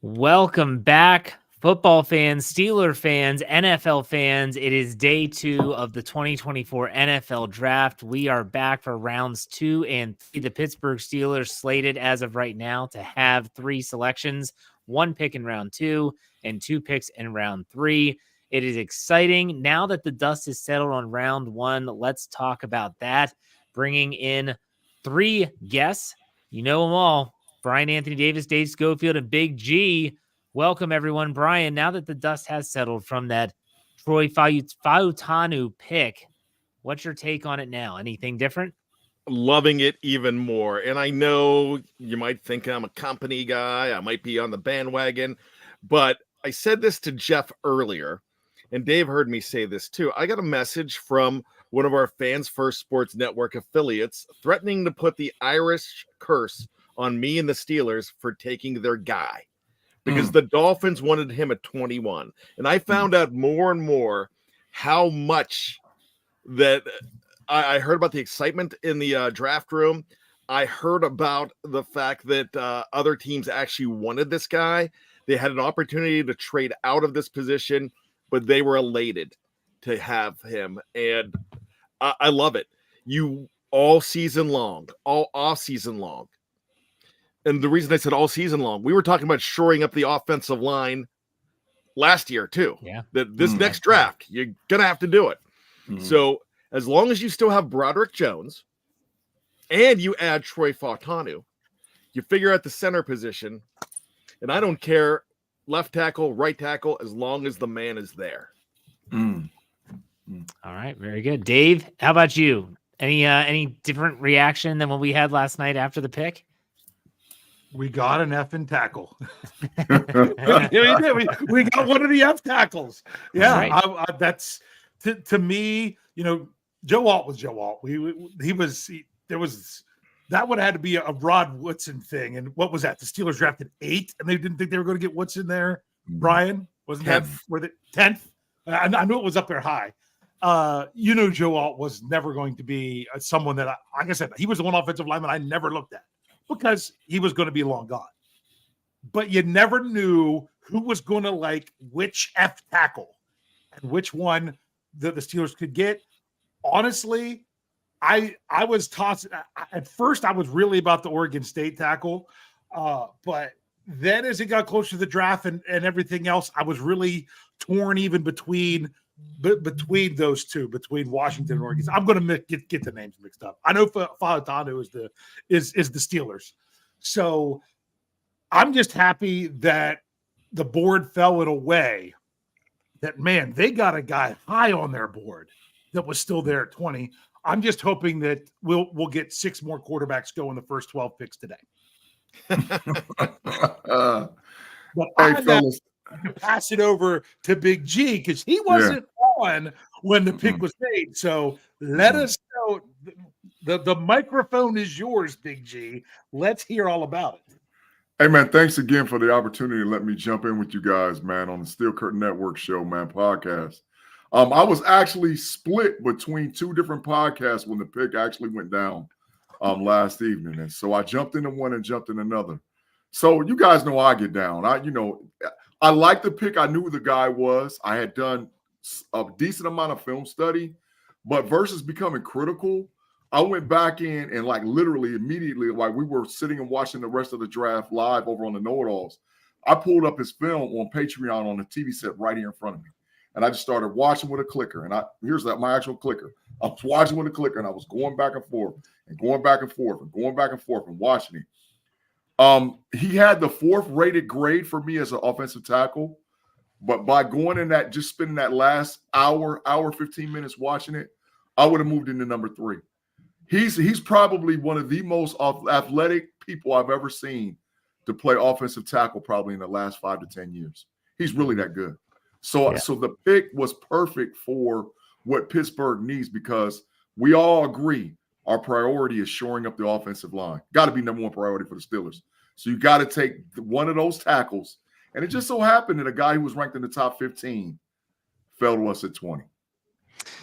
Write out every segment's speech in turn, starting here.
Welcome back, football fans, Steeler fans, NFL fans. It is day 2 of the 2024 NFL Draft. We are back for rounds 2 and 3. The Pittsburgh Steelers slated as of right now to have 3 selections, 1 pick in round 2 and 2 picks in round 3. It is exciting. Now that the dust is settled on round 1, let's talk about that. Bringing in 3 guests. You know them all. Brian Anthony Davis, Dave Schofield, and Big G. Welcome, everyone. Brian, now that the dust has settled from that Troy Fautanu pick, what's your take on it now? Anything different? Loving it even more. And I know you might think I'm a company guy. I might be on the bandwagon. But I said this to Jeff earlier, and Dave heard me say this too. I got a message from one of our Fans First Sports Network affiliates threatening to put the Irish curse on me and the Steelers for taking their guy because the Dolphins wanted him at 21. And I found out more and more how much that I heard about the excitement in the draft room. I heard about the fact that other teams actually wanted this guy. They had an opportunity to trade out of this position, but they were elated to have him. And I love it. You all season long, all off season long. And the reason I said all season long, we were talking about shoring up the offensive line last year too. Yeah. That this next draft, you're going to have to do it. So as long as you still have Broderick Jones and you add Troy Fautanu, you figure out the center position. And I don't care left tackle, right tackle, as long as the man is there. All right. Very good. Dave, how about you? Any different reaction than what we had last night after the pick? We got an effing tackle. we got one of the F tackles. Yeah, right. That's to me. You know, Joe Alt was Joe Alt. There was that would have had to be a Rod Woodson thing. And what was that? The Steelers drafted 8, and they didn't think they were going to get Woodson there. Brian, wasn't that were the 10th? I knew it was up there high. Joe Alt was never going to be someone that, like I said, he was the one offensive lineman I never looked at, because he was going to be long gone. But you never knew who was going to like which F tackle and which one the Steelers could get. Honestly, I was tossed. At first, I was really about the Oregon State tackle. But then as it got closer to the draft and everything else, I was really torn even between those two, between Washington and Oregon. I'm going to get the names mixed up. I know Fautanu is the Steelers, so I'm just happy that the board fell in a way that, man, they got a guy high on their board that was still there at 20. I'm just hoping that we'll get 6 more quarterbacks go in the first 12 picks today. But fellas, to pass it over to Big G, because he wasn't on when the pick was made. So let us know. The microphone is yours, Big G. Let's hear all about it. Hey, man, thanks again for the opportunity to let me jump in with you guys, man, on the Steel Curtain Network show, man, podcast. I was actually split between 2 different podcasts when the pick actually went down last evening. And so I jumped into one and jumped in another. So you guys know I get down. I like the pick. I knew who the guy was. I had done a decent amount of film study, but versus becoming critical, I went back in and like literally immediately, like we were sitting and watching the rest of the draft live over on the Know-It-Alls. I pulled up his film on Patreon on the TV set right here in front of me. And I just started watching with a clicker. And here's my actual clicker. I was watching with a clicker and I was going back and forth and going back and forth and going back and forth and watching it. He had the 4th rated grade for me as an offensive tackle, but by going in that, just spending that last hour 15 minutes watching it, I would have moved into number 3. He's probably one of the most athletic people I've ever seen to play offensive tackle probably in the last 5 to 10 years. He's really that good. So the pick was perfect for what Pittsburgh needs, because we all agree our priority is shoring up the offensive line. Got to be number 1 priority for the Steelers. So you got to take one of those tackles. And it just so happened that a guy who was ranked in the top 15 fell to us at 20.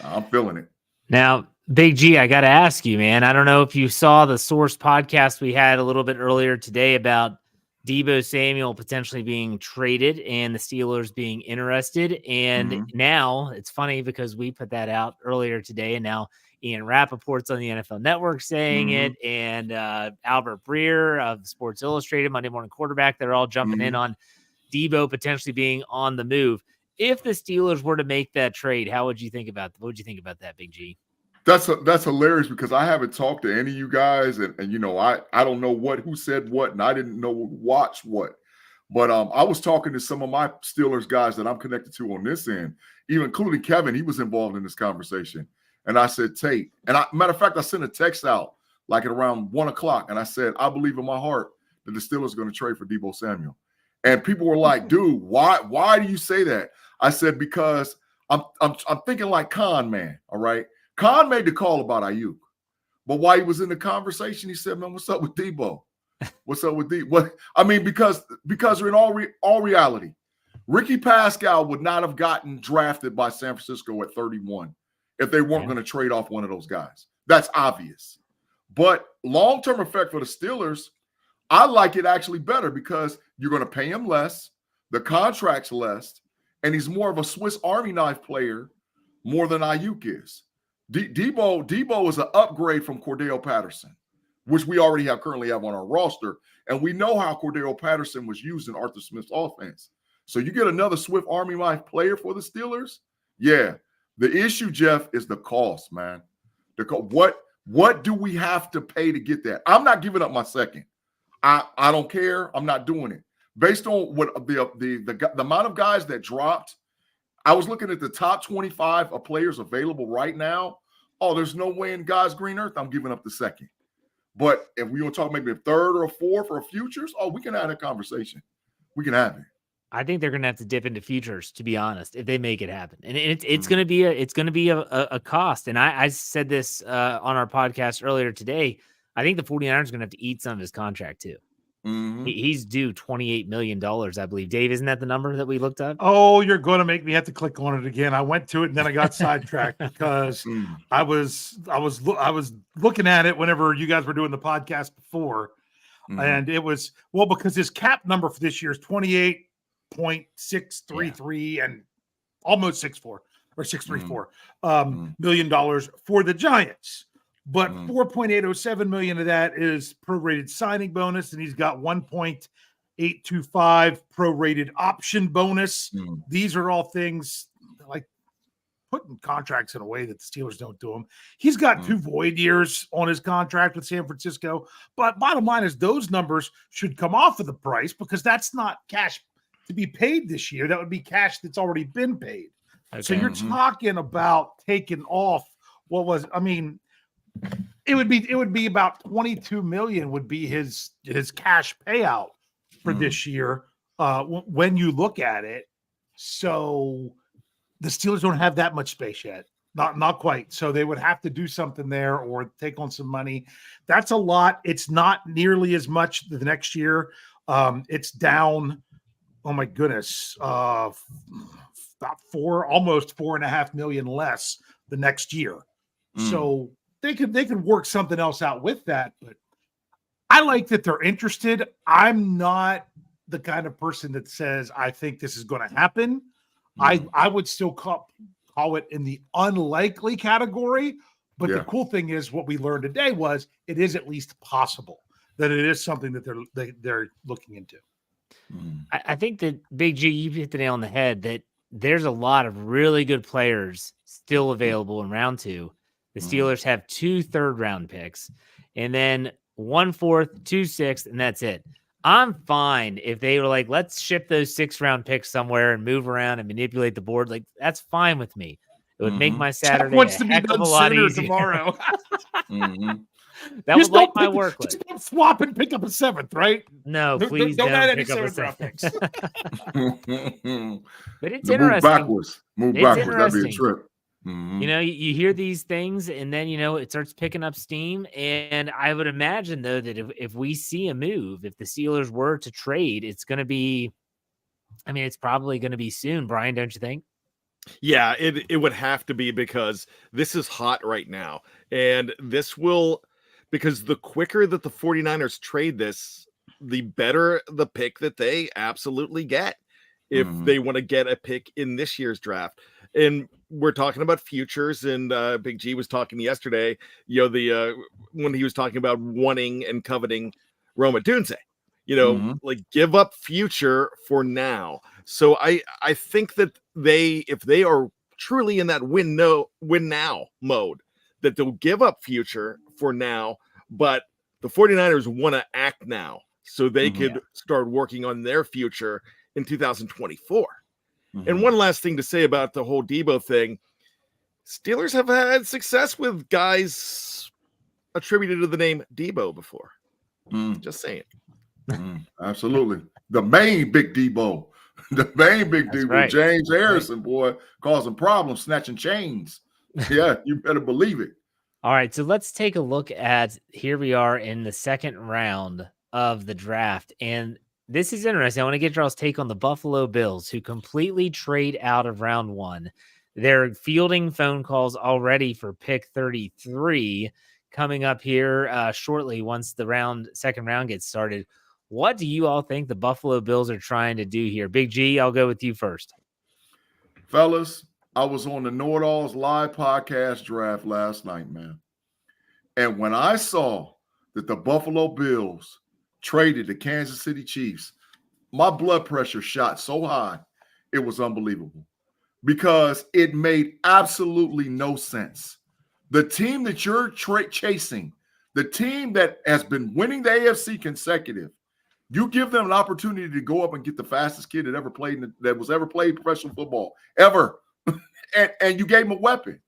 I'm feeling it. Now, Big G, I got to ask you, man. I don't know if you saw the Source podcast we had a little bit earlier today about Deebo Samuel potentially being traded and the Steelers being interested. And now it's funny because we put that out earlier today, and now Ian Rappaport's on the NFL Network saying it, and Albert Breer of Sports Illustrated, Monday Morning Quarterback, they're all jumping in on Deebo potentially being on the move. If the Steelers were to make that trade, what would you think about that, Big G? That's hilarious because I haven't talked to any of you guys, and I don't know who said what, and I didn't know watch what. But I was talking to some of my Steelers guys that I'm connected to on this end, even including Kevin. He was involved in this conversation. And I said, Tate, and matter of fact, I sent a text out like at around 1:00, and I said, I believe in my heart that the Steelers are going to trade for Deebo Samuel. And people were like, dude, why do you say that? I said, because I'm thinking like Con Man, all right? Con made the call about Ayuk, but while he was in the conversation, he said, man, what's up with Deebo? What's up with Deebo? What? I mean, because in all reality, Ricky Pascal would not have gotten drafted by San Francisco at 31 if they weren't going to trade off one of those guys. That's obvious. But long-term effect for the Steelers, I like it actually better because you're going to pay him less, the contract's less, and he's more of a Swiss Army knife player more than Ayuk is. Deebo is an upgrade from Cordell Patterson, which we already currently have on our roster, and we know how Cordell Patterson was used in Arthur Smith's offense. So you get another Swiss Army knife player for the Steelers? Yeah. The issue, Jeff, is the cost, man. What do we have to pay to get that? I'm not giving up my second. I don't care. I'm not doing it. Based on what the amount of guys that dropped, I was looking at the top 25 of players available right now. Oh, there's no way in God's green earth I'm giving up the second. But if we want to talk maybe a third or a fourth or futures, we can have that conversation. We can have it. I think they're going to have to dip into futures, to be honest, if they make it happen. And it's going to be a cost. And I said this on our podcast earlier today. I think the 49ers are going to have to eat some of his contract too. He's due $28 million, I believe. Dave, isn't that the number that we looked up? Oh, you're going to make me have to click on it again. I went to it and then I got sidetracked because I was looking at it whenever you guys were doing the podcast before, and it was because his cap number for this year is 28.633 and almost 6.4 or 6.34 million dollars for the Giants. But 4.807 million of that is prorated signing bonus, and he's got 1.825 prorated option bonus. These are all things like putting contracts in a way that the Steelers don't do them. He's got 2 void years on his contract with San Francisco. But bottom line is those numbers should come off of the price because that's not cash to be paid this year. That would be cash that's already been paid. Okay. So you're talking about taking off it would be about 22 million would be his cash payout for this year when you look at it. So the Steelers don't have that much space yet. Not quite. So they would have to do something there or take on some money. That's a lot. It's not nearly as much the next year. It's down, oh my goodness, about almost 4.5 million less the next year. So they could work something else out with that, but I like that they're interested. I'm not the kind of person that says I think this is going to happen. I would still call it in the unlikely category, but the cool thing is what we learned today was it is at least possible that it is something that they're looking into. I think that Big G, you hit the nail on the head that there's a lot of really good players still available in round 2. The Steelers have 2 third-round picks, and then 1 fourth, 2 sixth, and that's it. I'm fine if they were like, let's ship those 6th-round picks somewhere and move around and manipulate the board. Like, that's fine with me. It would make my Saturday a heck of a lot easier. Tomorrow. That would light my work. Just don't swap and pick up a 7th, right? No, please don't add pick any up a 7th picks. But it's interesting. Move backwards. That'd be a trip. You know, you hear these things and then, it starts picking up steam. And I would imagine, though, that if we see a move, if the Steelers were to trade, it's going to be, it's probably going to be soon. Brian, don't you think? Yeah, it would have to be because this is hot right now. And this will, because the quicker that the 49ers trade this, the better the pick that they absolutely get if they want to get a pick in this year's draft. And we're talking about futures, and Big G was talking yesterday, when he was talking about wanting and coveting Rome Odunze, like give up future for now. So I think that if they are truly in that win now mode, that they'll give up future for now, but the 49ers want to act now so they could start working on their future in 2024. And one last thing to say about the whole Deebo thing, Steelers have had success with guys attributed to the name Deebo before. Just saying. Absolutely. The main big Deebo. The main big Deebo. Right. James Harrison, boy, causing problems, snatching chains. Yeah, you better believe it. All right, so let's take a look at, here we are in the second round of the draft. And this is interesting. I want to get y'all's take on the Buffalo Bills, who completely trade out of round 1. They're fielding phone calls already for pick 33 coming up here shortly once the second round gets started. What do you all think the Buffalo Bills are trying to do here? Big G, I'll go with you first. Fellas, I was on the Know It All's live podcast draft last night, man. And when I saw that the Buffalo Bills traded the Kansas City Chiefs, my blood pressure shot so high, it was unbelievable because it made absolutely no sense. The team that you're chasing, the team that has been winning the AFC consecutive, you give them an opportunity to go up and get the fastest kid that was ever played professional football ever, and you gave him a weapon.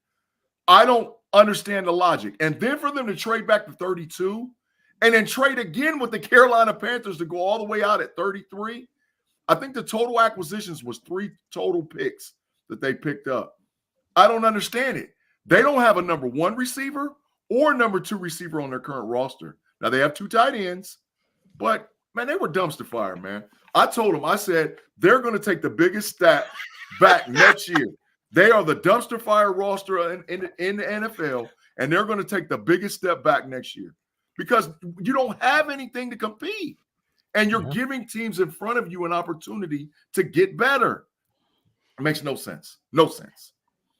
I don't understand the logic. And then for them to trade back to 32 and then trade again with the Carolina Panthers to go all the way out at 33, I think the total acquisitions was 3 total picks that they picked up. I don't understand it. They don't have a number 1 receiver or number 2 receiver on their current roster. Now, they have 2 tight ends, but, man, they were dumpster fire, man. I told them, I said, they're going to take the biggest step back next year. They are the dumpster fire roster in the NFL, and they're going to take the biggest step back next year because you don't have anything to compete, and you're giving teams in front of you an opportunity to get better. It makes no sense. No sense.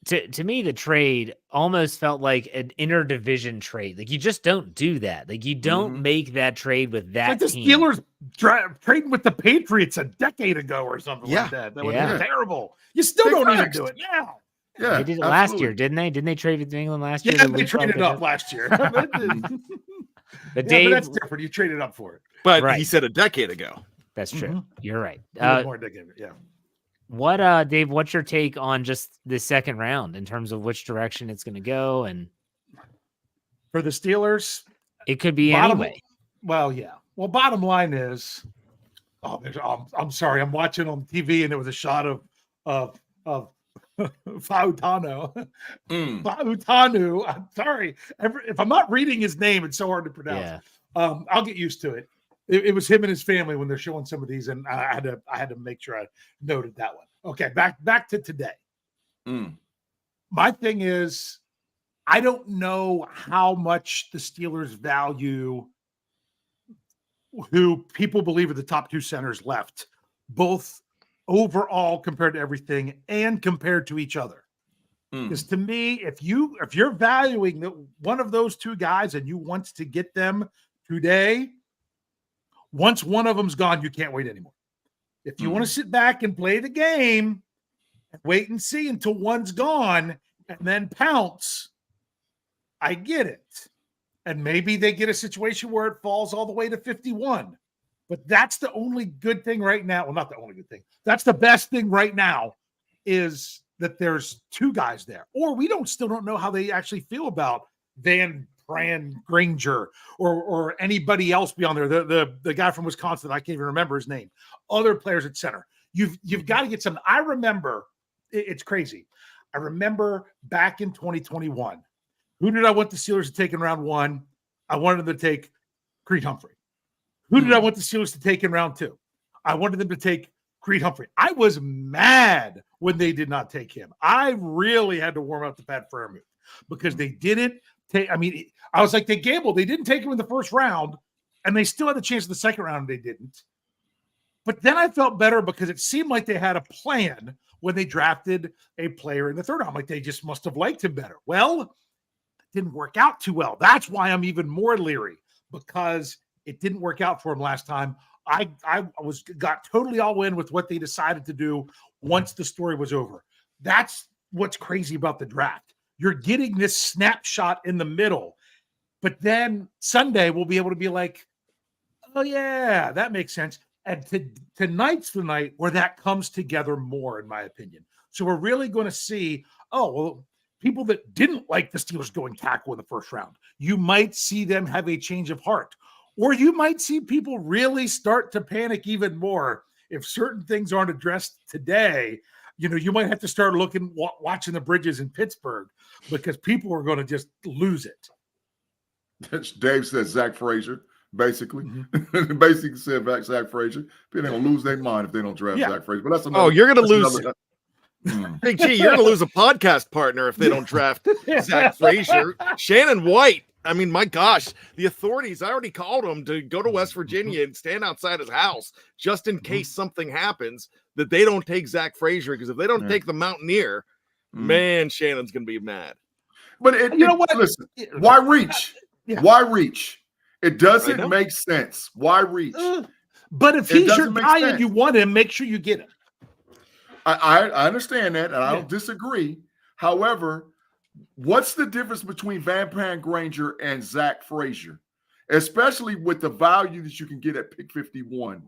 To me, the trade almost felt like an interdivision trade. Like, you just don't do that. Like, you don't make that trade with that team. The Steelers trading with the Patriots a decade ago or something like that. That was terrible. You still don't even do it now. Yeah, they did it last year, didn't they? Didn't they trade with New England last year? Yeah, they traded up last year. But Dave, but that's different. You traded up for it. But he said a decade ago. That's true. You're right. More decade, yeah. What, Dave, what's your take on just the second round in terms of which direction it's going to go? And for the Steelers, it could be anyway. Well, yeah. Well, bottom line is, I'm sorry. I'm watching on TV and there was a shot of Fautanu. Fautanu. I'm sorry. If I'm not reading his name, it's so hard to pronounce. Yeah. I'll get used to it. It was him and his family when they're showing some of these, and I had to make sure I noted that one. Okay, back to today. My thing is, I don't know how much the Steelers value who people believe are the top 2 centers left, both overall compared to everything and compared to each other. Because to me, if you're valuing one of those 2 guys and you want to get them today, once one of them's gone, you can't wait anymore. If you want to sit back and play the game, wait and see until one's gone and then pounce, I get it. And maybe they get a situation where it falls all the way to 51. But that's the only good thing right now. Well, not the only good thing. That's the best thing right now is that there's 2 guys there. Or we still don't know how they actually feel about Van Granger or anybody else beyond there. The guy from Wisconsin, I can't even remember his name. Other players at center. You've got to get some. I remember, it's crazy. I remember back in 2021, who did I want the Steelers to take in round 1? I wanted them to take Creed Humphrey. Who did I want the Steelers to take in round 2? I wanted them to take Creed Humphrey. I was mad when they did not take him. I really had to warm up to Pat Freiermuth because they didn't take. I mean, I was like, they gambled. They didn't take him in the first round. and they still had the chance in the second round. They didn't. But then I felt better because it seemed like they had a plan when they drafted a player in the third round. Like they just must have liked him better. Well, it didn't work out too well. That's why I'm even more leery, because it didn't work out for him last time. I got totally all in with what they decided to do once the story was over. That's what's crazy about the draft. You're getting this snapshot in the middle, but then Sunday we'll be able to be like, oh yeah, that makes sense. And tonight's the night where that comes together more, in my opinion. So we're really going to see, oh, well, people that didn't like the Steelers going tackle in the first round, you might see them have a change of heart. Or you might see people really start to panic even more if certain things aren't addressed today. You know, you might have to start watching the bridges in Pittsburgh, because people are going to just lose it. Dave says Zach Frazier, basically. Mm-hmm. Basically said Zach Frazier. People are going to lose their mind if they don't draft Zach Frazier. But that's another. Oh, you're going to lose. Big G, you're going to lose a podcast partner if they don't draft Zach Frazier. Shannon White. I mean, my gosh, the authorities, I already called him to go to West Virginia and stand outside his house just in case something happens that they don't take Zach Frazier, because if they don't take the Mountaineer, man, Shannon's going to be mad. But you know what? Listen, why reach? Why reach? It doesn't make sense. Why reach? But if he's your guy and you want him, make sure you get him. I understand that, and I don't disagree. However, what's the difference between Van Granger and Zach Frazier, especially with the value that you can get at pick 51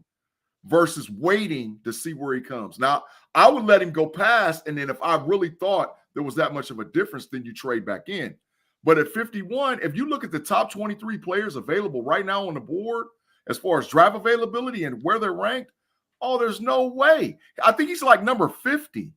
versus waiting to see where he comes? Now, I would let him go past, and then if I really thought there was that much of a difference, then you trade back in. But at 51, if you look at the top 23 players available right now on the board, as far as draft availability and where they're ranked, oh, there's no way. I think he's like number 50.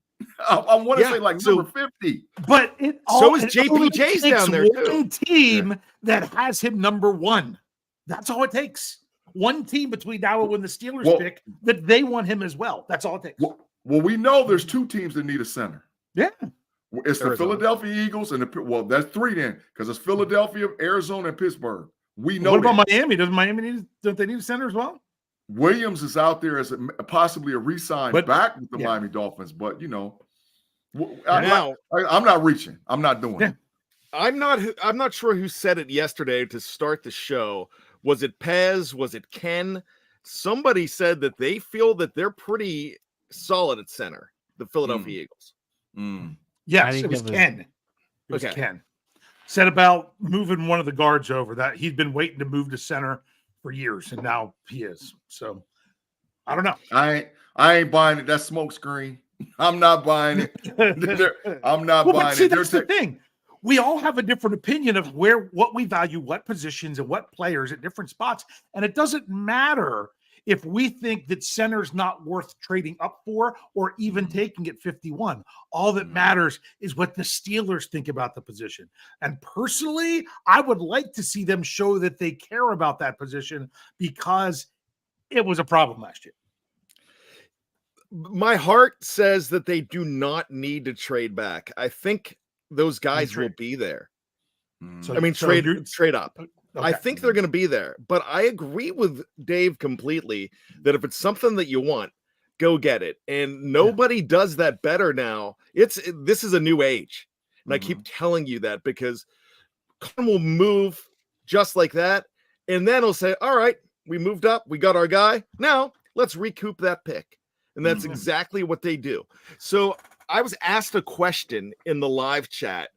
I want to say like number 50. But is JPJ's down there too. One team that has him number one. That's all it takes. One team between now and when the Steelers pick that they want him as well. That's all it takes. Well, we know there's two teams that need a center. Yeah. It's the Philadelphia Eagles and that's three then, because it's Philadelphia, Arizona, and Pittsburgh. We know. What about Miami? Don't they need a center as well? Williams is out there as possibly a re-sign back with the Miami Dolphins, but you know, I'm not reaching. I'm not doing it. I'm not sure who said it yesterday to start the show. Was it Pez? Was it Ken? Somebody said that they feel that they're pretty solid at center, the Philadelphia Eagles. Yes, it was Ken. It was Ken. Said about moving one of the guards over, that he'd been waiting to move to center for years, and now he is. So I don't know. I ain't buying it. That's smoke screen. I'm not buying it. I'm not buying it. That's the thing. We all have a different opinion of what we value, what positions and what players at different spots. And it doesn't matter if we think that center's not worth trading up for or even taking at 51. All that matters is what the Steelers think about the position. And personally, I would like to see them show that they care about that position, because it was a problem last year. My heart says that they do not need to trade back. I think those guys will be there. Trade up. Okay. I think they're going to be there, but I agree with Dave completely that if it's something that you want, go get it. And nobody does that better now. This is a new age. And I keep telling you that, because Con will move just like that. And then he'll say, all right, we moved up. We got our guy. Now let's recoup that pick. And that's exactly what they do. So I was asked a question in the live chat,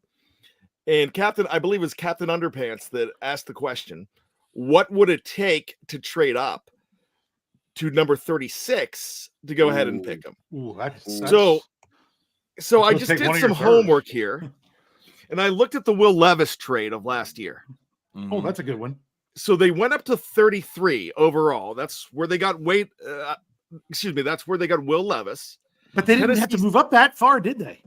and I believe it was Captain Underpants that asked the question, what would it take to trade up to number 36 to go ahead and pick him? So I just did some homework here, and I looked at the Will Levis trade of last year. Oh, that's a good one. So they went up to 33 overall. That's where they got that's where they got Will Levis. But they didn't have to move up that far, did they?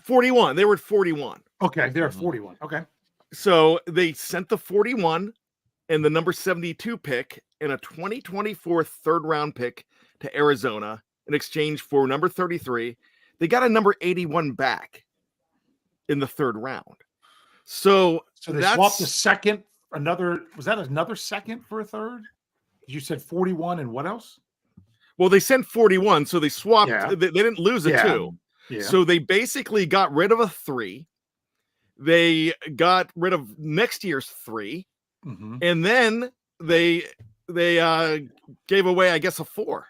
41. They were at 41. Okay, they're at 41. Okay. So they sent the 41 and the number 72 pick and a 2024 third round pick to Arizona in exchange for number 33. They got a number 81 back in the third round. So they swapped the second was that another second for a third? You said 41 and what else? Well, they sent 41, so they swapped. Yeah. They didn't lose a Yeah. 2. Yeah. So they basically got rid of a 3. They got rid of next year's 3. Mm-hmm. And then they gave away, I guess, a 4.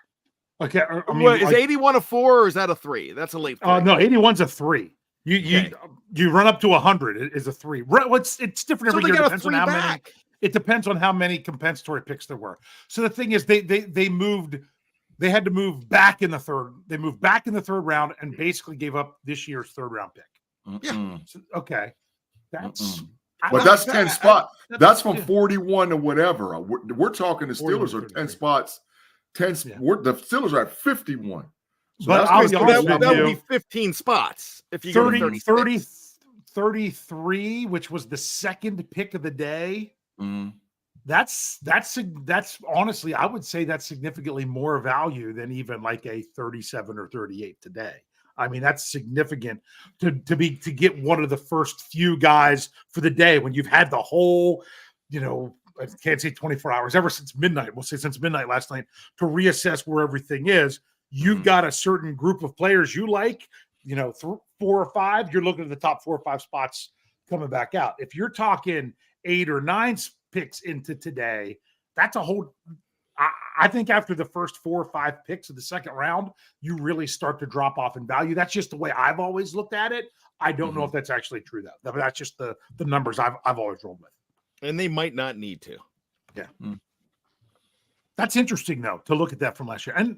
Okay. I mean, What, is 81 a 4 or is that a 3? That's a late 3. No, 81's a 3. You run up to 100 is a 3. It's different every year. Depends on how many. It depends on how many compensatory picks there were. So the thing is, they moved. They had to move back in the third. They moved back in the third round and basically gave up this year's third round pick. Yeah. So, okay. That's. But that's 10 spots. That's from 41 to whatever. We're talking the Steelers are 10 spots. 10. Yeah. The Steelers are at 51. So But that would be 15 spots if you 33, which was the second pick of the day. Mm-hmm. That's honestly, I would say that's significantly more value than even like a 37 or 38 today. I mean, that's significant to get one of the first few guys for the day when you've had the whole, I can't say 24 hours, ever since midnight. We'll say since midnight last night to reassess where everything is. You've got a certain group of players you like, 4 or 5. You're looking at the top 4 or 5 spots coming back out. If you're talking 8 or 9 picks into today, that's a whole. I think after the first 4 or 5 picks of the second round, you really start to drop off in value. That's just the way I've always looked at it. I don't know if that's actually true though. That's just the numbers I've always rolled with. And they might not need to. Yeah. That's interesting though, to look at that from last year. And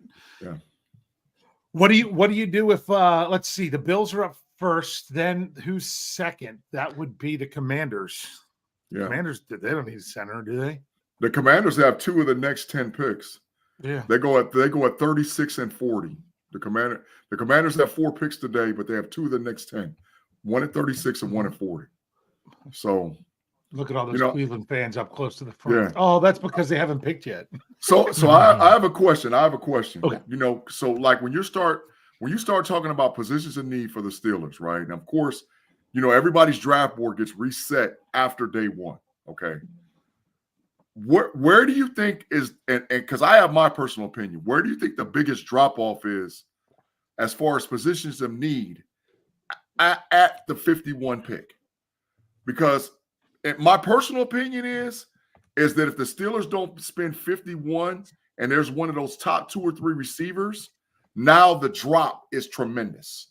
what do you do if let's see, the Bills are up first, then who's second? That would be the Commanders. Yeah. Commanders, they don't need a center, do they? The Commanders have 2 of the next 10 picks. Yeah. They go at 36 and 40. The Commanders have 4 picks today, but they have 2 of the next 10. 1 at 36 and 1 at 40. So look at all those Cleveland fans up close to the front. Yeah. Oh, that's because they haven't picked yet. So I have a question. Okay. So like when you start talking about positions of need for the Steelers, right? And of course, everybody's draft board gets reset after day 1. Okay. Where do you think is, and because I have my personal opinion, where do you think the biggest drop off is as far as positions of need at the 51 pick? Because my personal opinion is that if the Steelers don't spend 51 and there's one of those top 2 or 3 receivers, now the drop is tremendous,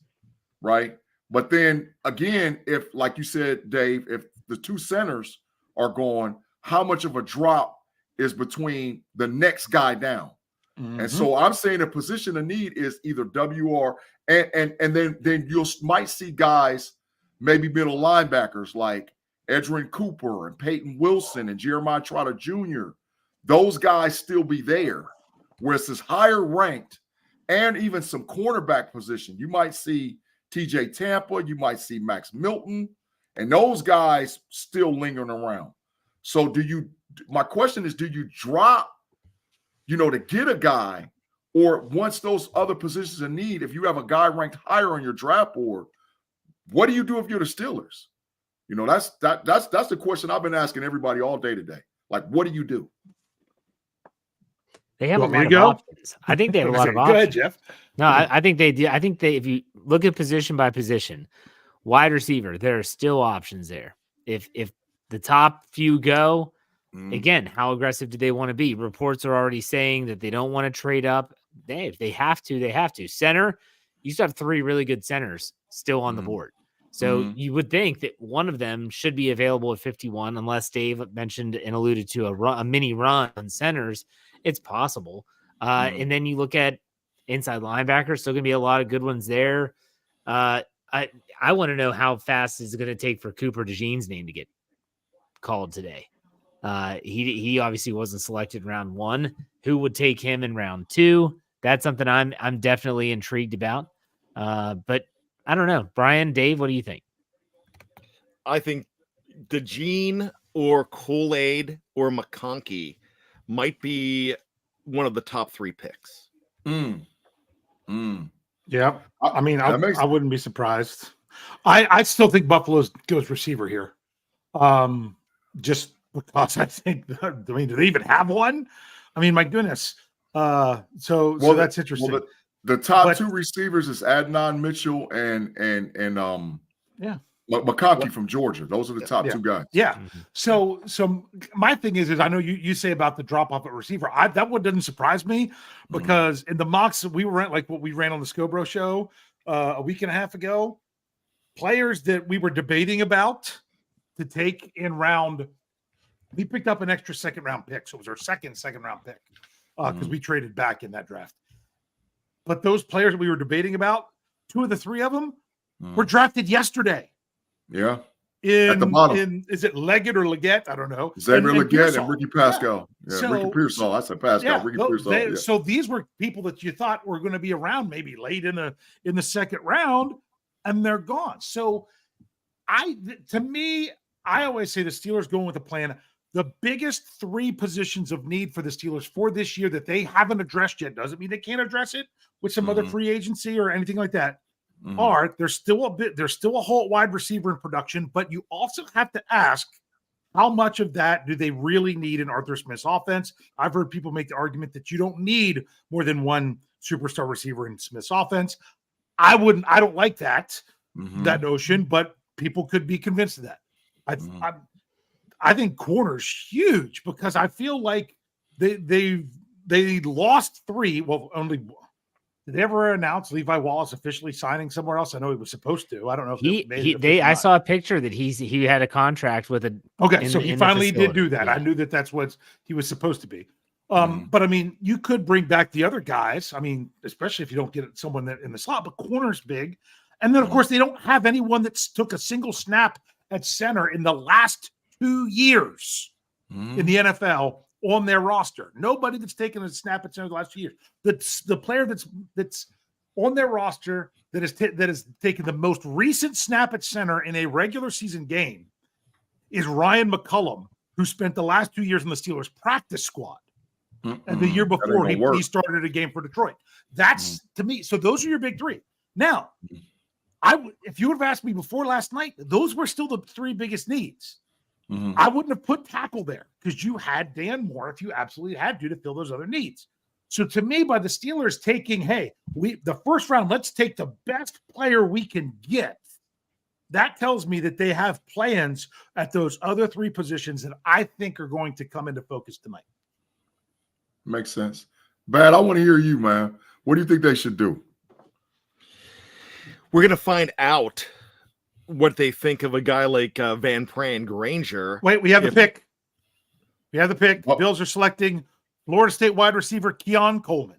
right? But then again, if, like you said, Dave, if the 2 centers are gone, how much of a drop is between the next guy down? Mm-hmm. And so I'm saying a position of need is either WR and then you might see guys, maybe middle linebackers like Edgerrin Cooper and Peyton Wilson and Jeremiah Trotter Jr. Those guys still be there. Whereas this higher ranked and even some cornerback position, you might see TJ Tampa, you might see Max Milton, and those guys still lingering around. So my question is, do you drop, to get a guy, or once those other positions in need, if you have a guy ranked higher on your draft board, what do you do if you're the Steelers? That's the question I've been asking everybody all day today. Like, what do you do? They have a lot of options. I think they have a lot of options. Go ahead, Jeff. No, I think they do. I think if you look at position by position, wide receiver, there are still options there. If the top few go, again, how aggressive do they want to be? Reports are already saying that they don't want to trade up. If they have to, they have to. Center, you still have 3 really good centers still on the board. So you would think that one of them should be available at 51, unless Dave mentioned and alluded to a mini run on centers. It's possible. And then you look at inside linebackers, still going to be a lot of good ones there. I want to know how fast is it going to take for Cooper DeJean's name to get called today. He obviously wasn't selected in round 1. Who would take him in round 2? That's something I'm definitely intrigued about. But I don't know. Brian, Dave, what do you think? I think DeJean or Kool-Aid or McConkey might be one of the top 3 picks. Yeah. I mean, I wouldn't be surprised. I still think Buffalo goes receiver here. Just because I think, I mean, do they even have one? I mean, my goodness. So that's interesting. Well, the top two receivers is Adnan Mitchell and McConkey from Georgia. Those are the top two guys. Yeah. So my thing is I know you say about the drop off at receiver. That one doesn't surprise me because in the mocks we were like what we ran on the Scobro show a week and a half ago, players that we were debating about to take in round. We picked up an extra second round pick, so it was our second round pick because we traded back in that draft. But those players that we were debating about, 2 of the 3 of them were drafted yesterday. Yeah. At the bottom. Is it Leggett or Leggett? I don't know. Xavier Leggett and Ricky Pascal. Yeah. So, Ricky Pearsall. I said Pascal. Ricky Pearsall. So these were people that you thought were going to be around maybe late in the second round, and they're gone. So to me, I always say the Steelers going with a plan. The biggest 3 positions of need for the Steelers for this year that they haven't addressed yet doesn't mean they can't address it with some other free agency or anything like that. There's still a whole wide receiver in production, but you also have to ask how much of that do they really need in Arthur Smith's offense? I've heard people make the argument that you don't need more than one superstar receiver in Smith's offense. I don't like that notion, but people could be convinced of that. I think corner's huge because I feel like they lost 3. Well, only. Did they ever announce Levi Wallace officially signing somewhere else? I know he was supposed to. I don't know if I saw a picture that he had a contract with a. Okay, so he finally did do that. Yeah. I knew that's what he was supposed to be. But I mean, you could bring back the other guys. I mean, especially if you don't get someone that in the slot. But corner's big, and then of course they don't have anyone that's took a single snap at center in the last 2 years in the NFL on their roster. Nobody that's taken a snap at center the last 2 years. The player that's on their roster that has taken the most recent snap at center in a regular season game is Ryan McCullum, who spent the last 2 years in the Steelers practice squad. And the year before he started a game for Detroit. That's to me. So those are your big 3. Now, if you would have asked me before last night, those were still the 3 biggest needs. I wouldn't have put tackle there because you had Dan Moore if you absolutely had to fill those other needs. So to me, by the Steelers taking, the first round, let's take the best player we can get. That tells me that they have plans at those other 3 positions that I think are going to come into focus tonight. Makes sense. Bad, I want to hear you, man. What do you think they should do? We're going to find out what they think of a guy like Van Pran Granger. Wait, we have the pick. The Bills are selecting Florida State wide receiver Keon Coleman.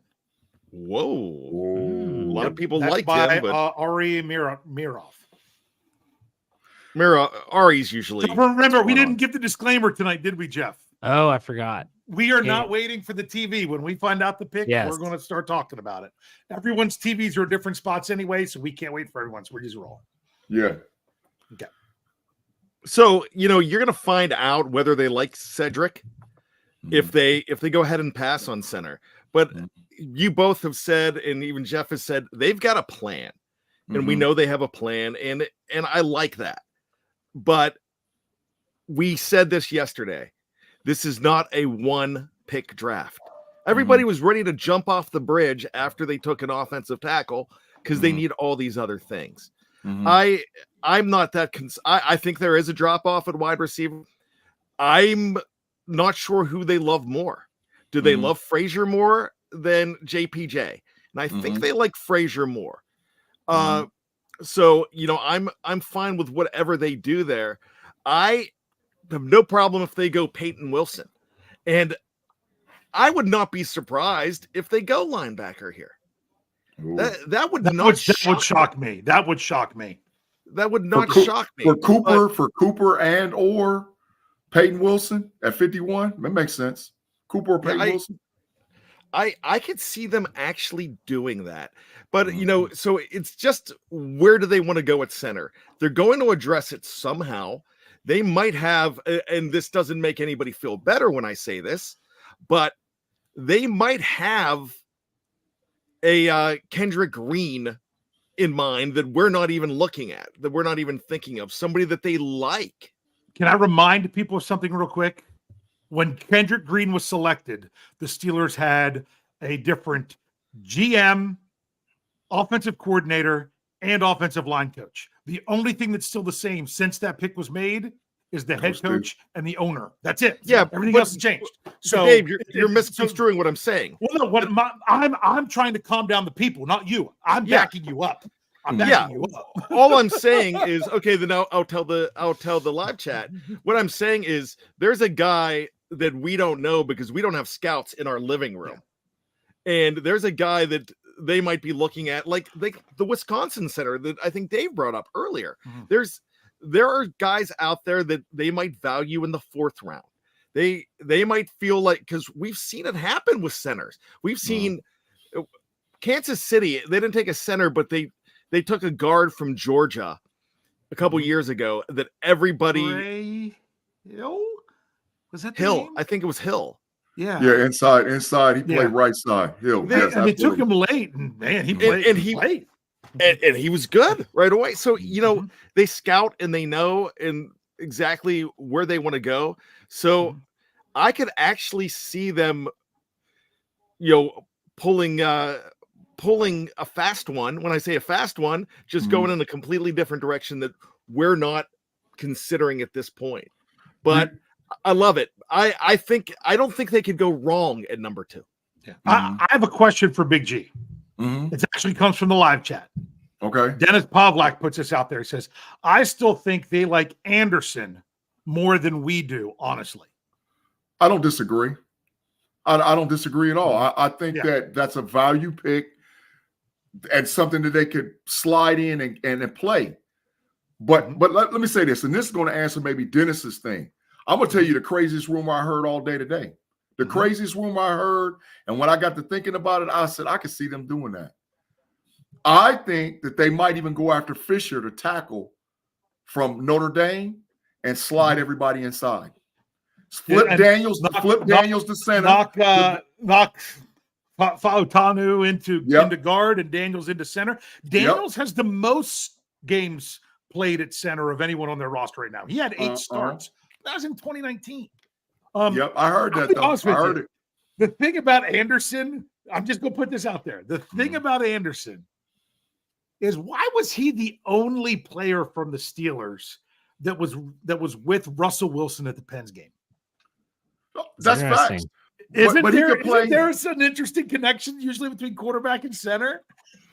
Whoa. A lot of people like him. But Ari Miroff. Ari's usually. Remember, we didn't give the disclaimer tonight, did we, Jeff? Oh, I forgot. We are not waiting for the TV. When we find out the pick, we're going to start talking about it. Everyone's TVs are at different spots anyway, so we can't wait for everyone. So we're just rolling. Yeah. Okay. So, you're going to find out whether they like Cedric if they go ahead and pass on center. But you both have said, and even Jeff has said, they've got a plan. And we know they have a plan. And I like that. But we said this yesterday. This is not a 1-pick draft. Everybody was ready to jump off the bridge after they took an offensive tackle because they need all these other things. I'm not that I think there is a drop off at wide receiver. I'm not sure who they love more. Do they love Frazier more than JPJ? And I think they like Frazier more. So, I'm fine with whatever they do there. I have no problem if they go Peyton Wilson. And I would not be surprised if they go linebacker here. That would shock me. That would shock me. That would not shock me. For Cooper and or Peyton Wilson at 51, that makes sense. Cooper or Peyton Wilson. I could see them actually doing that. But, so it's just where do they want to go at center? They're going to address it somehow. They might have, and this doesn't make anybody feel better when I say this, but they might have a Kendrick Green in mind that we're not even looking at, that we're not even thinking of, somebody that they like Can I remind people of something real quick? When Kendrick Green was selected, the Steelers had a different GM, offensive coordinator, and offensive line coach. The only thing that's still the same since that pick was made is the head coach and the owner. That's it. Yeah, everything else has changed. So Dave, you're misconstruing what I'm saying. Well, no, I'm trying to calm down the people, not you. I'm backing you up. I'm backing you up. All I'm saying is, okay, then I'll tell the live chat. What I'm saying is there's a guy that we don't know because we don't have scouts in our living room. And there's a guy that they might be looking at, like the Wisconsin center that I think Dave brought up earlier. There are guys out there that they might value in the 4th round. They might feel like, because we've seen it happen with centers. We've seen Kansas City, they didn't take a center, but they took a guard from Georgia a couple years ago that everybody Hill? Was that Hill? I think it was Hill. Yeah, inside. He played right side. Hill. They took him late, and man, he played. And he played. And he was good right away. So, they scout and they know and exactly where they want to go. So I could actually see them, pulling a fast one. When I say a fast one, just going in a completely different direction that we're not considering at this point. But I love it. I don't think they could go wrong at number 2. Yeah. I have a question for Big G. It actually comes from the live chat. Okay. Dennis Pavlak puts this out there. He says, I still think they like Anderson more than we do, honestly. I don't disagree. I don't disagree at all. I think that's a value pick and something that they could slide in and play. But let me say this, and this is going to answer maybe Dennis's thing. I'm going to tell you the craziest rumor I heard all day today. The craziest rumor I heard, and when I got to thinking about it, I said, I could see them doing that. I think that they might even go after Fisher to tackle from Notre Dame and slide everybody inside. Flip Daniels to center. Knock Fautanu into guard and Daniels into center. Daniels has the most games played at center of anyone on their roster right now. He had 8 starts. That was in 2019. I heard that, though. I heard it. The thing about Anderson, I'm just going to put this out there. The thing about Anderson is, why was he the only player from the Steelers that was with Russell Wilson at the Pens game? That's facts. Isn't there an interesting connection usually between quarterback and center?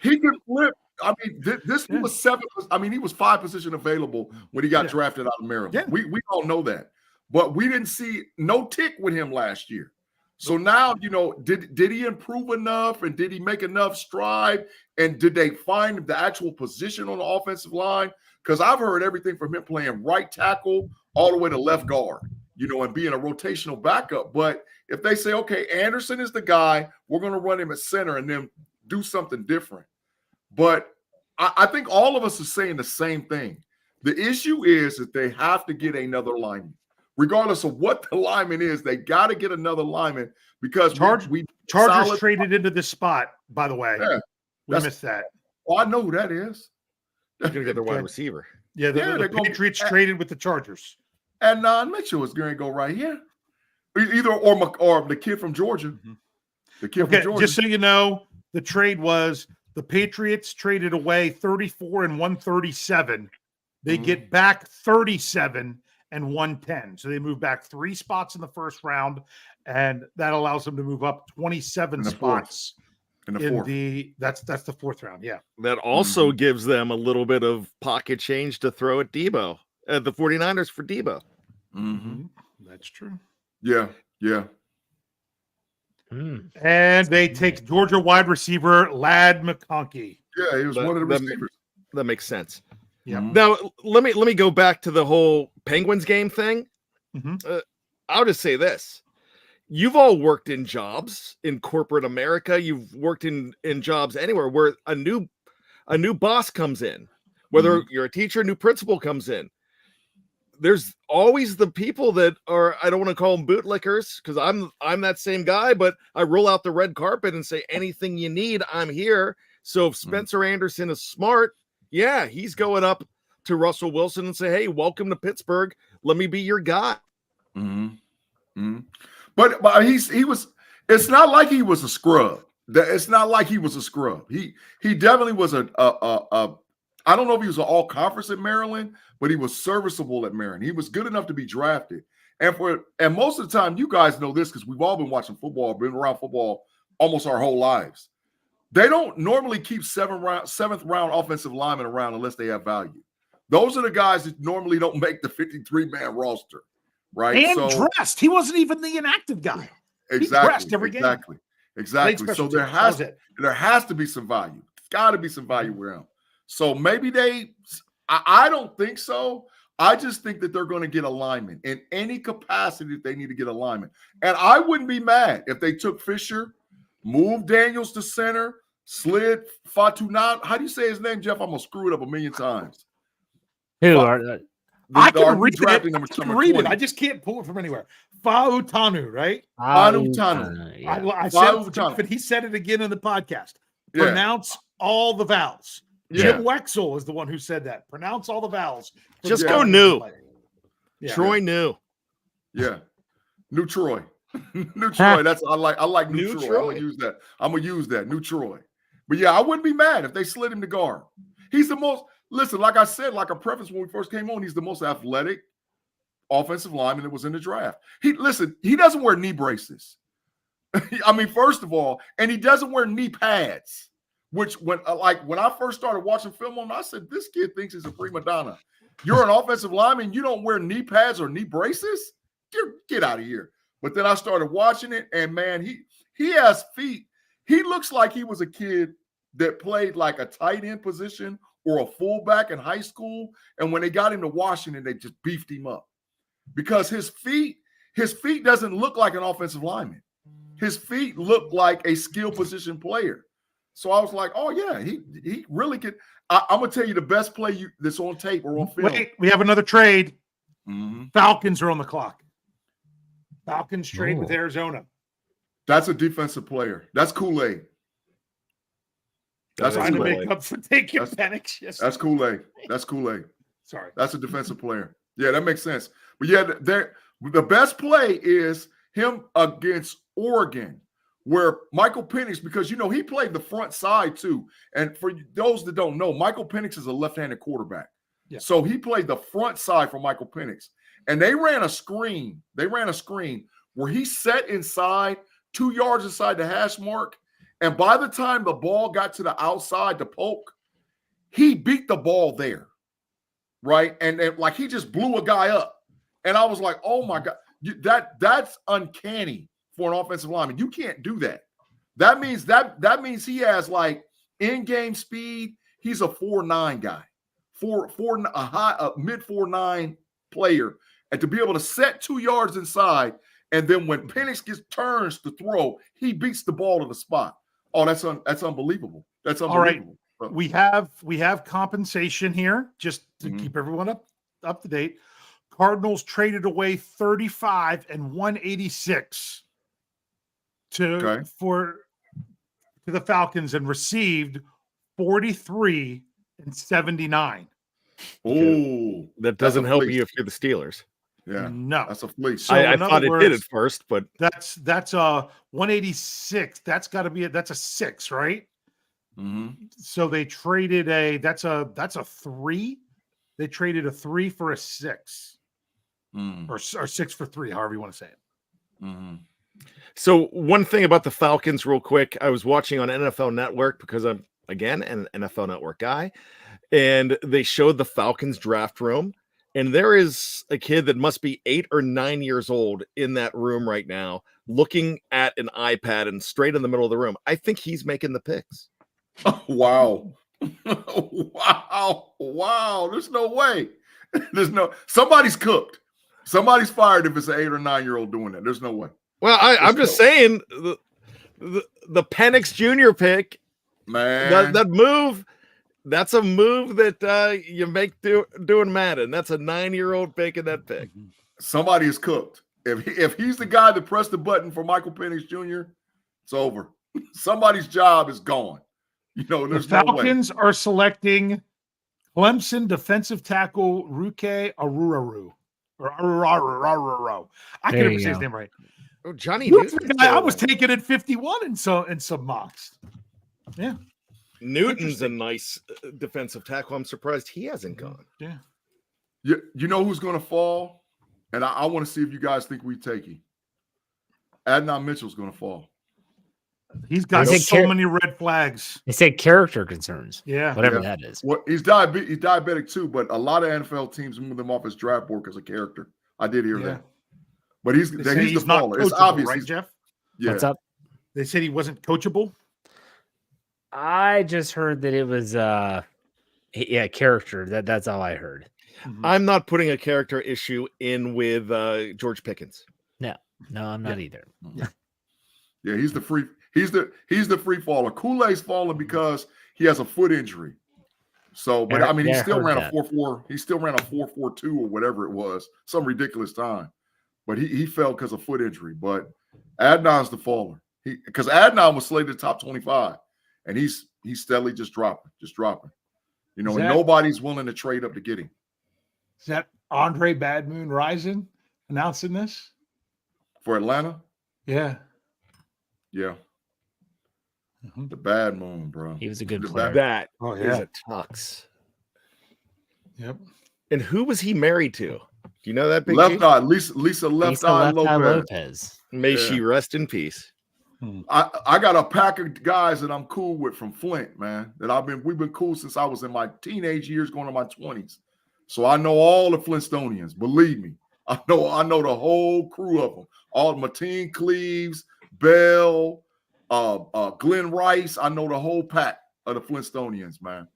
He could flip. I mean, this was 7. I mean, he was 5 position available when he got drafted out of Maryland. Yeah. We all know that. But we didn't see no tick with him last year. So now, did he improve enough, and did he make enough stride, and did they find the actual position on the offensive line? Because I've heard everything from him playing right tackle all the way to left guard, and being a rotational backup. But if they say, okay, Anderson is the guy, we're going to run him at center and then do something different. But I think all of us are saying the same thing. The issue is that they have to get another lineman. Regardless of what the lineman is, they got to get another lineman, because Chargers traded into this spot, by the way. Yeah, we missed that. Oh, I know who that is. They're going to get their wide receiver. Yeah, the Patriots traded with the Chargers. And Mitchell is going to go right here. Either or the kid from Georgia. The kid from Georgia. Just so you know, the trade was the Patriots traded away 34 and 137. They get back 37 and 110. So they move back 3 spots in the first round, and that allows them to move up 27 spots in the that's the 4th round. Yeah. That also gives them a little bit of pocket change to throw at Deebo, the 49ers for Deebo. That's true. Yeah. And they take Georgia wide receiver Ladd McConkey. Yeah, he was one of the receivers. That makes sense. Yeah. Now let me go back to the whole Penguins game thing. I'll just say this: you've all worked in jobs in corporate America. You've worked in jobs anywhere where a new boss comes in, whether you're a teacher, a new principal comes in. There's always the people that are, I don't want to call them bootlickers, because I'm that same guy, but I roll out the red carpet and say, anything you need, I'm here. So if Spencer Anderson is smart, he's going up to Russell Wilson and say, hey, welcome to Pittsburgh. Let me be your guy. Mm-hmm. Mm-hmm. But he was. It's not like he was a scrub. It's not like he was a scrub. He definitely was a I don't know if he was an all conference at Maryland, but he was serviceable at Maryland. He was good enough to be drafted. And most of the time, you guys know this because we've all been watching football, been around football almost our whole lives. They don't normally keep seventh round offensive linemen around unless they have value. Those are the guys that normally don't make the 53-man roster, right? And dressed. He wasn't even the inactive guy. Exactly. He dressed every game. Exactly. So there has to be some value. It's got to be some value around. So maybe I don't think so. I just think that they're going to get alignment in any capacity that they need to get alignment. And I wouldn't be mad if they took Fisher, moved Daniels to center, slid Fatunan. How do you say his name, Jeff? I'm going to screw it up a million times. Who are I can read it. I just can't pull it from anywhere. Fa'utanu, right? Fa'utanu. Yeah. I said it, but he said it again in the podcast. Yeah. Pronounce all the vowels. Yeah. Jim Wexel is the one who said that. Pronounce all the vowels. Just go new. Yeah. Troy new. Yeah. New Troy. New Troy. That's I like new Troy. I'm gonna use that. New Troy. But yeah, I wouldn't be mad if they slid him to guard. He's the most, listen, like I said, like a preface when we first came on, he's the most athletic offensive lineman that was in the draft. He doesn't wear knee braces. I mean, first of all, and he doesn't wear knee pads. Which when I first started watching film on him, I said, this kid thinks he's a prima donna. You're an offensive lineman, you don't wear knee pads or knee braces? Get out of here. But then I started watching it, and man, he has feet. He looks like he was a kid that played like a tight end position or a fullback in high school. And when they got him to Washington, they just beefed him up. Because his feet doesn't look like an offensive lineman. His feet look like a skill position player. So I was like, oh, yeah, he really could. I'm going to tell you the best play that's on tape or on film. Wait, we have another trade. Mm-hmm. Falcons are on the clock. Falcons trade with Arizona. That's a defensive player. That's Kool-Aid. That's trying to make up for taking Penix. Yes. That's Kool-Aid. That's Kool-Aid. Sorry. That's a defensive player. Yeah, that makes sense. But yeah, the best play is him against Oregon, where Michael Penix, because, he played the front side too. And for those that don't know, Michael Penix is a left-handed quarterback. Yeah. So he played the front side for Michael Penix. And they ran a screen. Where he set inside 2 yards inside the hash mark. And by the time the ball got to the outside to poke, he beat the ball there. Right? And like he just blew a guy up. And I was like, oh my God, that's uncanny for an offensive lineman. You can't do that. That means he has like in-game speed. He's a 4.9 guy, a mid 4.9 player, and to be able to set 2 yards inside, and then when Penix turns to throw, he beats the ball to the spot. Oh, that's unbelievable. That's unbelievable. All right. We have compensation here just to keep everyone up to date. Cardinals traded away 35 and 186 to the Falcons and received 43 and 79. Oh, that doesn't help you if you're the Steelers. Yeah, no, that's a fleece. So I thought it did at first, but that's a 186. That's got to be that's a 6, right? Mm-hmm. So they traded that's a 3. They traded a 3 for a 6, or 6 for 3, however you want to say it. Mm-hmm. So one thing about the Falcons, real quick, I was watching on NFL Network because I'm again an NFL Network guy, and they showed the Falcons draft room. And there is a kid that must be 8 or 9 years old in that room right now, looking at an iPad and straight in the middle of the room. I think he's making the picks. Oh, wow. Wow. There's no way. Somebody's cooked. Somebody's fired if it's an 8 or 9 year old doing that. There's no way. Well, I'm just saying the Penix Jr. pick, man, that move. That's a move that you make doing Madden. That's a 9-year-old making that pick. Somebody is cooked. If he's the guy that pressed the button for Michael Penix Jr., it's over. Somebody's job is gone. There's the Falcons are selecting Clemson defensive tackle Ruke Aruraru. I can never say his name right. Oh, Johnny Newton's Newton. the guy I was taking at 51 in some mocks. Yeah. Newton's a nice defensive tackle. I'm surprised he hasn't gone. Yeah. You know who's going to fall? And I want to see if you guys think we take him. Adnan Mitchell's going to fall. He's got so many red flags. They say character concerns. Yeah. Whatever that is. Well, he's diabetic too, but a lot of NFL teams move him off his draft board because of character. I did hear that. But he's the faller. It's obvious, right, Jeff? Yeah. What's up? They said he wasn't coachable. I just heard that it was character. That's all I heard. Mm-hmm. I'm not putting a character issue in with George Pickens. No, I'm not either. Yeah, he's the free faller. Kool-Aid's falling because he has a foot injury. So, but I mean, he still ran a 4.4. He still ran a 4.42 or whatever it was, some ridiculous time. But he fell because of foot injury. But Adnan's the faller. Because Adnan was slated top 25, and he's steadily just dropping. You know, and nobody's willing to trade up to get him. Is that Andre Bad Moon Rising announcing this for Atlanta? Yeah. Yeah. Mm-hmm. The Bad Moon, bro. He was a good player. That is a tux. Yep. And who was he married to? Do you know that? Big Left Eye, Lisa Left Eye Lopez. May she rest in peace. I got a pack of guys that I'm cool with from Flint, man. We've been cool since I was in my teenage years, going to my 20s. So I know all the Flintstonians. Believe me, I know the whole crew of them. All Mateen Cleaves, Bell, Glenn Rice. I know the whole pack of the Flintstonians, man.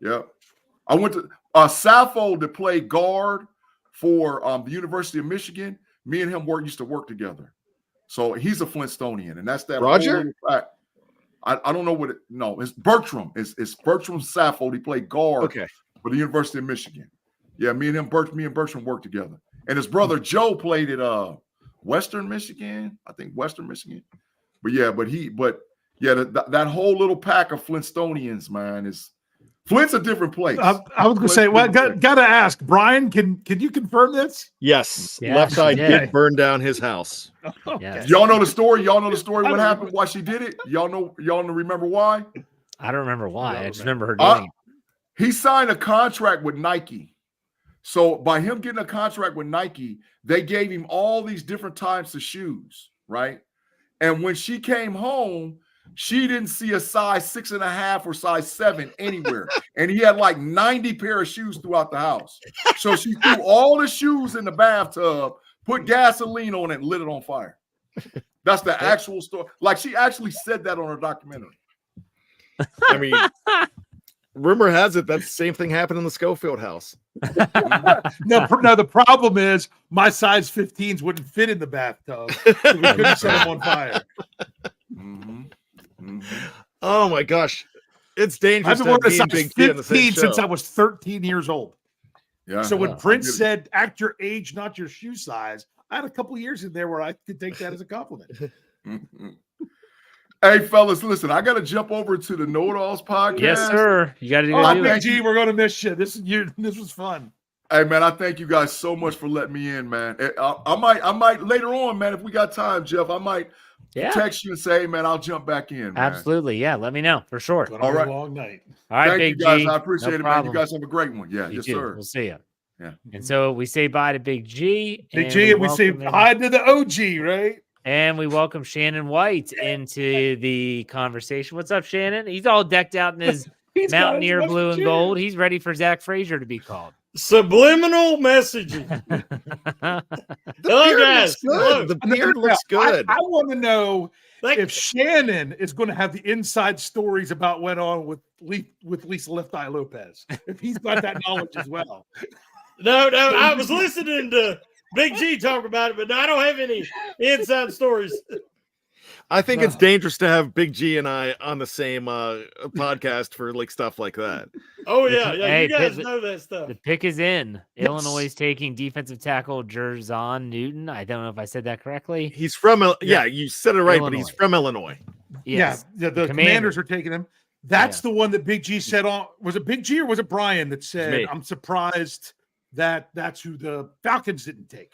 Yeah, I went to Sappho to play guard for the University of Michigan. Me and him used to work together. So he's a Flintstonian, and that's that. Roger? I don't know what it. No, it's Bertram. It's Bertram Sappho. He played guard for the University of Michigan. Yeah, me and Bertram worked together. And his brother Joe played at Western Michigan. I think Western Michigan. That whole little pack of Flintstonians, man, Flint's a different place. I was going to say, well, got to ask, Brian, can you confirm this? Yes. Left Eye did burn down his house. Yes. Y'all know the story? What happened? Why she did it? Y'all remember why? I don't remember why. I just remember her doing it. He signed a contract with Nike. So by him getting a contract with Nike, they gave him all these different types of shoes, right? And when she came home, she didn't see a size 6.5 or size 7 anywhere. And he had like 90 pair of shoes throughout the house. So she threw all the shoes in the bathtub, put gasoline on it, and lit it on fire. That's the actual story. Like, she actually said that on her documentary. I mean, rumor has it that the same thing happened in the Schofield house. No, the problem is my size 15s wouldn't fit in the bathtub. So we couldn't set them on fire. Mm-hmm. Mm-hmm. Oh my gosh, it's dangerous. I've been wearing a size Big 15 since I was 13 years old. Yeah. So when Prince said, "Act your age, not your shoe size," I had a couple years in there where I could take that as a compliment. Mm-hmm. Hey, fellas, listen, I got to jump over to the Know-It-Alls podcast. Yes, sir. You got to do Big G, we're going to miss you. This was fun. Hey, man, I thank you guys so much for letting me in, man. I might later on, man, if we got time, Jeff, I might text you and say, hey, man, I'll jump back in, man. Absolutely. Yeah, let me know for sure. All right. Long night. All right, thank Big you guys. G. I appreciate it, man. You guys have a great one. Yeah, yes, sir. We'll see you. Yeah. And so we say bye to Big G. Big G, and we say hi to the OG, right? And we welcome Shannon White into the conversation. What's up, Shannon? He's all decked out in his Mountaineer blue and gold. He's ready for Zach Frazier to be called. Subliminal messaging. Hello, guys. The beard looks good. I want to know if Shannon is going to have the inside stories about what went on with Lisa Left Eye Lopez. If he's got that knowledge as well. No, I was listening to Big G talk about it, but no, I don't have any inside stories. I think it's dangerous to have Big G and I on the same podcast for like stuff like that. Oh yeah, you guys know that stuff. The pick is in. Yes. Illinois is taking defensive tackle Jerzon Newton. I don't know if I said that correctly. He's from you said it right, Illinois. But he's from Illinois. Yes. Yeah, the Commanders are taking him. That's the one that Big G said on. Was it Big G or was it Brian that said, "I'm surprised that's who the Falcons didn't take.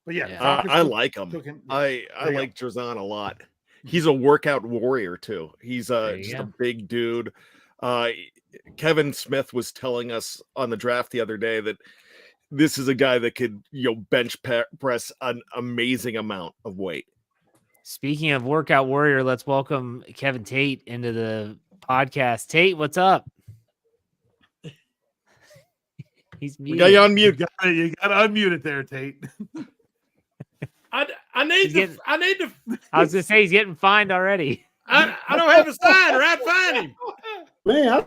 But yeah, I like him. I like Drazan a lot. He's a workout warrior too. He's just a big dude. Kevin Smith was telling us on the draft the other day that this is a guy that could, bench press an amazing amount of weight. Speaking of workout warrior, let's welcome Kevin Tate into the podcast. Tate, what's up? He's muted. We got you on mute. You got to unmute it there, Tate. I need to. I was gonna say he's getting fined already. I don't have a sign, or I'd find him. Man,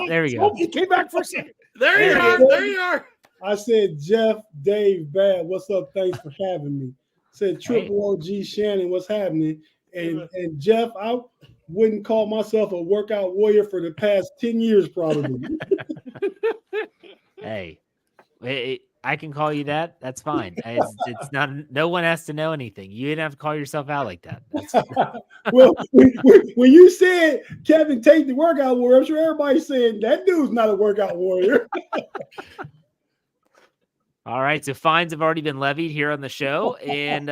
there we go. He came back for a second. There you are. There you are. I said, Jeff, Dave, Bad, what's up? Thanks for having me. Said Triple OG Shannon, what's happening? And Jeff, I wouldn't call myself a workout warrior for the past 10 years, probably. Hey, I can call you that. That's fine. It's not. No one has to know anything. You didn't have to call yourself out like that. Well, when you said Kevin Tate the workout warrior, I'm sure everybody's saying that dude's not a workout warrior. All right, so fines have already been levied here on the show, and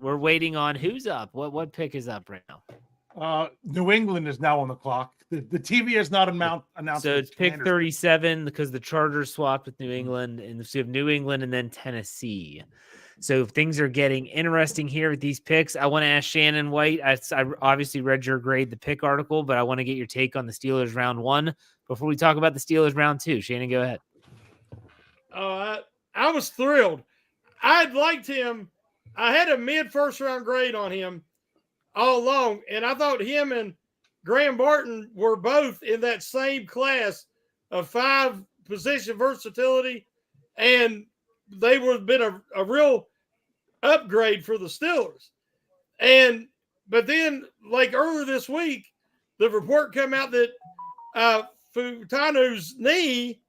we're waiting on who's up. What pick is up right now? New England is now on the clock. The TV has not announced. So it's pick 37 because the Chargers swapped with New England, and so you have New England and then Tennessee. So things are getting interesting here with these picks. I want to ask Shannon White. I obviously read your grade, the pick article, but I want to get your take on the Steelers round 1 before we talk about the Steelers round 2. Shannon, go ahead. I was thrilled. I'd liked him. I had a mid-first round grade on him all along, and I thought him and Graham Barton were both in that same class of 5 position versatility, and they would have been a real upgrade for the Steelers. But then, like earlier this week, the report came out that Futanu's knee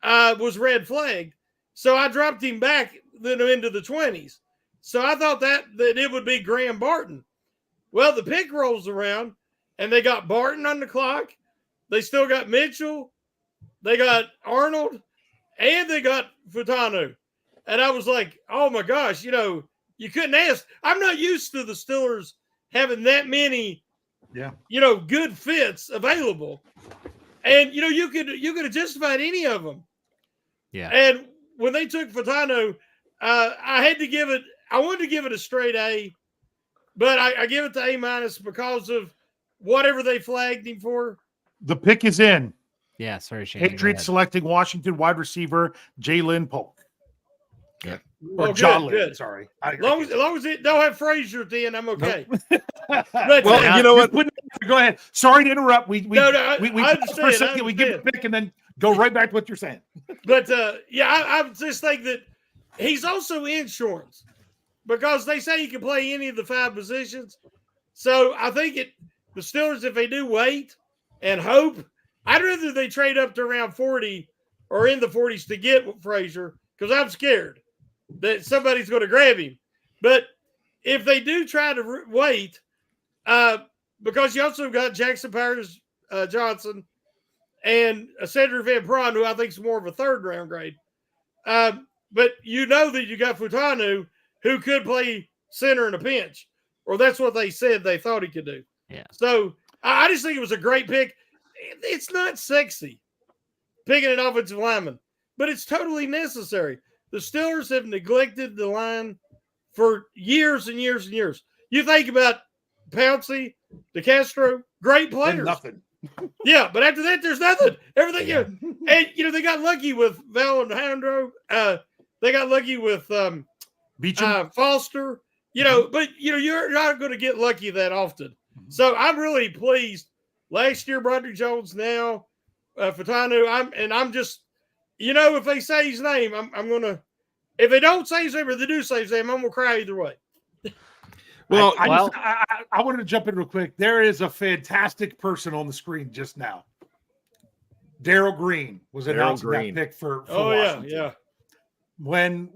was red flagged. So I dropped him back then into the 20s. So I thought that it would be Graham Barton. Well, the pick rolls around, and they got Barton on the clock. They still got Mitchell. They got Arnold, and they got Futanu. And I was like, oh, my gosh, you couldn't ask. I'm not used to the Steelers having that many, good fits available. And, you could have justified any of them. Yeah. And when they took Futanu, I wanted to give it a straight A, but I give it to A- because of whatever they flagged him for. The pick is in. Yeah, sorry, Shane. Patriots selecting Washington wide receiver Jalen Polk. Yeah. Or Jalen, sorry. As long as it don't have Frazier at the end, I'm okay. Well, you know what? Go ahead. Sorry to interrupt. We I understand. For a second, we give the pick and then go right back to what you're saying. But I just think that he's also insurance because they say you can play any of the 5 positions. So I think the Steelers, if they do wait and hope, I'd rather they trade up to around 40 or in the 40s to get Frazier because I'm scared that somebody's going to grab him. But if they do try to wait, because you also got Jackson Powers Johnson and Cedric Van Pran, who I think is more of a 3rd round grade. But that you got Futanu, who could play center in a pinch, or that's what they said they thought he could do. Yeah. So I just think it was a great pick. It's not sexy picking an offensive lineman, but it's totally necessary. The Steelers have neglected the line for years and years and years. You think about Pouncey, DeCastro, great players. Nothing. Yeah, but after that, there's nothing. Everything, and they got lucky with Valentino. They got lucky with Foster. But you're not going to get lucky that often. So I'm really pleased. Last year, Broderick Jones. Now, Futanu. I'm just, if they say his name, I'm gonna. If they don't say his name or they do say his name, I'm gonna cry either way. Well, I wanted to jump in real quick. There is a fantastic person on the screen just now. Darryl Green was announcing that pick for Washington. Yeah. When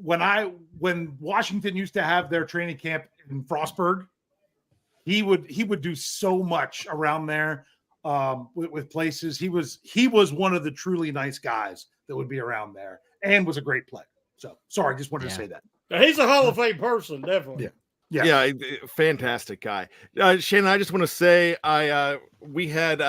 Washington used to have their training camp in Frostburg, he would do so much around there with places. He was one of the truly nice guys that would be around there, and was a great player. So sorry, just wanted to say that. He's a Hall of Fame person, definitely. Yeah. Fantastic guy. Shannon, I just want to say we had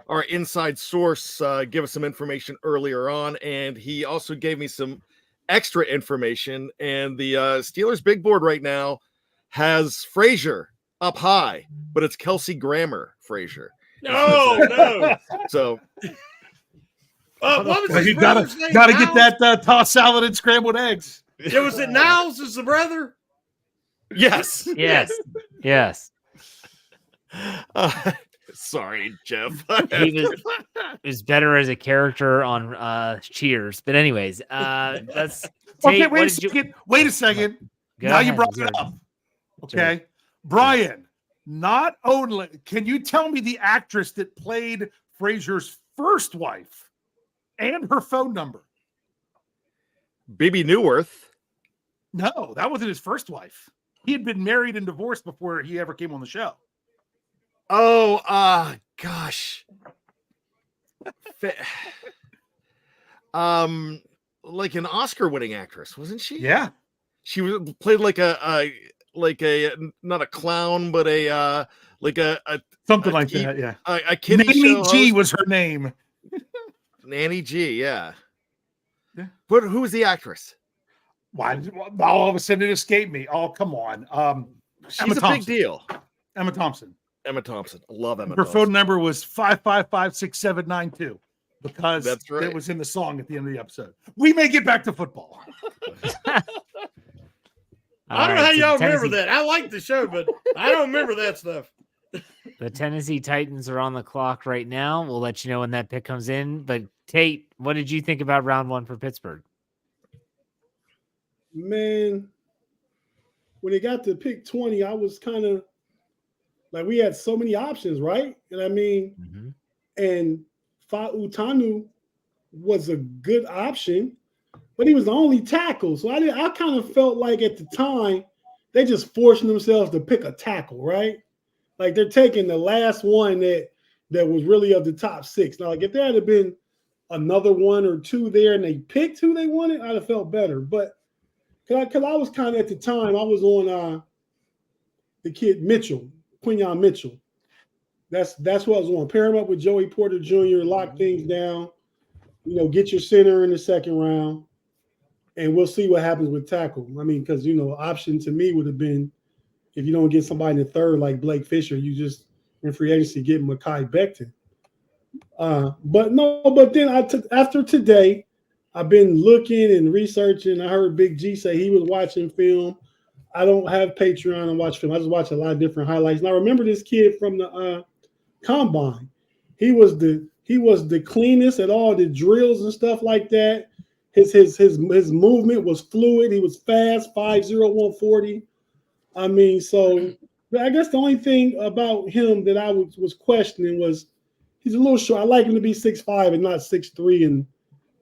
our inside source give us some information earlier on, and he also gave me some extra information. And the Steelers big board right now has Frazier up high, but it's Kelsey Grammer Frazier. No. So What was his You brother's name? gotta get Niles? that tossed salad and scrambled eggs. Yeah, was it Niles is the brother? yes. Yes. Sorry, Jeff. He was better as a character on Cheers. But anyways, that's Okay, wait a second. Now you brought it up. Okay. Brian, not only can you tell me the actress that played Frazier's first wife and her phone number? Bibi Newirth. No, that wasn't his first wife. He had been married and divorced before he ever came on the show. Oh, gosh. Like an Oscar-winning actress, wasn't she? Yeah. She played like a not a clown, but Something like that, yeah. A kiddie Nanny show G host. was her name. Nanny G, yeah. But who was the actress? Why all of a sudden it escaped me? Oh, come on. She's a big deal. Emma Thompson. I love Emma Her Thompson. phone number was 555-6792 because That's right. it was in the song at the end of the episode. We may get back to football. I don't know how y'all remember that. I like the show, but I don't remember that stuff. The Tennessee Titans are on the clock right now. We'll let you know when that pick comes in. But Tate, what did you think about round one for Pittsburgh? Man, when it got to pick 20, I was kind of like, we had so many options, right? And I mean, and Fa'utanu was a good option, but he was the only tackle. So I kind of felt like at the time, they just forcing themselves to pick a tackle, right? Like they're taking the last one that was really of the top six. Now, like if there had been another one or two there and they picked who they wanted, I'd have felt better. But because I was kind of at the time, I was on the kid Mitchell, Quinyon Mitchell. That's what I was on. Pair him up with Joey Porter Jr., lock things down, get your center in the second round, and we'll see what happens with tackle. I mean, because, option to me would have been, if you don't get somebody in the third like Blake Fisher, you just, in free agency, get Mekhi Becton. But then after today, I've been looking and researching. I heard Big G say he was watching film. I don't have Patreon and watch film. I just watch a lot of different highlights. And I remember this kid from the combine. He was the cleanest at all the drills and stuff like that. His movement was fluid. He was fast, 5'0", 140. I mean, so I guess the only thing about him that I was questioning was he's a little short. I like him to be 6'5" and not 6'3" and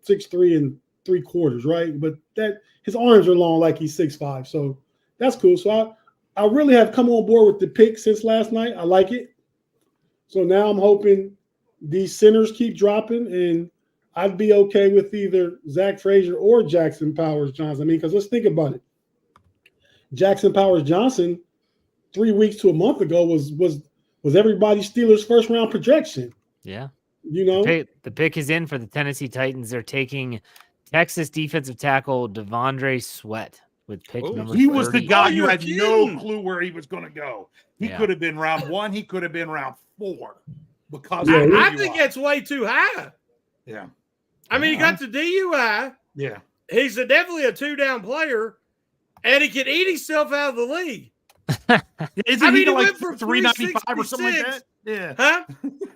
6'3 3/4, right? But that his arms are long like he's 6'5", so that's cool. So I really have come on board with the pick since last night. I like it. So now I'm hoping these centers keep dropping, and I'd be okay with either Zach Frazier or Jackson Powers Johnson. I mean, because let's think about it. Jackson Powers Johnson 3 weeks to a month ago was everybody's Steelers first round projection. Yeah. The pick is in for the Tennessee Titans. They're taking Texas defensive tackle Devondre Sweat with pick number 30. He was the guy you had kidding. no clue where he was going to go. He Yeah. could have been round 1. He could have been round 4 because I think that's way too high. Yeah. I mean, he got the DUI. Yeah. He's definitely a 2-down player, and he can eat himself out of the league. Isn't he he like went from 395 or something like that? Yeah. Huh?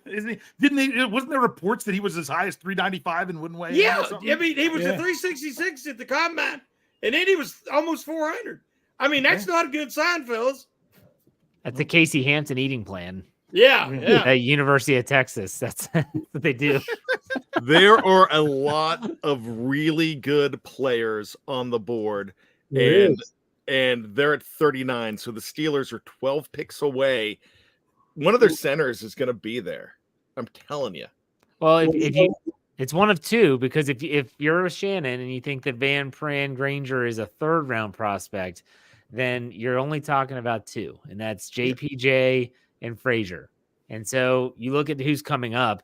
Isn't he? Wasn't there reports that he was as high as 395 and wouldn't weigh? Yeah. Or something? I mean, he was a 366 at the combine, and then he was almost 400. I mean, that's not a good sign, fellas. That's the Casey Hampton eating plan. Yeah. At University of Texas. That's what they do. There are a lot of really good players on the board, and they're at 39. So the Steelers are 12 picks away. One of their centers is going to be there. I'm telling you. Well, if you It's one of two, because if you're a Shannon and you think that Van Pran Granger is a 3rd round prospect, then you're only talking about 2, and that's JPJ and Frazier. And so you look at who's coming up.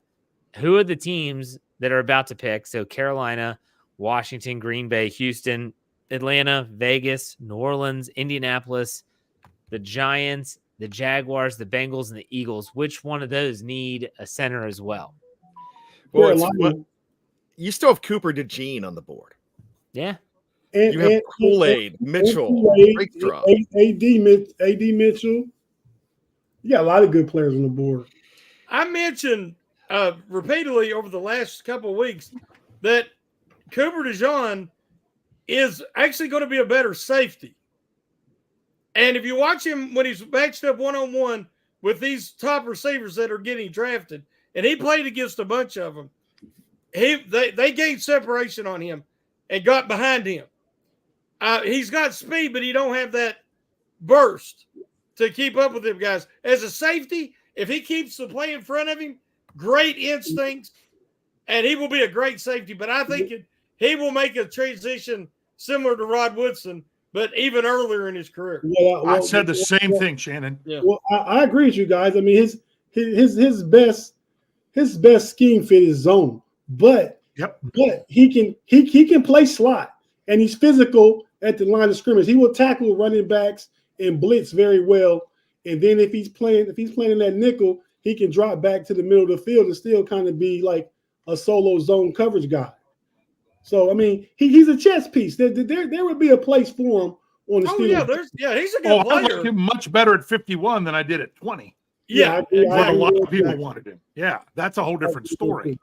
Who are the teams that are about to pick? So Carolina, Washington, Green Bay, Houston, Atlanta, Vegas, New Orleans, Indianapolis, the Giants, the Jaguars, the Bengals, and the Eagles. Which one of those need a center as well? Well, you still have Cooper DeJean on the board. Yeah. You have Kool-Aid, Mitchell, Rakestraw. AD Mitchell. You got a lot of good players on the board. I mentioned repeatedly over the last couple of weeks that Cooper DeJean is actually going to be a better safety. And if you watch him when he's matched up one-on-one with these top receivers that are getting drafted, and he played against a bunch of them, they gained separation on him and got behind him. He's got speed, but he don't have that burst to keep up with him, guys. As a safety, if he keeps the play in front of him, great instincts, and he will be a great safety. But I think he will make a transition similar to Rod Woodson, but even earlier in his career. I said the same thing, Shannon. Yeah. Well, I agree with you guys. I mean, his best scheme fit is zone, but he can play slot, and he's physical at the line of scrimmage. He will tackle running backs and blitz very well. And then if he's playing in that nickel, he can drop back to the middle of the field and still kind of be like a solo zone coverage guy. So I mean, he's a chess piece. There would be a place for him on the Steelers. He's a good player. I like him much better at 51 than I did at 20. Yeah, a lot of people wanted him. Yeah, that's a whole different story.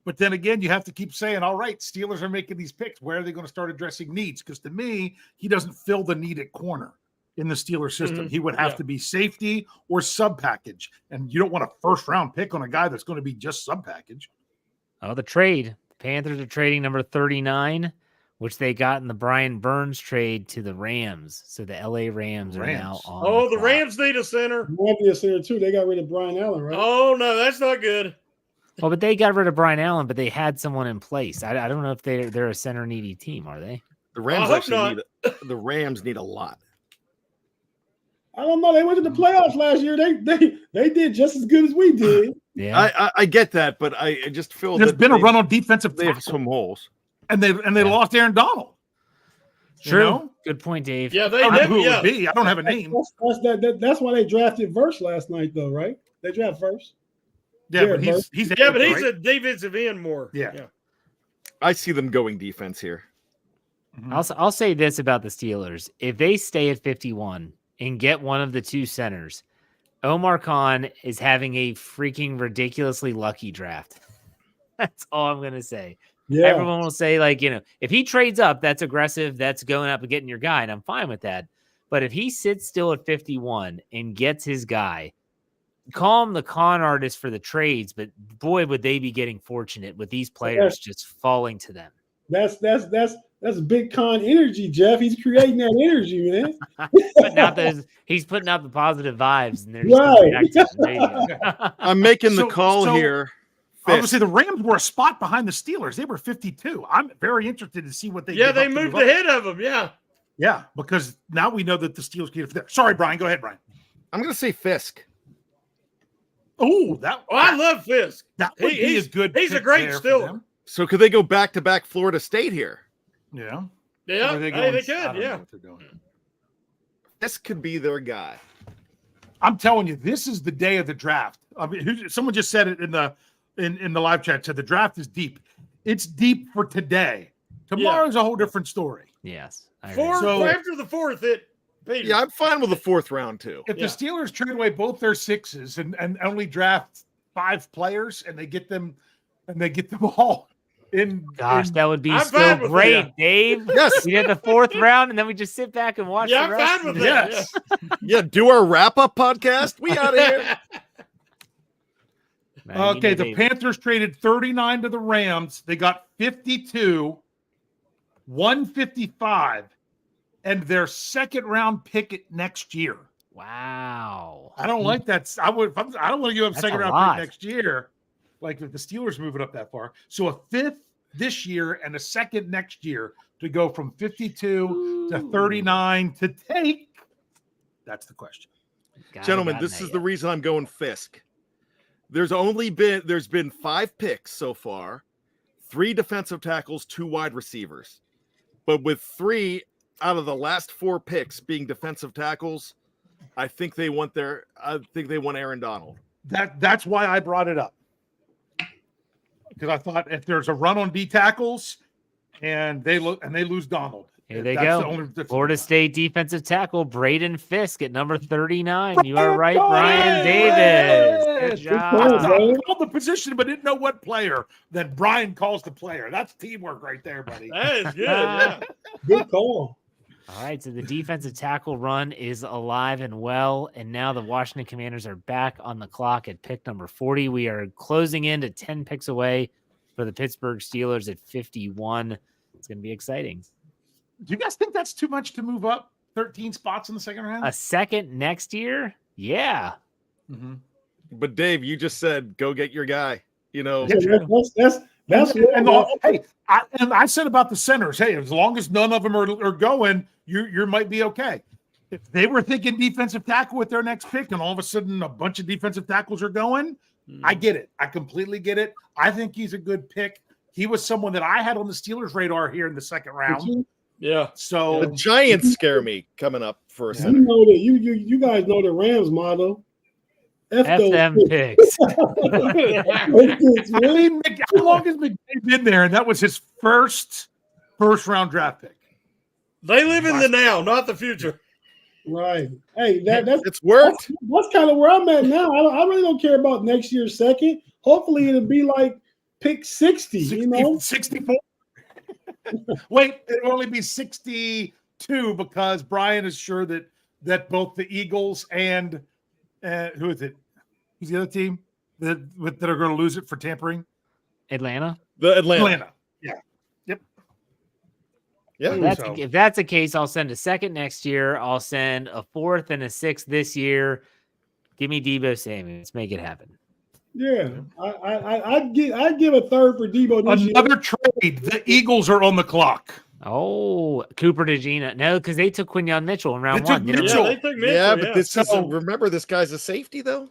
But then again, you have to keep saying, all right, Steelers are making these picks. Where are they going to start addressing needs? Because to me, he doesn't fill the need at corner in the Steelers system. Mm-hmm. He would have to be safety or sub package. And you don't want a 1st round pick on a guy that's going to be just sub package. Oh, the trade. The Panthers are trading number 39, which they got in the Brian Burns trade to the Rams. So the LA Rams are now on. The Rams need a center. They need a center too. They got rid of Brian Allen, right? Oh no, that's not good. Well, but they got rid of Brian Allen, but they had someone in place. I don't know if they're a center needy team, are they? The Rams need a lot. I don't know. They went to the playoffs last year. They did just as good as we did. Yeah, I get that, but I just feel there's been a run on defensive. They have some holes, and they lost Aaron Donald. True. You know? Good point, Dave. Yeah, I don't know who it would be. I don't have a name. That's why they drafted Verse last night, though, right? They drafted Verse. Yeah, but he's he's a defensive end more. Yeah. I see them going defense here. Mm-hmm. I'll say this about the Steelers: if they stay at 51 and get one of the 2 centers, Omar Khan is having a freaking ridiculously lucky draft. That's all I'm gonna say. Yeah. Everyone will say, like, if he trades up, that's aggressive. That's going up and getting your guy, and I'm fine with that. But if he sits still at 51 and gets his guy, call him the con artist for the trades, but boy, would they be getting fortunate with these players just falling to them. That's big con energy, Jeff. He's creating that energy, man. He's putting out the positive vibes, and they're just right. I'm making the call here. Obviously, the Rams were a spot behind the Steelers. They were 52. I'm very interested to see what they. Yeah, they moved ahead of them. Yeah, because now we know that the Steelers get it there. Sorry, Brian. Go ahead, Brian. I'm going to say Fisk. Oh, I love Fisk. That would be a good. He's a great Steeler. So could they go back-to-back Florida State here? Yeah. Yeah, they could. Yeah. This could be their guy. I'm telling you, this is the day of the draft. I mean, someone just said it in the live chat. Said the draft is deep. It's deep for today. Tomorrow's a whole different story. Yes. After the 4th, Peter. Yeah, I'm fine with the 4th round too. If the Steelers trade away both their 6s and only draft 5 players and they get them all in. Gosh, that would be so great, Dave. Yes. We did the 4th round and then we just sit back and watch the rest. I'm fine with that. Yes. Yeah, do our wrap-up podcast. We out of here. Man, okay, the Panthers traded 39 to the Rams. They got 52, 155, and their 2nd-round pick next year. Wow. I don't like that. I don't want to give up 2nd-round pick next year. like if the Steelers move it up that far. So a fifth this year and a second next year to go from 52 to 39 to take. That's the question. Gentlemen, this is the reason I'm going Fisk. There's been 5 picks so far, 3 defensive tackles, 2 wide receivers. But with 3 out of the last 4 picks being defensive tackles, I think they want Aaron Donald. That's why I brought it up. Because I thought if there's a run on D tackles and they lose Donald. Here they go. Florida State defensive tackle Braden Fisk at number 39. You are right, Brian Davis. Good job. I called the position, but didn't know what player. Then Brian calls the player. That's teamwork right there, buddy. That is good. Yeah. Good call. All right, so the defensive tackle run is alive and well, and now the Washington Commanders are back on the clock at pick number 40. We are closing in to 10 picks away for the Pittsburgh Steelers at 51. It's going to be exciting. Do you guys think that's too much to move up 13 spots in the second round? A second next year? Yeah. Mm-hmm. But Dave, you just said go get your guy. You know, I said about the centers. Hey, as long as none of them are going, you might be okay. If they were thinking defensive tackle with their next pick, and all of a sudden a bunch of defensive tackles are going, I get it. I completely get it. I think he's a good pick. He was someone that I had on the Steelers' radar here in the second round. Yeah. So the Giants scare me coming up for a You second. know that you guys know the Rams motto. F them picks. how long has McVay been there? And that was his first round draft pick. They live in the now, not the future. Right. Hey, it's worked. That's kind of where I'm at now. I really don't care about next year's second. Hopefully it'll be like pick 60, 64. Wait, it'll only be 62 because Brian is sure that both the Eagles and who is it? Who's the other team that are going to lose it for tampering? Atlanta. Atlanta. Yeah. Yep. Yeah. If that's the case, I'll send a second next year. I'll send a 4th and a 6th this year. Give me Deebo Samuel. Let's make it happen. Yeah, I'd give a 3rd for Deebo. Another trade. The Eagles are on the clock. Oh, Cooper DeGina. No, because they took Quinyon Mitchell in round 1. Yeah, they took Mitchell. Yeah, but this is remember this guy's a safety though.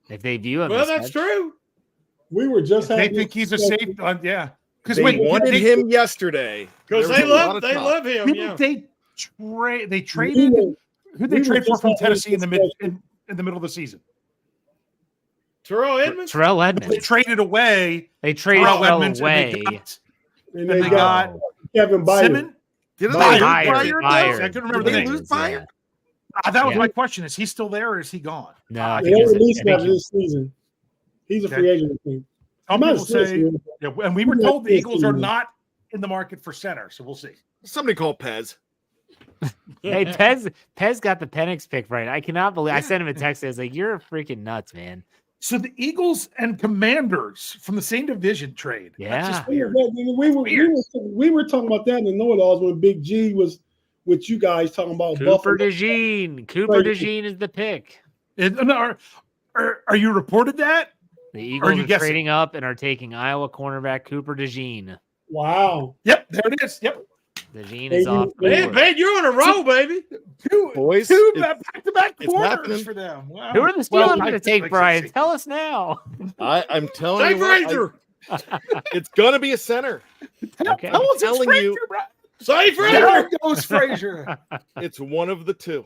If they view him, well, that's true. We were just they think he's a safety. Yeah, because they wanted him yesterday because they love him. They traded. Who they trade for from Tennessee in the middle of the season? Terrell Edmonds. They traded away. They traded Terrell away. And they got Kevin Byard. Byard? I couldn't remember the name. Lose Byard? That was my question. Is he still there or is he gone? No, they released him after this season. He's a free agent. And we were told the Eagles are not in the market for center, so we'll see. Somebody call Pez. Hey, Pez got the Penix pick right. I cannot believe I sent him a text. I was like, "You're freaking nuts, man." So the Eagles and Commanders from the same division trade. Yeah. That's just weird. We were talking about that in the know-it-alls when Big G was with you guys talking about Cooper DeJean. Cooper DeJean is the pick. Are you reported that? The Eagles are trading up and are taking Iowa cornerback Cooper DeJean. Wow. Yep, there it is. Yep. DeJean is off. Man, you're on a roll, baby. Two back-to-back corners for them. Wow. Who are the Steelers going to take, Brian? Tell us now. I'm telling you. Frazier. It's going to be a center. Okay. I'm telling you. Say Frazier. There goes Frazier. It's one of the two.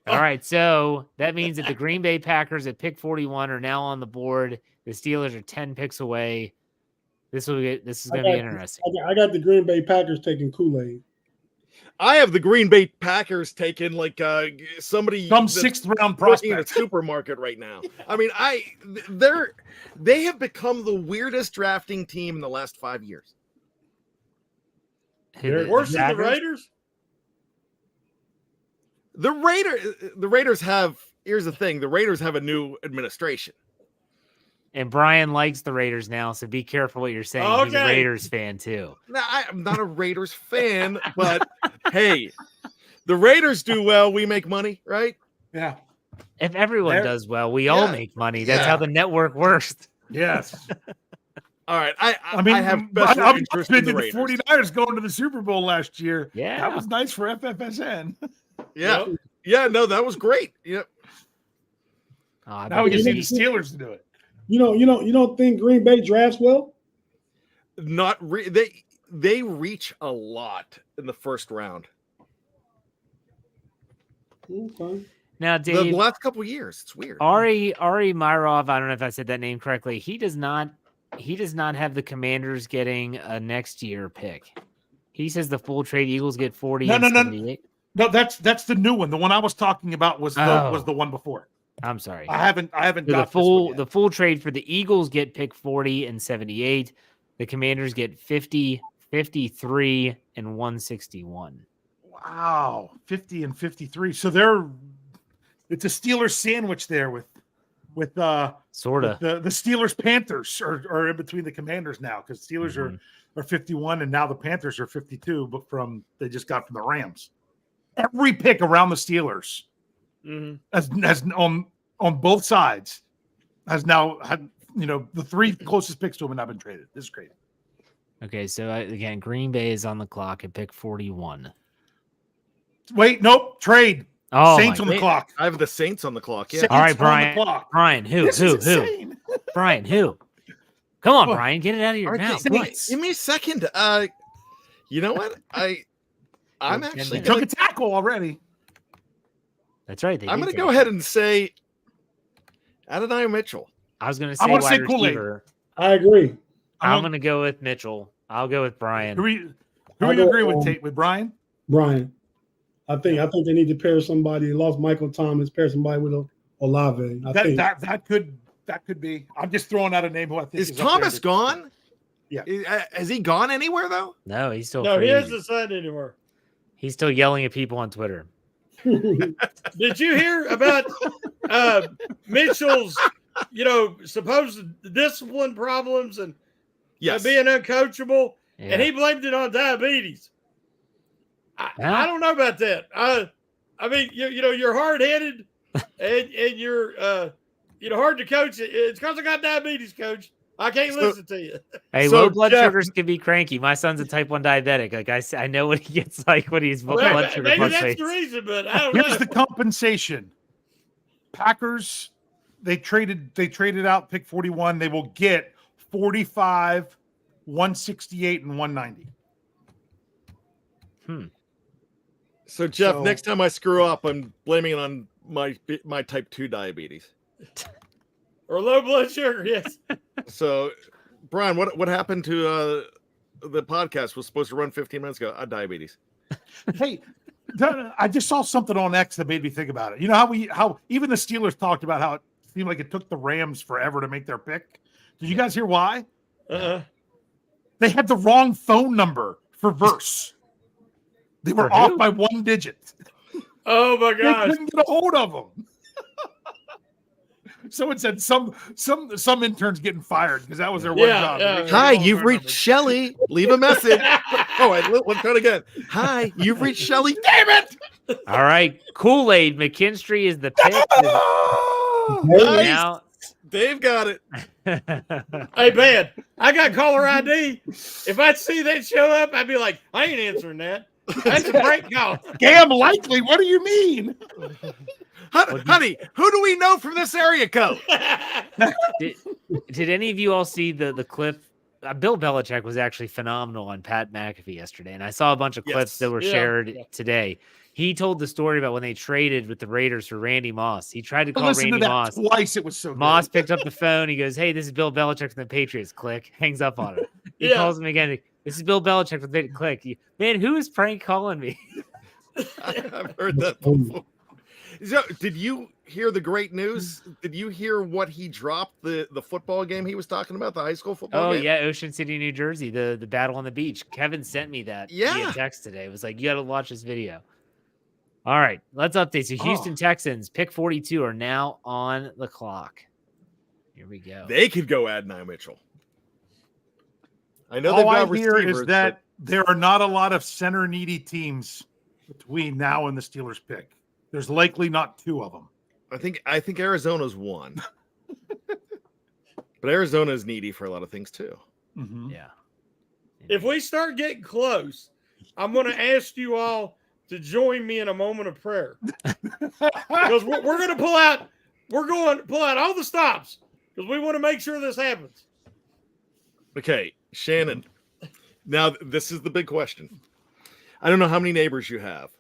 All right, so that means that the Green Bay Packers at pick 41 are now on the board. The Steelers are 10 picks away. This is going to be interesting. I got the Green Bay Packers taking Kool-Aid. I have the Green Bay Packers taking like some 6th round prospect in a supermarket right now. I mean, they have become the weirdest drafting team in the last 5 years. Worse than the Raiders? The Raiders have, here's the thing, the Raiders have a new administration. And Brian likes the Raiders now, so be careful what you're saying. Okay. He's a Raiders fan too. Now, I'm not a Raiders fan, but hey, the Raiders do well, we make money, right? Yeah. If everyone There- does well, we all make money. That's how the network works. Yes. All right. I mean, I have special I'm interest in the Raiders. 49ers going to the Super Bowl last year. Yeah. That was nice for FFSN. Yeah. Yeah, no, that was great. Yeah. Now we can see the Steelers do it. You don't think Green Bay drafts well? They reach a lot in the first round. Okay. Now, Dave, The last couple of years, it's weird. Ari Myrov, I don't know if I said that name correctly. He does not have the Commanders getting a next year pick. He says the full trade Eagles get 40 and 78. No, that's the new one. The one I was talking about was the one before. I'm sorry. I haven't So got the full trade for the Eagles get pick 40 and 78. The Commanders get 50, 53, and 161. Wow, 50 and 53. So it's a Steelers sandwich there with sort of the Steelers Panthers are in between the Commanders now because Steelers are 51 and now the Panthers are 52, but they just got from the Rams. Every pick around the Steelers has on both sides has now had the three closest picks to him have not been traded. This is great. Okay, so again, Green Bay is on the clock at pick 41. Wait, nope, trade. Oh, Saints on the clock. I have the Saints on the clock. Yeah. Saints all right, on the Brian. clock. Brian, who? Brian, who? Come on, Brian, get it out of your mouth. Give me a second. You know what? I'm actually took a tackle already. That's right. I'm going to go ahead and say Adonai Mitchell. I was going to say wide receiver. I agree. I'm going to go with Mitchell. I'll go with Brian. Who are you agree with, Tate? With Brian? Brian. I think they need to pair somebody. They lost Michael Thomas. Pair somebody with Olave. That could be. I'm just throwing out a name who I think is Thomas gone? Yeah. Has he gone anywhere though? No, he's still. No, he hasn't signed anywhere. He's still yelling at people on Twitter. Did you hear about Mitchell's, supposed discipline problems and being uncoachable? Yeah. And he blamed it on diabetes. I don't know about that. I mean, you're hard headed and you're hard to coach. It's because I got diabetes, coach. I can't listen to you. Hey, low blood sugars can be cranky. My son's a type 1 diabetic. Like I know what he gets like when he's blood sugar. Maybe that's the reason, but I don't Here's the compensation. Packers, they traded out pick 41. They will get 45, 168, and 190. So Jeff, next time I screw up, I'm blaming it on my type 2 diabetes. Or low blood sugar, yes. So, Brian, what happened to the podcast? Was supposed to run 15 minutes ago. Diabetes. Hey, I just saw something on X that made me think about it. You know how even the Steelers talked about how it seemed like it took the Rams forever to make their pick. Did you guys hear why? They had the wrong phone number for Verse. They were off by 1 digit. Oh my gosh! They couldn't get a hold of them. Someone said some interns getting fired because that was their one job. Hi, you've reached Shelly. Leave a message. Let's try it again. Hi, you've reached Shelly. Damn it! All right, Kool-Aid McKinstry is the pick. Nice. Now, Dave got it. Hey, man, I got caller ID. If I see that show up, I'd be like, I ain't answering that. That's a prank call. Damn likely. What do you mean? Honey, who do we know from this area code? Did any of you all see the clip? Bill Belichick was actually phenomenal on Pat McAfee yesterday, and I saw a bunch of clips that were shared today. He told the story about when they traded with the Raiders for Randy Moss. He tried to call Randy Moss twice. It was so good. Moss picked up the phone. He goes, "Hey, this is Bill Belichick from the Patriots." Click, hangs up on him. He calls him again. This is Bill Belichick from the Click. Man, who is prank calling me? I've heard that before. So, did you hear the great news? Did you hear what he dropped the football game he was talking about, the high school football game? Oh, yeah, Ocean City, New Jersey, the battle on the beach. Kevin sent me that via text today. It was like, you got to watch this video. All right, let's update. So Houston Texans, pick 42, are now on the clock. Here we go. They could go Adonai Mitchell. I know they've got receivers. Is that there are not a lot of center-needy teams between now and the Steelers pick. There's likely not 2 of them. I think Arizona's one. But Arizona is needy for a lot of things too. Mm-hmm. Yeah. If we start getting close, I'm going to ask you all to join me in a moment of prayer. Because we're going to pull out all the stops because we want to make sure this happens. Okay, Shannon. Now, this is the big question. I don't know how many neighbors you have,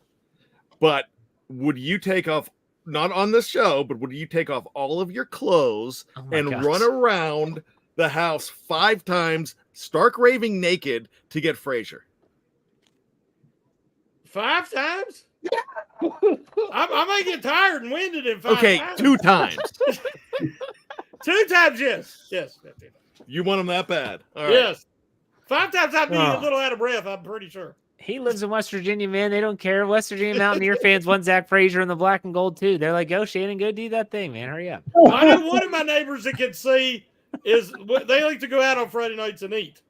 but would you take off, not on this show, but would you take off all of your clothes and run around the house 5 times, stark raving naked, to get Frazier? 5 times? I might get tired and winded in 5 Okay, times. 2 times. 2 times, yes. You want him that bad? All right. Yes. 5 times I'd be a little out of breath, I'm pretty sure. He lives in West Virginia, man. They don't care. West Virginia Mountaineer fans want Zach Frazier in the black and gold too. They're like, go Shannon, go do that thing, man. Hurry up. I know one of my neighbors that can see is they like to go out on Friday nights and eat.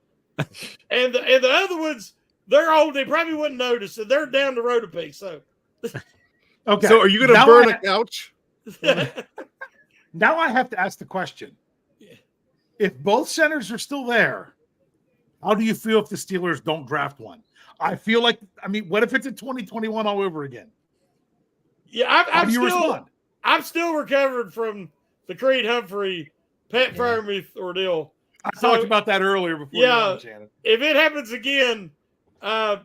And the other ones, they're old. They probably wouldn't notice. And they're down the road a piece. So, Okay. So are you going to burn a couch? Now I have to ask the question. If both centers are still there, how do you feel if the Steelers don't draft one? I feel like, what if it's in 2021 all over again? Yeah, respond? I'm still recovered from the Creed Humphrey Pat Fairmouth ordeal. I talked about that earlier before. Yeah, if it happens again, oh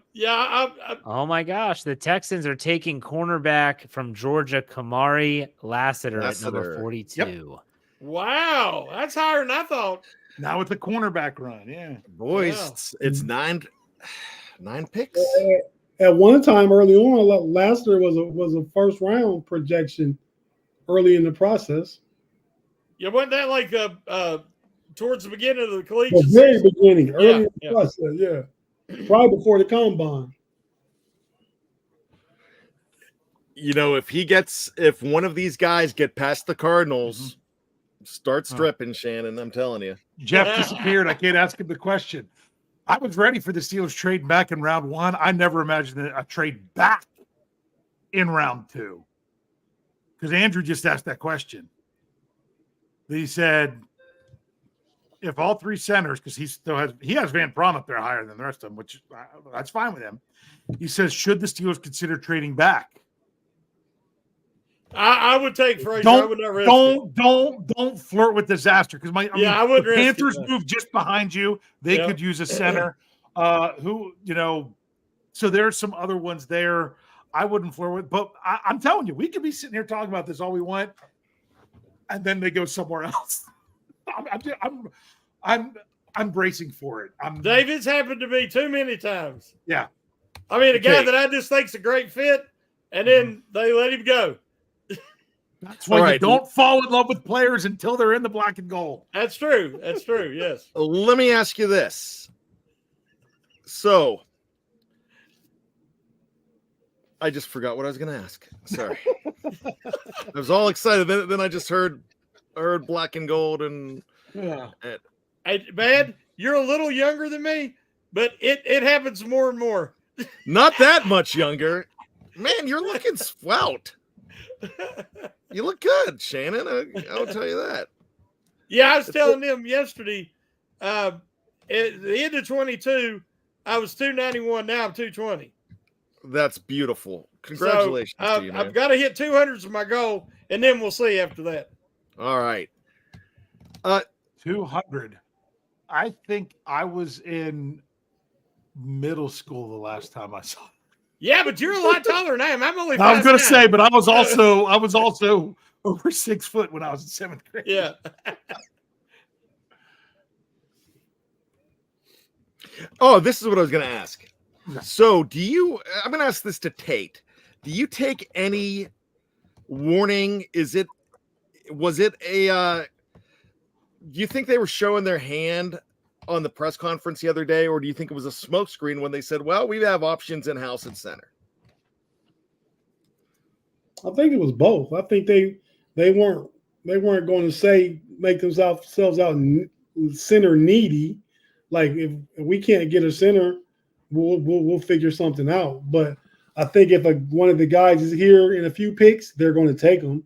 my gosh, the Texans are taking cornerback from Georgia, Kamari Lassiter at number 42. Yep. Wow, that's higher than I thought. Now it's a cornerback run, yeah. Boys, it's 9 picks. At one time early on, Lassiter was a first round projection early in the process. Yeah, wasn't that like towards the beginning of the collegiate The very season? beginning, early in the process, yeah. Probably before the combine. You know, if one of these guys get past the Cardinals, start stripping, Shannon. I'm telling you. Jeff disappeared. I can't ask him the question. I was ready for the Steelers trading back in round 1. I never imagined a trade back in round 2. Because Andrew just asked that question. He said, if all 3 centers, because he has Van Pran up there higher than the rest of them, which that's fine with him. He says, should the Steelers consider trading back? I would take Frazier. I would not risk don't flirt with disaster because I would. The Panthers move just behind you. They could use a center. So there's some other ones there. I wouldn't flirt with, but I'm telling you, we could be sitting here talking about this all we want, and then they go somewhere else. I'm bracing for it. David's happened to me too many times. Yeah, a guy that I just think's a great fit, and then they let him go. That's why you don't fall in love with players until they're in the black and gold. That's true. That's true. Yes. Let me ask you this. So, I just forgot what I was going to ask. Sorry. I was all excited. Then I just heard black and gold and Hey, man, you're a little younger than me, but it happens more and more. Not that much younger. Man, you're looking svelte. You look good, Shannon. I'll tell you that. Yeah, I was telling them yesterday, at the end of 22, I was 291. Now I'm 220. That's beautiful. Congratulations to you, man. I've got to hit 200s of my goal, and then we'll see after that. All right. 200. I think I was in middle school the last time I saw it. Yeah, but you're a lot taller than I am. I'm only 5'9". I was going to say, but I was also over 6 foot when I was in 7th grade. Yeah. Oh, this is what I was going to ask. So, I'm going to ask this to Tate. Do you take any warning? Do you think they were showing their hand on the press conference the other day, or do you think it was a smokescreen when they said, well, we have options in-house at center? I think it was both. I think they weren't going to make themselves out center needy. Like if we can't get a center, we'll figure something out. But I think if one of the guys is here in a few picks, they're going to take them.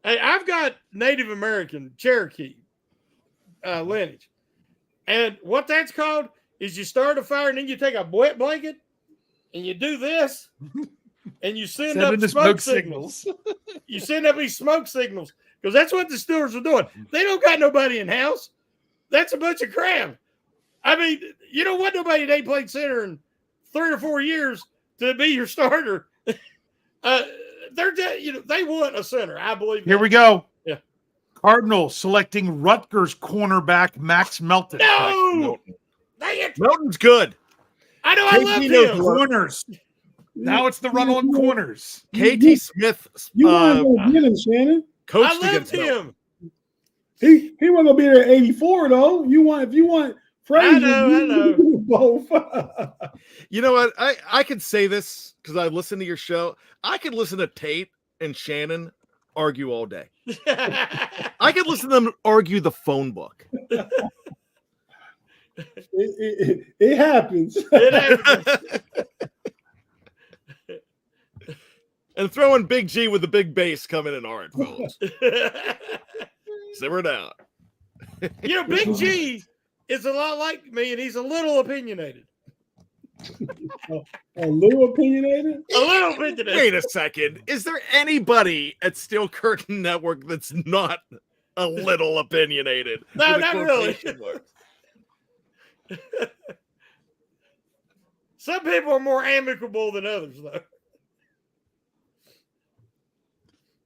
Hey, I've got Native American Cherokee lineage. And what that's called is you start a fire and then you take a wet blanket and you do this and you send up the smoke signals. You send up these smoke signals because that's what the Steelers are doing. They don't got nobody in house. That's a bunch of crap. I mean, you don't want nobody they played center in 3 or 4 years to be your starter. They're just, they want a center. I believe. Here we go. Yeah. Cardinals selecting Rutgers cornerback Max Melton. No, Melton's good. I know. I love him. Corners. Now it's the run on corners. KT Smith. You want to go get him, Shannon? Coached I loved against Melton. him. He wasn't gonna be there at 84 though. If you want Frazier, I know. Both. You know what? I could say this because I listen to your show. I could listen to Tate and Shannon argue all day. I could listen to them argue the phone book. It happens. It happens. And throwing Big G with the big bass coming in hard, folks. Simmer down. Big G is a lot like me, and he's a little opinionated. A little opinionated? A little opinionated. Wait a second. Is there anybody at Steel Curtain Network that's not a little opinionated? No, not really. Some people are more amicable than others, though.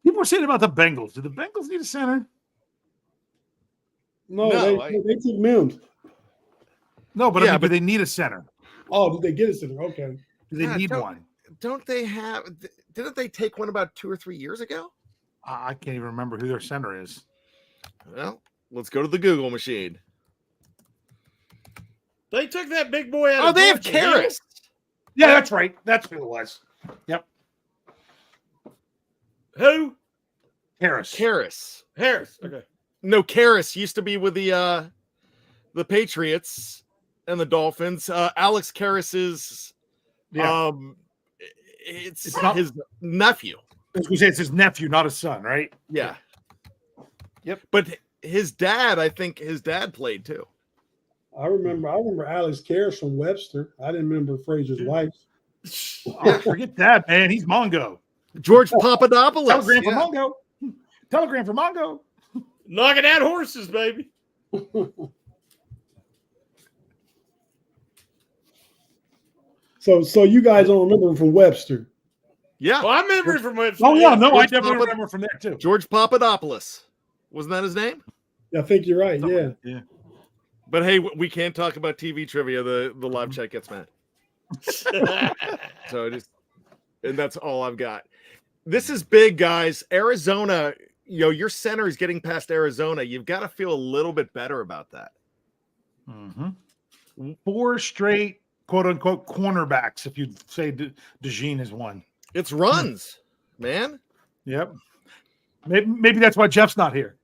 People are saying about the Bengals. Do the Bengals need a center? No, they took Mims. No, but they need a center. Oh, did they get a center? Okay. Do they need one? Don't they have? Didn't they take one about 2 or 3 years ago? I can't even remember who their center is. Well, let's go to the Google machine. They took that big boy out. Oh, of they have Georgia. Karras. Yeah, that's right. That's who it was. Yep. Who? Harris. Harris. Okay. No, Karras used to be with the Patriots and the Dolphins. Alex Karras is it's not his nephew. I was going to say it's his nephew, not his son, right? Yeah. Yep. But his dad, I think his dad played too. I remember Alex Karras from Webster. I didn't remember Frazier's wife. Oh, forget that, man. He's Mongo. George Papadopoulos. Telegram for Mongo. Telegram for Mongo. Knocking out horses, baby. So you guys don't remember him from Webster? Yeah. Well, I remember it from Webster. Oh, yeah. No, I George definitely remember from there, too. George Papadopoulos. Wasn't that his name? I think you're right. Yeah. Yeah. But hey, we can't talk about TV trivia. The live chat gets mad. So and that's all I've got. This is big, guys. Arizona, your center is getting past Arizona. You've got to feel a little bit better about that. Mm-hmm. 4 straight, quote unquote, cornerbacks, if you'd say DeJean is one. It's runs, man. Yep. Maybe that's why Jeff's not here.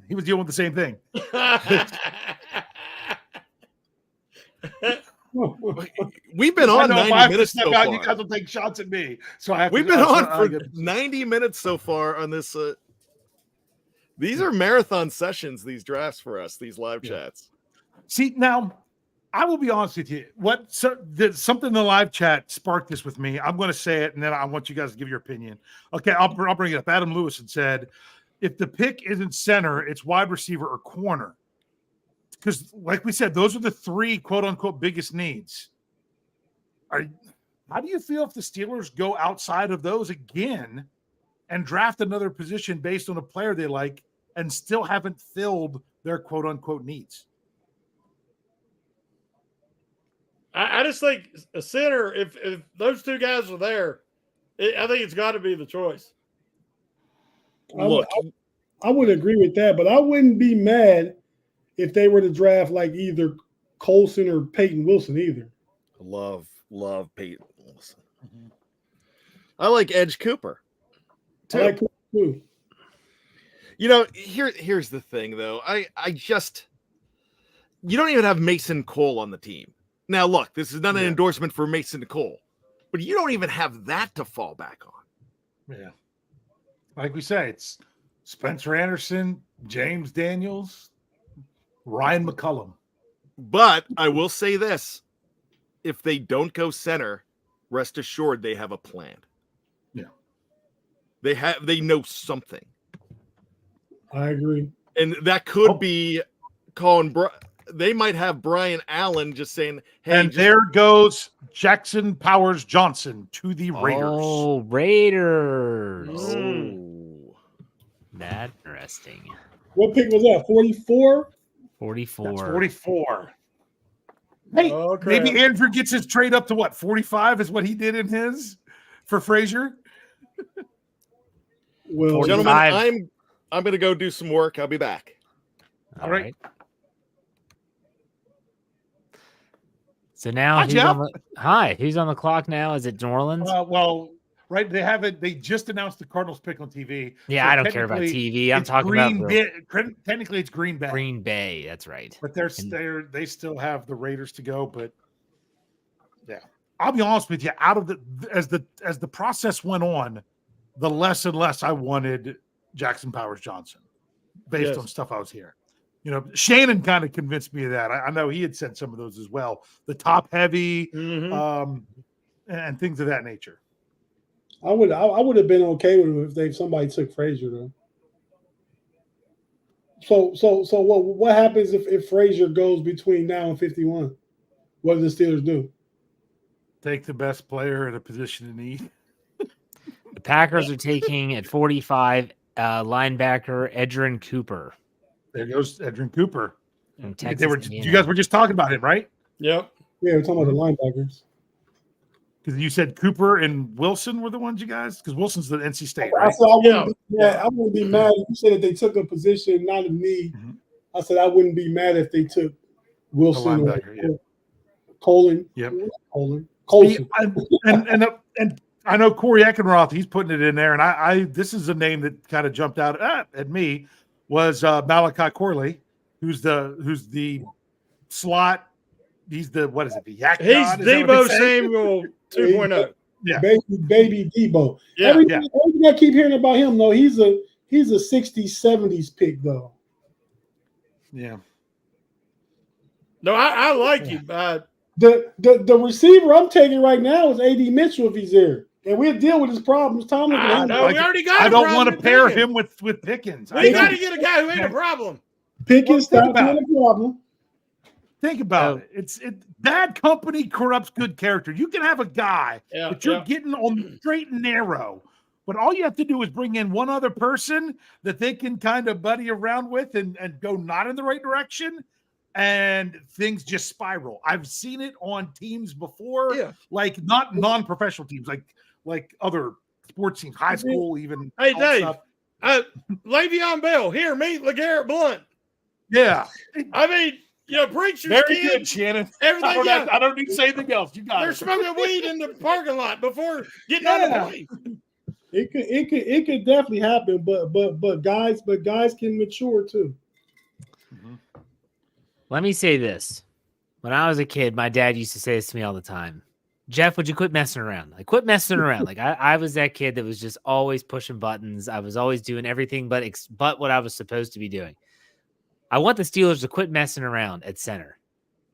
He was dealing with the same thing. We've been on 90 minutes so far. You guys will take shots at me. We've been on for 90 minutes so far on this. These are marathon sessions, these drafts for us, these live chats. See, now, I will be honest with you. Something in the live chat sparked this with me. I'm going to say it, and then I want you guys to give your opinion. Okay, I'll bring it up. Adam Lewis had said, if the pick isn't center, it's wide receiver or corner. Because, like we said, those are the 3 quote-unquote biggest needs. How do you feel if the Steelers go outside of those again and draft another position based on a player they like and still haven't filled their quote-unquote needs? I just think a center, if those 2 guys are there, I think it's got to be the choice. Look, I would agree with that, but I wouldn't be mad if they were to draft like either Colson or Peyton Wilson either. Love Peyton Wilson. Mm-hmm. I like Edge Cooper too. I like Cooper too. Here's the thing though. I just, you don't even have Mason Cole on the team. Now look, this is not an endorsement for Mason Cole, but you don't even have that to fall back on. Yeah. Like we say, it's Spencer Anderson, James Daniels, Ryan McCullum. But I will say this. If they don't go center, rest assured they have a plan. Yeah. They know something. I agree. And that could be calling they might have Brian Allen just saying, hey, and there goes Jackson Powers Johnson to the Raiders. Oh, Raiders. Oh. That's interesting. What pick was that? 44? 44. That's 44. Hey, Oh, crap. maybe Andrew gets his trade up to what? 45 is what he did in his for Frazier. Well, gentlemen, I'm going to go do some work. I'll be back. All right. So now, who's on the clock now? Is it New Orleans? Well, right. They have it. They just announced the Cardinals pick on TV. Yeah, so I don't care about TV. I'm talking about technically it's Green Bay. Green Bay. That's right. But they still have the Raiders to go. But yeah, I'll be honest with you. As the process went on, the less and less I wanted Jackson Powers Johnson, based on stuff I was hearing. You know, Shannon kind of convinced me of that. I know he had sent some of those as well. The top heavy, and things of that nature. I would have been okay with it if somebody took Frazier though. So what happens if Frazier goes between now and 51? What do the Steelers do? Take the best player at a position of need. The Packers are taking at 45 linebacker Edgerrin Cooper. There goes Edgerrin Cooper. From Texas. You guys were just talking about him, right? Yep. Yeah, we're talking about the linebackers. Because you said Cooper and Wilson were the ones you guys, because Wilson's the NC State, I right? said I wouldn't be mad if you said that they took a position not in need. Mm-hmm. I said I wouldn't be mad if they took Wilson or Colin. Yep. Colson. And I know Corey Eckenroth, he's putting it in there, and I this is a name that kind of jumped out at me was Malachi Corley, who's the slot. He's the the yak He's god? Deebo Samuel 2.0. Yeah, baby Deebo. Yeah, everything I keep hearing about him though, he's a 60s, 70s pick though. Yeah. No, I like him. The receiver I'm taking right now is AD Mitchell if he's there. And we'll deal with his problems. Tom, we already got. I don't want to pair him with Pickens. We got to get a guy who ain't a problem. Pickens stop being a problem. Think about it. Bad company corrupts good character. You can have a guy that you're getting on the straight and narrow, but all you have to do is bring in one other person that they can kind of buddy around with and go not in the right direction, and things just spiral. I've seen it on teams before, like not non-professional teams, like other sports teams, high school, even. Hey, Dave, Le'Veon Bell, here, meet LeGarrette Blunt. Yeah. I mean, preachers, very kids, good, Shannon. Everything. I don't need to say anything else. You got They're smoking weed in the parking lot before getting on the plane. It could definitely happen, but guys can mature too. Mm-hmm. Let me say this. When I was a kid, my dad used to say this to me all the time. Jeff, would you quit messing around? Like, quit messing around. Like, I was that kid that was just always pushing buttons. I was always doing everything but what I was supposed to be doing. I want the Steelers to quit messing around at center.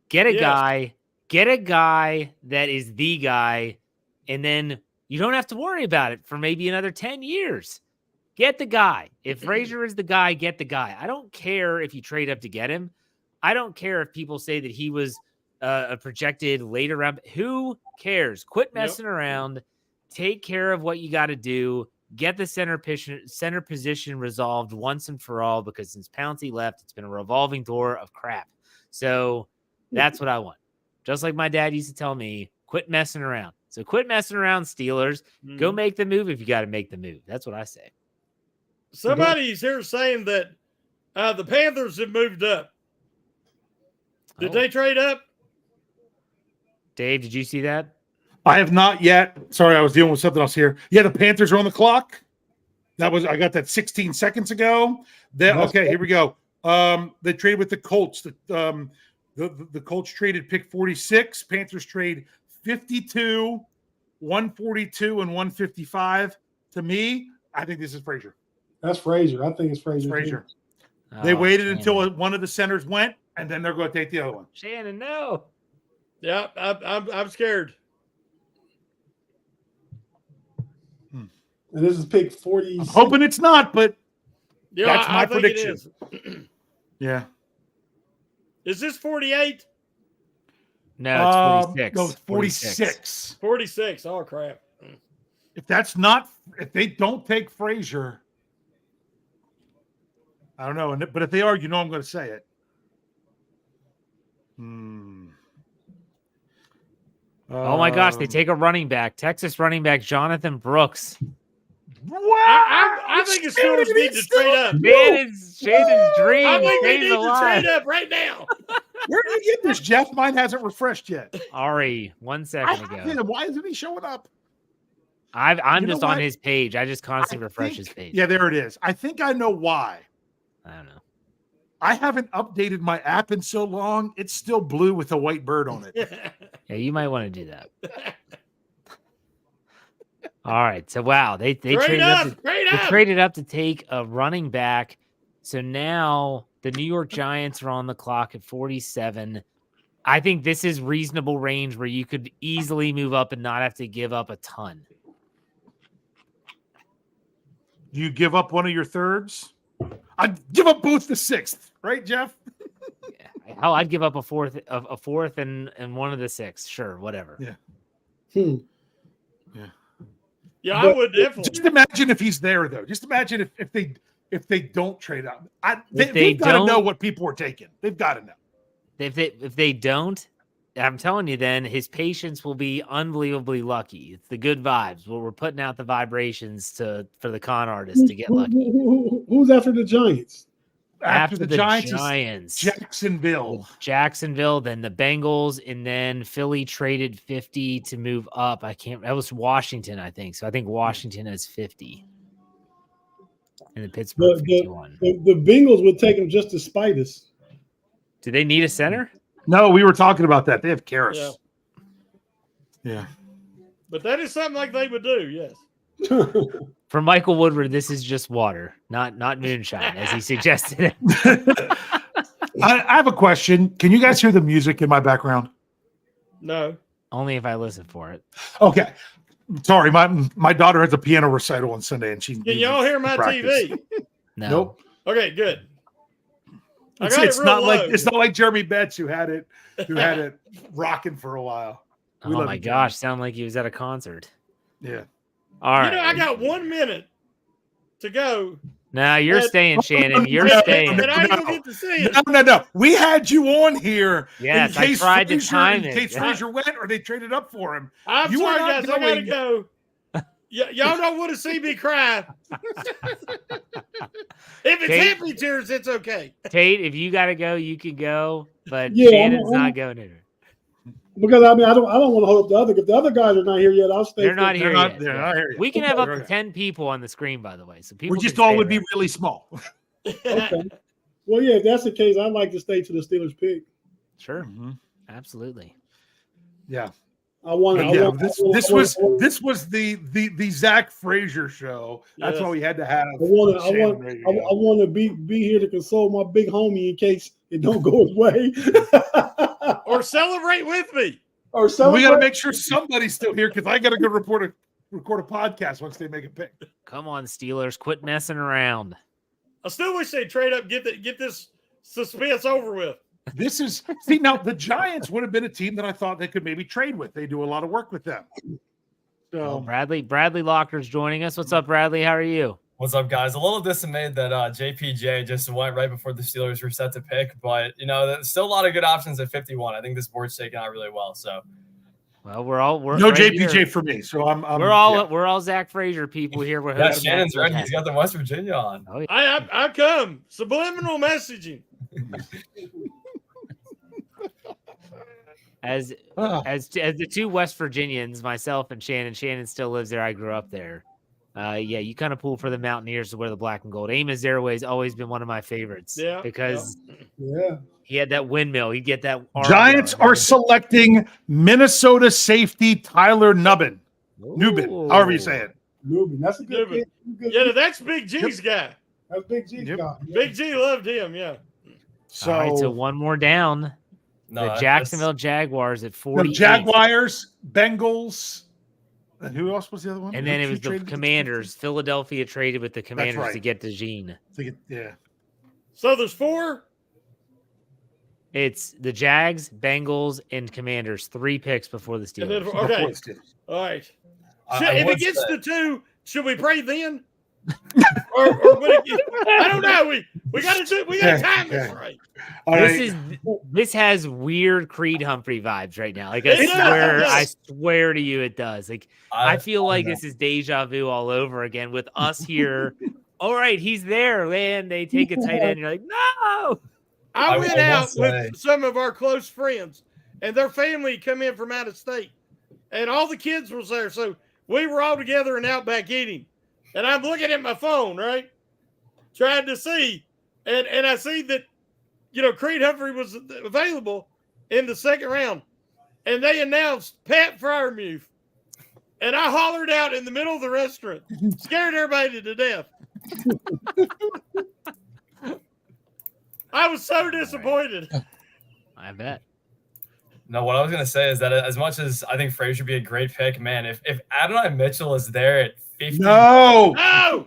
Get a guy that is the guy, and then you don't have to worry about it for maybe another 10 years. Get the guy. If Frazier is the guy, get the guy. I don't care if you trade up to get him. I don't care if people say that he was a projected later round. Who cares? Quit messing around. Take care of what you got to do. Get the center position resolved once and for all, because since Pouncey left, it's been a revolving door of crap. So that's what I want. Just like my dad used to tell me, quit messing around. So quit messing around, Steelers. Go make the move if you got to make the move. That's what I say. Somebody's here saying that the Panthers have moved up. Did they trade up? Dave, did you see that? I have not yet. Sorry, I was dealing with something else here. Yeah, the Panthers are on the clock. I got that 16 seconds ago. Okay, here we go. They traded with the Colts. The Colts traded pick 46. Panthers trade 52, 142, and 155. To me, I think this is Frazier. That's Frazier. I think it's Frazier. Frazier. Oh, They waited Shannon. until one of the centers went, and then they're going to take the other one. Shannon, no. Yeah, I'm scared. And this is pick 40. I'm hoping it's not, but Yeah, that's my I think prediction. It is. Yeah. Is this 48? No, it's 46. No, it's 46. 46. Oh crap. If they don't take Frazier, I don't know. But if they are, I'm going to say it. Oh my gosh, they take a running back. Texas running back Jonathan Brooks. I think the Steelers need to trade up. Shannon's dream. I think they stays need to alive. trade up right now. Where did you get this, Jeff? Mine hasn't refreshed yet. Ari, 1 second ago. Why isn't he showing up? I'm You know just on what? his page. I just constantly refresh his page. Yeah, there it is. I think I know why. I don't know. I haven't updated my app in so long. It's still blue with a white bird on it. Yeah, you might want to do that. All right. So wow, they traded up to take a running back. So now the New York Giants are on the clock at 47. I think this is reasonable range where you could easily move up and not have to give up a ton. You give up one of your thirds? I'd give up both the sixth, right, Jeff? Hell, I'd give up a fourth and one of the six. Sure, whatever. Yeah. Yeah, I would definitely. Just imagine if he's there, though. Just imagine if they don't trade up. They've got to know what people are taking. They've got to know. If they don't, I'm telling you, then his patience will be unbelievably lucky. It's the good vibes. Well, we're putting out the vibrations for the con artist to get lucky. Who's after the Giants? After the Giants, is Jacksonville. Then the Bengals, and then Philly traded 50 to move up. That was Washington, I think. So I think Washington has 50. And the Pittsburgh 51. The Bengals would take him just to spite us. Do they need a center? No, we were talking about that. They have Karras. Yeah. But that is something like they would do, yes. For Michael Woodward, this is just water, not moonshine, as he suggested. I have a question. Can you guys hear the music in my background? No. Only if I listen for it. Okay. Sorry, my daughter has a piano recital on Sunday, and she. Can y'all hear my TV? No. Nope. Okay, good. It's not like Jeremy Betts who had it rocking for a while. Oh my gosh, sound like he was at a concert. Yeah. All right. I got 1 minute to go. No, you're staying, Shannon. You're staying. And I don't get to see it. No. We had you on here. Yes, I tried to time it. In case Frazier went or they traded up for him. I'm sorry, guys. I gotta go. Y'all don't want to see me cry. If it's happy tears, it's okay. Tate, if you gotta go, you can go. But Shannon's not going in. Because I don't want to hold up the other. If the other guys are not here yet, I'll stay. They're not here yet. They're not here yet. We can have up to 10 people on the screen, by the way. So people. We just all would be really small. Okay. Well, yeah, if that's the case, I'd like to stay to the Steelers pick. Sure. Mm-hmm. Absolutely. Yeah. This was the Zach Frazier show. That's why we had to have. I want to be here to console my big homie in case it don't go his way, or celebrate with me. Or celebrate. We got to make sure somebody's still here because I got to go record a podcast once they make a pick. Come on, Steelers, quit messing around. I still wish they'd trade up, get this suspense over with. Now the Giants would have been a team that I thought they could maybe trade with. They do a lot of work with them. So Bradley Locker's joining us. What's up, Bradley? How are you? What's up, guys? A little dismayed that JPJ just went right before the Steelers were set to pick, but there's still a lot of good options at 51. I think this board's shaking out really well. So, well, we're no right JPJ here. for me. So we're all Zach Frazier people here. Shannon's ready. He's got the West Virginia on. Oh, yeah. I come subliminal messaging. As the two West Virginians, myself and Shannon still lives there. I grew up there. You kind of pull for the Mountaineers to wear the black and gold. Amos Airway's always been one of my favorites. Yeah, because he had that windmill. He'd get that. Giants are selecting Minnesota safety Tyler Nubin. However you say it. Newbie. That's a good pick. Yeah, that's Big G's guy. That's Big G's guy. Yeah. Big G loved him, yeah. So, all right, so one more down. The Jacksonville Jaguars at 48. The Jaguars, Bengals, and who else was the other one? And then it was the Commanders. Philadelphia traded with the Commanders to get DeJean. Yeah. So there's 4. It's the Jags, Bengals, and Commanders. 3 picks before the Steelers. Okay. All right. If it gets to 2, should we pray then? or I don't know. We got to time this right. This has weird Creed Humphrey vibes right now. Like I swear to you, it does. Like I feel like this is deja vu all over again with us here. All right, he's there, man. They take a tight end. You're like, no. I went out with some of our close friends, and their family come in from out of state, and all the kids was there. So we were all together in Outback eating. And I'm looking at my phone, right? Trying to see. And I see that, Creed Humphrey was available in the second round. And they announced Pat Freiermuth. And I hollered out in the middle of the restaurant. Scared everybody to death. I was so disappointed. I bet. No, what I was going to say is that as much as I think Frazier would be a great pick, man, if Adonai Mitchell is there at 50. No! I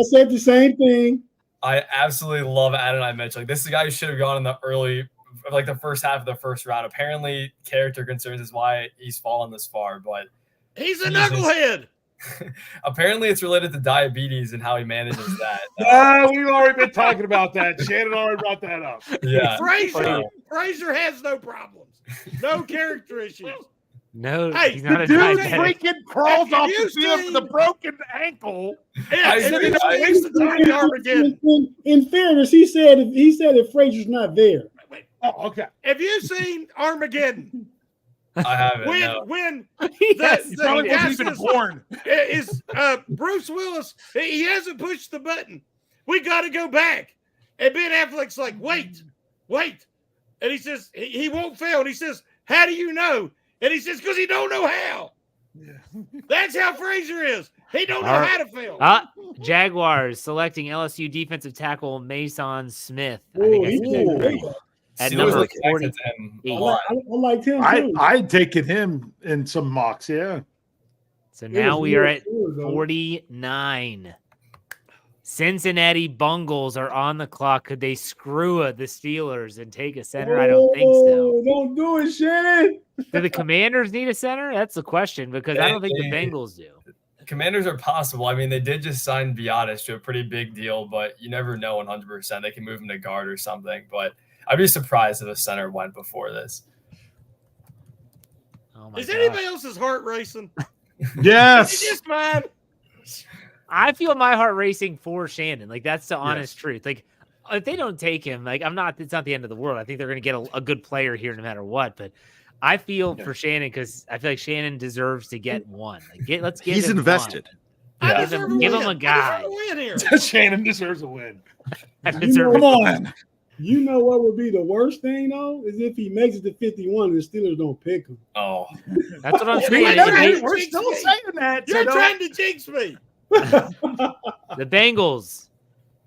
said the same thing. I absolutely love Adonai Mitchell. Like, this is a guy who should have gone in the early, like the first half of the first round. Apparently, character concerns is why he's fallen this far, but he's a knucklehead. Apparently, it's related to diabetes and how he manages that. We've already been talking about that. Shannon already brought that up. Yeah, Frazier has no problems, no character issues. No, hey, he's not the a dude diabetic. freaking crawls off the field with a broken ankle. In fairness, he said if Frazier's not there. Wait. Oh, okay. Have you seen Armageddon? I haven't. When the guy says, born. Is Bruce Willis? He hasn't pushed the button. We got to go back. And Ben Affleck's like, wait, and he says he won't fail. And he says, how do you know? And he says, because he don't know how. Yeah. That's how Frazier is. He don't know how to fail. Jaguars selecting LSU defensive tackle Mason Smith. At number 40. I liked him too. I'd taken him in some mocks, yeah. So now we are at 49. Cincinnati Bungles are on the clock. Could they screw the Steelers and take a center? I don't think so. Don't do it, Shannon. Do the Commanders need a center? That's the question, because I don't think the Bengals do. Commanders are possible. I mean, they did just sign Biotis to a pretty big deal, but you never know 100%. They can move him to guard or something, but I'd be surprised if a center went before this. Oh my Is God. anybody else's heart racing? Yes. Is it just mine? I feel my heart racing for Shannon. Like, that's the honest truth. Like, if they don't take him, like, it's not the end of the world. I think they're going to get a good player here no matter what. But I feel for Shannon because I feel like Shannon deserves to get one. Like, let's give He's him invested. One. Give him a guy. Shannon deserves a win. Come on. You know what would be the worst thing, though? Is if he makes it to 51 and the Steelers don't pick him. Oh. That's what I'm saying. We're still saying that. You're trying to jinx me. The Bengals,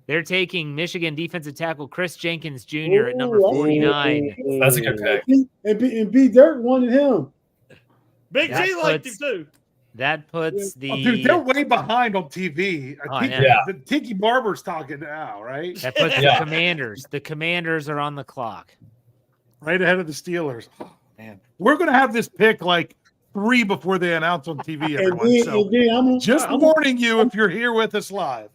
they're taking Michigan defensive tackle Chris Jenkins Jr. at number 49. That's a good pick. And B. Dirt wanted him. Big G liked him, too. That puts the... dude, they're way behind on TV. I think the Tiki Barber's talking now, right? That puts the Commanders. The Commanders are on the clock. Right ahead of the Steelers. Oh, man. We're going to have this pick like 3 before they announce on TV, everyone. I'm warning you if you're here with us live.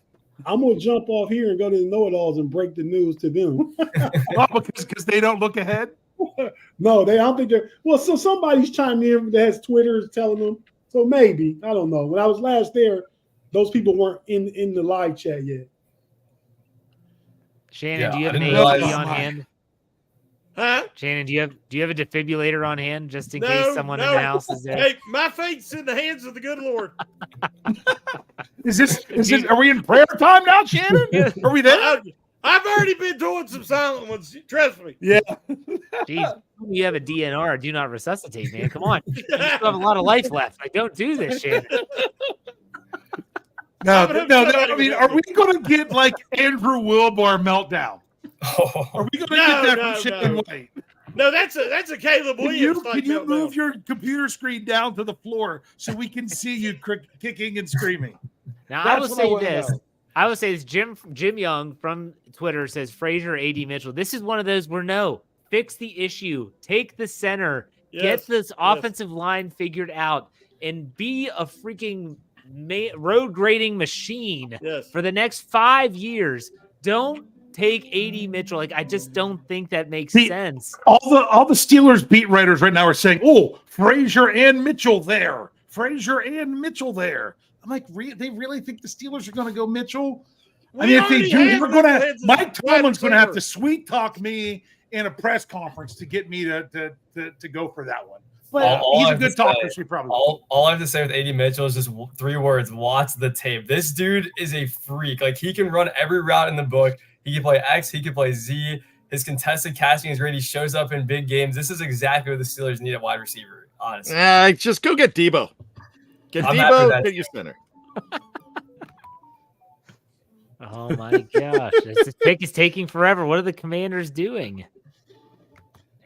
I'm going to jump off here and go to the know-it-alls and break the news to them. Because they don't look ahead? No, I don't think they're... Well, so somebody's chiming in that has Twitter telling them. So maybe, I don't know. When I was last there, those people weren't in the live chat yet. Shannon, do you have an AED on hand? Huh? Shannon, do you have a defibrillator on hand just in case someone in the house is there? Hey, my fate's in the hands of the good Lord. Are we in prayer time now, Shannon? Are we there? I've already been doing some silent ones. Trust me. Yeah. Jeez, you have a DNR, do not resuscitate, man. Come on. You still have a lot of life left. Like, don't do this, Shannon. No. I mean, are we going to get like Andrew Wilbar meltdown? Are we going to get that from Shannon White? No, that's a Caleb Williams. Can you move your computer screen down to the floor so we can see you kicking and screaming? Now, I will say this. Jim Young from Twitter says Frazier, AD Mitchell. This is one of those where no, fix the issue, take the center, get this offensive line figured out, and be a freaking road grading machine for the next 5 years. Don't take AD Mitchell. Like, I just don't think that makes sense. All the Steelers beat writers right now are saying, "Oh, Frazier and Mitchell there. Frazier and Mitchell there." I'm like, they really think the Steelers are going to go Mitchell? I mean, if they do, Mike Tomlin's going to have to sweet talk me in a press conference to get me to go for that one. But he's a good talker, so he probably will. All I have to say with AD Mitchell is just 3 words: watch the tape. This dude is a freak. Like, he can run every route in the book. He can play X. He can play Z. His contested catching is great. He shows up in big games. This is exactly what the Steelers need at wide receiver, honestly. Just go get Deebo. Get Deebo, get your center. Oh, my gosh. This pick is taking forever. What are the Commanders doing?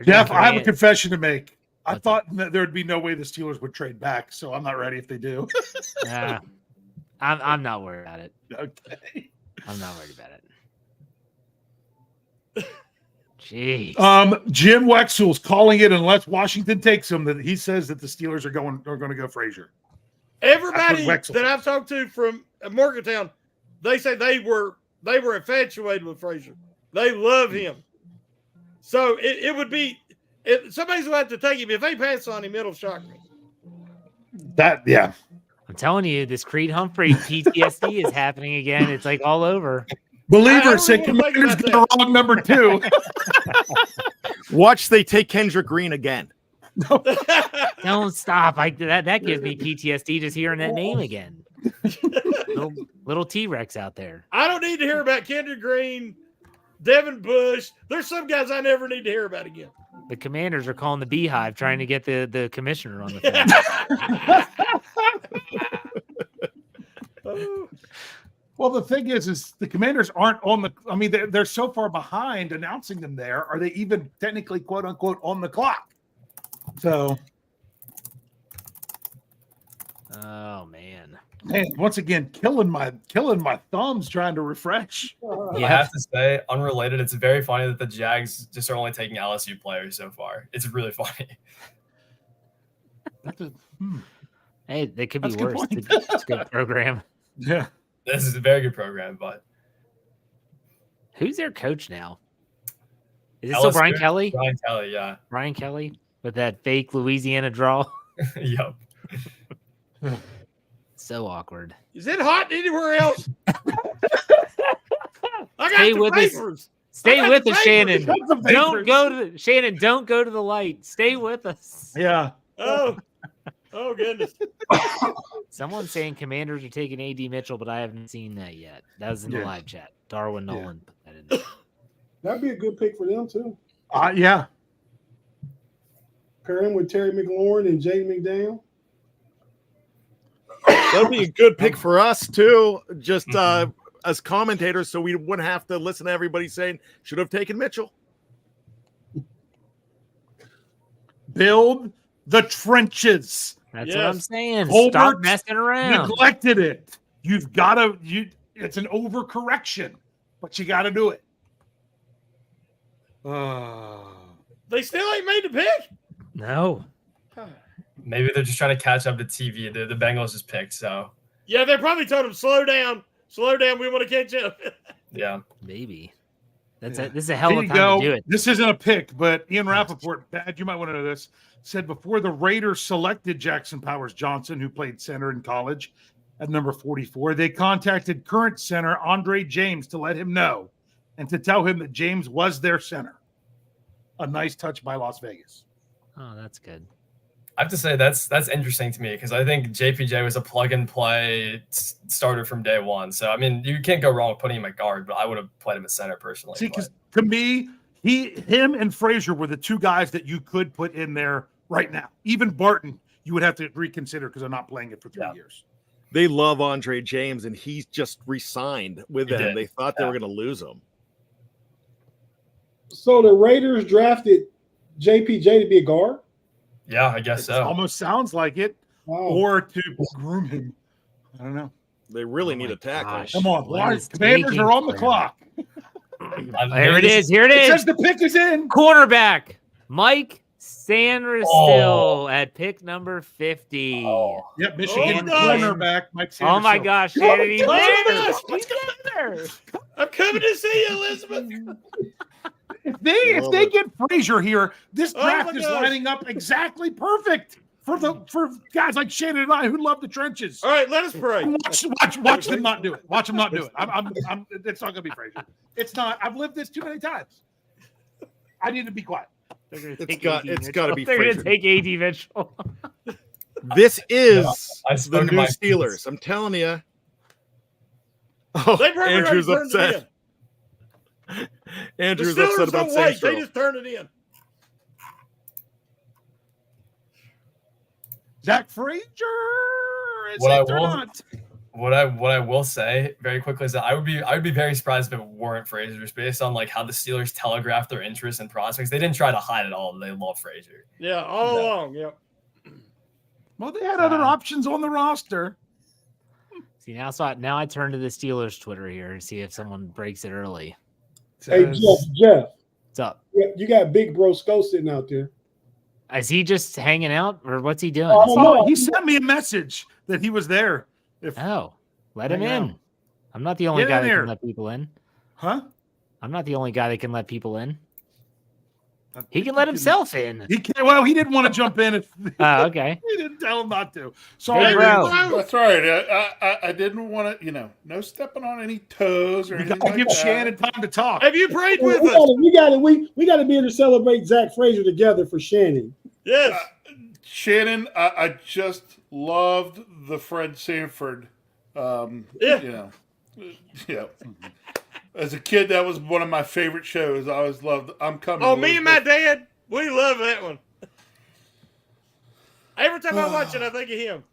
Jeff, I have a confession to make. I thought there would be no way the Steelers would trade back, so I'm not ready if they do. I'm not worried about it. Okay. I'm not worried about it. Jeez. Jim Wexell's calling it unless Washington takes him. That he says that the Steelers are going to go Frazier. Everybody that I've talked to from Morgantown, they say they were infatuated with Frazier. They love him. So it would be somebody's going to have to take him. If they pass on him, it'll shock me. I'm telling you, this Creed Humphrey PTSD is happening again. It's like all over. Believer said Commanders got the wrong number 2. Watch they take Kendrick Green again. Don't stop. That gives me PTSD just hearing that name again. little T-Rex out there. I don't need to hear about Kendrick Green, Devin Bush. There's some guys I never need to hear about again. The Commanders are calling the Beehive trying to get the commissioner on the phone. Well, the thing is the Commanders aren't on the. I mean, they're so far behind announcing them there. Are they even technically, quote unquote, on the clock? So, oh man, once again, killing my thumbs trying to refresh. I have to say, unrelated, it's very funny that the Jags just are only taking LSU players so far. It's really funny. Hey, they could be worse. It's a good program. Yeah. This is a very good program, but who's their coach now? Is it still Brian Kelly? Brian Kelly, yeah. Brian Kelly with that fake Louisiana drawl. Yep. So awkward. Is it hot anywhere else? Stay with us. Stay with us, Shannon. Don't go to the light. Stay with us. Yeah. Oh goodness. Someone's saying Commanders are taking AD Mitchell, but I haven't seen that yet. That was in the live chat. Darwin Nolan put that in there. That'd be a good pick for them too. Yeah. Pair him with Terry McLaurin and Jay McDaniel. That'd be a good pick for us too. Just as commentators, so we wouldn't have to listen to everybody saying should have taken Mitchell. Build the trenches. That's what I'm saying. Colbert Stop messing around. Neglected it. You've got to. It's an overcorrection, but you got to do it. They still ain't made the pick. No. Maybe they're just trying to catch up to TV. The Bengals just picked, so. Yeah, they probably told him, slow down. We want to catch up. Yeah. Maybe. This is a hell of a time to do it. This isn't a pick, but Ian Rappaport, Dad, you might want to know this, said before the Raiders selected Jackson Powers Johnson, who played center in college at number 44, they contacted current center Andre James to let him know and to tell him that James was their center. A nice touch by Las Vegas. Oh, that's good. I have to say that's interesting to me because I think JPJ was a plug-and-play starter from day one. So, I mean, you can't go wrong with putting him at guard, but I would have played him at center personally. See, because to me, him and Frazier were the two guys that you could put in there right now. Even Barton, you would have to reconsider because they're not playing it for 3 years. They love Andre James, and he's just re-signed with them. They thought they were going to lose him. So the Raiders drafted JPJ to be a guard? Yeah, I guess so. Almost sounds like it. Wow. Or to groom him. I don't know. They really need a tackle. Come on, Commanders are on the clock. Here it is. Here it It is. says the pick is in. Cornerback Mike Sandersstill at pick number 50. Yep, Michigan Oh, nice. cornerback Mike Sandersstill. Oh my gosh, Shannon, he's Come on, there. guys. He's there. I'm coming to see you, Elizabeth. If they get Frazier here, this Oh draft my is gosh. lining up exactly perfect for guys like Shannon and I who love the trenches. All right, let us pray. Watch them not do it. Watch them not do it. It's not going to be Frazier. It's not. I've lived this too many times. I need to be quiet. It's got to be They're going Frazier. to take AD Mitchell. This is I the spoke new my Steelers. I'm telling you. Oh, They've already Andrew's turned it upset. in. Andrew's The upset Steelers about don't wait. Central. They just turn it in. Zach Frazier. Is What I it or will- not? What I will say very quickly is that I would be very surprised if it weren't Frazier, just based on like how the Steelers telegraphed their interest in prospects. They didn't try to hide it all. They love Frazier. Yeah, all along. Yep. Well, they had other options on the roster. See, now I turn to the Steelers Twitter here and see if someone breaks it early. Hey, Jeff, What's up? you got Big Bro Sko sitting out there. Is he just hanging out or what's he doing? Oh, he sent me a message that he was there. Let him Hang in. out. I'm not the only Get guy in that there. can let people in. Huh? I'm not the only guy that can let people in. I He think can let himself in. He can't. Well, he didn't want to jump in. Oh, okay. He didn't tell him not to. Hey, Sorry, bro. That's right. I didn't want to, no stepping on any toes or we anything got to like give that. Shannon time to talk. Have you prayed with We us? got to be able to celebrate Zach Frazier together for Shannon. Yes. Shannon, I just loved the Fred Sanford. Yeah. Yeah. As a kid, that was one of my favorite shows. I always loved. I'm coming. Oh, me and my dad, we love that one. Every time I watch it, I think of him.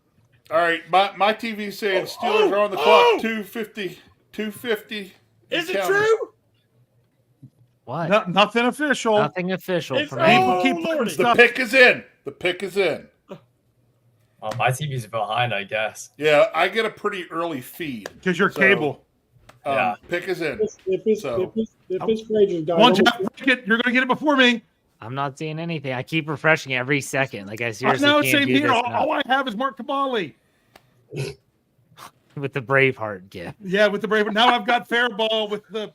All right, my TV saying Steelers are on the clock. 250. Is it true? What? Nothing official. Nothing official It's from all- me. Keep putting Lordy. The stuff. pick is in. The pick is in. My TV's behind, I guess. Yeah, I get a pretty early feed. Because you're So, cable. Yeah. Pick is in. If it's Frazier's guy, Come on, Jeff. Break it. You're going to get it before me. I'm not seeing anything. I keep refreshing every second. Like I seriously No, can't same do here. this All I have is Mark Cabali. with the Braveheart gift. Yeah, with the Brave. Now I've got Fairball with the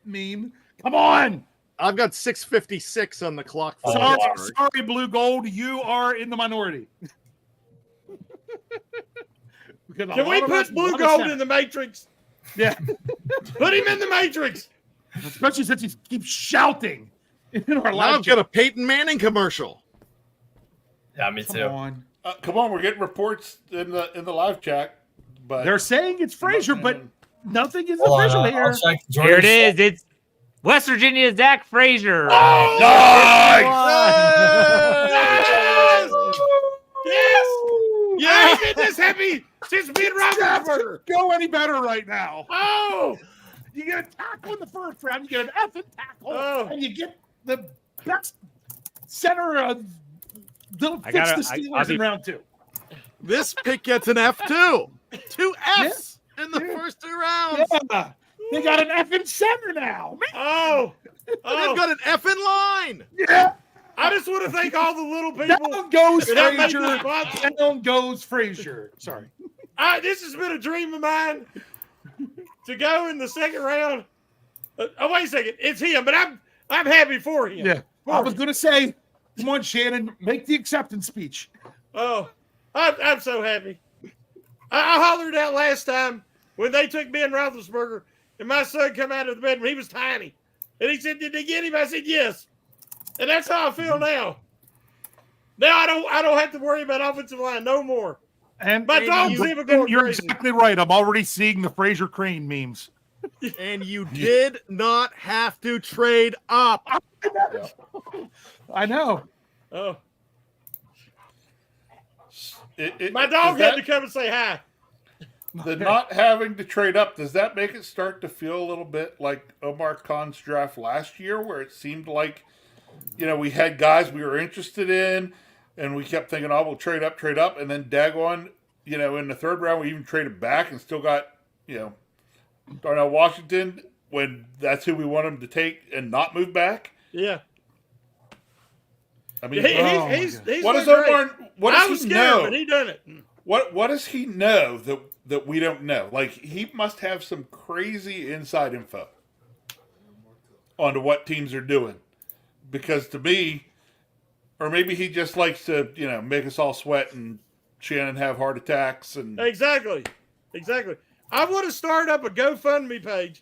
meme. Come on. I've got 6:56 on the clock. For Oh, Pittsburgh. Sorry, Blue Gold. You are in the minority. Can we put Blue Gold in the Matrix? Yeah. Put him in the Matrix. Especially since he keeps shouting in our Now live I've got a Peyton Manning commercial. Yeah, me Come too. on. Come on, we're getting reports in the live chat. But They're saying it's Frazier, but nothing is Hold on, official I'll here. check. Here it is. It's West Virginia Zach Frazier. nice! Yes! Yeah, I've been this happy since being Roethlisberger. Go any better right now. Oh! You get a tackle in the first round, you get an effing tackle, Oh. and you get the best center of the I fix gotta- the I- Steelers I'll be- in round two. This pick gets an F2. 2 Fs in the Yeah. first 2 rounds. Yeah. They got an effing center now. Man. Oh! They've Oh! got an F in line. Yeah. I just want to thank all the little people. Down goes that made Frazier. this possible. Down goes Frazier. Sorry. This has been a dream of mine to go in the second round. Oh, wait a second. It's him, but I'm happy for him. Yeah. I was going to say, come on, Shannon, make the acceptance speech. Oh, I'm so happy. I hollered out last time when they took Ben Roethlisberger, and my son come out of the bedroom. He was tiny, and he said, "Did they get him?" I said, "Yes," and that's how I feel now. Now I don't have to worry about offensive line no more. And My dog's even going you're crazy. exactly right. I'm already seeing the Frazier Crane memes. And you did not have to trade up. I know. Oh. My dog had to come and say hi. The not having to trade up, does that make it start to feel a little bit like Omar Khan's draft last year, where it seemed like, we had guys we were interested in, and we kept thinking, oh, we'll trade up, and then daggone, in the third round, we even traded back and still got, Darnell Washington, when that's who we want him to take and not move back? Yeah. I mean, he's what does Omar? What I does was he scared, know? but he done it. What does he know that we don't know? Like, he must have some crazy inside info onto what teams are doing, because to me, or maybe he just likes to make us all sweat and Shannon have heart attacks and Exactly. I want to start up a GoFundMe page,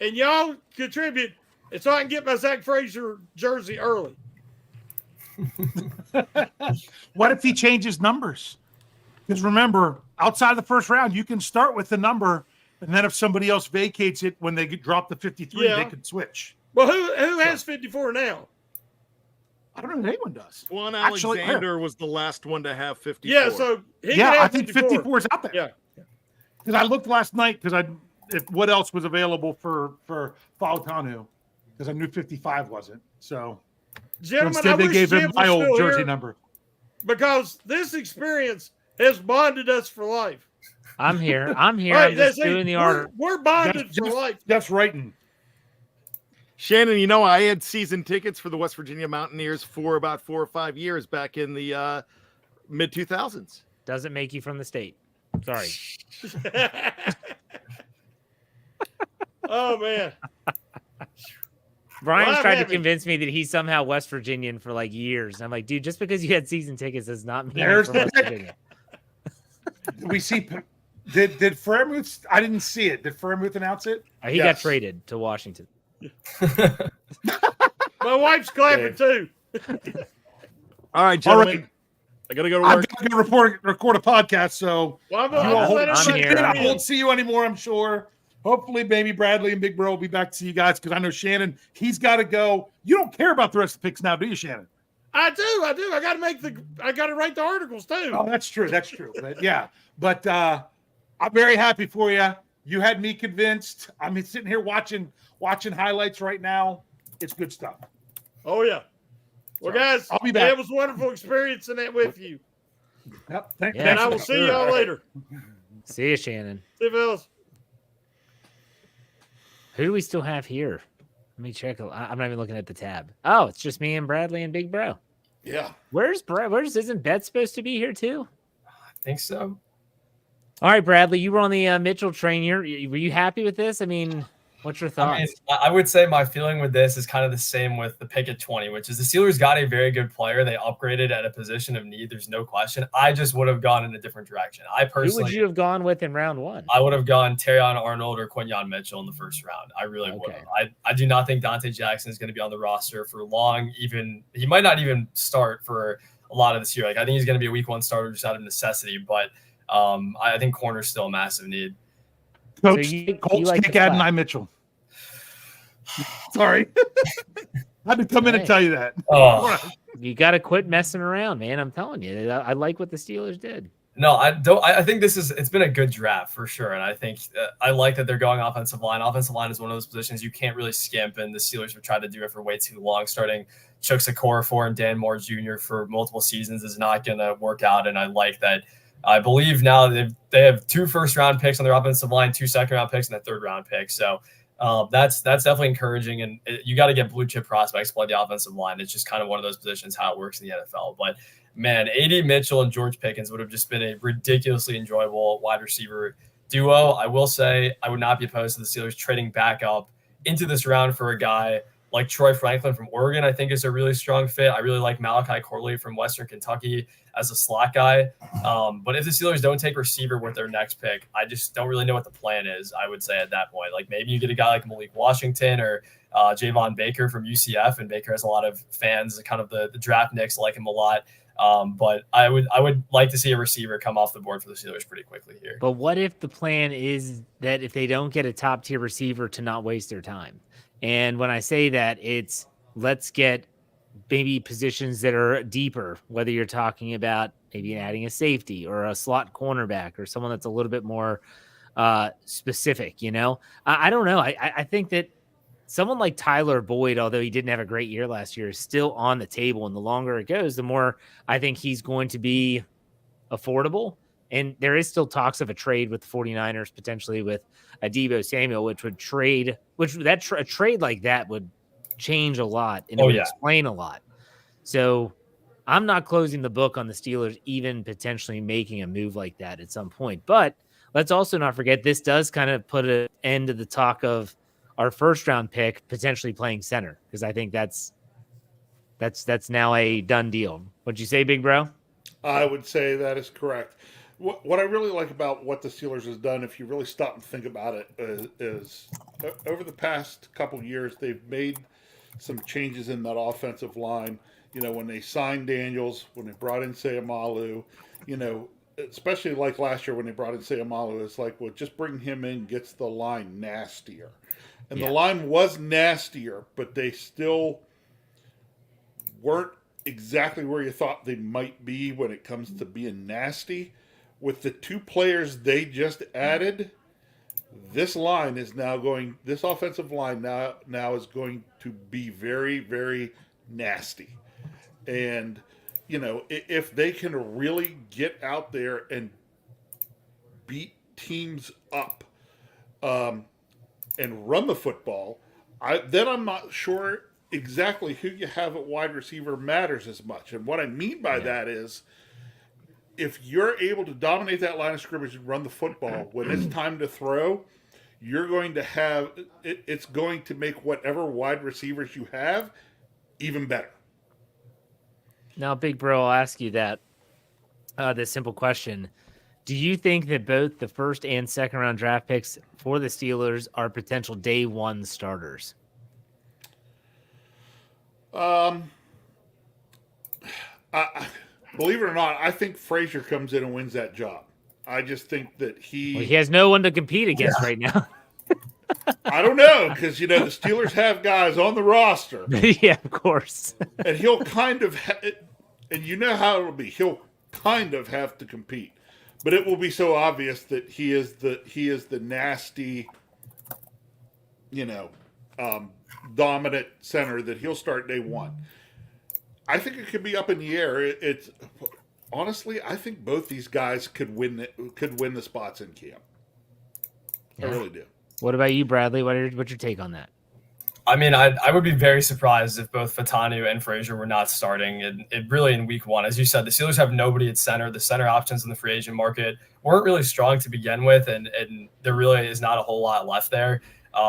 and y'all contribute, and so I can get my Zach Frazier jersey early. What if he changes numbers? Because remember, outside of the first round, you can start with the number, and then if somebody else vacates it when they drop the 53, they can switch. Well, who has 54 now? I don't know if anyone does. Juan Alexander was the last one to have 54. Yeah, so I think 54 is out there. Yeah. Because I looked last night what else was available for Fautanu, because I knew 55 wasn't. So Gentlemen, instead they gave him my old jersey number. Because this experience has bonded us for life. I'm here. I'm Right, just doing the order. We're bonded for life. That's writing. Shannon, I had season tickets for the West Virginia Mountaineers for about 4 or 5 years back in the mid 2000s. Doesn't make you from the state. Sorry. Oh, man. Brian's tried to convince me that he's somehow West Virginian for like years. I'm like, dude, just because you had season tickets does not mean you're from West Virginia. We see. Did Fairmouth? I didn't see it. Did Fairmouth announce it? He got traded to Washington. My wife's clapping too. All right, gentlemen. I gotta go to work. I'm gonna record a podcast, so I'm here. I won't see you anymore, I'm sure. Hopefully, maybe Bradley and Big Bro will be back to see you guys, because I know Shannon, he's got to go. You don't care about the rest of the picks now, do you, Shannon? I do. I got to write the articles too. Oh, that's true. But I'm very happy for you. You had me convinced. I'm sitting here watching highlights right now. It's good stuff. Oh yeah. Well, guys, I'll be back. It was a wonderful experiencing it with you. Yep. And I will see y'all later. See you, Shannon. See you, fellas. Who do we still have here? Let me check. I'm not even looking at the tab. Oh, it's just me and Bradley and Big Bro. Yeah. Isn't Bet supposed to be here too? I think so. All right, Bradley, you were on the Mitchell train. Were you happy with this? I mean, what's your thoughts? I would say my feeling with this is kind of the same with the pick at 20, which is the Steelers got a very good player. They upgraded at a position of need. There's no question. I just would have gone in a different direction. Who would you have gone with in round one? I would have gone Terrion Arnold or Quinyon Mitchell in the first round. I really would have. I do not think Dante Jackson is going to be on the roster for long. He might not even start for a lot of this year. I think he's going to be a week one starter just out of necessity, but I think corner's still a massive need. Coach, Colts kick Adonai Mitchell. Sorry. I had to come in and tell you that. Oh. You got to quit messing around, man. I'm telling you. I like what the Steelers did. No, I don't. I think it's been a good draft for sure. And I think I like that they're going offensive line. Offensive line is one of those positions you can't really skimp. And the Steelers have tried to do it for way too long. Starting Chuck Sikora for and Dan Moore Jr. for multiple seasons is not going to work out. And I like that. I believe now they have 2 first-round picks on their offensive line, 2 second-round picks, and a third-round pick. So that's definitely encouraging. And you got to get blue-chip prospects to play the offensive line. It's just kind of one of those positions, how it works in the NFL. But, man, A.D. Mitchell and George Pickens would have just been a ridiculously enjoyable wide receiver duo. I will say I would not be opposed to the Steelers trading back up into this round for a guy like Troy Franklin from Oregon. I think is a really strong fit. I really like Malachi Corley from Western Kentucky as a slot guy. But if the Steelers don't take receiver with their next pick, I just don't really know what the plan is, I would say at that point. Like maybe you get a guy like Malik Washington or Javon Baker from UCF, and Baker has a lot of fans, kind of the draft nicks like him a lot. But I would like to see a receiver come off the board for the Steelers pretty quickly here. But what if the plan is that if they don't get a top tier receiver, to not waste their time? And when I say that, it's let's get maybe positions that are deeper, whether you're talking about maybe adding a safety or a slot cornerback or someone that's a little bit more specific, you know? I don't know. I think that someone like Tyler Boyd, although he didn't have a great year last year, is still on the table. And the longer it goes, the more I think he's going to be affordable. And there is still talks of a trade with the 49ers, potentially with a Deebo Samuel, which would trade, a trade like that would change a lot and it would explain a lot. So I'm not closing the book on the Steelers even potentially making a move like that at some point. But let's also not forget, this does kind of put an end to the talk of our first round pick potentially playing center, because I think that's now a done deal. What'd you say, big bro? I would say that is correct. What I really like about what the Steelers has done, if you really stop and think about it, is over the past couple years, they've made some changes in that offensive line. You know, when they signed Daniels, when they brought in Sayamalu, you know, especially like last year when they brought in Sayamalu, it's like, well, just bring him in gets the line nastier. And the line was nastier, but they still weren't exactly where you thought they might be when it comes to being nasty. With the two players they just added, this offensive line now is going to be very, very nasty. And, you know, if they can really get out there and beat teams up and run the football, then I'm not sure exactly who you have at wide receiver matters as much. And what I mean by that is, if you're able to dominate that line of scrimmage and run the football, when it's time to throw, you're going to have it's going to make whatever wide receivers you have even better. Now, big bro, I'll ask you this simple question. Do you think that both the first and second round draft picks for the Steelers are potential day one starters? Believe it or not, I think Frazier comes in and wins that job. I just think that he has no one to compete against right now. I don't know, because, you know, the Steelers have guys on the roster. Yeah, of course. And he'll kind of, and you know how it'll be. He'll kind of have to compete, but it will be so obvious that he is the nasty, you know, dominant center that he'll start day one. I think it could be up in the air. It's honestly, I think both these guys could win the spots in camp. I really do. What about you, Bradley? What's your take on that? I mean, I would be very surprised if both Fatanu and Frazier were not starting in week one. As you said, the Steelers have nobody at center. The center options in the free agent market weren't really strong to begin with, and there really is not a whole lot left there.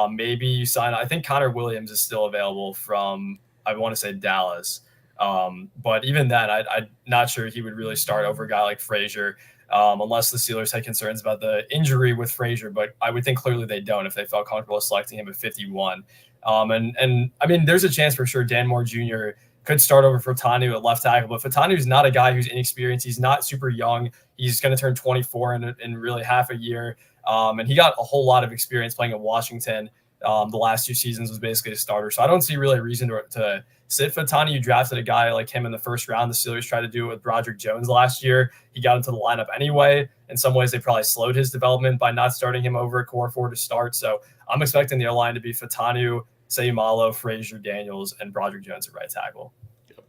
Maybe you sign, I think Connor Williams is still available from, I want to say, Dallas. But even then, I'm not sure he would really start over a guy like Frazier, unless the Steelers had concerns about the injury with Frazier. But I would think clearly they don't if they felt comfortable selecting him at 51. And I mean, there's a chance for sure Dan Moore Jr. could start over Fatanu at left tackle, but Fatanu's not a guy who's inexperienced. He's not super young. He's going to turn 24 in really half a year. And he got a whole lot of experience playing at Washington. The last 2 seasons was basically a starter. So I don't see really a reason to sit Fatanu. You drafted a guy like him in the first round. The Steelers tried to do it with Broderick Jones last year. He got into the lineup anyway. In some ways, they probably slowed his development by not starting him over at core 4 to start. So I'm expecting the line to be Fatanu, Sayamalo, Frazier, Daniels, and Broderick Jones at right tackle. Yep.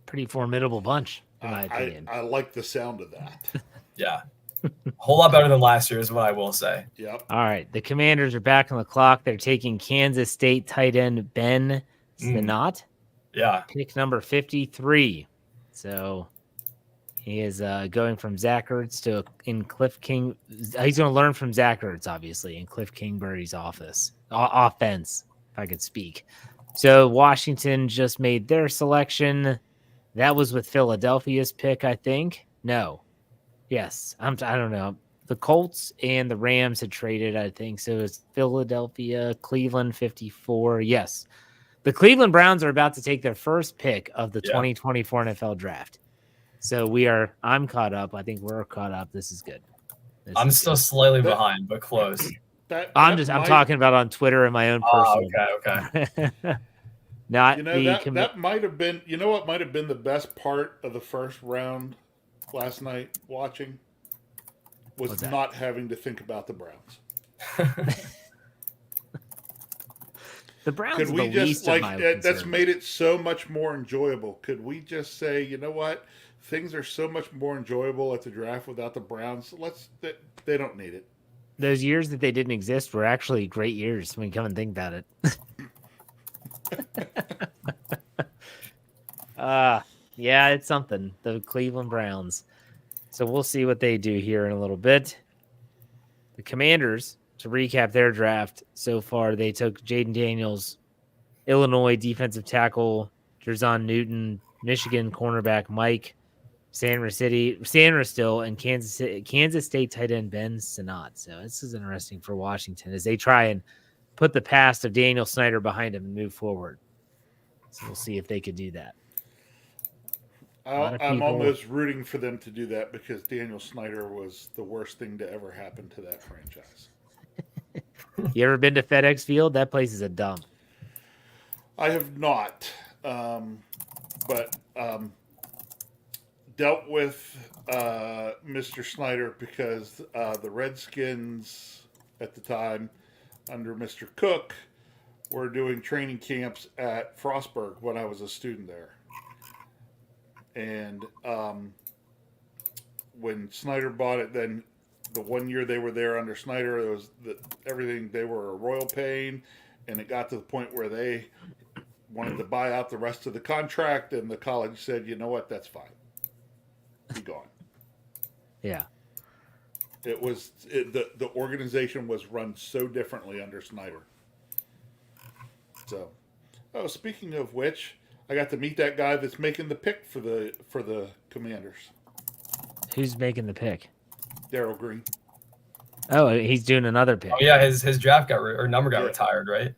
Pretty formidable bunch, in my opinion. I like the sound of that. Yeah. A whole lot better than last year is what I will say. Yep. All right. The Commanders are back on the clock. They're taking Kansas State tight end Ben Sinnott. Yeah. Pick number 53. So he is going from Zach Ertz to in Cliff King. He's going to learn from Zach Ertz, obviously, in Cliff Kingsbury's offense, if I could speak. So Washington just made their selection. That was with Philadelphia's pick, I think. No. Yes. I don't know. The Colts and the Rams had traded, I think. So it's Philadelphia, Cleveland 54. Yes. The Cleveland Browns are about to take their first pick of the 2024 NFL draft. So I'm caught up. I think we're caught up. This is good. I'm still slightly behind, but close. I'm talking about on Twitter and my own personal. Okay. Not that might have been. You know what might have been the best part of the first round last night watching was not having to think about the Browns. The Browns. Could we just that's made it so much more enjoyable? Could we just say, you know what, things are so much more enjoyable at the draft without the Browns? They don't need it. Those years that they didn't exist were actually great years when you come and think about it. Yeah, it's something. The Cleveland Browns. So we'll see what they do here in a little bit. The Commanders, to recap their draft so far, they took Jaden Daniels, Illinois defensive tackle, Jerzon Newton, Michigan cornerback Mike, Sandra still, and Kansas State tight end Ben Sinnott. So this is interesting for Washington as they try and put the past of Daniel Snyder behind him and move forward. So we'll see if they could do that. I'm almost rooting for them to do that because Daniel Snyder was the worst thing to ever happen to that franchise. You ever been to FedEx Field? That place is a dump. I have not, but dealt with Mr. Snyder because the Redskins at the time, under Mr. Cook, were doing training camps at Frostburg when I was a student there. And when Snyder bought it, then the 1 year they were there under Snyder, it was everything. They were a royal pain, and it got to the point where they wanted to buy out the rest of the contract, and the college said, "You know what? That's fine. Be gone." Yeah. It was the organization was run so differently under Snyder. So, speaking of which, I got to meet that guy that's making the pick for the Commanders. Who's making the pick? Darryl Green. Oh, he's doing another pick. Oh yeah, his draft number got retired, right?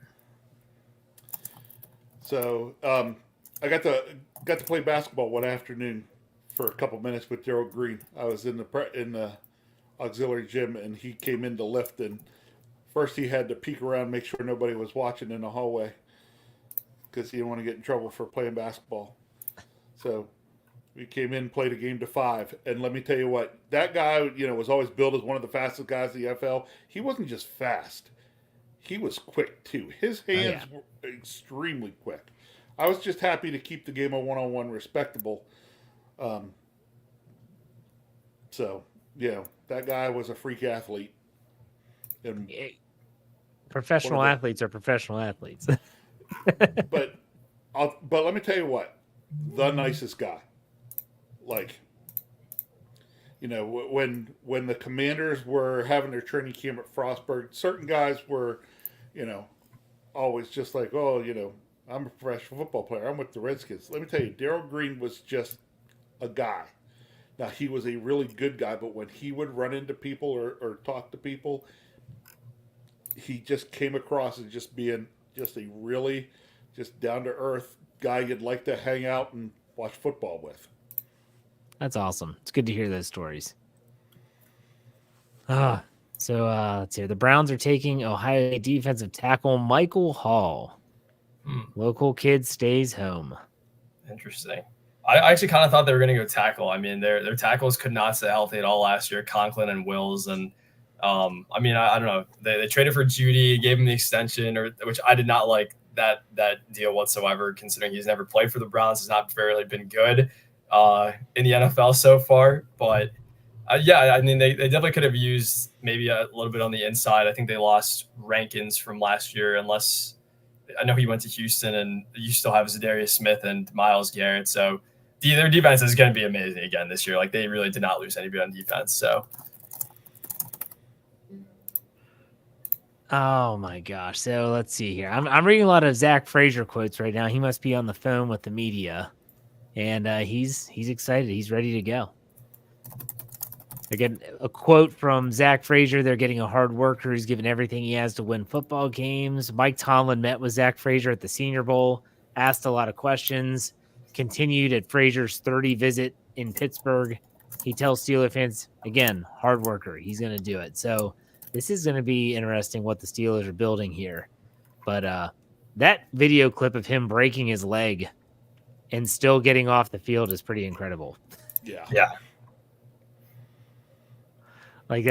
So I got to play basketball one afternoon for a couple minutes with Darryl Green. I was in the auxiliary gym, and he came in to lift, and first he had to peek around, make sure nobody was watching in the hallway because he didn't want to get in trouble for playing basketball. So we came in, played a game to 5, and let me tell you what, that guy, was always billed as one of the fastest guys in the NFL. He wasn't just fast; he was quick too. His hands were extremely quick. I was just happy to keep the game of one-on-one respectable. So that guy was a freak athlete. And professional athletes are professional athletes. but let me tell you what, the nicest guy. Like, when the Commanders were having their training camp at Frostburg, certain guys were, always just like, oh, I'm a professional football player. I'm with the Redskins. Let me tell you, Darryl Green was just a guy. Now, he was a really good guy, but when he would run into people or talk to people, he just came across as just being just a really just down-to-earth guy you'd like to hang out and watch football with. That's awesome. It's good to hear those stories. So let's see. The Browns are taking Ohio defensive tackle Michael Hall. Local kid stays home. Interesting. I actually kind of thought they were going to go tackle. I mean, their tackles could not stay healthy at all last year, Conklin and Wills. And I don't know. They traded for Judy, gave him the extension, which I did not like that deal whatsoever, considering he's never played for the Browns. Has not really been good in the NFL so far. But they definitely could have used maybe a little bit on the inside. I think they lost Rankins from last year, unless I know he went to Houston, and you still have Zadarius Smith and Myles Garrett. So their defense is going to be amazing again this year. Like, they really did not lose anybody on defense. So. Oh my gosh. So let's see here. I'm reading a lot of Zach Frazier quotes right now. He must be on the phone with the media, and he's excited. He's ready to go. Again, a quote from Zach Frazier. They're getting a hard worker who's given everything he has to win football games. Mike Tomlin met with Zach Frazier at the Senior Bowl, asked a lot of questions, continued at Frazier's 30 visit in Pittsburgh. He tells Steeler fans, again, hard worker. He's going to do it. So this is going to be interesting what the Steelers are building here. But that video clip of him breaking his leg and still getting off the field is pretty incredible. Yeah. Like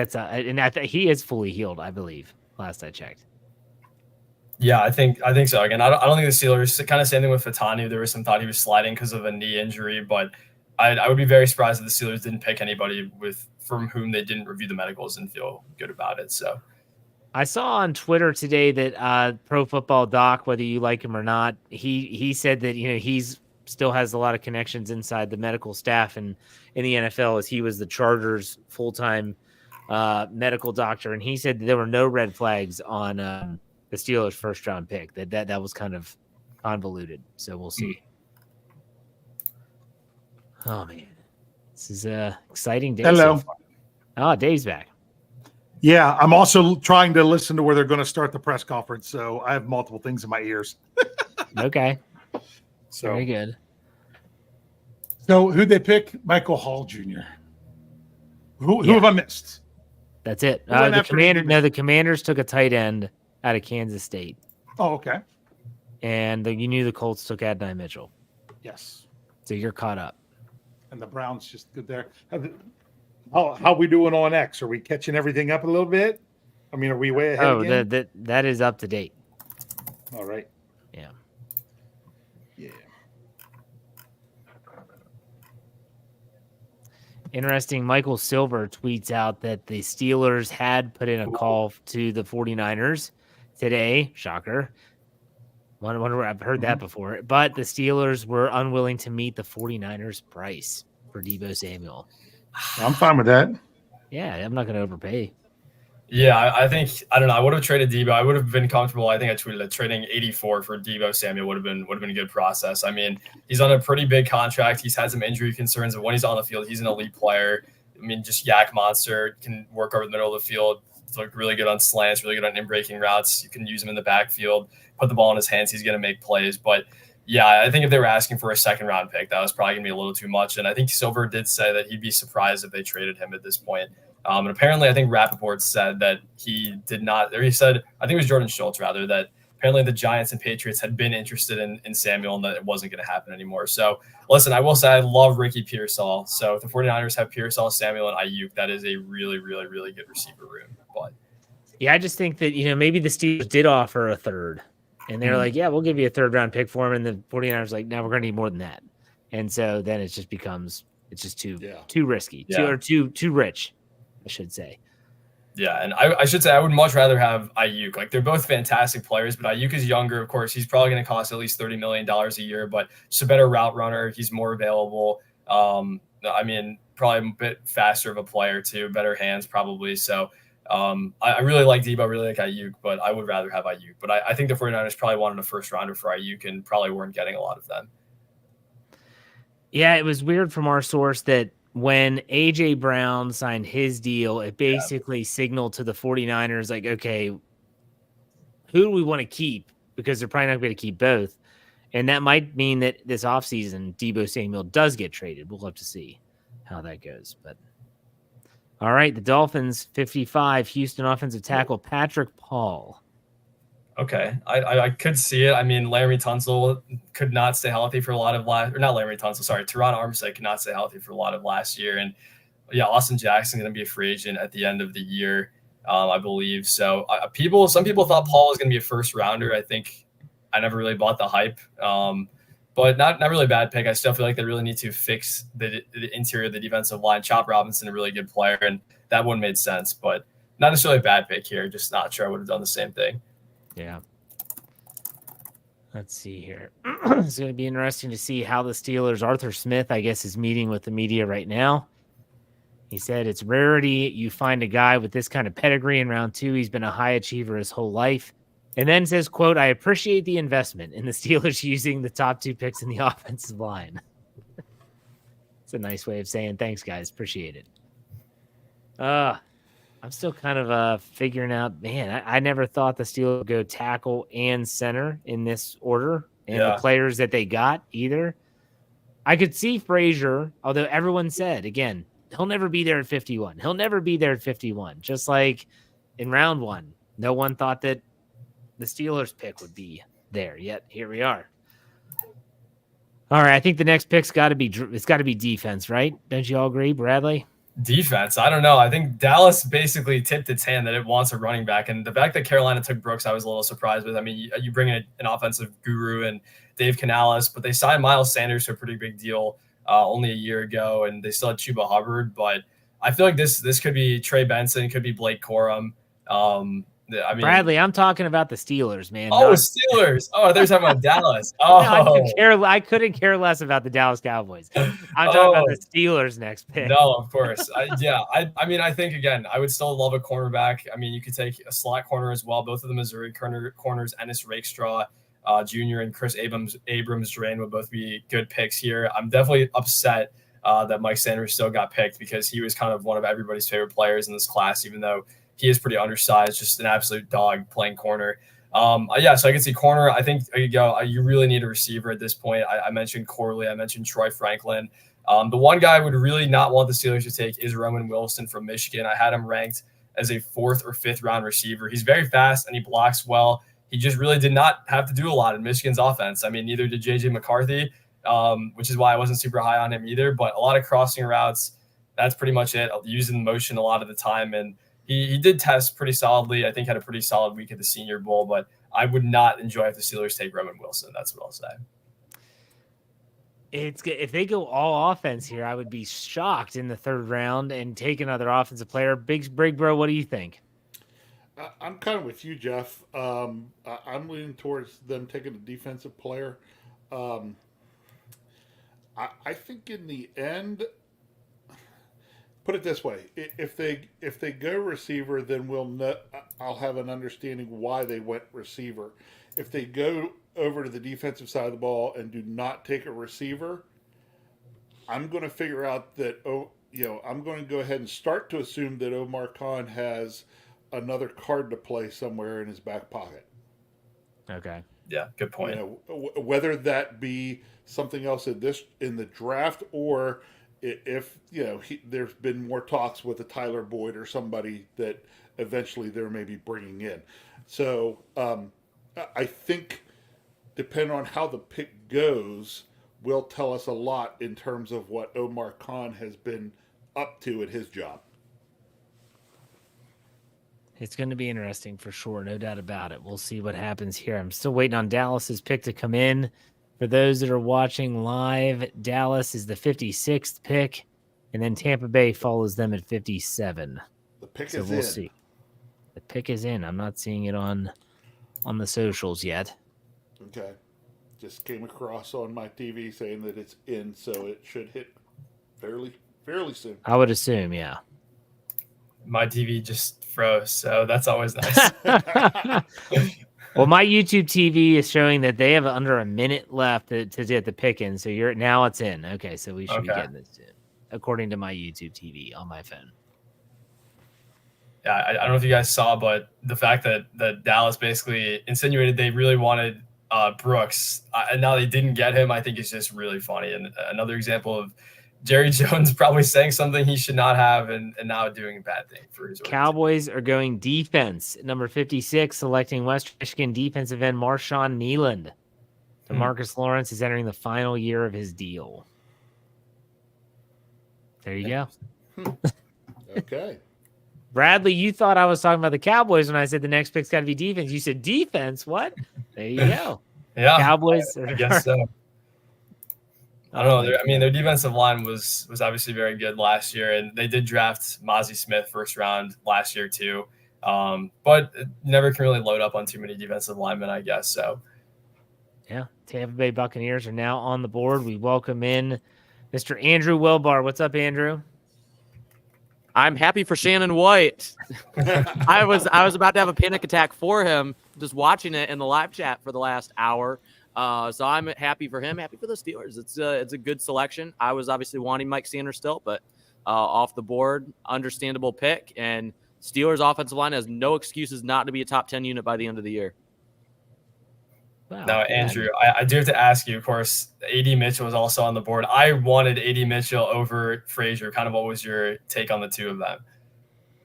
he is fully healed, I believe. Last I checked. Yeah, I think so. Again, I don't think the Steelers, kind of same thing with Fatani. There was some thought he was sliding because of a knee injury, but I would be very surprised if the Steelers didn't pick anybody from whom they didn't review the medicals and feel good about it. So I saw on Twitter today that Pro Football Doc, whether you like him or not, he said that he's still has a lot of connections inside the medical staff and in the NFL, as he was the Chargers full-time medical doctor, and he said that there were no red flags on the Steelers' first-round pick. That was kind of convoluted. So we'll see. Oh man, this is a exciting day. Hello. So far. Oh, Dave's back. Yeah, I'm also trying to listen to where they're going to start the press conference, so I have multiple things in my ears. Okay. So Very good. So who'd they pick? Michael Hall Jr. Who have I missed? That's it. Who went The after commander. Deebo? No, the Commanders took a tight end out of Kansas State, Oh, okay. and you knew the Colts took Adonai Mitchell, Yes. so you're caught up. And the Browns just good there. How we doing on X? Are we catching everything up a little bit? I mean, are we way ahead Oh, again? that is up to date. All right. Yeah. Yeah. Interesting. Michael Silver tweets out that the Steelers had put in a call to the 49ers today. Shocker. Wonder, I've heard that before. But the Steelers were unwilling to meet the 49ers price for Deebo Samuel. I'm fine with that. Yeah, I'm not going to overpay. yeah, I think I don't know. I would have traded Deebo. I would have been comfortable. I think I tweeted that trading 84 for Deebo Samuel would have been a good process. I mean, he's on a pretty big contract. He's had some injury concerns, and when he's on the field, he's an elite player. I mean, just yak monster, can work over the middle of the field. He's like really good on slants, really good on in-breaking routes. You can use him in the backfield, put the ball in his hands. He's going to make plays. But yeah, I think if they were asking for a second-round pick, that was probably going to be a little too much. And I think Silver did say that he'd be surprised if they traded him at this point. And apparently, I think Rappaport said that he did not, or he said, I think it was Jordan Schultz rather, that apparently the Giants and Patriots had been interested in Samuel and that it wasn't going to happen anymore. So listen, I will say I love Ricky Pearsall. So if the 49ers have Pearsall, Samuel, and Ayuk, that is a really, really, really good receiver room. But Yeah, I just think that, maybe the Steelers did offer a third. And they're like, yeah, we'll give you a third-round pick for him. And the 49ers like, no, we're going to need more than that. And so then it just becomes, it's just too risky, too rich, I should say. Yeah, and I should say I would much rather have Ayuk. Like, they're both fantastic players, but Ayuk is younger. Of course, he's probably going to cost at least $30 million a year, but just a better route runner. He's more available. I mean, probably a bit faster of a player too, better hands probably. So I really like Deebo, I really like Ayuk, but I would rather have Ayuk. But I think the 49ers probably wanted a first rounder for Ayuk and probably weren't getting a lot of them. Yeah, it was weird from our source that when A.J. Brown signed his deal, it basically signaled to the 49ers, like, okay, who do we want to keep? Because they're probably not going to keep both. And that might mean that this offseason, Deebo Samuel does get traded. We'll have to see how that goes. But all right, the Dolphins, 55, Houston offensive tackle Patrick Paul. Okay, I could see it. I mean, Larry Tunsil could not stay healthy for a lot of Teron Armstead could not stay healthy for a lot of last year. And yeah, Austin Jackson going to be a free agent at the end of the year, I believe. So some people thought Paul was going to be a first rounder. I think I never really bought the hype, but not really a bad pick. I still feel like they really need to fix the interior of the defensive line. Chop Robinson, a really good player, and that one made sense, but not necessarily a bad pick here. Just not sure I would have done the same thing. Yeah. Let's see here. It's going to be interesting to see how the Steelers, Arthur Smith, I guess, is meeting with the media right now. He said it's rarity you find a guy with this kind of pedigree in round 2. He's been a high achiever his whole life. And then says, quote, I appreciate the investment in the Steelers using the top 2 picks in the offensive line. It's a nice way of saying thanks, guys. Appreciate it. I'm still kind of figuring out, man, I never thought the Steelers would go tackle and center in this order and the players that they got either. I could see Frazier, although everyone said, again, he'll never be there at 51. He'll never be there at 51. Just like in round 1, no one thought that the Steelers pick would be there, yet here we are. All right, I think the next pick's got to be defense, right? Don't you all agree, Bradley? Defense, I don't know. I think Dallas basically tipped its hand that it wants a running back, and the fact that Carolina took Brooks, I was a little surprised with. I mean, you bring in an offensive guru and Dave Canales, but they signed Miles Sanders to a pretty big deal only a year ago, and they still had Chuba Hubbard. But I feel like this could be Trey Benson, could be Blake Corum. I mean, Bradley, I'm talking about the Steelers, man. Oh, Steelers. Oh, they're talking about Dallas. Oh, no, I couldn't care less about the Dallas Cowboys. I'm talking about the Steelers next pick. No, of course. I mean, I think, again, I would still love a cornerback. I mean, you could take a slot corner as well. Both of the Missouri corners, Ennis Rakestraw Jr. and Chris Abrams-Drain would both be good picks here. I'm definitely upset that Mike Sanders still got picked because he was kind of one of everybody's favorite players in this class, even though he is pretty undersized, just an absolute dog playing corner. So I can see corner. I think you really need a receiver at this point. I mentioned Corley. I mentioned Troy Franklin. The one guy I would really not want the Steelers to take is Roman Wilson from Michigan. I had him ranked as a 4th or 5th round receiver. He's very fast and he blocks well. He just really did not have to do a lot in Michigan's offense. I mean, neither did J.J. McCarthy, which is why I wasn't super high on him either. But a lot of crossing routes, that's pretty much it. Using motion a lot of the time. And he did test pretty solidly. I think had a pretty solid week at the Senior Bowl, but I would not enjoy if the Steelers take Roman Wilson. That's what I'll say. If they go all offense here, I would be shocked in the 3rd round and take another offensive player. Big Bro, what do you think? I'm kind of with you, Jeff. I'm leaning towards them taking a defensive player. I think in the end, put it this way: if they go receiver, then I'll have an understanding why they went receiver. If they go over to the defensive side of the ball and do not take a receiver, I'm going to figure out that I'm going to go ahead and start to assume that Omar Khan has another card to play somewhere in his back pocket. Okay. Yeah, good point. Whether that be something else in the draft, or if there's been more talks with a Tyler Boyd or somebody that eventually they're maybe bringing in. So I think depending on how the pick goes will tell us a lot in terms of what Omar Khan has been up to at his job. It's going to be interesting for sure, no doubt about it. We'll see what happens here. I'm still waiting on Dallas's pick to come in. For those that are watching live, Dallas is the 56th pick, and then Tampa Bay follows them at 57. The pick so is we'll in. See. The pick is in. I'm not seeing it on the socials yet. Okay. Just came across on my TV saying that it's in, so it should hit fairly soon. I would assume, yeah. My TV just froze, so that's always nice. Well, my YouTube TV is showing that they have under a minute left to get the pick in. So now it's in. Okay, so we should be getting this in, according to my YouTube TV on my phone. Yeah, I don't know if you guys saw, but the fact that Dallas basically insinuated they really wanted Brooks, and now they didn't get him, I think is just really funny. And another example of Jerry Jones probably saying something he should not have and now doing a bad thing for his organization. Cowboys are going defense. Number 56, selecting West Michigan defensive end Marshawn Neeland. DeMarcus Lawrence is entering the final year of his deal. There you go. Okay. Bradley, you thought I was talking about the Cowboys when I said the next pick's got to be defense. You said defense. What? There you go. Yeah. Cowboys. I guess so. I don't know. Their defensive line was obviously very good last year, and they did draft Mozzie Smith 1st round last year too. But never can really load up on too many defensive linemen, I guess. So, yeah, Tampa Bay Buccaneers are now on the board. We welcome in Mr. Andrew Wilbar. What's up, Andrew? I'm happy for Shannon White. I was about to have a panic attack for him just watching it in the live chat for the last hour. So I'm happy for him, happy for the Steelers. It's a good selection. I was obviously wanting Mike Sanders still, but off the board, understandable pick. And Steelers offensive line has no excuses not to be a top 10 unit by the end of the year. Wow. Now, Andrew, I do have to ask you, of course, A.D. Mitchell was also on the board. I wanted A.D. Mitchell over Frazier. Kind of what was your take on the two of them?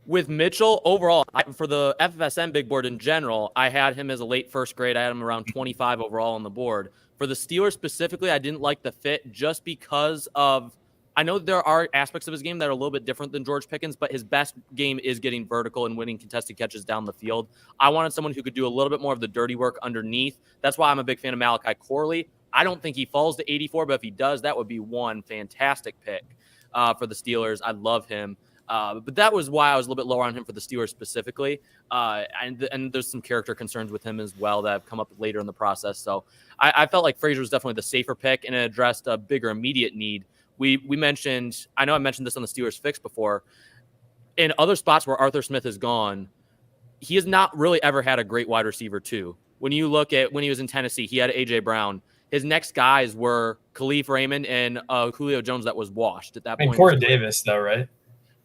With Mitchell, overall, for the FFSN big board in general, I had him as a late first grade. I had him around 25 overall on the board. For the Steelers specifically, I didn't like the fit just because of – I know there are aspects of his game that are a little bit different than George Pickens, but his best game is getting vertical and winning contested catches down the field. I wanted someone who could do a little bit more of the dirty work underneath. That's why I'm a big fan of Malachi Corley. I don't think he falls to 84, but if he does, that would be one fantastic pick for the Steelers. I love him. But that was why I was a little bit lower on him for the Steelers specifically. And there's some character concerns with him as well that have come up later in the process. So I felt like Frazier was definitely the safer pick, and it addressed a bigger immediate need. We mentioned, I know I mentioned this on the Steelers Fix before, in other spots where Arthur Smith is gone, he has not really ever had a great wide receiver too. When you look at when he was in Tennessee, he had A.J. Brown. His next guys were Khalif Raymond and Julio Jones that was washed at that point. Corey Davis, though, right?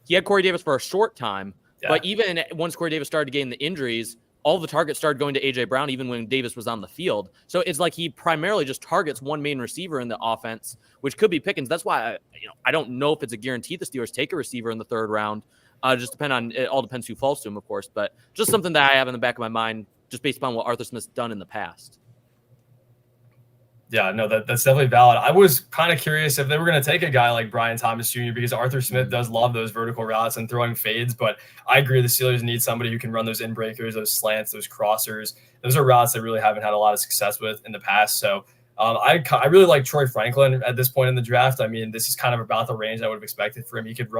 He had Corey Davis for a short time, but even once Corey Davis started getting the injuries, all the targets started going to A.J. Brown, even when Davis was on the field. So it's like he primarily just targets one main receiver in the offense, which could be Pickens. That's why I don't know if it's a guarantee the Steelers take a receiver in the third round. It all depends who falls to him, of course, but just something that I have in the back of my mind, just based upon what Arthur Smith's done in the past. Yeah, no, that's definitely valid. I was kind of curious if they were going to take a guy like Brian Thomas Jr. because Arthur Smith does love those vertical routes and throwing fades, but I agree the Steelers need somebody who can run those in breakers, those slants, those crossers. Those are routes they really haven't had a lot of success with in the past. So I really like Troy Franklin at this point in the draft. I mean, this is kind of about the range I would have expected for him. He could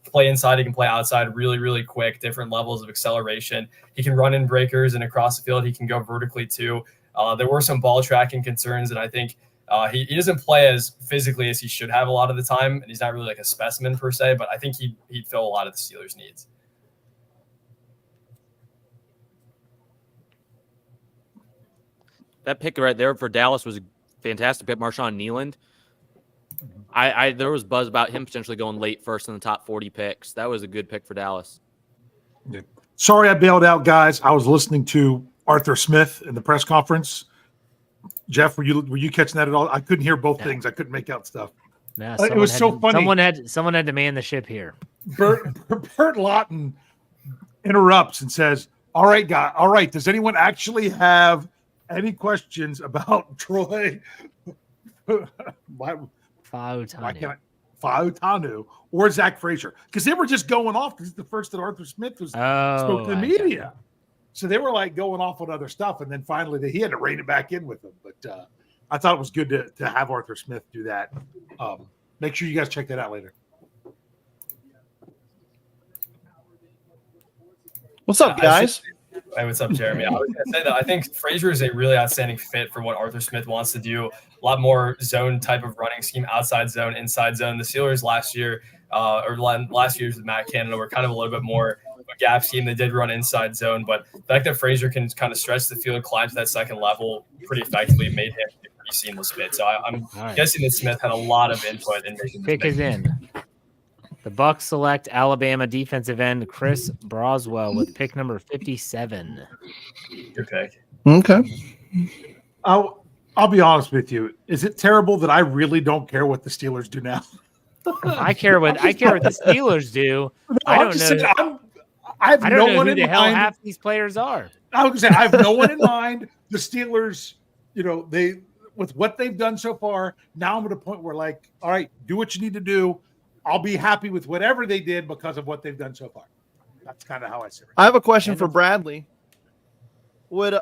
play inside, he can play outside really, really quick, different levels of acceleration. He can run in breakers and across the field. He can go vertically too. There were some ball tracking concerns, and I think he doesn't play as physically as he should have a lot of the time, and he's not really like a specimen per se, but I think he'd fill a lot of the Steelers' needs. That pick right there for Dallas was a fantastic pick, Marshawn Nealand. There was buzz about him potentially going late first in the top 40 picks. That was a good pick for Dallas. Yeah. Sorry I bailed out, guys. I was listening to Arthur Smith in the press conference. Jeff, were you catching that at all? I couldn't hear both things. I couldn't make out stuff. No, it was so funny. Someone had to man the ship here. Bert Lawton interrupts and says, all right, does anyone actually have any questions about Troy Fautanu or Zach Frazier? Because they were just going off. This is the first that Arthur Smith spoke to the media. So they were like going off on other stuff, and then finally he had to rein it back in with them. But I thought it was good to have Arthur Smith do that. Make sure you guys check that out later. What's up, guys? Hey, what's up, Jeremy? I was going to say that I think Frazier is a really outstanding fit for what Arthur Smith wants to do. A lot more zone type of running scheme, outside zone, inside zone. The Steelers last year's with Matt Canada were kind of a little bit more a gap scheme. They did run inside zone, but the fact that Frazier can kind of stretch the field, climb to that second level pretty effectively made him a pretty seamless fit. So I'm guessing that Smith had a lot of input in making this pick. Is in. The Bucs select Alabama defensive end Chris Broswell with pick number 57. Good pick. Okay. I'll be honest with you. Is it terrible that I really don't care what the Steelers do now? I care what the Steelers do. No, I don't know. I have no one who in the hell mind. Half these players are. I was going to say I have no one in mind. The Steelers, they with what they've done so far. Now I'm at a point where, like, all right, do what you need to do. I'll be happy with whatever they did because of what they've done so far. That's kind of how I see it. I have a question for Bradley. Would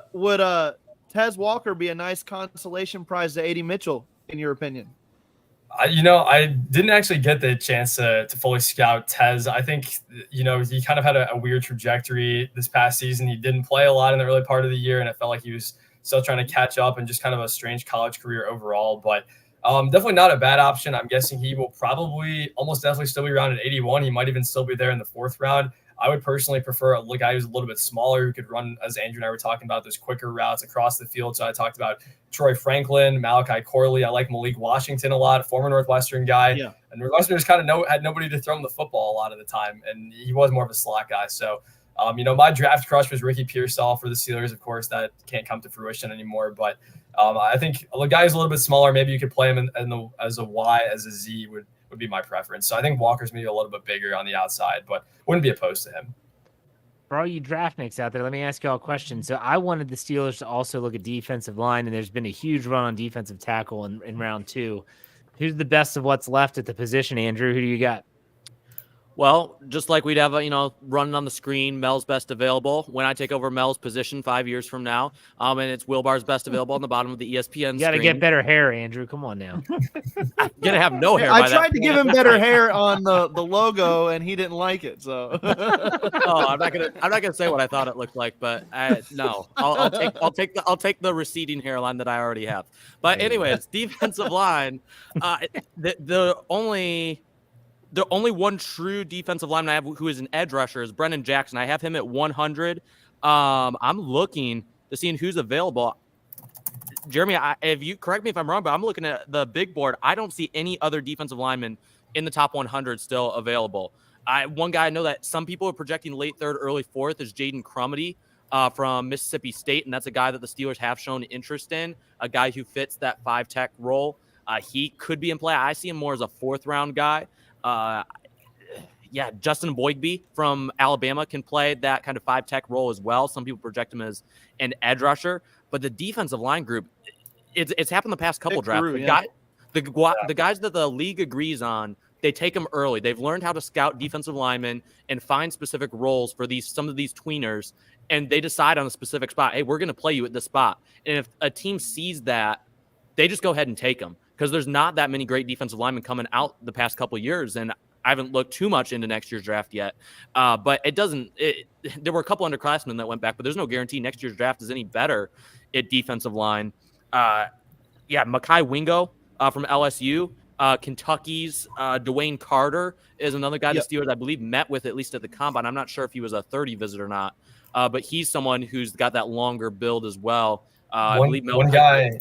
Tez Walker be a nice consolation prize to A.D. Mitchell, in your opinion? I didn't actually get the chance to fully scout Tez. I think, he kind of had a weird trajectory this past season. He didn't play a lot in the early part of the year, and it felt like he was still trying to catch up and just kind of a strange college career overall. But definitely not a bad option. I'm guessing he will probably almost definitely still be around at 81. He might even still be there in the fourth round. I would personally prefer a guy who's a little bit smaller who could run, as Andrew and I were talking about, those quicker routes across the field. So I talked about Troy Franklin, Malachi Corley. I like Malik Washington a lot, former Northwestern guy. Yeah. And Northwestern just kind of had nobody to throw him the football a lot of the time, and he was more of a slot guy. So My draft crush was Ricky Pearsall for the Steelers. Of course, that can't come to fruition anymore. But I think a guy who's a little bit smaller, maybe you could play him as a Y, as a Z would be my preference. So I think Walker's maybe a little bit bigger on the outside, but wouldn't be opposed to him. For all you draft nicks out there, let me ask you all a question. So I wanted the Steelers to also look at defensive line, and there's been a huge run on defensive tackle in round 2. Who's the best of what's left at the position, Andrew? Who do you got? Well, just like we'd have, running on the screen, Mel's best available. When I take over Mel's position 5 years from now, and it's Wilbar's best available on the bottom of the ESPN You got to screen. get better hair, Andrew. Come on now. I'm gonna have no hair. I tried to give him better hair on the logo, and he didn't like it. So, I'm not gonna say what I thought it looked like, but no, I'll take the receding hairline that I already have. But anyways, defensive line, the only one true defensive lineman I have who is an edge rusher is Brennan Jackson. I have him at 100. I'm looking to see who's available. Jeremy, if you correct me if I'm wrong, but I'm looking at the big board. I don't see any other defensive linemen in the top 100 still available. One guy I know that some people are projecting late 3rd, early 4th is Jaden Crumedy from Mississippi State, and that's a guy that the Steelers have shown interest in, a guy who fits that 5-tech role. He could be in play. I see him more as a 4th-round guy. Justin Boygby from Alabama can play that kind of 5-tech role as well. Some people project him as an edge rusher, but the defensive line group, it's happened the past couple drafts. The guys that the league agrees on, they take them early. They've learned how to scout defensive linemen and find specific roles for some of these tweeners, and they decide on a specific spot. Hey, we're going to play you at this spot. And if a team sees that, they just go ahead and take them, because there's not that many great defensive linemen coming out the past couple of years, and I haven't looked too much into next year's draft yet. But there were a couple underclassmen that went back, but there's no guarantee next year's draft is any better at defensive line. Mekhi Wingo from LSU. Kentucky's Dwayne Carter is another guy the Steelers, I believe, met with at least at the combine. I'm not sure if he was a 30 visit or not, but he's someone who's got that longer build as well. One guy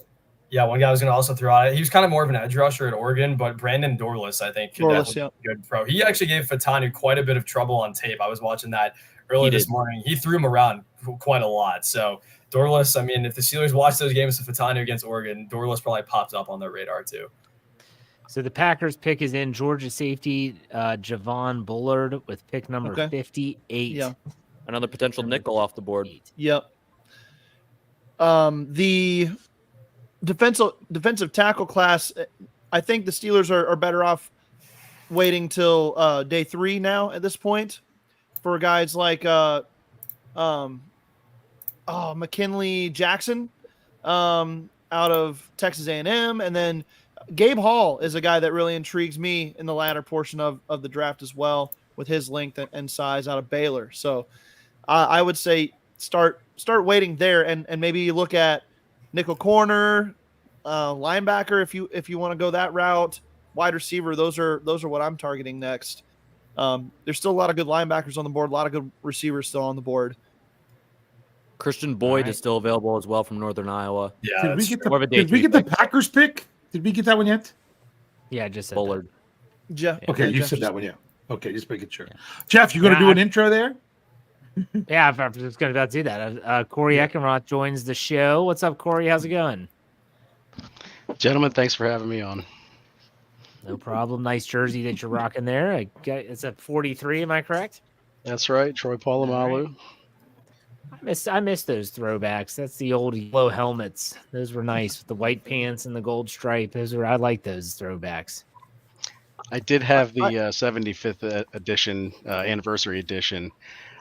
I was going to also throw out. He was kind of more of an edge rusher at Oregon, but Brandon Dorlus, I think, could definitely be a good pro. He actually gave Fatanu quite a bit of trouble on tape. I was watching that early this morning. He threw him around quite a lot. So Dorlus, if the Steelers watched those games of Fatanu against Oregon, Dorlus probably popped up on their radar too. So the Packers pick is in. Georgia safety Javon Bullard with pick number 58. Yeah. Another potential nickel off the board. Yep. The defensive tackle class, I think the Steelers are better off waiting till day 3 now at this point for guys like McKinley Jackson out of Texas A&M, and then Gabe Hall is a guy that really intrigues me in the latter portion of the draft as well, with his length and size out of Baylor. So I would say start waiting there, and maybe you look at nickel corner, linebacker if you want to go that route, wide receiver. Those are what I'm targeting next. There's still a lot of good linebackers on the board, a lot of good receivers still on the board. Christian Boyd is still available as well from Northern Iowa. Yeah, did we get the Packers pick? Did we get that one yet? Yeah, I just said Bullard. Jeff. Okay, you said that one, yeah. Okay, just making sure. Jeff, you going to do an intro there? Yeah, I was just going to do that. Corey Eckenroth joins the show. What's up, Corey? How's it going? Gentlemen, thanks for having me on. No problem. Nice jersey that you're rocking there. It's a 43, am I correct? That's right, Troy Polamalu. I miss those throwbacks. That's the old yellow helmets. Those were nice with the white pants and the gold stripe. I like those throwbacks. I did have the 75th edition, anniversary edition.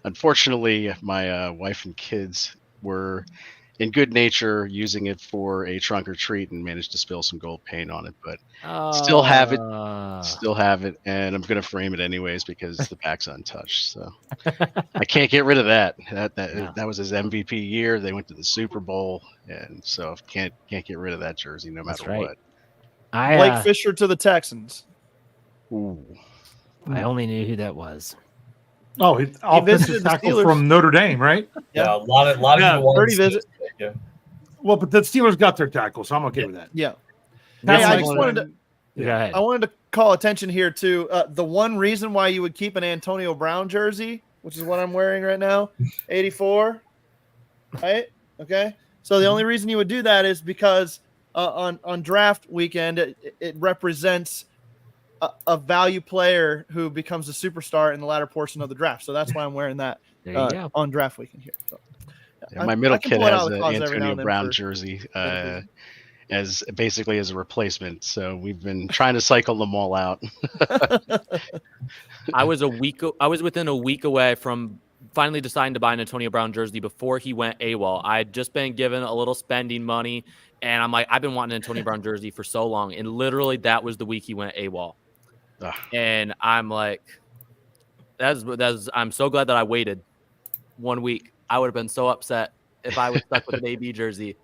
Unfortunately, my wife and kids were in good nature using it for a trunk or treat and managed to spill some gold paint on it, but still have it, and I'm going to frame it anyways because the back's untouched. So I can't get rid of that. That was his MVP year. They went to the Super Bowl, and so can't get rid of that jersey no matter what. Blake Fisher to the Texans. Ooh. I only knew who that was. Oh, he's offensive tackle from Notre Dame, right? Yeah, a lot of people 30 visits. Well, but the Steelers got their tackle, so I'm okay with that. Yeah. Hey, I just wanted to. Go ahead. I wanted to call attention here to the one reason why you would keep an Antonio Brown jersey which is what I'm wearing right now, 84, right? Okay. So the only reason you would do that is because on draft weekend, it represents a value player who becomes a superstar in the latter portion of the draft. So that's why I'm wearing that There you go. on draft weekend here. So Yeah, my middle kid has an every Antonio now and then Brown for jersey division. as basically as a replacement. So we've been trying to cycle them all out. I was within a week away from finally deciding to buy an Antonio Brown jersey before he went AWOL. I'd just been given a little spending money, and I'm like, I've been wanting an Antonio Brown jersey for so long, and literally that was the week he went AWOL. And I'm like, I'm so glad that I waited 1 week. I would have been so upset if I was stuck with an AB jersey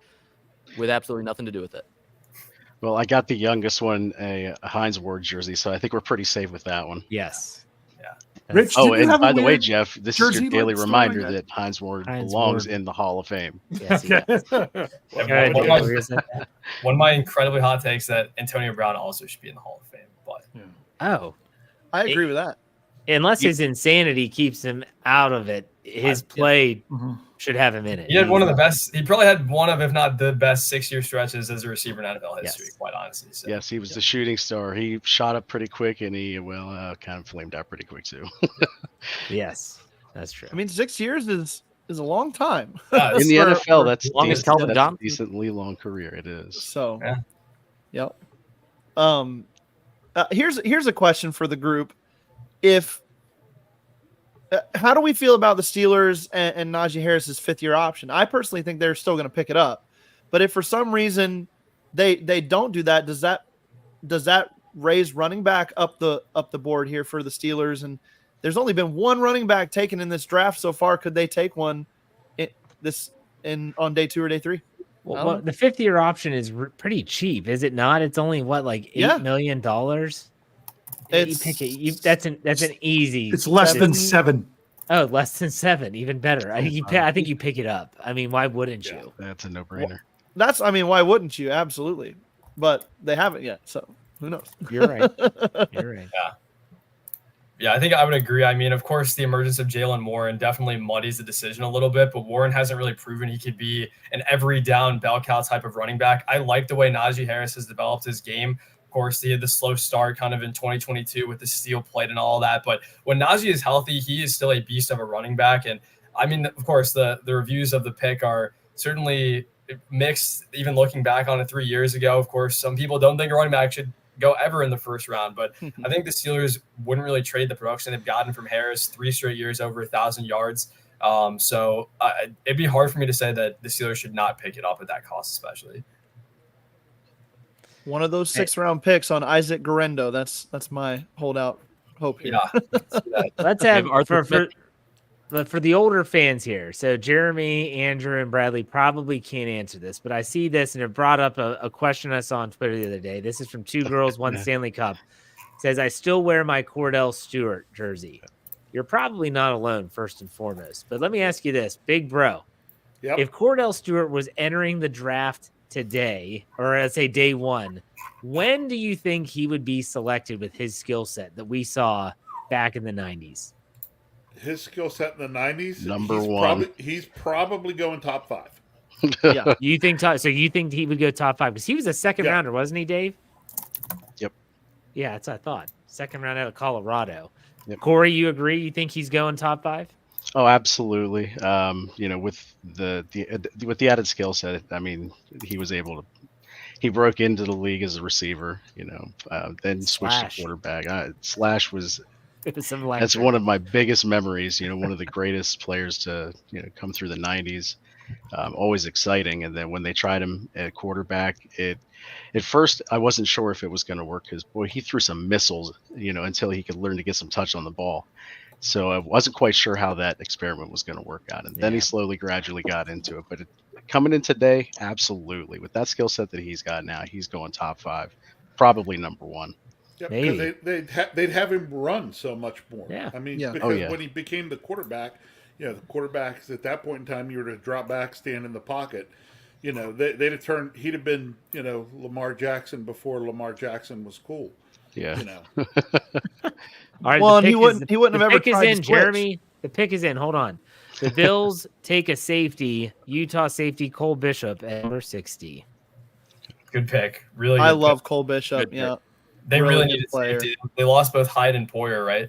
with absolutely nothing to do with it. Well, I got the youngest one a Heinz Ward jersey, so I think we're pretty safe with that one. Yes. Yeah. Rich, oh, and by the way, Jeff, this is your daily reminder like that Heinz Ward belongs in the Hall of Fame. Yes, one of my incredibly hot takes that Antonio Brown also should be in the Hall of Fame. But I agree with that. Unless his insanity keeps him out of it, his play should have him in it. He had one of the best. He probably had one of, if not the best, 6-year stretches as a receiver in NFL history. Yes. Quite honestly. So. Yes, he was the shooting star. He shot up pretty quick, and he kind of flamed out pretty quick too. Yes, that's true. I mean, 6 years is a long time. In the NFL, that's longest Calvin Johnson. A decently long career. It is. So, yep. Here's a question for the group. How do we feel about the Steelers and Najee Harris's 5th-year option? I personally think they're still going to pick it up, but if for some reason they don't do that, does that raise running back up the board here for the Steelers? And there's only been one running back taken in this draft so far. Could they take one on day 2 or day 3? Well, the 5th-year option is pretty cheap, is it not? It's only like $8 million. You pick it. That's an easy. It's less than 7. Oh, less than 7, even better. I think you pick it up. I mean, why wouldn't you? That's a no-brainer. Why wouldn't you? Absolutely, but they haven't yet, so who knows? You're right. You're right. Yeah, I think I would agree. I mean, of course, the emergence of Jalen Warren definitely muddies the decision a little bit, but Warren hasn't really proven he could be an every down bell cow type of running back. I like the way Najee Harris has developed his game. Of course, he had the slow start kind of in 2022 with the steel plate and all that. But when Najee is healthy, he is still a beast of a running back. And I mean, of course, the reviews of the pick are certainly mixed, even looking back on it 3 years ago. Of course, some people don't think a running back should go ever in the first round. But I think the Steelers wouldn't really trade the production they've gotten from Harris 3 straight years over 1,000 yards. So it'd be hard for me to say that the Steelers should not pick it up at that cost, especially. One of those 6th-round picks on Isaac Guerrero. That's my holdout hope here. Yeah. Let's have for the older fans here. So Jeremy, Andrew, and Bradley probably can't answer this, but I see this and it brought up a question I saw on Twitter the other day. This is from 2 Girls, 1 Stanley Cup. It says, I still wear my Cordell Stewart jersey. You're probably not alone, first and foremost. But let me ask you this, big bro. Yep. If Cordell Stewart was entering the draft today, or let's say day 1, when do you think he would be selected with his skill set that we saw back in the 90s? His skill set in the 90s? Number 1. He's probably going top 5. Yeah. You think he would go top 5? Because he was a second rounder, wasn't he, Dave? Yep. Yeah, that's what I thought. Second round out of Colorado. Yep. Corey, you agree? You think he's going top 5? Oh, absolutely. With the added skill set, I mean, he broke into the league as a receiver, then switched to quarterback. Slash was that's one of my biggest memories. One of the greatest players to come through the 90s. Always exciting. And then when they tried him at quarterback, at first I wasn't sure if it was going to work because boy, he threw some missiles, until he could learn to get some touch on the ball. So I wasn't quite sure how that experiment was going to work out. And then he gradually got into it. But coming in today, absolutely. With that skill set that he's got now, he's going top 5, probably number 1. Yeah, because they'd have him run so much more. Yeah. I mean, because when he became the quarterback, the quarterbacks at that point in time, you were to drop back, stand in the pocket. They'd have turned. He'd have been, Lamar Jackson before Lamar Jackson was cool. Yeah. All right, well, and he wouldn't have ever tried to switch. Jeremy. The pick is in. Hold on. The Bills take a safety, Utah safety Cole Bishop at number 60. Good pick. Really good I pick. love Cole Bishop. Good Yeah. pick. They Really really good needed player. safety. They lost both Hyde and Poyer, right?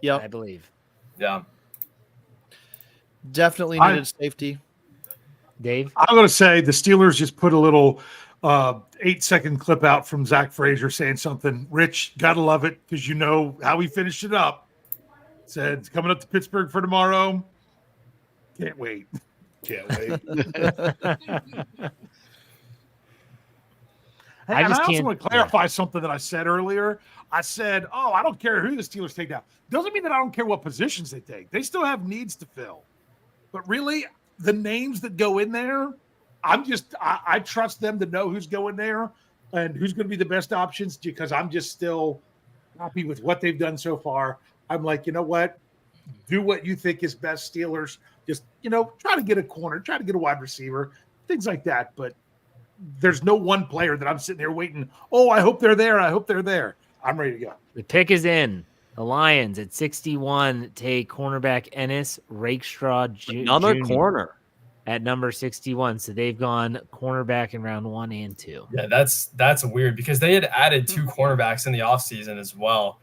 Yep. I believe. Yeah. Definitely needed safety. Dave? I'm going to say the Steelers just put a little 8-second clip out from Zach Frazier saying something. Rich, got to love it because you know how he finished it up. Said, coming up to Pittsburgh for tomorrow. Can't wait. Can't wait. I also want to clarify something that I said earlier. I said, I don't care who the Steelers take down. Doesn't mean that I don't care what positions they take. They still have needs to fill. But really, the names that go in there, I trust them to know who's going there and who's going to be the best options because I'm just still happy with what they've done so far. I'm like, you know what? Do what you think is best, Steelers. Just, try to get a corner, try to get a wide receiver, things like that. But there's no one player that I'm sitting there waiting. Oh, I hope they're there. I hope they're there. I'm ready to go. The pick is in. The Lions at 61 take cornerback Ennis Rakestraw Another Jr. corner at number 61. So they've gone cornerback in round 1 and 2. Yeah, that's weird because they had added 2 cornerbacks in the offseason as well.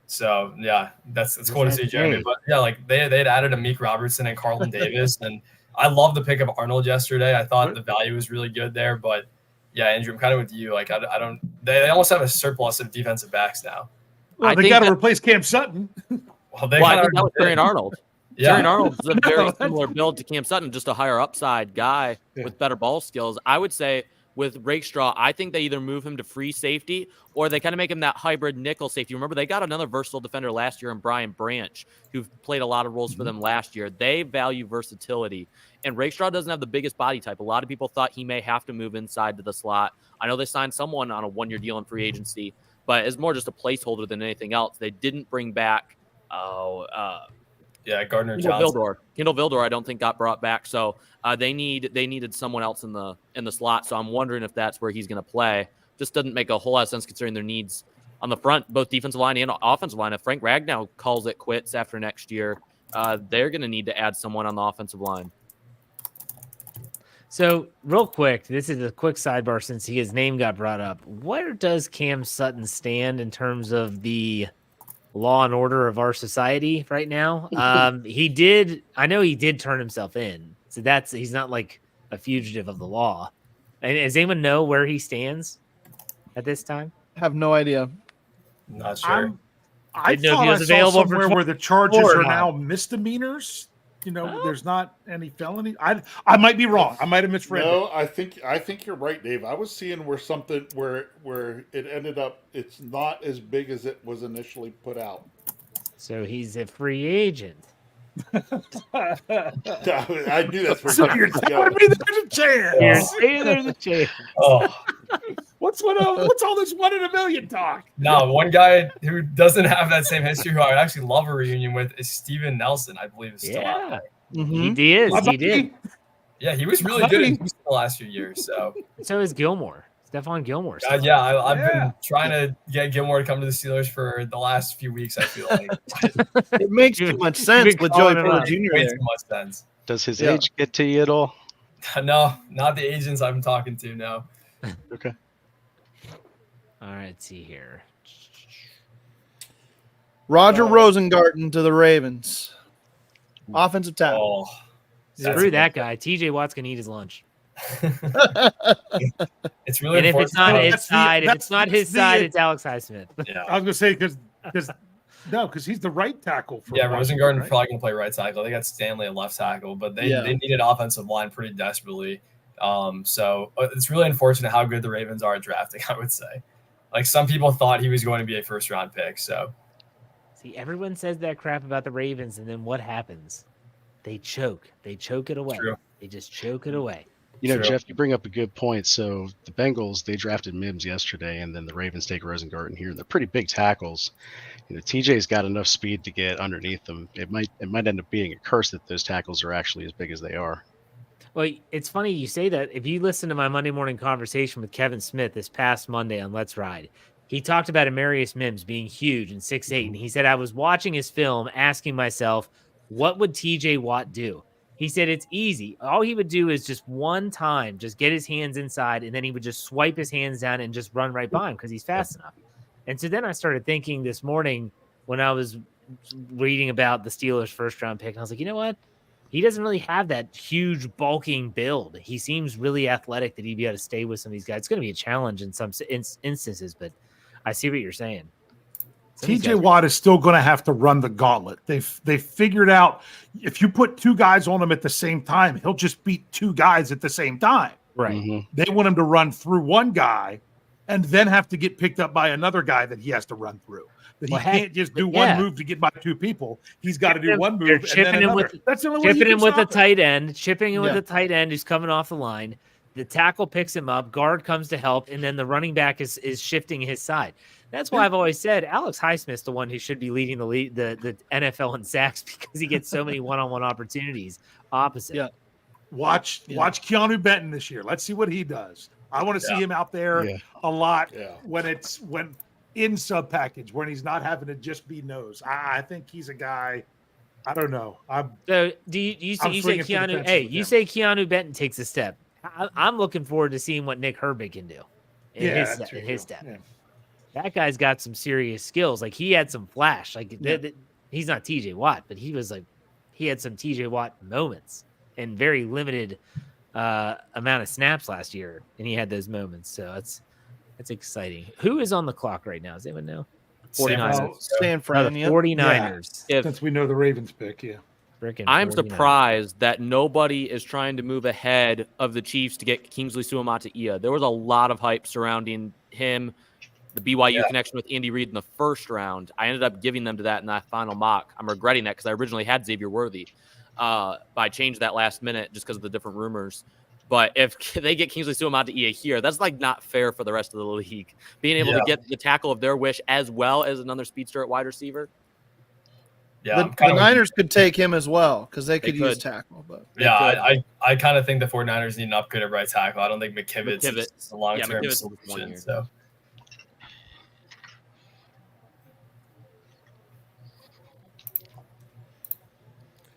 So yeah, that's cool to see, Jeremy. But yeah, like they had added Amik Robertson and Carlton Davis, and I love the pick of Arnold yesterday. I thought the value was really good there, but yeah, Andrew, I'm kind of with you. Like I don't. They almost have a surplus of defensive backs now. Well, they got to replace Cam Sutton. Well, I think that was Terrion Arnold. Yeah. Terrion Arnold's a very similar build to Cam Sutton, just a higher upside guy with better ball skills. I would say with Rakestraw, I think they either move him to free safety or they kind of make him that hybrid nickel safety. Remember, they got another versatile defender last year in Brian Branch, who played a lot of roles for them last year. They value versatility. And Rakestraw doesn't have the biggest body type. A lot of people thought he may have to move inside to the slot. I know they signed someone on a 1-year deal in free agency, but it's more just a placeholder than anything else. They didn't bring back Gardner Johnson. Kendall Vildor, I don't think got brought back. So they needed someone else in the slot. So I'm wondering if that's where he's going to play. Just doesn't make a whole lot of sense considering their needs on the front, both defensive line and offensive line. If Frank Ragnow calls it quits after next year, they're going to need to add someone on the offensive line. So real quick, this is a quick sidebar since his name got brought up. Where does Cam Sutton stand in terms of the law and order of our society right now? I know he did turn himself in. So he's not like a fugitive of the law. And does anyone know where he stands at this time? Have no idea. Not sure. I Didn't know if thought he I was saw available somewhere for where the charges or are not. now misdemeanors. There's not any felony. I might be wrong. I might have misread. No, I think you're right, Dave. I was seeing where it ended up. It's not as big as it was initially put out. So he's a free agent. I knew that's where So you're telling me there's a chance. You're saying there's a chance. Oh. What's all this 1 in a million talk? No, one guy who doesn't have that same history who I would actually love a reunion with is Steven Nelson, I believe is still out there. He did. Yeah, he was really good in Houston the last few years. So is Gilmore. Stephon Gilmore. I've been trying to get Gilmore to come to the Steelers for the last few weeks, I feel like. It makes too much sense with Joey Porter Jr. It makes too much sense. Does his age get to you at all? No, not the agents I'm talking to, no. Okay. All right, let's see here. Roger Rosengarten to the Ravens. Offensive tackle. Screw that guy. TJ Watt's going to eat his lunch. It's really and if it's not his side, it's Alex Highsmith. Yeah. I was gonna say because he's the right tackle for Rosengarten's probably gonna play right tackle. They got Stanley at left tackle, but they needed offensive line pretty desperately. So it's really unfortunate how good the Ravens are at drafting, I would say. Like some people thought he was going to be a first round pick. So see, everyone says that crap about the Ravens, and then what happens? They choke. They choke it away. True. They just choke it away. Jeff, you bring up a good point. So the Bengals, they drafted Mims yesterday, and then the Ravens take Rosengarten here. They're pretty big tackles. TJ's got enough speed to get underneath them. It might end up being a curse that those tackles are actually as big as they are. Well, it's funny you say that. If you listen to my Monday morning conversation with Kevin Smith this past Monday on Let's Ride, he talked about Amarius Mims being huge and 6'8", and he said, I was watching his film asking myself, what would TJ Watt do? He said it's easy. All he would do is just one time, just get his hands inside, and then he would just swipe his hands down and just run right by him because he's fast enough. And so then I started thinking this morning when I was reading about the Steelers' first-round pick, and I was like, you know what? He doesn't really have that huge bulking build. He seems really athletic that he'd be able to stay with some of these guys. It's going to be a challenge in some instances, but I see what you're saying. TJ Watt is still going to have to run the gauntlet. They've figured out if you put two guys on him at the same time, he'll just beat two guys at the same time. Right. Mhm. They want him to run through one guy and then have to get picked up by another guy that he has to run through. That he can't just do one move to get by two people. He's got to do one move and then another. That's the only way. Chipping him with a tight end, chipping him with a tight end who's coming off the line. The tackle picks him up, guard comes to help, and then the running back is shifting his side. That's why I've always said Alex Highsmith's the one who should be leading the NFL in sacks because he gets so many one-on-one opportunities opposite. Yeah. Watch Keanu Benton this year. Let's see what he does. I want to see him out there a lot when in sub package when he's not having to just be nose. I think he's a guy. I don't know. So you say Keanu? Hey, you say Keanu Benton takes a step. I'm looking forward to seeing what Nick Herbig can do in his step. Yeah. That guy's got some serious skills. Like he had some flash. Like he's not TJ Watt, but he had some TJ Watt moments and very limited amount of snaps last year, and he had those moments. So that's exciting. Who is on the clock right now? Does anyone know? 49ers. San Fran. The 49ers. Since we know the Ravens pick, I'm surprised that nobody is trying to move ahead of the Chiefs to get Kingsley Suamataia. There was a lot of hype surrounding him, the BYU connection with Andy Reid in the first round. I ended up giving them to that in that final mock. I'm regretting that because I originally had Xavier Worthy. But I changed that last minute just because of the different rumors. But if they get Kingsley Suamataia here, that's like not fair for the rest of the league. Being able to get the tackle of their wish as well as another speedster at wide receiver. Yeah, the Niners could take him as well because they could use tackle. But I kind of think the 49ers need an upgrade at right tackle. I don't think McKivitz is a long-term solution. So.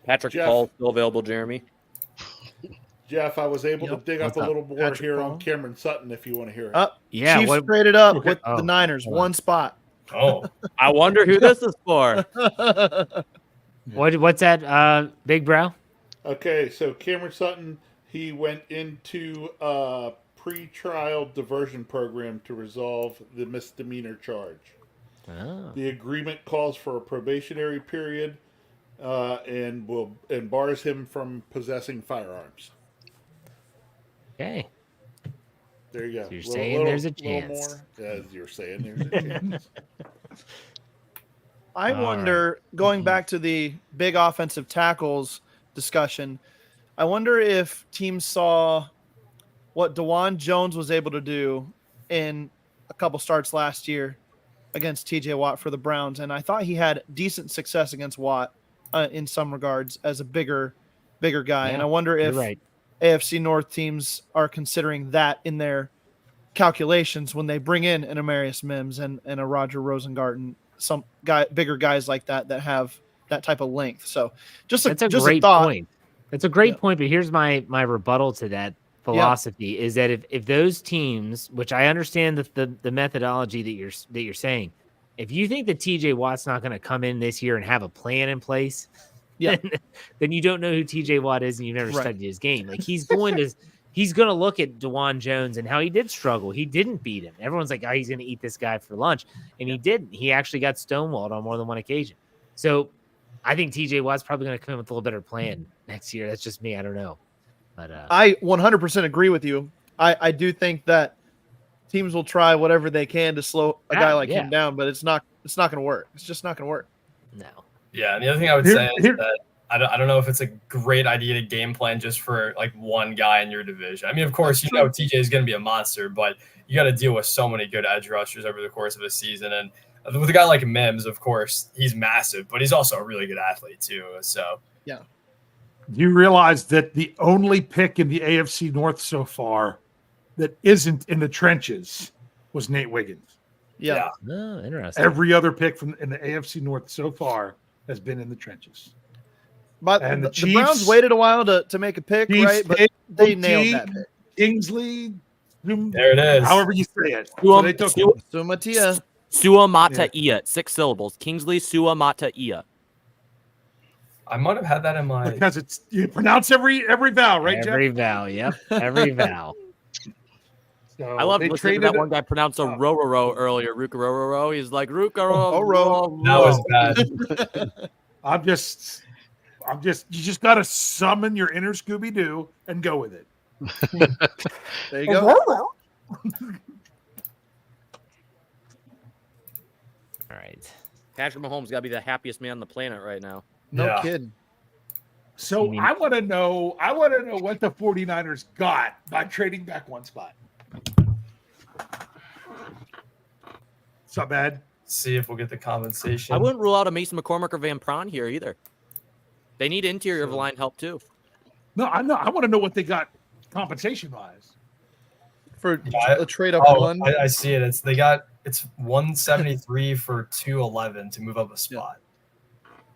Patrick Paul still available, Jeremy? Jeff, I was able to dig up a little more here on Cameron Sutton if you want to hear it. Chiefs traded up with the Niners, one spot. Oh, I wonder who this is for. What's that, Big Brow? Okay, so Cameron Sutton, he went into a pre-trial diversion program to resolve the misdemeanor charge. Oh. The agreement calls for a probationary period and bars him from possessing firearms. Okay. There you go. So you're saying there's a chance. More, as you're saying there's a chance. I wonder, going back to the big offensive tackles discussion, I wonder if teams saw what DeJuan Jones was able to do in a couple starts last year against TJ Watt for the Browns. And I thought he had decent success against Watt in some regards as a bigger guy. Yeah, and I wonder if AFC North teams are considering that in their calculations when they bring in an Amarius Mims and a Roger Rosengarten, some bigger guys like that have that type of length. So just a great point. That's a great point. But here's my rebuttal to that philosophy is that if those teams, which I understand the methodology that you're saying, if you think that TJ Watt's not going to come in this year and have a plan in place, then you don't know who TJ Watt is and you've never studied his game. Like he's going to look at DeJuan Jones and how he did struggle. He didn't beat him. Everyone's like, he's going to eat this guy for lunch. And he didn't. He actually got stonewalled on more than one occasion. So I think TJ Watt's probably going to come in with a little better plan next year. That's just me. I don't know. But I 100% agree with you. I do think that teams will try whatever they can to slow a guy like him down, but it's not going to work. It's just not going to work. No. Yeah, and the other thing I would say is that I don't know if it's a great idea to game plan just for like one guy in your division. I mean, of course, TJ is going to be a monster, but you got to deal with so many good edge rushers over the course of a season. And with a guy like Mims, of course, he's massive, but he's also a really good athlete too. So yeah. Do you realize that the only pick in the AFC North so far that isn't in the trenches was Nate Wiggins? Yeah. Oh, interesting. Every other pick in the AFC North so far has been in the trenches. But And the the Browns Chiefs- waited a while to make a pick, Chiefs right? But picked they nailed that pick. Kingsley, There it is. however you say it. So they took him. Sumatia. Suamataia. 6 syllables. Kingsley Suamataia. I might have had that in my. Because you pronounce every vowel, right, Every Jeff? vowel, yep. Every vowel. So I love they listening to traded that one guy pronounce a ro earlier. Ruka ro. He's like Ruka ro. That was bad. you just got to summon your inner Scooby-Doo and go with it. There you go. All right. Patrick Mahomes got to be the happiest man on the planet right now. No Yeah. kidding. So You mean- I want to know what the 49ers got by trading back one spot. It's not bad. See if we'll get the compensation. I wouldn't rule out a Mason McCormick or Van Pran here either. They need interior of the line help too. No, I know. I want to know what they got compensation wise. For Yeah, a trade up one. I see it. It's 173 for 211 to move up a spot.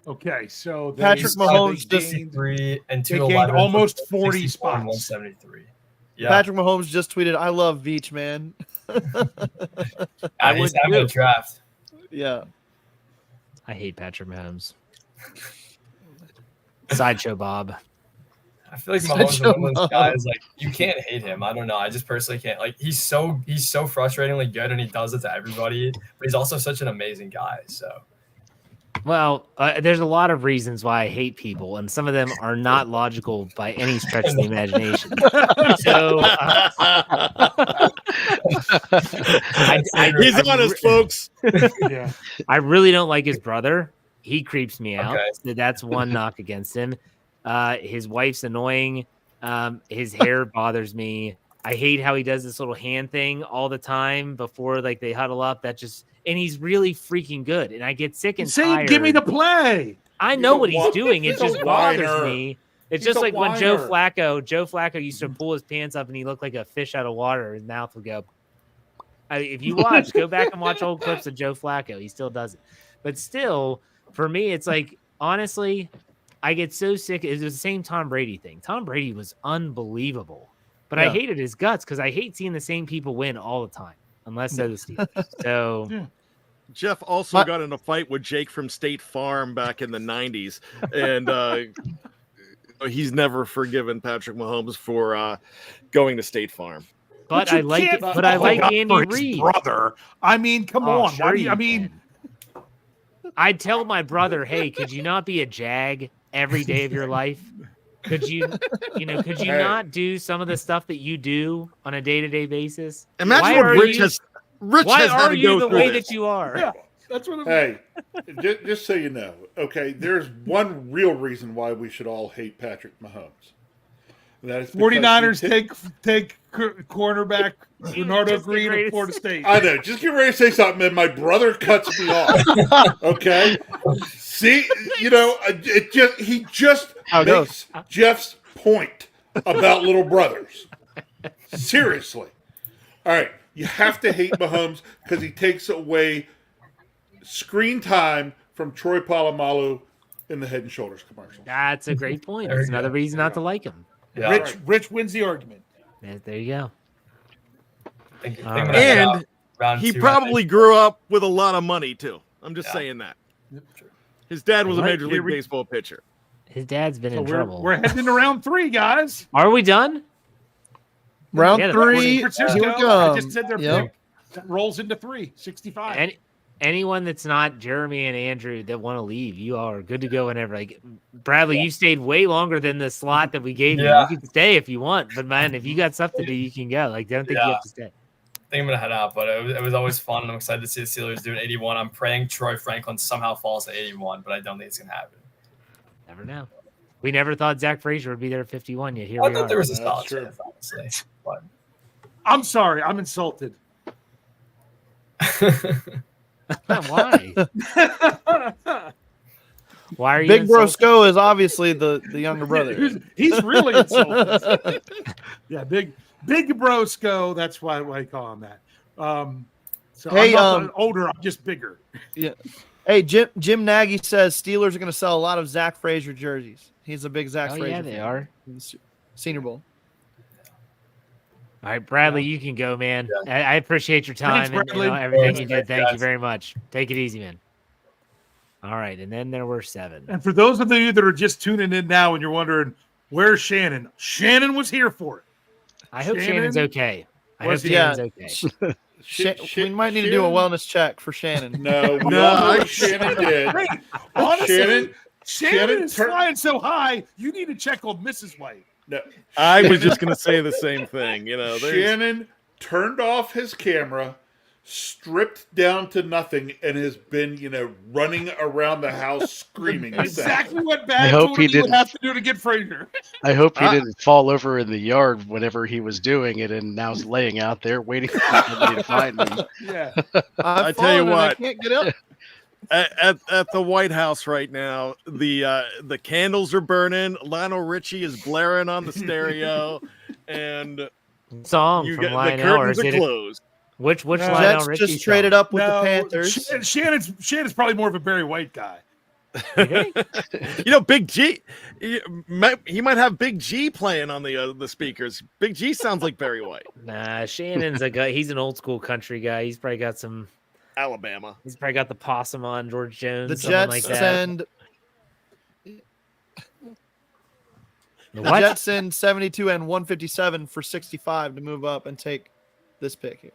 Okay, so Patrick Mahomes they just- gained- 3 and they 211 gained almost for 40 64 and spots. 173. Yeah, Patrick Mahomes just tweeted, "I love Veach, man." I he's would having a too. draft. Yeah. I hate Patrick Mahomes. Sideshow Bob. I feel like Such Mahomes is a one of those mom. guys. Like you can't hate him. I don't know. I just personally can't. Like he's so frustratingly good, and he does it to everybody. But he's also such an amazing guy. So Well, there's a lot of reasons why I hate people, and some of them are not logical by any stretch of the imagination. So He's honest, folks. Yeah. I really don't like his brother. He creeps me out. Okay. So that's one knock against him. His wife's annoying. His hair bothers me. I hate how he does this little hand thing all the time before like they huddle up. And he's really freaking good. And I get sick and Say, tired. give me the play. I know a what he's whi- doing. It he's a just bothers whiner. me. It's He's just a like when Joe whiner. Flacco used to pull his pants up and he looked like a fish out of water. His mouth would go. If you watch, go back and watch old clips of Joe Flacco. He still does it. But still, for me, it's like, honestly, I get so sick. It was the same Tom Brady thing. Tom Brady was unbelievable. But I Yeah. hated his guts because I hate seeing the same people win all the time, unless they're the Steelers. So Jeff also got in a fight with Jake from State Farm back in the 90s. And he's never forgiven Patrick Mahomes for going to State Farm. but you I like can't it. But I like fuck up Andy for his Reid. brother. I mean, come Oh, on. sure Why do you, you I mean, can. I'd tell my brother, hey, could you not be a Jag every day of your life? Could you could you Hey. not do some of the stuff that you do on a day-to-day basis? Imagine Why what are Rich you- has Why had are to you go the through way this. that you are? yeah, that's what I'm Hey, just so you know, okay, there's one real reason why we should all hate Patrick Mahomes. And that is because 49ers he take cornerback Bernardo Just Green getting of Florida State. I know. Just get ready to say something, and my brother cuts me off. Okay. See, he just How it makes Jeff's point about little brothers. Seriously. All right. You have to hate Mahomes because he takes away screen time from Troy Polamalu in the Head and Shoulders commercial. That's a great point. There That's you go. another reason not to like him. Yeah. Rich wins the argument. There you go. Think All right. when I get And out, round he 2, I probably think- grew up with a lot of money, too. I'm just Yeah. saying that. His dad was a All right, Major here League we- Baseball pitcher. His dad's been So in trouble. we're heading into round 3, guys. Are we done? Round Yeah, the 3. San Here Francisco, we go. I just said their Yep. pick. That rolls into 3, 65. Anyone that's not Jeremy and Andrew that want to leave, you all are good to go whenever. Like Bradley, you stayed way longer than the slot that we gave you. Yeah. You can stay if you want, but man, if you got stuff to do, you can go. Like, don't think you Yeah. have to stay. I think I'm gonna head out, but it was always fun, and I'm excited to see the Steelers do an 81. I'm praying Troy Franklin somehow falls to 81, but I don't think it's gonna happen. Never know. We never thought Zach Frazier would be there at 51 yet. Here I we thought are. there was a That's solid true. chance, honestly. But I'm sorry. I'm insulted. Why? Why are you Big Bro insulted? Sco is obviously the younger brother. He's really insulted. Yeah, big Brosco. That's why I call him that. So Hey, I'm not older. I'm just bigger. Yeah. Hey, Jim Nagy says Steelers are going to sell a lot of Zach Frazier jerseys. He's a big Zach Frazier yeah, they fan. are. In the Senior Bowl. All right, Bradley, you can go, man. I appreciate your Thanks, time and Bradley. everything you did. Thank you very much. Take it easy, man. All right, and then there were 7. And for those of you that are just tuning in now and you're wondering, where's Shannon? Shannon was here for it. I hope Shannon's okay. I hope Was he? Shannon's okay. We might need to do a wellness check for Shannon. No, we all know what Shannon did. Wait, honestly, Shannon Shannon is flying so high, you need to check on Mrs. White. No, I was just going to say the same thing. You know, Shannon turned off his camera, stripped down to nothing, and has been, running around the house screaming. Exactly what I Bad hope told he you would didn't. have to do to get Frazier. I hope he didn't fall over in the yard whenever he was doing it, and now is laying out there waiting for somebody to find him. Yeah, I tell you what, I can't get up. at the White House right now, the candles are burning. Lionel Richie is blaring on the stereo, and Song from the Lionel, or curtains is are it closed. which Lionel Jets Richie just traded song? up with the Panthers. Shannon's probably more of a Barry White guy. Big G, he might have Big G playing on the speakers. Big G sounds like Barry White. Nah, Shannon's a guy. He's an old school country guy. He's probably got some. Alabama. He's probably got the possum on George Jones. The something Jets like that. send. The Jets send 72 and 157 for 65 to move up and take this pick here.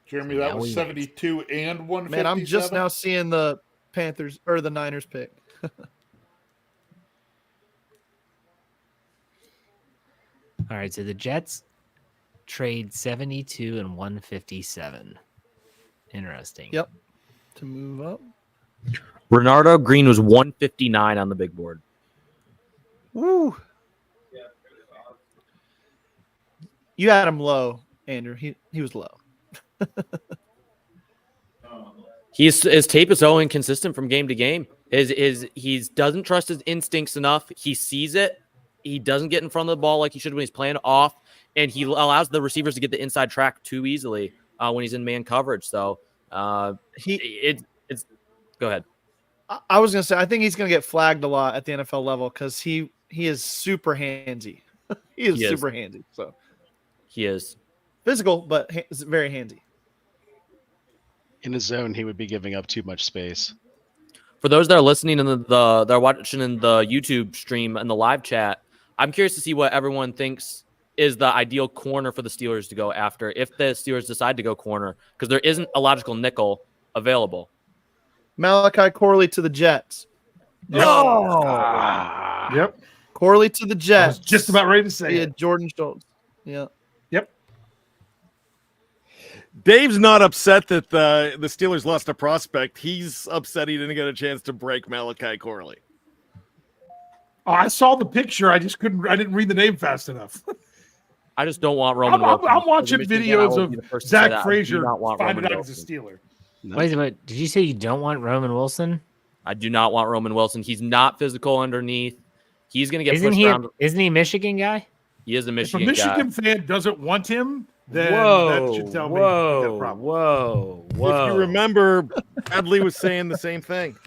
Jeremy, that was 72 and 157. Man, I'm just now seeing the Panthers or the Niners pick. All right, so the Jets trade 72 and 157. Interesting. Yep. To move up. Bernardo Green was 159 on the big board. Woo. You had him low, Andrew. He was low. His tape is so inconsistent from game to game. He doesn't trust his instincts enough. He sees it. He doesn't get in front of the ball like he should when he's playing off, and he allows the receivers to get the inside track too easily when he's in man coverage. So it's go ahead. I was gonna say I think he's gonna get flagged a lot at the NFL level because he is super handsy. he is super handsy. So he is physical, but very handsy. In his zone, he would be giving up too much space. For those that are listening and they're watching in the YouTube stream and the live chat, I'm curious to see what everyone thinks is the ideal corner for the Steelers to go after if the Steelers decide to go corner, because there isn't a logical nickel available. Malachi Corley to the Jets. Yep. Corley to the Jets. I was just about ready to say it. Jordan Schultz. Yeah. Yep. Dave's not upset that the Steelers lost a prospect. He's upset he didn't get a chance to break Malachi Corley. Oh, I saw the picture. I just couldn't. I didn't read the name fast enough. I just don't want Roman. I'm watching videos of Zach Frazier finding out as a Steeler. Wait a minute. Did you say you don't want Roman Wilson? I do not want Roman Wilson. He's not physical underneath. He's going to get Isn't pushed around. Isn't he a Michigan guy? He is a If a Michigan guy. Michigan fan doesn't want him, then that should tell me that problem. Whoa. If you remember, Bradley was saying the same thing.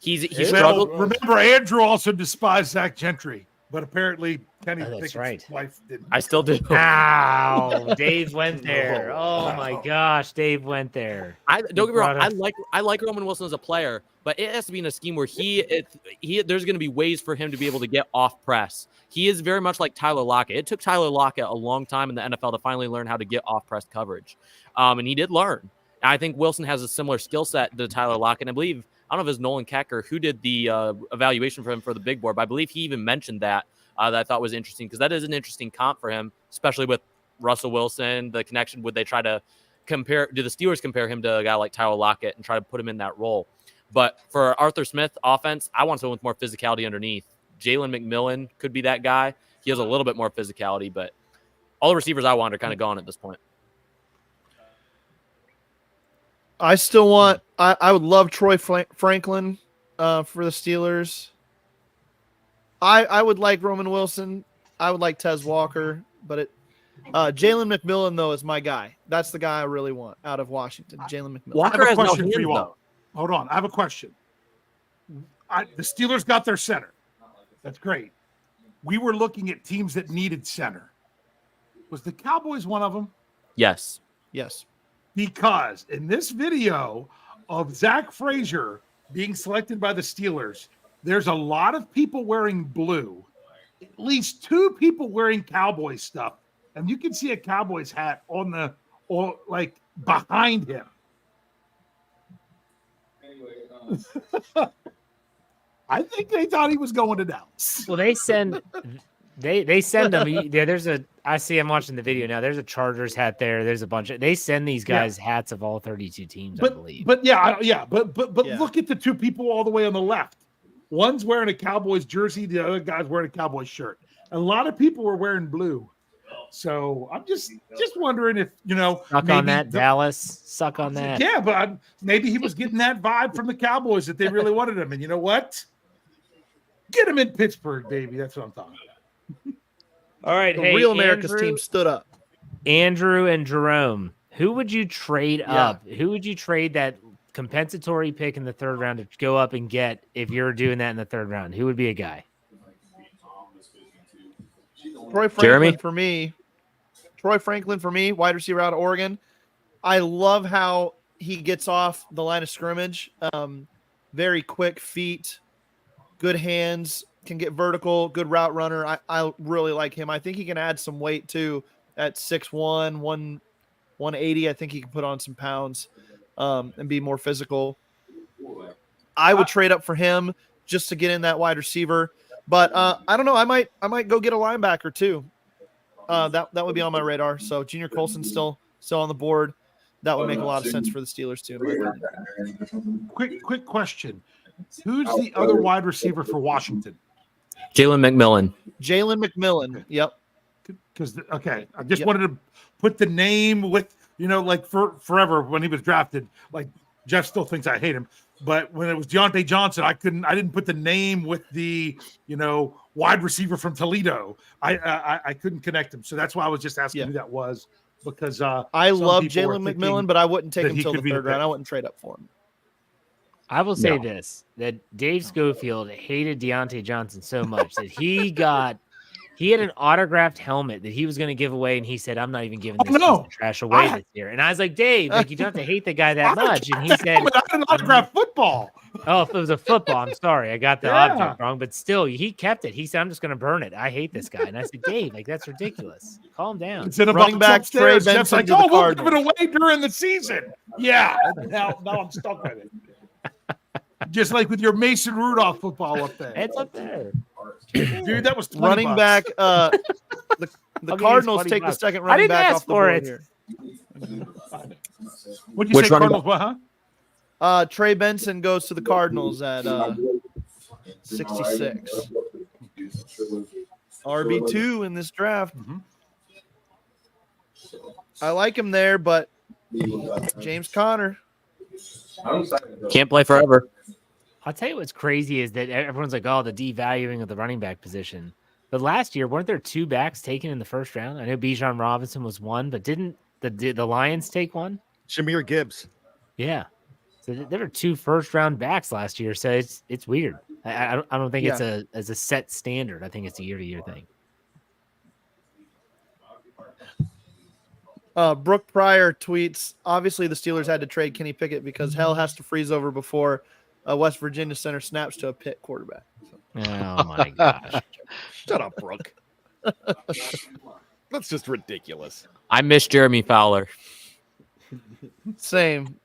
He Well, struggled. remember, Andrew also despised Zach Gentry, but apparently Kenny Pickett's right. wife didn't. I still do. Ow, Dave went there. Oh my gosh, Dave went there. Don't get me wrong. I like Roman Wilson as a player, but it has to be in a scheme where there's going to be ways for him to be able to get off press. He is very much like Tyler Lockett. It took Tyler Lockett a long time in the NFL to finally learn how to get off press coverage, and he did learn. I think Wilson has a similar skill set to Tyler Lockett. I believe, I don't know if it's Nolan Kecker who did the evaluation for him for the big board, but I believe he even mentioned that I thought was interesting, because that is an interesting comp for him, especially with Russell Wilson. The connection, would they try to compare? Do the Steelers compare him to a guy like Tyler Lockett and try to put him in that role? But for Arthur Smith offense, I want someone with more physicality underneath. Jalen McMillan could be that guy. He has a little bit more physicality, but all the receivers I want are kind of gone at this point. I still want. I would love Troy Franklin for the Steelers. I would like Roman Wilson. I would like Tez Walker, but Jalen McMillan though is my guy. That's the guy I really want out of Washington. Jalen McMillan. Walker has no hands, though. Hold on, I have a question. The Steelers got their center. That's great. We were looking at teams that needed center. Was the Cowboys one of them? Yes. Yes. Because in this video of Zach Frazier being selected by the Steelers, there's a lot of people wearing blue, at least 2 people wearing Cowboys stuff. And you can see a Cowboys hat like behind him. I think they thought he was going to Dallas. Well, they send them. I see I'm watching the video now. There's a Chargers hat there. There's a bunch of, they send these guys hats of all 32 teams, I believe. But look at the 2 people all the way on the left. One's wearing a Cowboys jersey. The other guy's wearing a Cowboys shirt. A lot of people were wearing blue. So I'm just wondering if, suck on that, Dallas. Suck on that. Yeah, but maybe he was getting that vibe from the Cowboys that they really wanted him. And you know what? Get him in Pittsburgh, baby. That's what I'm talking about. All right. The hey, real America's Andrew, team stood up. Andrew and Jerome, who would you trade up? Who would you trade that compensatory pick in the 3rd round to go up and get if you're doing that in the 3rd round? Who would be a guy? Troy Franklin for me. Troy Franklin for me, wide receiver out of Oregon. I love how he gets off the line of scrimmage. Very quick feet, good hands, can get vertical, good route runner. I really like him. I think he can add some weight too at 6'1", 180. I think he can put on some pounds and be more physical. I would trade up for him just to get in that wide receiver. But I don't know. I might go get a linebacker too. That would be on my radar. So Junior Colson's still on the board. That would make a lot of sense for the Steelers too. Quick question: who's the other wide receiver for Washington? Jalen McMillan. Jalen McMillan. Yep. Because I just wanted to put the name with like forever when he was drafted. Like Jeff still thinks I hate him. But when it was Deontay Johnson, I didn't put the name with the, wide receiver from Toledo. I couldn't connect him. So that's why I was just asking who that was, because I love Jalen McMillan, but I wouldn't take him till the 3rd round. I wouldn't trade up for him. I will say this, that Dave Schofield hated Deontay Johnson so much that he had an autographed helmet that he was going to give away, and he said, "I'm not even giving this piece of trash away this year." And I was like, "Dave, you don't have to hate the guy that much." And he said, "I had an autographed football." Oh, if it was a football, I'm sorry, I got the object wrong. But still, he kept it. He said, "I'm just going to burn it. I hate this guy." And I said, "Dave, that's ridiculous. Calm down." It's in a running back. Trey Jeff's like, "Oh, we'll give it away during the season." Yeah, now I'm stuck with it. Just like with your Mason Rudolph football up there. It's up there. Dude, that was running back. The Cardinals take the second running back off the board here. What'd you say, Cardinals? What, huh? Trey Benson goes to the Cardinals at 66. RB2 in this draft. Mm-hmm. I like him there, but James Conner can't play forever. I'll tell you what's crazy is that everyone's like, "Oh, the devaluing of the running back position." But last year, weren't there 2 backs taken in the 1st round? I know Bijan Robinson was one, but didn't the Lions take one? Jahmyr Gibbs. Yeah. So there were 2 first-round backs last year. So it's weird. I don't think it's a set standard. I think it's a year-to-year thing. Brooke Pryor tweets, obviously the Steelers had to trade Kenny Pickett because hell has to freeze over before West Virginia center snaps to a Pitt quarterback. So. Oh, my gosh. Shut up, Brooke. That's just ridiculous. I miss Jeremy Fowler. Same.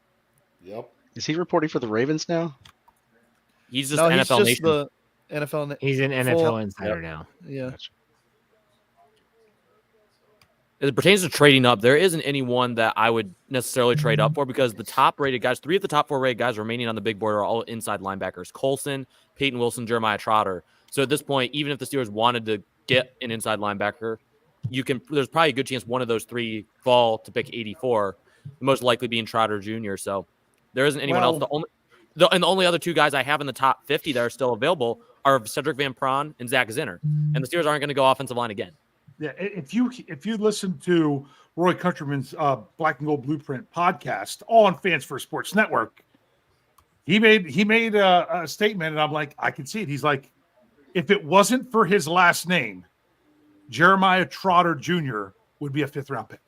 Yep. Is he reporting for the Ravens now? He's just NFL Nation. The NFL. He's an NFL insider now. Yeah. Gotcha. As it pertains to trading up, there isn't anyone that I would necessarily trade up for because the top-rated guys, 3 of the top 4 rated guys remaining on the big board are all inside linebackers. Colson, Peyton Wilson, Jeremiah Trotter. So at this point, even if the Steelers wanted to get an inside linebacker, there's probably a good chance one of those 3 fall to pick 84, the most likely being Trotter Jr. So there isn't anyone else. The only other 2 guys I have in the top 50 that are still available are Cedric Van Pran and Zach Zinner, and the Steelers aren't going to go offensive line again. Yeah, if you listen to Roy Countryman's Black and Gold Blueprint podcast, all on Fans First Sports Network, he made a statement, and I'm like, I can see it. He's like, if it wasn't for his last name, Jeremiah Trotter Jr. would be a 5th-round pick.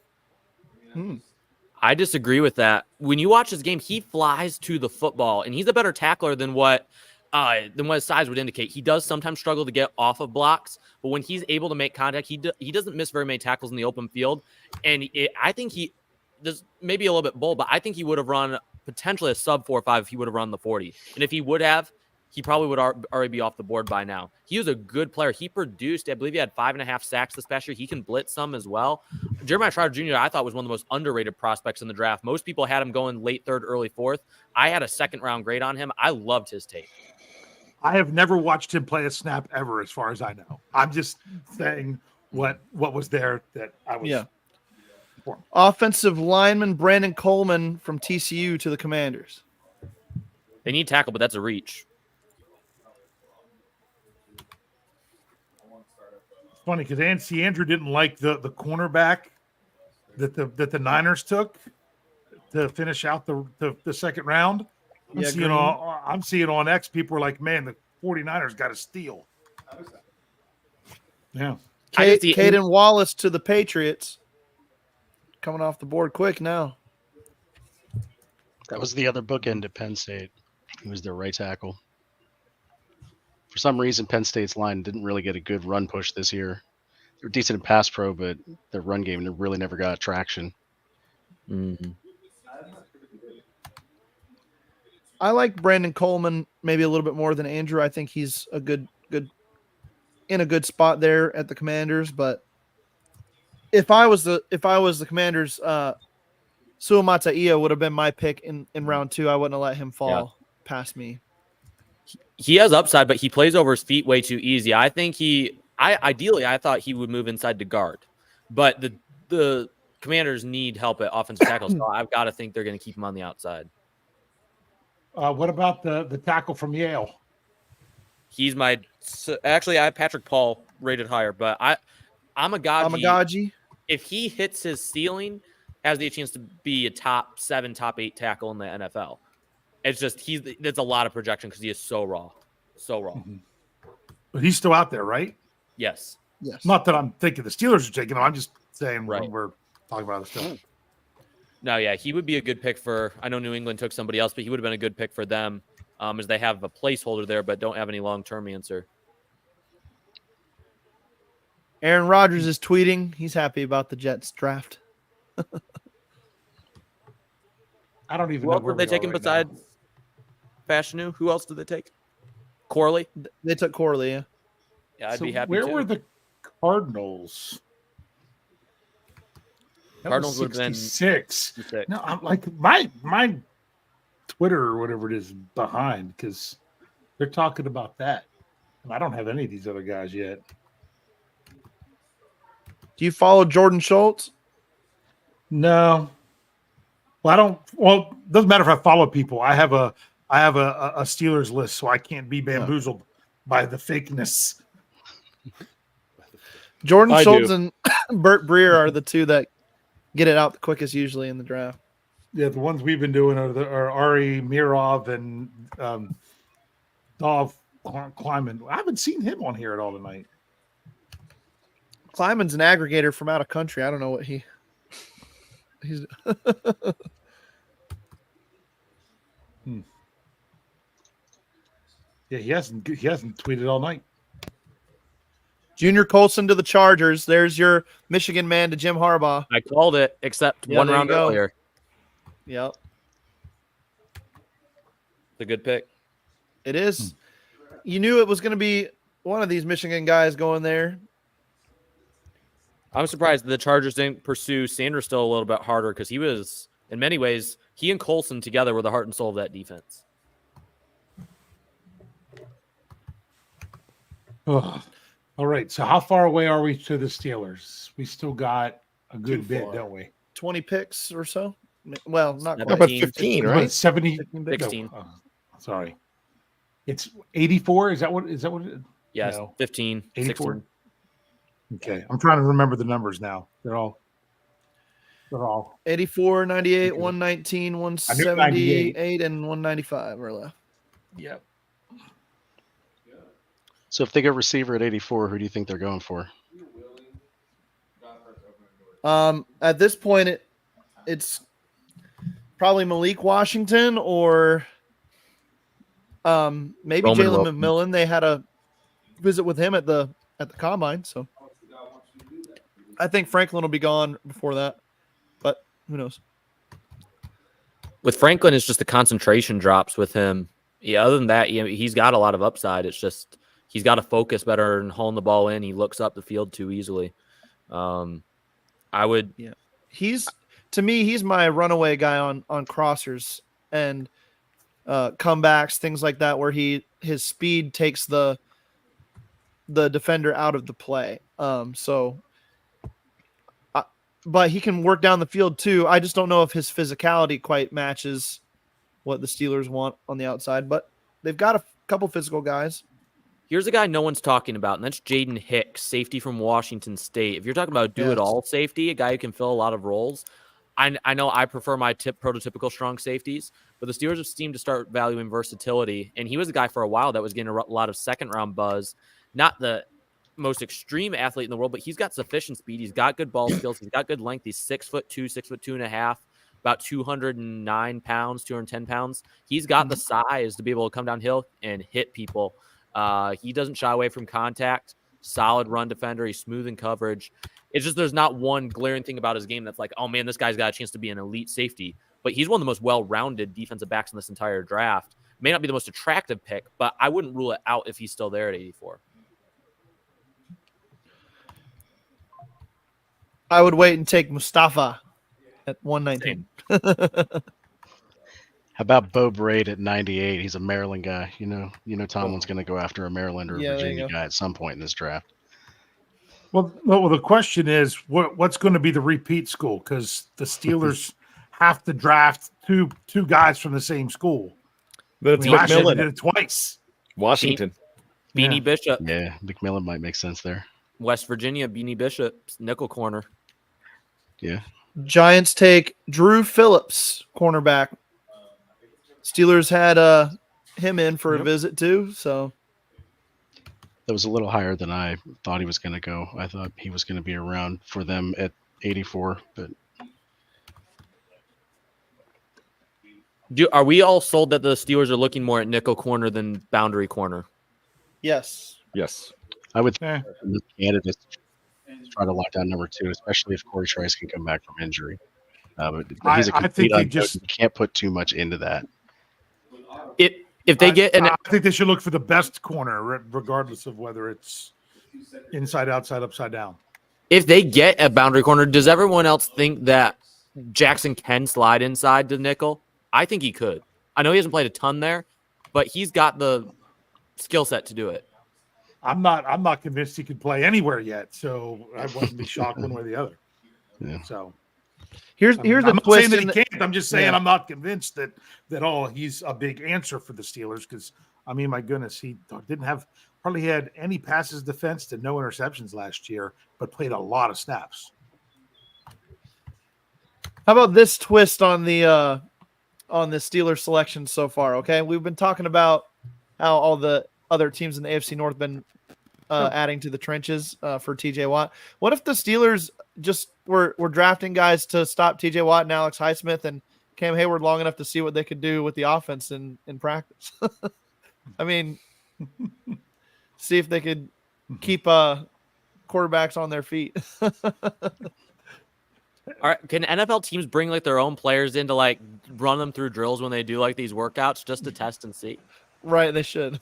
I disagree with that. When you watch his game, he flies to the football, and he's a better tackler than what his size would indicate. He does sometimes struggle to get off of blocks, but when he's able to make contact, he doesn't miss very many tackles in the open field. And I think he does, maybe a little bit bold, but I think he would have run potentially a sub 4.5 if he would have run the 40. And if he would have, he probably would already be off the board by now. He was a good player. He produced, I believe he had 5.5 sacks this past year. He can blitz some as well. Jeremiah Trotter Jr., I thought, was one of the most underrated prospects in the draft. Most people had him going late 3rd, early 4th. I had a 2nd-round grade on him. I loved his tape. I have never watched him play a snap ever, as far as I know. I'm just saying what was there that I was. Yeah. Offensive lineman Brandon Coleman from TCU to the Commanders. They need tackle, but that's a reach. It's funny because Andrew didn't like the cornerback that the Niners took to finish out the 2nd round. I'm seeing on X, people are like, man, the 49ers got to steal. Yeah. Caden Wallace to the Patriots. Coming off the board quick now. That was the other bookend at Penn State. He was their right tackle. For some reason, Penn State's line didn't really get a good run push this year. They were decent in pass pro, but their run game really never got traction. Mm-hmm. I like Brandon Coleman maybe a little bit more than Andrew. I think he's a good in a good spot there at the Commanders. But if I was the Commanders, Suamataia would have been my pick in round 2. I wouldn't have let him fall past me. He has upside, but he plays over his feet way too easy. I think ideally I thought he would move inside to guard, but the Commanders need help at offensive tackle, so I've got to think they're going to keep him on the outside. What about the tackle from Yale? He's actually I have Patrick Paul rated higher, but I'm a Amagaji. If he hits his ceiling, has the chance to be a top 7, top 8 tackle in the NFL. It's just that's a lot of projection because he is so raw. Mm-hmm. But he's still out there, right? Yes. Not that I'm thinking the Steelers are taking him. I'm just saying when we're talking about this stuff. No, yeah, he would be a good pick for. I know New England took somebody else, but he would have been a good pick for them, as they have a placeholder there, but don't have any long-term answer. Aaron Rodgers is tweeting. He's happy about the Jets draft. I don't even know where they taken besides Fashanu. Who else did they take? Corley. They took Corley. Yeah. Yeah, I'd be happy. Where were the Cardinals? Cardinals would have been 6. No, I'm like my Twitter or whatever it is behind because they're talking about that. And I don't have any of these other guys yet. Do you follow Jordan Schultz? No. Well, I don't. Well, it doesn't matter if I follow people. I have a Steelers list, so I can't be bamboozled by the fakeness. Jordan Schultz and Burt Breer are the two that get it out the quickest usually in the draft. Yeah, the ones we've been doing are Ari Mirov and Dov Kleiman. I haven't seen him on here at all tonight. Kleiman's an aggregator from out of country. I don't know what he's. Yeah, he hasn't tweeted all night. Junior Colson to the Chargers. There's your Michigan man to Jim Harbaugh. I called it, except one round earlier. Yep. It's a good pick. It is. You knew it was going to be one of these Michigan guys going there. I'm surprised the Chargers didn't pursue Sanders still a little bit harder because he was, in many ways, he and Colson together were the heart and soul of that defense. Oh. All right. So how far away are we to the Steelers? We still got a good bit, don't we? 20 picks or so. Well, not about 15, right? 70. 16. Sorry. It's 84. Is that what? Yes, No. 15, 84. 16. Okay, I'm trying to remember the numbers now. They're all 84, 98, 119, 178, and 195 are left. Yep. So if they go receiver at 84, who do you think they're going for? At this point, it's probably Malik Washington or maybe Roman Jalen Wilson. McMillan. They had a visit with him at the combine, so I think Franklin will be gone before that, but who knows? With Franklin, it's just the concentration drops with him. Yeah, other than that, he's got a lot of upside. It's just he's got to focus better and hone the ball in. He looks up the field too easily. He's my runaway guy on crossers and comebacks, things like that, where his speed takes the defender out of the play. But he can work down the field too. I just don't know if his physicality quite matches what the Steelers want on the outside, but they've got a couple physical guys. Here's a guy no one's talking about, and that's Jaden Hicks, safety from Washington State. If you're talking about do-it-all safety, a guy who can fill a lot of roles, I know I prefer my prototypical strong safeties, but the Steelers have seemed to start valuing versatility, and he was a guy for a while that was getting a lot of second-round buzz. Not the most extreme athlete in the world, but he's got sufficient speed. He's got good ball skills. He's got good length. He's 6'2", 6'2.5", about 209 pounds, 210 pounds. He's got the size to be able to come downhill and hit people. He doesn't shy away from contact. Solid run defender. He's smooth in coverage. It's just there's not one glaring thing about his game that's like, oh man, this guy's got a chance to be an elite safety. But he's one of the most well-rounded defensive backs in this entire draft. May not be the most attractive pick, but I wouldn't rule it out if he's still there at 84. I would wait and take Mustafa at 119. How about Bo Braid at 98? He's a Maryland guy. You know, Tomlin's going to go after a Maryland or Virginia guy at some point in this draft. Well, the question is, what's going to be the repeat school? Because the Steelers have to draft two guys from the same school. But it's last year they McMillan. did it twice. Washington. Beanie Bishop. Yeah, McMillan might make sense there. West Virginia, Beanie Bishop, nickel corner. Yeah. Giants take Drew Phillips, cornerback. Steelers had him in for a visit too, so that was a little higher than I thought he was going to go. I thought he was going to be around for them at 84, but Are we all sold that the Steelers are looking more at nickel corner than boundary corner? Yes. Yes. I would think the candidates try to lock down number 2, especially if Corey Trice can come back from injury. But he's a complete unknown. You can't put too much into that. If they get, I think they should look for the best corner, regardless of whether it's inside, outside, upside down. If they get a boundary corner, does everyone else think that Jackson can slide inside the nickel? I think he could. I know he hasn't played a ton there, but he's got the skill set to do it. I'm not convinced he could play anywhere yet, so I wouldn't be shocked one way or the other. Yeah. So here's I'm the not twist. saying that he can't. I'm just saying I'm not convinced that he's a big answer for the Steelers because I mean, my goodness, he hardly had any passes defense to no interceptions last year, but played a lot of snaps. How about this twist on the Steelers selection so far? Okay, we've been talking about how all the other teams in the AFC North been adding to the trenches for TJ Watt. What if the Steelers just were drafting guys to stop TJ Watt and Alex Highsmith and Cam Hayward long enough to see what they could do with the offense in practice? I mean, see if they could keep quarterbacks on their feet. All right, can NFL teams bring like their own players in to like run them through drills when they do like these workouts just to test and see? Right, they should.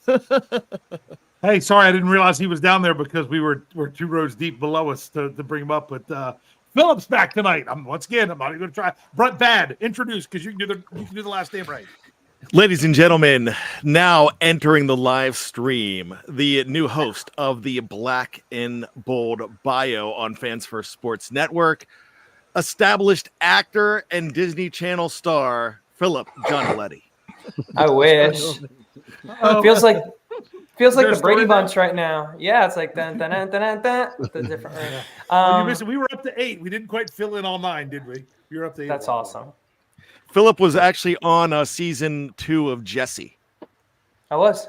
Hey, sorry, I didn't realize he was down there because we're 2 rows deep below us to bring him up. But Phillips back tonight. I'm not even going to try. Brett Bad, introduce because you can do the last name right. Ladies and gentlemen, now entering the live stream, the new host of the Black and Bold bio on Fans First Sports Network, established actor and Disney Channel star Philip Giannoletti. I wish. Feels like the story Brady there? Bunch right now. Yeah, it's like dun, dun, dun, dun, dun, dun, with the different. You missed it. We were up to 8. We didn't quite fill in all 9, did we? We were up to 8. That's awesome. Philip was actually on season 2 of Jesse. I was.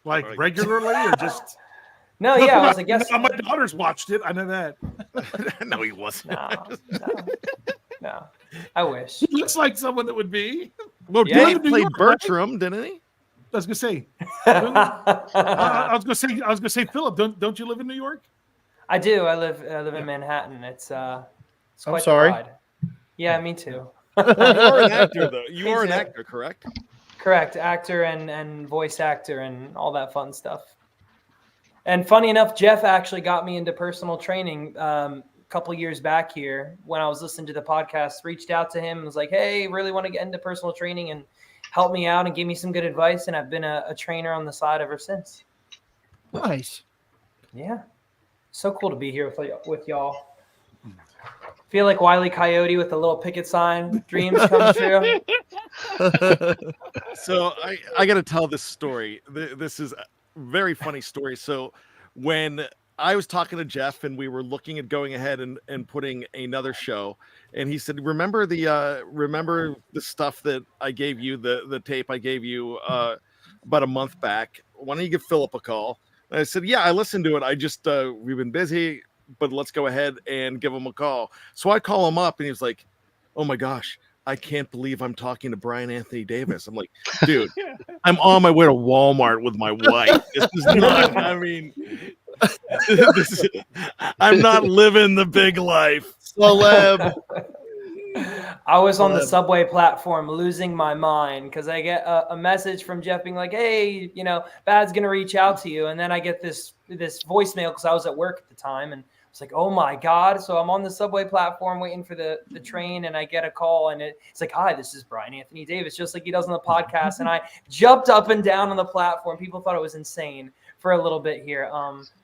Like regularly or just? No, yeah, I was a guest. My daughters watched it. I know that. No, he wasn't. No. I wish. He looks like someone that would be. Well, Yeah. Dave played Bertram, didn't he? I was gonna say. I was gonna say, Philip. Don't you live in New York? I do. I live in Manhattan. It's quite the sorry. ride. Yeah, me too. You are an actor, though. You are an actor, correct? Correct. Actor and voice actor and all that fun stuff. And funny enough, Jeff actually got me into personal training a couple years back here when I was listening to the podcast. Reached out to him and was like, hey, really want to get into personal training and help me out and give me some good advice. And I've been a trainer on the side ever since. Nice. Yeah. So cool to be here with y'all. Feel like Wile E. Coyote with a little picket sign. Dreams come true. So I got to tell this story. This is a very funny story. So when I was talking to Jeff and we were looking at going ahead and putting another show, and he said, remember the stuff that I gave you, the tape I gave you about a month back? Why don't you give Philip a call? And I said, yeah, I listened to it. I just we've been busy, but let's go ahead and give him a call. So I call him up and he was like, oh my gosh, I can't believe I'm talking to Brian Anthony Davis. I'm like, dude, I'm on my way to Walmart with my wife. This is not, I mean, I'm not living the big life. Celeb. I was on the subway platform losing my mind because I get a message from Jeff being like, hey, Bad's going to reach out to you. And then I get this voicemail because I was at work at the time. And it's like, oh my God. So I'm on the subway platform waiting for the train and I get a call and it's like, hi, this is Brian Anthony Davis, just like he does on the podcast. And I jumped up and down on the platform. People thought it was insane for a little bit here.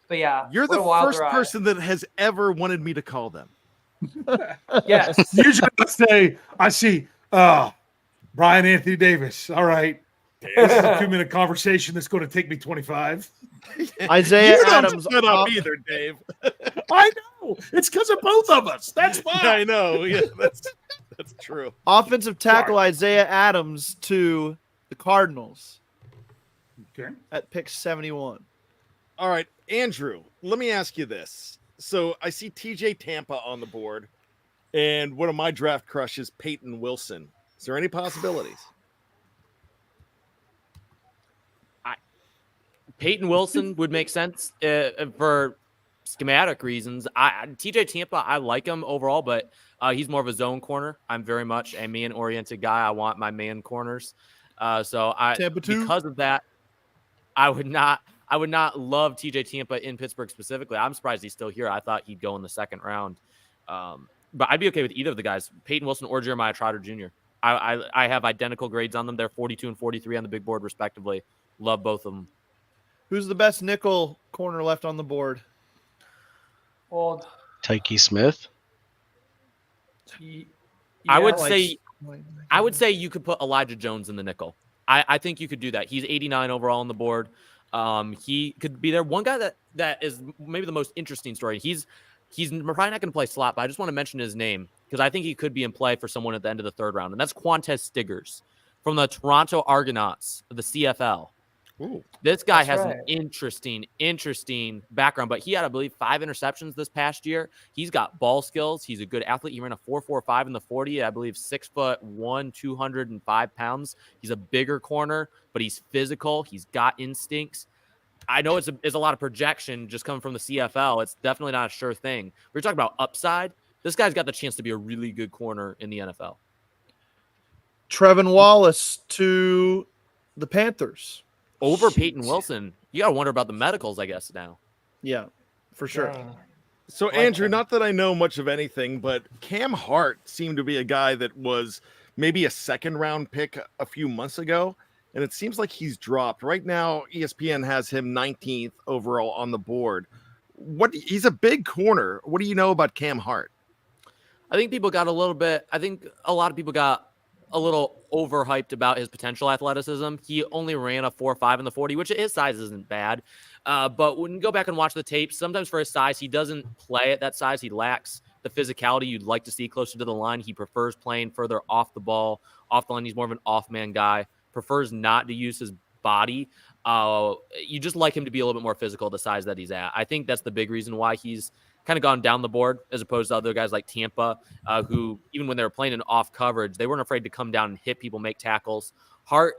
But yeah. You're the first person that has ever wanted me to call them. Yes. Usually I see Brian Anthony Davis. All right. This is a 2-minute conversation that's going to take me 25. Isaiah You don't Adams. shut up either, Dave. I know. It's because of both of us. That's fine. I know. Yeah, that's true. Offensive tackle Isaiah Adams to the Cardinals. Okay. At pick 71. All right, Andrew, let me ask you this. So I see TJ Tampa on the board, and one of my draft crushes, Peyton Wilson. Is there any possibilities? Peyton Wilson would make sense for schematic reasons. TJ Tampa, I like him overall, but he's more of a zone corner. I'm very much a man-oriented guy. I want my man corners. Because of that, I would not love TJ Tampa in Pittsburgh specifically. I'm surprised he's still here. I thought he'd go in the second round. But I'd be okay with either of the guys, Peyton Wilson or Jeremiah Trotter Jr. I have identical grades on them. They're 42 and 43 on the big board, respectively. Love both of them. Who's the best nickel corner left on the board? Well, Tyke Smith. I would say you could put Elijah Jones in the nickel. I think you could do that. He's 89 overall on the board. He could be there. One guy that is maybe the most interesting story. He's probably not going to play slot, but I just want to mention his name because I think he could be in play for someone at the end of the third round, and that's Quantez Stiggers from the Toronto Argonauts of the CFL. Ooh, this guy has an interesting background, but he had, I believe, 5 interceptions this past year. He's got ball skills. He's a good athlete. He ran a 4.45 in the 40. I believe 6'1", 205 pounds. He's a bigger corner, but he's physical. He's got instincts. I know it's a lot of projection just coming from the CFL. It's definitely not a sure thing. We're talking about upside. This guy's got the chance to be a really good corner in the NFL. Trevin Wallace to the Panthers. Over Peyton Wilson. You got to wonder about the medicals, I guess, now. Yeah, for sure. So, Andrew, not that I know much of anything, but Cam Hart seemed to be a guy that was maybe a second-round pick a few months ago, and it seems like he's dropped. Right now, ESPN has him 19th overall on the board. He's a big corner. What do you know about Cam Hart? I think a lot of people got a little overhyped about his potential athleticism. He only ran a 4.5 in the 40, which his size isn't bad. But when you go back and watch the tape, sometimes for his size, he doesn't play at that size. He lacks the physicality you'd like to see closer to the line. He prefers playing further off the ball, off the line. He's more of an off-man guy, prefers not to use his body. You just like him to be a little bit more physical at the size that he's at. I think that's the big reason why he's kind of gone down the board as opposed to other guys like Tampa, who even when they were playing in off coverage, they weren't afraid to come down and hit people, make tackles. Hart,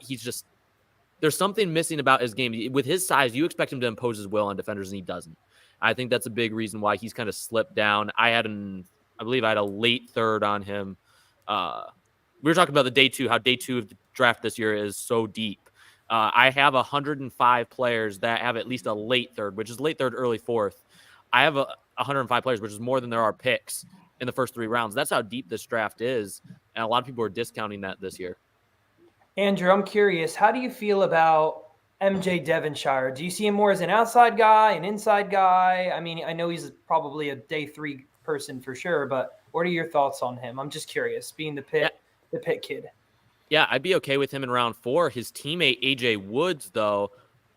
there's something missing about his game. With his size, you expect him to impose his will on defenders, and he doesn't. I think that's a big reason why he's kind of slipped down. I believe I had a late third on him. We were talking about the day two, how day two of the draft this year is so deep. I have 105 players that have at least a late third, which is late third, early fourth. I have 105 players, which is more than there are picks in the first 3 rounds. That's how deep this draft is, and a lot of people are discounting that this year. Andrew, I'm curious, how do you feel about MJ Devonshire? Do you see him more as an outside guy, an inside guy? I mean, I know he's probably a day 3 person for sure, but what are your thoughts on him? I'm just curious, being the Pitt kid. Yeah, I'd be okay with him in round 4. His teammate, AJ Woods, though,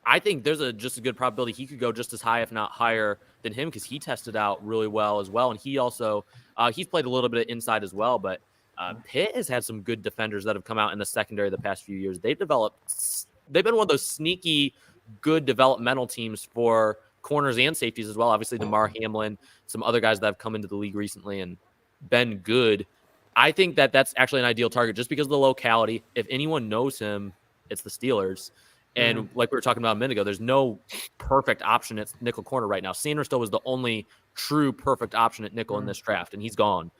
I think there's just a good probability he could go just as high, if not higher, than him because he tested out really well as well. And he also, he's played a little bit of inside as well, but Pitt has had some good defenders that have come out in the secondary the past few years. They've been one of those sneaky good developmental teams for corners and safeties as well. Obviously, DeMar Hamlin, some other guys that have come into the league recently and been good. I think that's actually an ideal target just because of the locality. If anyone knows him, it's the Steelers. And like we were talking about a minute ago, there's no perfect option at nickel corner right now. Sanders still was the only true perfect option at nickel in this draft, and he's gone.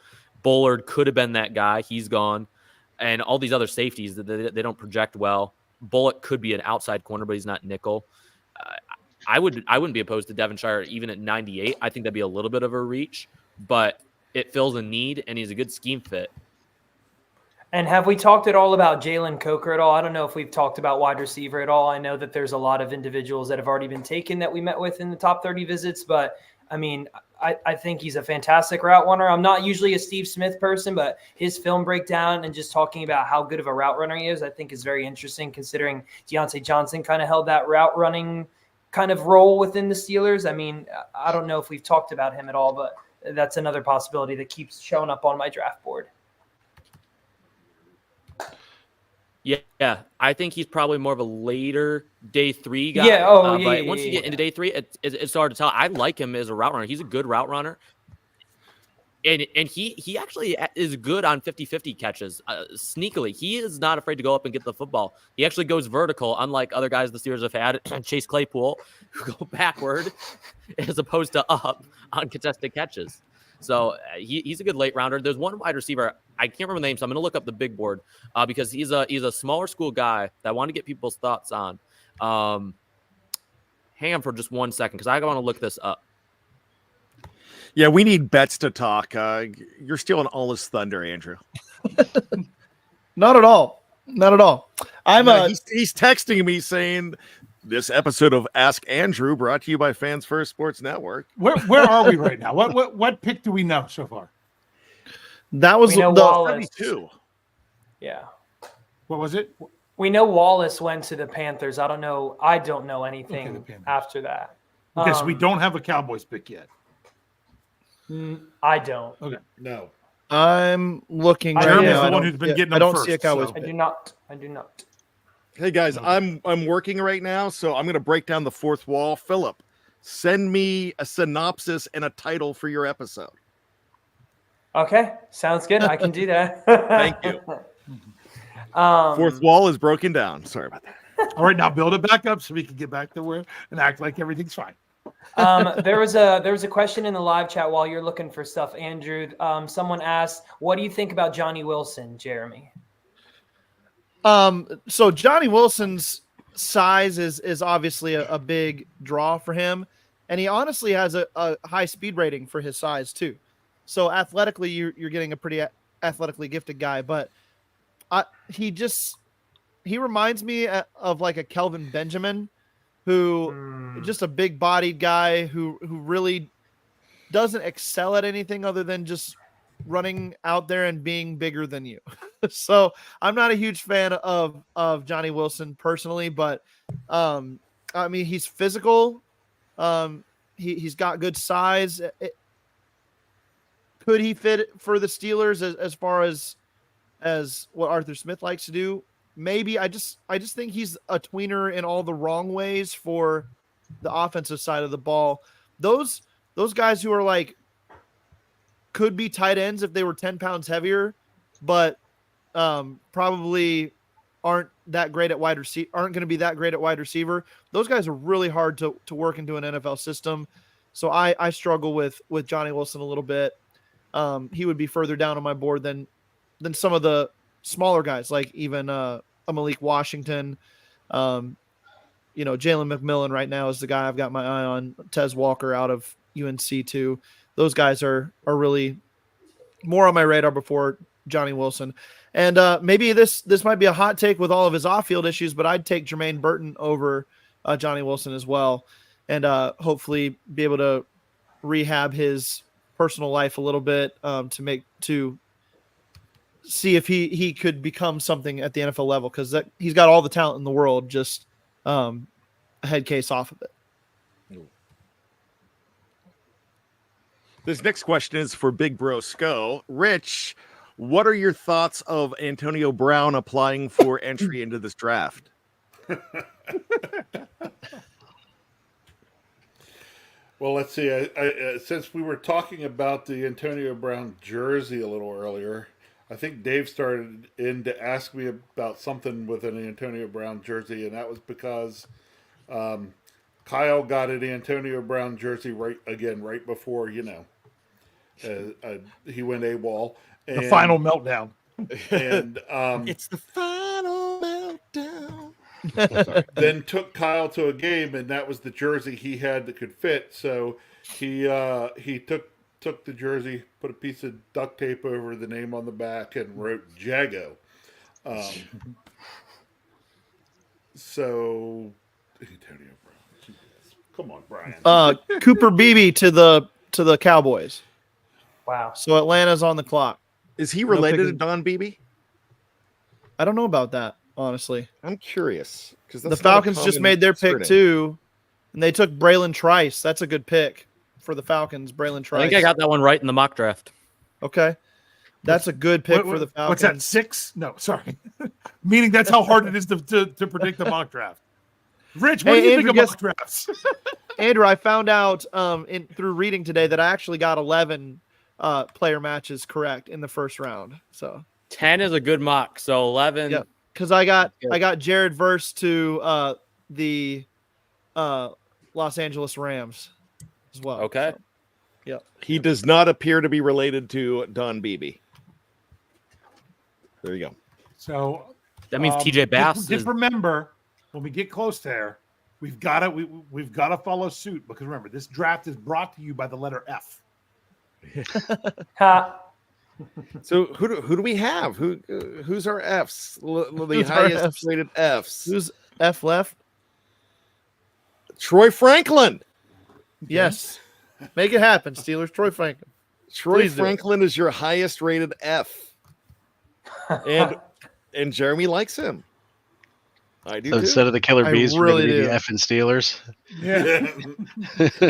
Bullard could have been that guy. He's gone. And all these other safeties, they don't project well. Bullock could be an outside corner, but he's not nickel. I wouldn't be opposed to Devonshire even at 98. I think that'd be a little bit of a reach, but it fills a need, and he's a good scheme fit. And have we talked at all about Jalen Coker at all? I don't know if we've talked about wide receiver at all. I know that there's a lot of individuals that have already been taken that we met with in the top 30 visits, but I mean, I think he's a fantastic route runner. I'm not usually a Steve Smith person, but his film breakdown and just talking about how good of a route runner he is, I think is very interesting considering Deontay Johnson kind of held that route running kind of role within the Steelers. I mean, I don't know if we've talked about him at all, but that's another possibility that keeps showing up on my draft board. Yeah, I think he's probably more of a later day 3 guy. Yeah, but once you get into day 3, it's hard to tell. I like him as a route runner. He's a good route runner. And he actually is good on 50-50 catches, sneakily. He is not afraid to go up and get the football. He actually goes vertical, unlike other guys the Steelers have had, Chase Claypool, who go backward as opposed to up on contested catches. So he's a good late rounder. There's one wide receiver. I can't remember the name, so I'm going to look up the big board because he's a smaller school guy that I want to get people's thoughts on. Hang on for just 1 second because I want to look this up. Yeah, we need Betts to talk. You're stealing all his thunder, Andrew. Not at all. Not at all. He's texting me saying this episode of Ask Andrew brought to you by Fans First Sports Network. Where are we right now? What pick do we know so far? That was the 72. Yeah. What was it? We know Wallace went to the Panthers. I don't know anything after that. Okay, so we don't have a Cowboys pick yet. I don't. Okay. No. I'm looking right Jeremy's now. the one who's been getting them I don't first, see a Cowboys so. pick. I do not. Hey guys, I'm working right now, so I'm going to break down the fourth wall. Philip, send me a synopsis and a title for your episode. Okay, sounds good. I can do that. Thank you. Fourth wall is broken down. Sorry about that. All right, now build it back up so we can get back to where and act like everything's fine. There was a question in the live chat while you're looking for stuff, Andrew. Someone asked, "What do you think about Johnny Wilson, Jeremy?" So Johnny Wilson's size is obviously a big draw for him, and he honestly has a high speed rating for his size too. So athletically, you're getting a pretty athletically gifted guy, but he reminds me of like a Kelvin Benjamin, who just a big bodied guy who really doesn't excel at anything other than just running out there and being bigger than you. So I'm not a huge fan of Johnny Wilson personally, but I mean, he's physical. He's got good size. Could he fit for the Steelers as far as what Arthur Smith likes to do? Maybe. I just think he's a tweener in all the wrong ways for the offensive side of the ball. Those guys who are like could be tight ends if they were 10 pounds heavier, but probably aren't that great at wide receiver, aren't going to be that great at wide receiver. Those guys are really hard to work into an NFL system. So I struggle with Johnny Wilson a little bit. He would be further down on my board than some of the smaller guys, like even a Malik Washington. Jalen McMillan right now is the guy I've got my eye on. Tez Walker out of UNC too. Those guys are really more on my radar before Johnny Wilson. And maybe this might be a hot take with all of his off-field issues, but I'd take Jermaine Burton over Johnny Wilson as well, and hopefully be able to rehab his personal life a little bit to see if he could become something at the NFL level, because he's got all the talent in the world, just a head case off of it. This next question is for Big Bro Sco. Rich, what are your thoughts of Antonio Brown applying for entry into this draft? Well, let's see. I since we were talking about the Antonio Brown jersey a little earlier, I think Dave started in to ask me about something with an Antonio Brown jersey, and that was because Kyle got an Antonio Brown jersey right before, he went AWOL. The final meltdown. And it's the final meltdown. Then took Kyle to a game, and that was the jersey he had that could fit. So he took the jersey, put a piece of duct tape over the name on the back, and wrote Jago. So Antonio Brown, come on, Brian. Cooper Beebe to the Cowboys. Wow. So Atlanta's on the clock. Is he related to Don Beebe? I don't know about that, honestly. I'm curious because the Falcons just made their pick too, and they took Braylon Trice. That's a good pick for the Falcons. Braylon Trice. I think I got that one right in the mock draft. Okay, that's a good pick for the Falcons. What's that? 6? No, sorry. Meaning that's how hard it is to predict the mock draft. Rich, what do you think of mock drafts? Andrew, I found out through reading today that I actually got 11 player matches correct in the first round. So 10 is a good mock. So 11. Yeah, because I got Jared Verse to the Los Angeles Rams as well. Okay. So, yeah. He does not appear to be related to Don Beebe. There you go. So that means TJ Bass. Just remember, when we get close there, we've got to follow suit, because remember, this draft is brought to you by the letter F. So who do we have? Who's our Fs? The highest rated Fs. Who's F left? Troy Franklin. Yes. Make it happen, Steelers. Troy Franklin. Troy Franklin is your highest rated F. And Jeremy likes him. I do. So instead of the Killer Bees, we're going to be the F and Steelers. Yeah.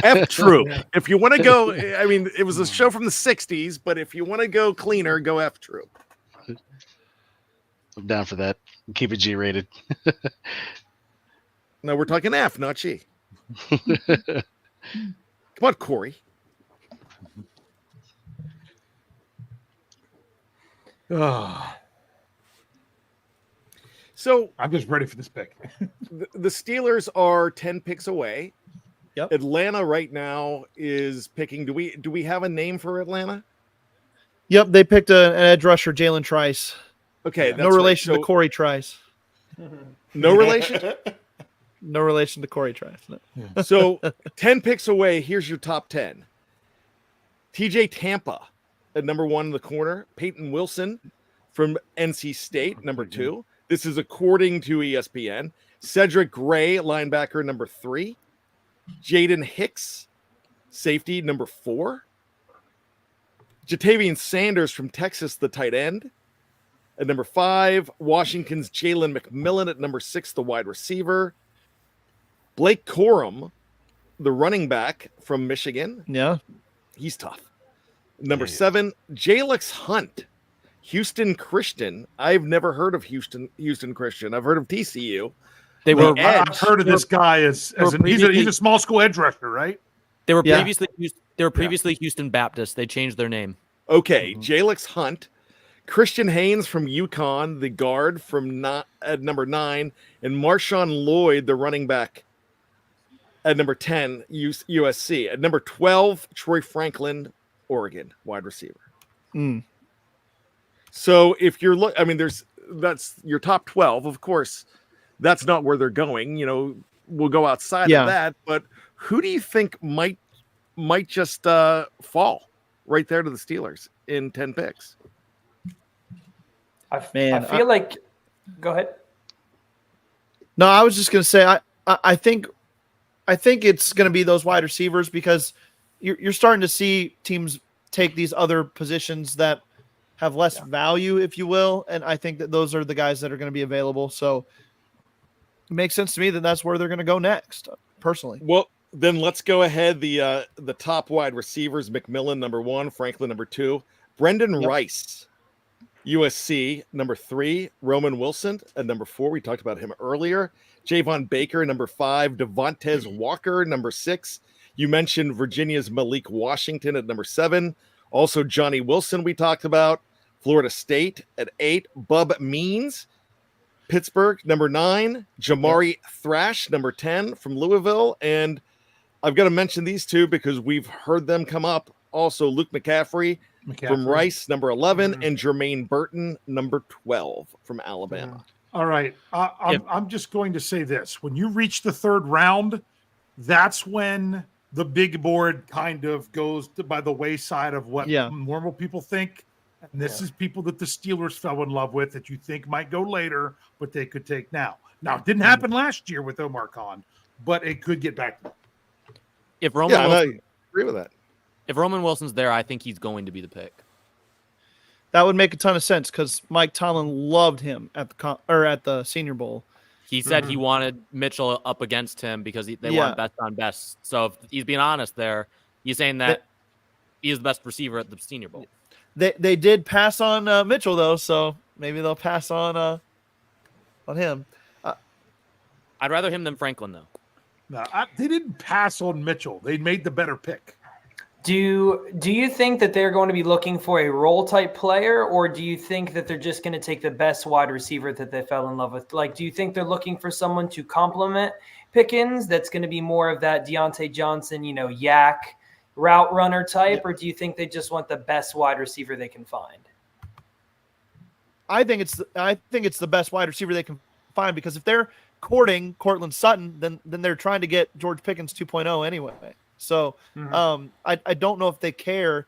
F true. If you want to go, I mean, it was a show from the 60s, but if you want to go cleaner, go F true. I'm down for that. Keep it G rated. No, we're talking F, not G. Come on, Corey. So I'm just ready for this pick. The Steelers are 10 picks away. Yep. Atlanta right now is picking. Do we have a name for Atlanta? Yep, they picked an edge rusher, Jalen Trice. Okay, no relation to Corey Trice. No relation. No relation to Corey Trice. No. So 10 picks away. Here's your top 10. TJ Tampa at number 1 in the corner. Peyton Wilson from NC State, number 2. This is according to ESPN. Cedric Gray, linebacker, number 3. Jaden Hicks, safety, number 4. Jatavian Sanders from Texas, the tight end. At number 5, Washington's Jalen McMillan. At number 6, the wide receiver. Blake Corum, the running back from Michigan. Yeah. He's tough. Number 7, Jalix Hunt, Houston Christian. I've never heard of Houston Christian. I've heard of TCU. They were. I've heard of this guy as he's a small school edge rusher, right? They were previously Houston Baptist. They changed their name. Okay, Jalix Hunt, Christian Haynes from UConn, the guard from at number 9, and Marshawn Lloyd, the running back, at number 10, USC. At number 12, Troy Franklin, Oregon, wide receiver. So if you're that's your top 12. Of course, that's not where they're going. We'll go outside of that. But who do you think might just fall right there to the Steelers in 10 picks? I feel like. Go ahead. No, I was just going to say I think it's going to be those wide receivers because you're starting to see teams take these other positions that have less value, if you will, and I think that those are the guys that are going to be available. So it makes sense to me that that's where they're going to go next, personally. Well, then let's go ahead. The top wide receivers: McMillan, number 1, Franklin, number 2, Brendan Rice, USC, number 3, Roman Wilson at number 4. We talked about him earlier. Javon Baker, number 5, Devontae Walker, number 6. You mentioned Virginia's Malik Washington at number 7. Also, Johnny Wilson, we talked about. Florida State at 8. Bub Means, Pittsburgh, number 9. Jamari Thrash, number 10 from Louisville. And I've got to mention these two because we've heard them come up. Also, Luke McCaffrey. From Rice, number 11, and Jermaine Burton, number 12 from Alabama. All right. I'm just going to say this. When you reach the 3rd round, that's when the big board kind of goes by the wayside of what normal people think. And this is people that the Steelers fell in love with that you think might go later, but they could take now. Now, it didn't happen last year with Omar Khan, but it could get back. If Roman I agree with that. If Roman Wilson's there, I think he's going to be the pick. That would make a ton of sense because Mike Tomlin loved him at the Senior Bowl. He said he wanted Mitchell up against him because they want best on best. So if he's being honest there, he's saying that he is the best receiver at the Senior Bowl. They did pass on Mitchell though, so maybe they'll pass on him. I'd rather him than Franklin though. No, they didn't pass on Mitchell. They made the better pick. Do you think that they're going to be looking for a role type player, or do you think that they're just going to take the best wide receiver that they fell in love with? Like, do you think they're looking for someone to complement Pickens that's going to be more of that Deontay Johnson, yak route runner type, or do you think they just want the best wide receiver they can find? I think it's the best wide receiver they can find because if they're courting Cortland Sutton, then they're trying to get George Pickens 2.0 anyway. So I don't know if they care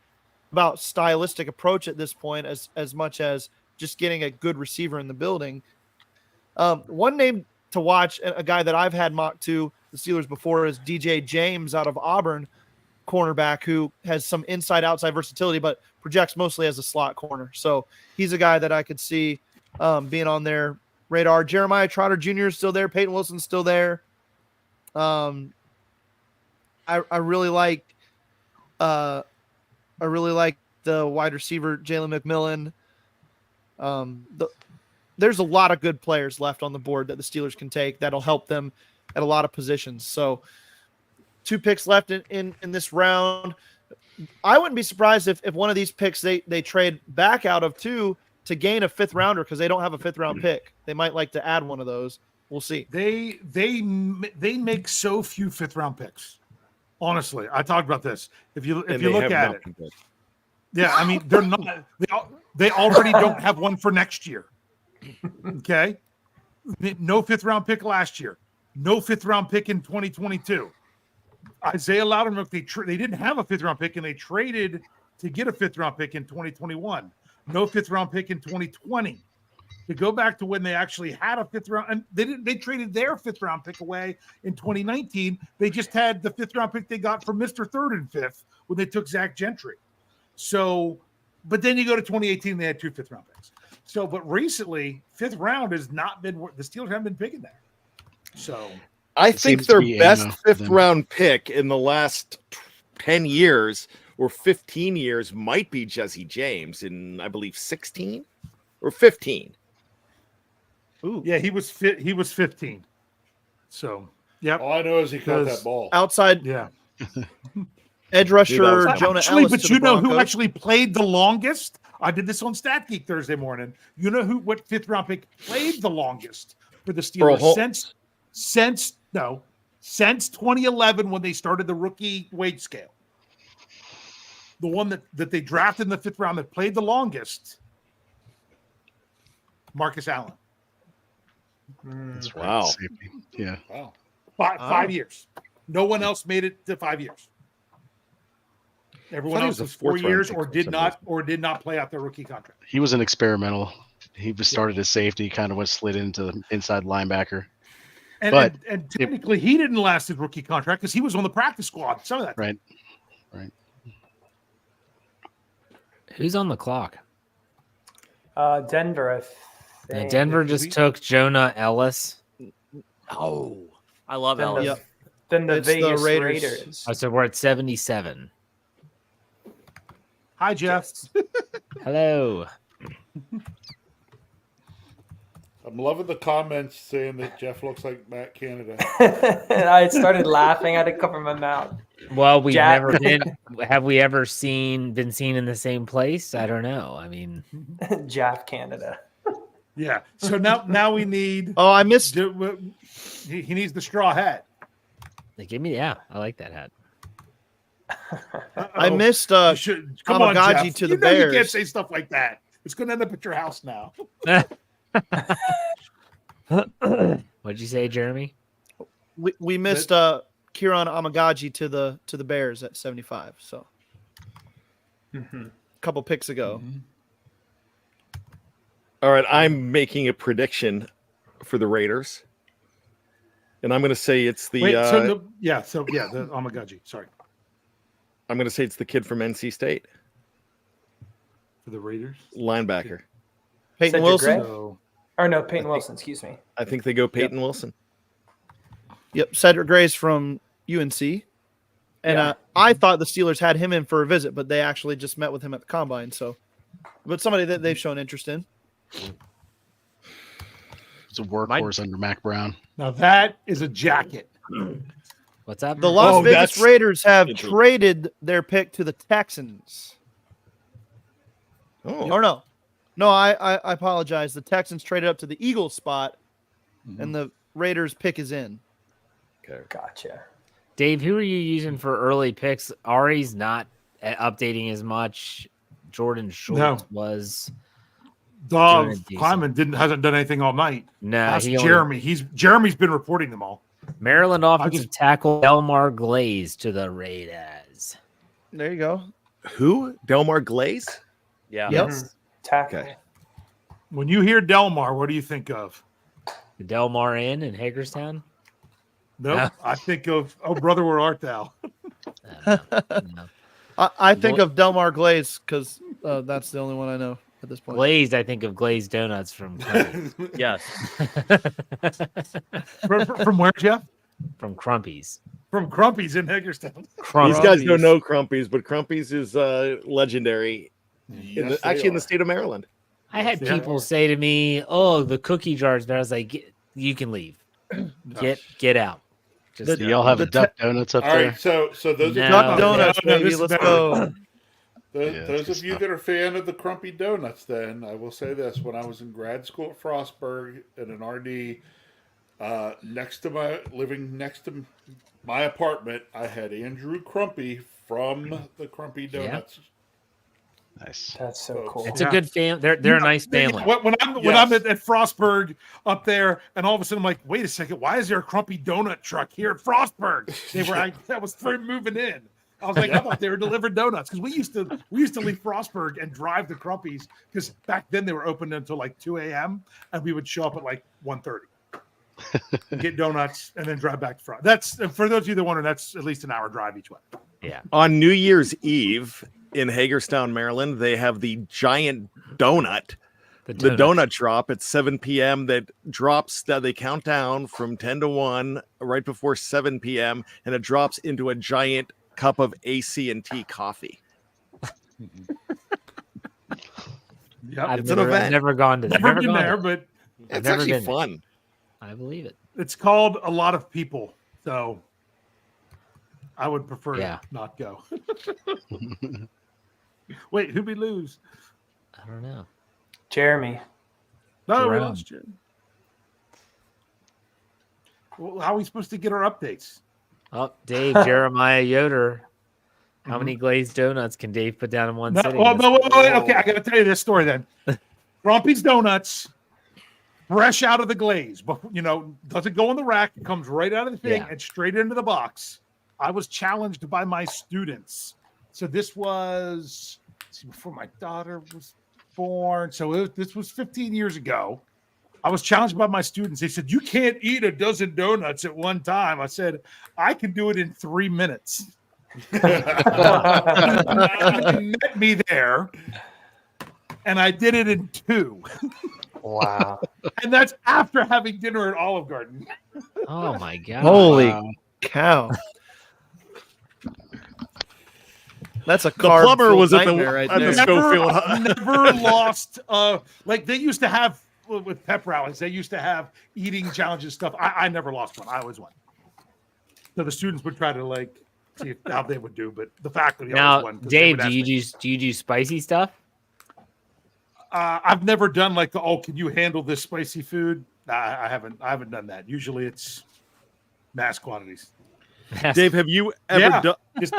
about stylistic approach at this point as much as just getting a good receiver in the building. One name to watch, a guy that I've had mocked to the Steelers before, is DJ James out of Auburn, cornerback, who has some inside-outside versatility but projects mostly as a slot corner. So he's a guy that I could see being on their radar. Jeremiah Trotter Jr. is still there. Peyton Wilson's still there. I really like the wide receiver Jalen McMillan. There's a lot of good players left on the board that the Steelers can take that'll help them at a lot of positions. So 2 picks left in this round. I wouldn't be surprised if one of these picks they trade back out of 2 to gain a 5th rounder because they don't have a 5th round pick. They might like to add one of those. We'll see. They make so few 5th round picks. Honestly, I talked about this. If you look at it, I mean, they're not. They already don't have one for next year. Okay, no 5th round pick last year. No 5th round pick in 2022. Isaiah Loudermilk, they didn't have a 5th round pick and they traded to get a 5th round pick in 2021. No 5th round pick in 2020. To go back to when they actually had a 5th round, and they traded their 5th round pick away in 2019. They just had the 5th round pick they got from Mr. 3rd and 5th when they took Zach Gentry. So But then you go to 2018, they had 2 5th-round picks. So, but recently, 5th round has not been the Steelers haven't been picking there. So I It think seems to their be best ammo for them. 5th-round pick in the last 10 years or 15 years might be Jesse James in, I believe, 16 or 15. Ooh. yeah, he was 15. So All I know is he caught that ball. Outside yeah. edge rusher Dude, Jonah Actually, Ellis but to the you know who Broncos. actually played the longest? I did this on Stat Geek Thursday morning. You know what 5th-round pick played the longest for the Steelers since 2011 when they started the rookie wage scale. The one that they drafted in the 5th round that played the longest, Marcus Allen. That's right. Wow. Safety. Yeah. Wow. 5 years. No one else made it to 5 years. Everyone he else was a was 4 4th round years pick or for did some not play out their rookie contract. He was an experimental. He was started as safety, kind of was slid into the inside linebacker. But And technically, he didn't last his rookie contract because he was on the practice squad. Some of that. right. Who's on the clock? Denver. I Yeah, think. Denver just took Jonah Ellis. Oh, I love Then Ellis. the, then the It's the Vegas Raiders. Raiders. Oh, so we're at 77. Hi, Jeff. Hello. I'm loving the comments saying that Jeff looks like Matt Canada. I started laughing. I had to cover my mouth. Well, we've Jack- never been. Have we ever been seen in the same place? I don't know. I mean, Jaff Canada. Yeah. So now we need. Oh, I missed. He needs the straw hat. they give me. Yeah, I like that hat. I missed You should come on, Amagaji Jeff. to the You know you can't Bears. say stuff like that. It's going to end up at your house now. What'd you say, Jeremy? We missed Kieran Amagaji to the Bears at 75. So a couple picks ago. All right, I'm making a prediction for the Raiders. And I'm going to say it's the Wait, the Amagaji. Sorry. I'm going to say it's the kid from NC State, For the Raiders. linebacker. Peyton Cedric Wilson. Gray? So, Or no, Peyton Wilson. Excuse me. I think they go Peyton Wilson. Yep, Cedric Gray's from UNC. And Yeah. I thought the Steelers had him in for a visit, but they actually just met with him at the combine. So, but somebody that they've shown interest in. It's a workhorse under Mac Brown. now that is a jacket. What's up? The Las Vegas that's Raiders have interesting. traded their pick to the Texans. Oh, Or no, I apologize. The Texans traded up to the Eagles spot, and the Raiders pick is in. okay. Gotcha. Dave, who are you using for early picks? Ari's not updating as much. Jordan Schultz was. doing it decent. Kleiman hasn't done anything all night. No, Ask he only- Jeremy. Jeremy's been reporting them all. Maryland offensive tackle Delmar Glaze to the Raiders. There you go. Who? Delmar Glaze? Yeah. Yep. Tackle. Okay. When you hear Delmar, what do you think of? The Delmar Inn in Hagerstown. Nope. I think of brother, where art thou? No. I think of Delmar Glaze because that's the only one I know at this point. Glazed, I think of glazed donuts from Yes. From where, Jeff? from Crumpy's. From Crumpy's in Hagerstown. These Crumpy's. guys don't know Crumpy's, but Crumpy's is legendary. Yes, Actually, in the state of Maryland. I had Yeah. people say to me, "Oh, the cookie jars," but I was like, "You can leave. Get out." Just Do y'all have a Duck Donuts up All there? right, so those No. are Duck Donuts, No, baby. this Let's is go. Those, Yeah, those good of you stuff. that are fan of the Crumpy Donuts, then I will say this: when I was in grad school at Frostburg in an RD, living next to my apartment, I had Andrew Crumpy from the Crumpy Donuts. Nice. That's so cool. It's a good family. They're a nice family. When I'm at Frostburg up there, and all of a sudden I'm like, wait a second, why is there a Crumpy donut truck here at Frostburg? That was for moving in. I was like, I thought they were delivering donuts because we used to leave Frostburg and drive to Crumpy's because back then they were open until like 2 a.m. and we would show up at like 1:30, get donuts, and then drive back to Frostburg. That's for those of you that wondering. That's at least an hour drive each way. Yeah. On New Year's Eve, in Hagerstown, Maryland, they have the giant donut. The donut drop at 7 p.m. that drops, that they count down from 10 to 1 right before 7 p.m. and it drops into a giant cup of AC&T coffee. Yep. It's an event. I've never gone to that. Never been there, but it's actually fun. I believe it. It's called a lot of people, so I would prefer to not go. Wait, who'd we lose? I don't know. Jeremy. No, we lost Jeremy. Well, how are we supposed to get our updates? Oh, Dave, Jeremiah Yoder. How many glazed donuts can Dave put down in one sitting? Wait. Okay, I got to tell you this story then. Grumpy's Donuts, fresh out of the glaze, but doesn't go on the rack. It comes right out of the thing and straight into the box. I was challenged by my students. So this was before my daughter was born. So this was 15 years ago. I was challenged by my students. They said, "You can't eat a dozen donuts at one time." I said, "I can do it in 3 minutes." Met me there, and I did it in 2. Wow. And that's after having dinner at Olive Garden. Oh my god! Holy cow! That's a carb. The plumber was at the right at there. the Schofield. Never lost. Like they used to have with pep rallies. They used to have eating challenges stuff. I never lost one. I always won. So the students would try to see how they would do, but the faculty always won. Dave, do you do spicy stuff? I've never done can you handle this spicy food? I haven't done that. Usually it's mass quantities. Dave, have you ever done just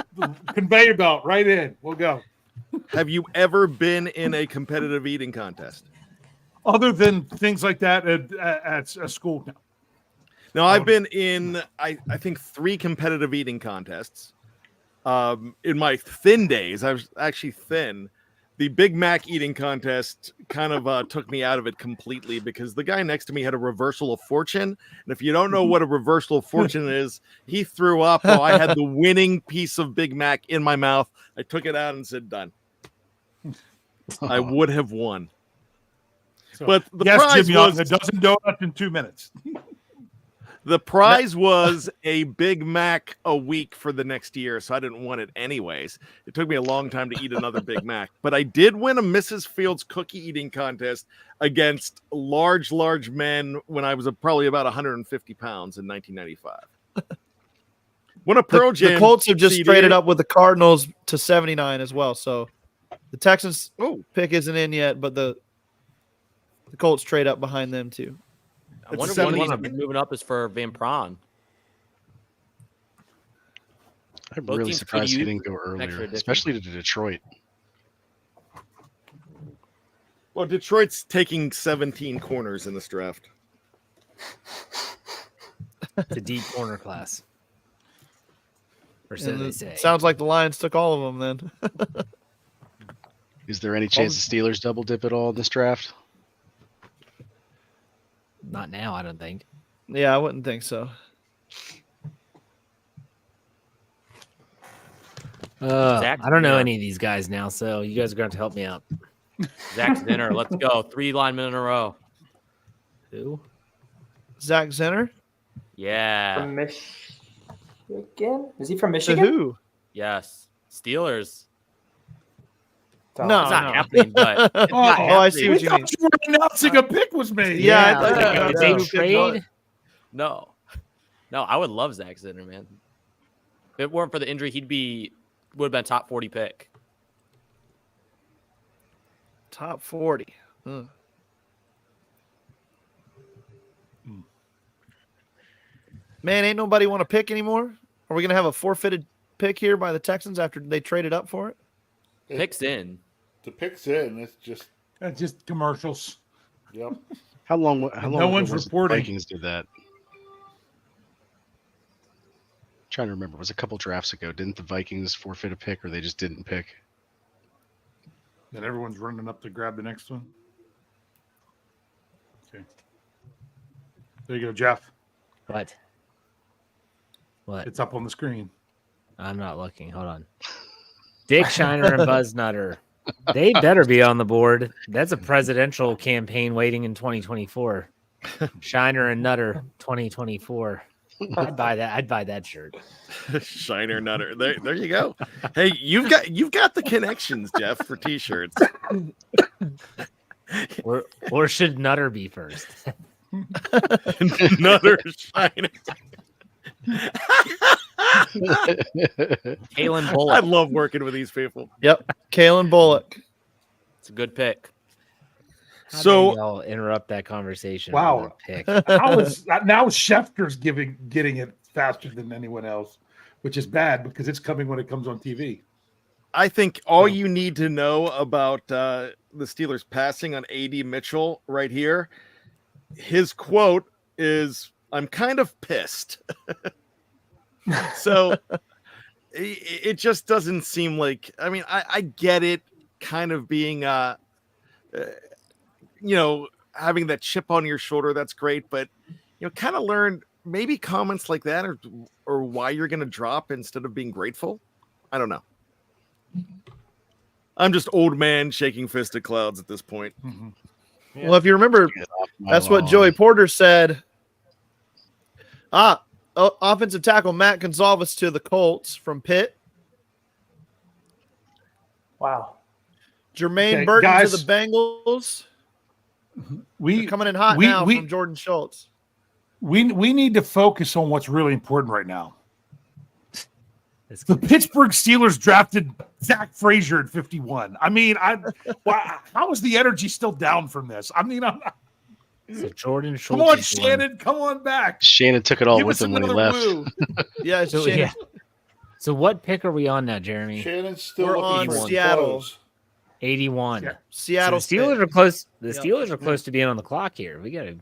conveyor belt right in? We'll go. Have you ever been in a competitive eating contest? Other than things like that at a school? No. No, I've been in I think 3 competitive eating contests. In my thin days, I was actually thin. The Big Mac eating contest kind of took me out of it completely because the guy next to me had a reversal of fortune. And if you don't know what a reversal of fortune is, he threw up while I had the winning piece of Big Mac in my mouth. I took it out and said, "Done." I would have won. So, but the prize Jimmy, was a dozen donuts in 2 minutes. The prize was a Big Mac a week for the next year, so I didn't want it anyways. It took me a long time to eat another Big Mac, but I did win a Mrs. Fields cookie eating contest against large men when I was probably about 150 pounds in 1995. When a Pearl Jam, the Colts have just traded up with the Cardinals to 79 as well, so the Texans pick isn't in yet, but the Colts trade up behind them too. I wonder if one of these moving up is for Van Pran. I'm really surprised he didn't go earlier, especially to Detroit. Well, Detroit's taking 17 corners in this draft. It's a deep corner class. Or so they say. Sounds like the Lions took all of them then. Is there any chance the Steelers double dip at all in this draft? Not now, I don't think. Yeah, I wouldn't think so. I don't know any of these guys now, so you guys are going to have to help me out. Zach Zinner, let's go. 3 linemen in a row. Who? Zach Zinner? Yeah. From Michigan? Is he from Michigan? Who? Yes. Steelers. No, it's not happening, but it's not happening. I see what you mean. You were announcing a pick was made. Yeah, Did they trade? No, I would love Zach Zinner, man. If it weren't for the injury, would have been top 40 pick. Top 40. Man, ain't nobody want to pick anymore? Are we going to have a forfeited pick here by the Texans after they traded up for it? Picks in. The picks in. It's just commercials. Yep. How long no one's was reporting. The Vikings did that? I'm trying to remember. It was a couple drafts ago. Didn't the Vikings forfeit a pick, or they just didn't pick? Then everyone's running up to grab the next one. Okay. There you go, Jeff. What? It's up on the screen. I'm not looking. Hold on. Dick Shiner and Buzz Nutter. They better be on the board. That's a presidential campaign waiting in 2024. Shiner and Nutter 2024. I'd buy that. I'd buy that shirt. Shiner Nutter. There you go. Hey, you've got the connections, Jeff, for t-shirts. Or should Nutter be first? Nutter Shiner. Kalen Bullock. I love working with these people. Yep. Kalen Bullock. It's a good pick. So I'll interrupt that conversation. Wow. Pick. Now Schefter's getting it faster than anyone else, which is bad because it's coming when it comes on TV. I think all you need to know about the Steelers passing on A.D. Mitchell right here, his quote is, "I'm kind of pissed." So it just doesn't seem like, I mean, I get it kind of being, having that chip on your shoulder. That's great. But, kind of learn maybe comments like that or why you're going to drop instead of being grateful. I don't know. I'm just old man shaking fist at clouds at this point. Mm-hmm. Yeah. Well, if you remember, that's what Joey Porter said. Offensive tackle Matt Gonzalez to the Colts from Pitt. Wow. Jermaine Burton to the Bengals. They're coming in hot now from Jordan Schultz. We need to focus on what's really important right now. The Pittsburgh Steelers drafted Zach Frazier at 51. I mean, how is the energy still down from this? I mean, So Jordan Schultz. Come on, Shannon. Come on back. Shannon took it all with him when he left. Yeah, Shannon. So what pick are we on now, Jeremy? Shannon's still We're on Seattle. 81. Yeah. Seattle. So the Steelers are close. The Steelers are close to being on the clock here. We got to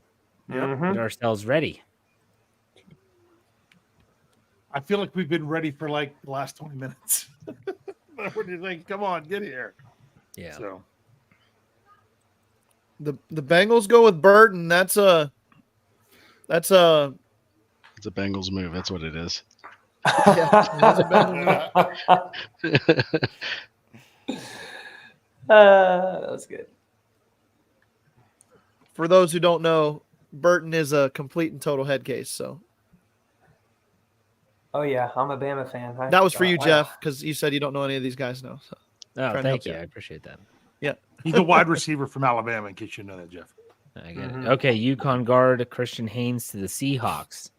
get ourselves ready. I feel like we've been ready for like the last 20 minutes. What do you think? Come on, get here. Yeah. So the Bengals go with Burton. It's a Bengals move. That's what it is. That was good. For those who don't know, Burton is a complete and total head case. So. Oh yeah, I'm a Bama fan. That was for you, Jeff, because you said you don't know any of these guys now. So. Oh, thank you. I appreciate that. Yeah, he's a wide receiver from Alabama. In case you know that, Jeff. I get it. Okay, Yukon guard Christian Haynes to the Seahawks.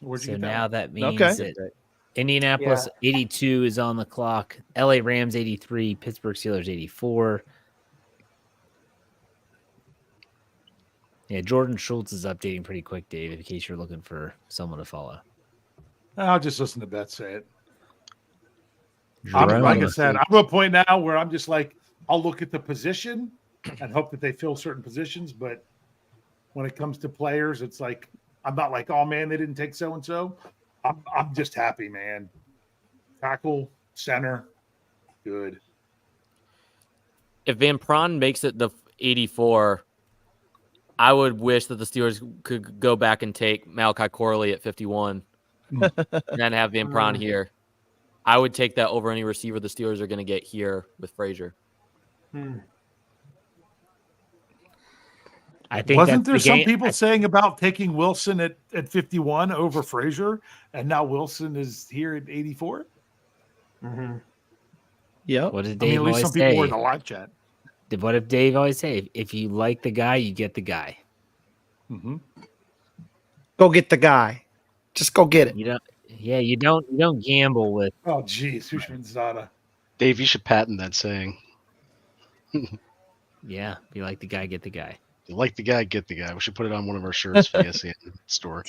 So now that means that Indianapolis 82 is on the clock. LA Rams 83, Pittsburgh Steelers 84. Yeah, Jordan Schultz is updating pretty quick, Dave, in case you're looking for someone to follow. I'll just listen to Beth say it. Like I said, I'm at a point now where I'm just like, I'll look at the position and hope that they fill certain positions. But when it comes to players, it's like, I'm not like, oh man, they didn't take so-and-so. I'm just happy, man. Tackle, center, good. If Van Pran makes it the 84, I would wish that the Steelers could go back and take Malachi Corley at 51 and then have Van Pran here. I would take that over any receiver the Steelers are going to get here with Frazier. I think wasn't there some people saying about taking Wilson at 51 over Frazier, and now Wilson is here at 84? Yeah. What did Dave at least some people were in the live chat. What did Dave always say? If you like the guy, you get the guy. Go get the guy. Just go get it. You don't. Yeah, you don't gamble with. Oh, geez, Hushmanzada. Dave, you should patent that saying. Yeah, if you like the guy, get the guy. If you like the guy, get the guy. We should put it on one of our shirts for the SEN store.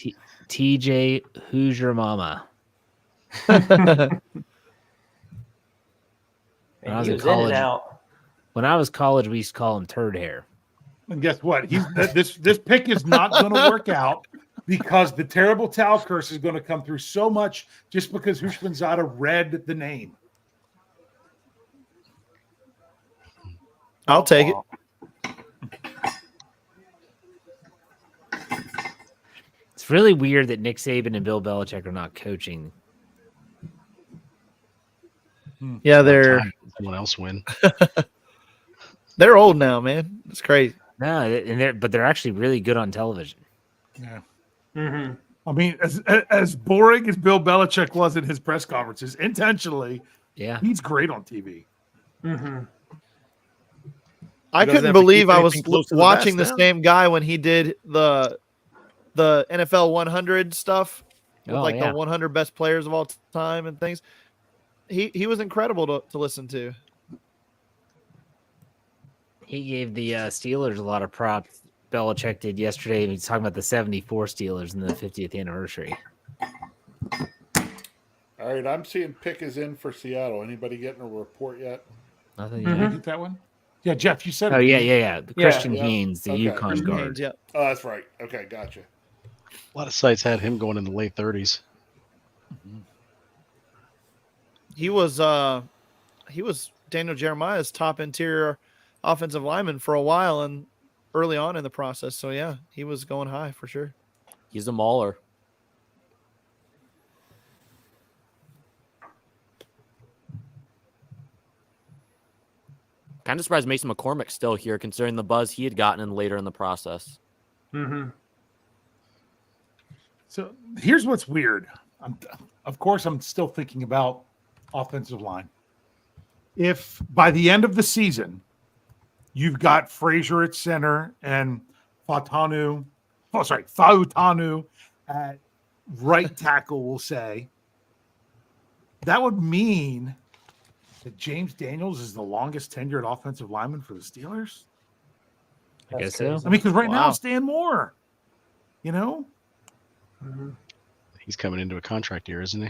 TJ, who's your mama? When I was in college, we used to call him turd hair. And guess what? This pick is not going to work out because the terrible towel curse is going to come through so much just because Hushmanzada read the name. I'll take it. It's really weird that Nick Saban and Bill Belichick are not coaching. Yeah, they're someone else win. they're old now, man. It's crazy. No, and they're actually really good on television. Yeah. Mm-hmm. I mean, as boring as Bill Belichick was in his press conferences, intentionally, Yeah, he's great on TV. Mm-hmm. I doesn't couldn't have to keep believe I was anything close to the watching the vest now. same guy when he did the NFL 100 stuff with Oh, like yeah. the 100 best players of all time and things. He was incredible to listen to. he gave the Steelers a lot of props. Belichick did yesterday. He was talking about the 74 Steelers and the 50th anniversary. All right, I'm seeing Pick is in for Seattle. Anybody getting a report yet? Nothing Did yet. I get that one? Yeah, Jeff, you said Oh, it. yeah. The Christian Yeah. Haynes, the Okay. Yukon Christian guard. Haynes, yeah. Oh, that's right. Okay, gotcha. A lot of sites had him going in the late 30s. He was Daniel Jeremiah's top interior offensive lineman for a while and early on in the process. So yeah, he was going high for sure. He's a mauler. Kind of surprised Mason McCormick's still here, considering the buzz he had gotten in later in the process. Mm-hmm. So here's what's weird. Of course, I'm still thinking about offensive line. If by the end of the season, you've got Frazier at center and Fautanu at right tackle, we'll say, that would mean that James Daniels is the longest tenured offensive lineman for the Steelers. I guess so. I mean, because right now, Wow. Stan Moore, Mm-hmm. He's coming into a contract year, isn't he?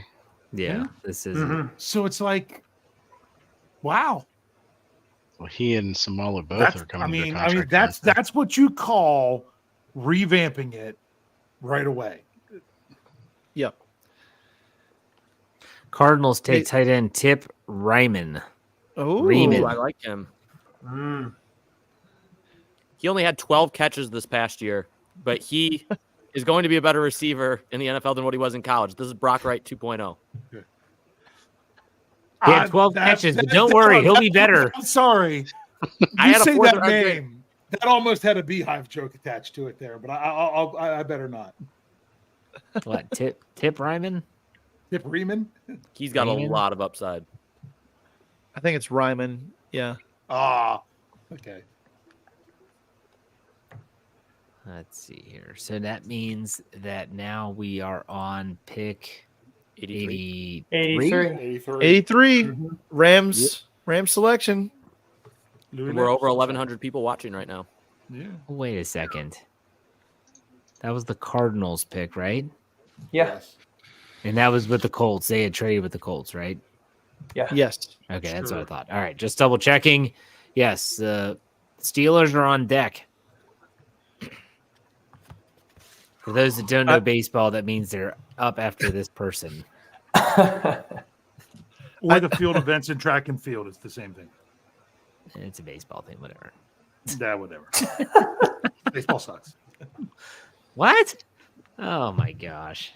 Yeah, this is. Mm-hmm. So it's like, wow. Well, he and Samala both are coming into a contract. That's what you call revamping it right away. Yep. Cardinals take tight end Tip Ryman. Oh, Riemann. I like him. Mm. He only had 12 catches this past year, but he is going to be a better receiver in the NFL than what he was in college. This is Brock Wright 2.0. He had 12 catches, but don't worry, he'll be better. I'm sorry. I You had a say fourth that round pick. name. That almost had a beehive joke attached to it there, but I better not. What, Tip Ryman? Tip Riemann? He's got Riemann? a lot of upside. I think it's Ryman. Yeah. Okay. Let's see here. So that means that now we are on pick 83. 83. 83 Mm-hmm. Rams selection. We're over 1,100 people watching right now. Yeah. Wait a second. That was the Cardinals pick, right? Yeah. And that was with the Colts. They had traded with the Colts, right? Yeah. Yes. Okay, that's what I thought. All right, just double checking. Yes, the Steelers are on deck. For those that don't know baseball, that means they're up after this person. Or the field events in track and field. It's the same thing. It's a baseball thing, whatever. Yeah, whatever. Baseball sucks. What? Oh my gosh.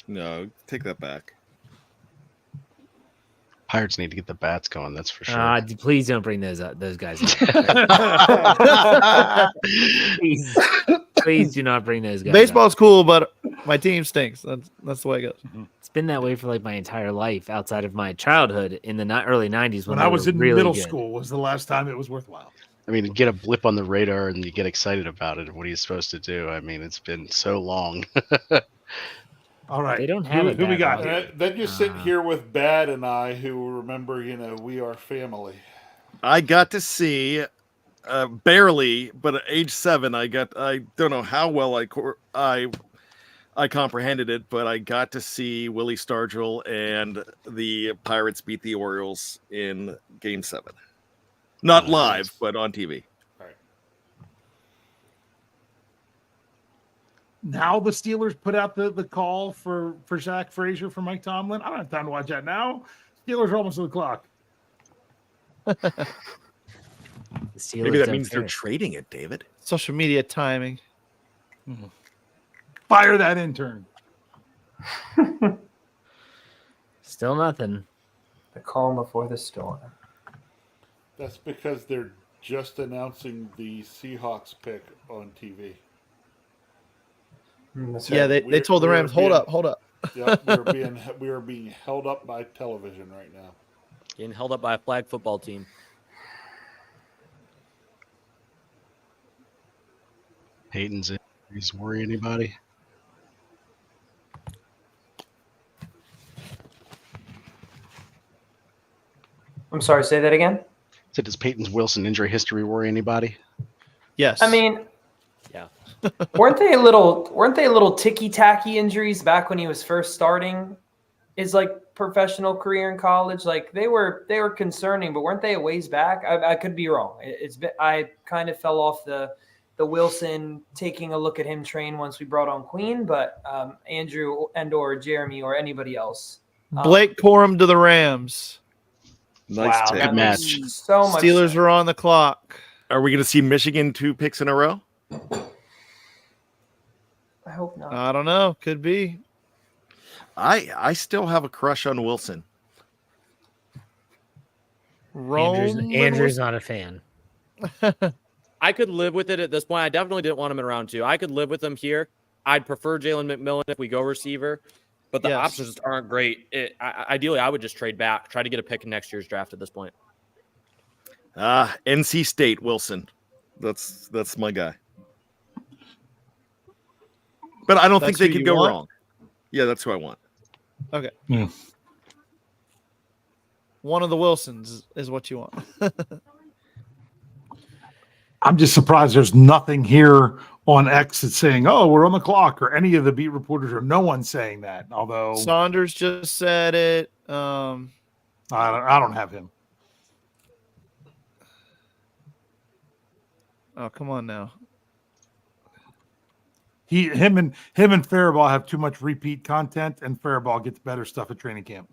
No, take that back. Pirates need to get the bats going, that's for sure. Please don't bring those guys up. Please do not bring those guys Baseball's up. cool, but my team stinks. That's the way it goes. It's been that way for like my entire life outside of my childhood in the early 90s When they I was were in really middle good. school was the last time it was worthwhile. I mean, get a blip on the radar and you get excited about it. What are you supposed to do? I mean, it's been so long. All right. They don't have who, it who we that got long. here? Then you sit here with Bad and I, who remember, we are family. I got to see barely, but at age 7, I don't know how well I comprehended it, but I got to see Willie Stargell and the Pirates beat the Orioles in Game 7. Not live, but on TV. Now the Steelers put out the call for Zach Frazier for Mike Tomlin. I don't have time to watch that now. Steelers are almost to the clock. The Steelers Maybe that don't means they're care. trading it, David. Social media timing. Fire that intern. Still nothing. The calm before the storm. That's because they're just announcing the Seahawks pick on TV. Yeah, they told the Rams, hold up. Yeah, we are being held up by television right now. Getting held up by a flag football team. Peyton's injuries worry anybody? I'm sorry, say that again? So does Peyton's Wilson injury history worry anybody? Yes. I mean, Yeah. weren't they a little ticky-tacky injuries back when he was first starting his professional career in college? Like they were concerning, but weren't they a ways back? I could be wrong. I kind of fell off the Wilson taking a look at him train once we brought on Queen, but Andrew or Jeremy or anybody else. Blake Corum to the Rams. Nice wow, take. that match. makes so much Steelers sense. are on the clock. Are we going to see Michigan 2 picks in a row? I hope not. I don't know. Could be. I still have a crush on Wilson. Andrew's not a fan. I could live with it at this point. I definitely didn't want him in round 2. I could live with him here. I'd prefer Jalen McMillan if we go receiver, but the options just aren't great. Ideally, I would just trade back, try to get a pick in next year's draft at this point. NC State Wilson. That's my guy. But I don't think they could go wrong. Yeah, that's who I want. Okay. One of the Wilsons is what you want. I'm just surprised there's nothing here on X that's saying, "Oh, we're on the clock," or any of the beat reporters, or no one saying that. Although Saunders just said it. I don't have him. Oh, come on now. Him and Faribault have too much repeat content, and Faribault gets better stuff at training camp.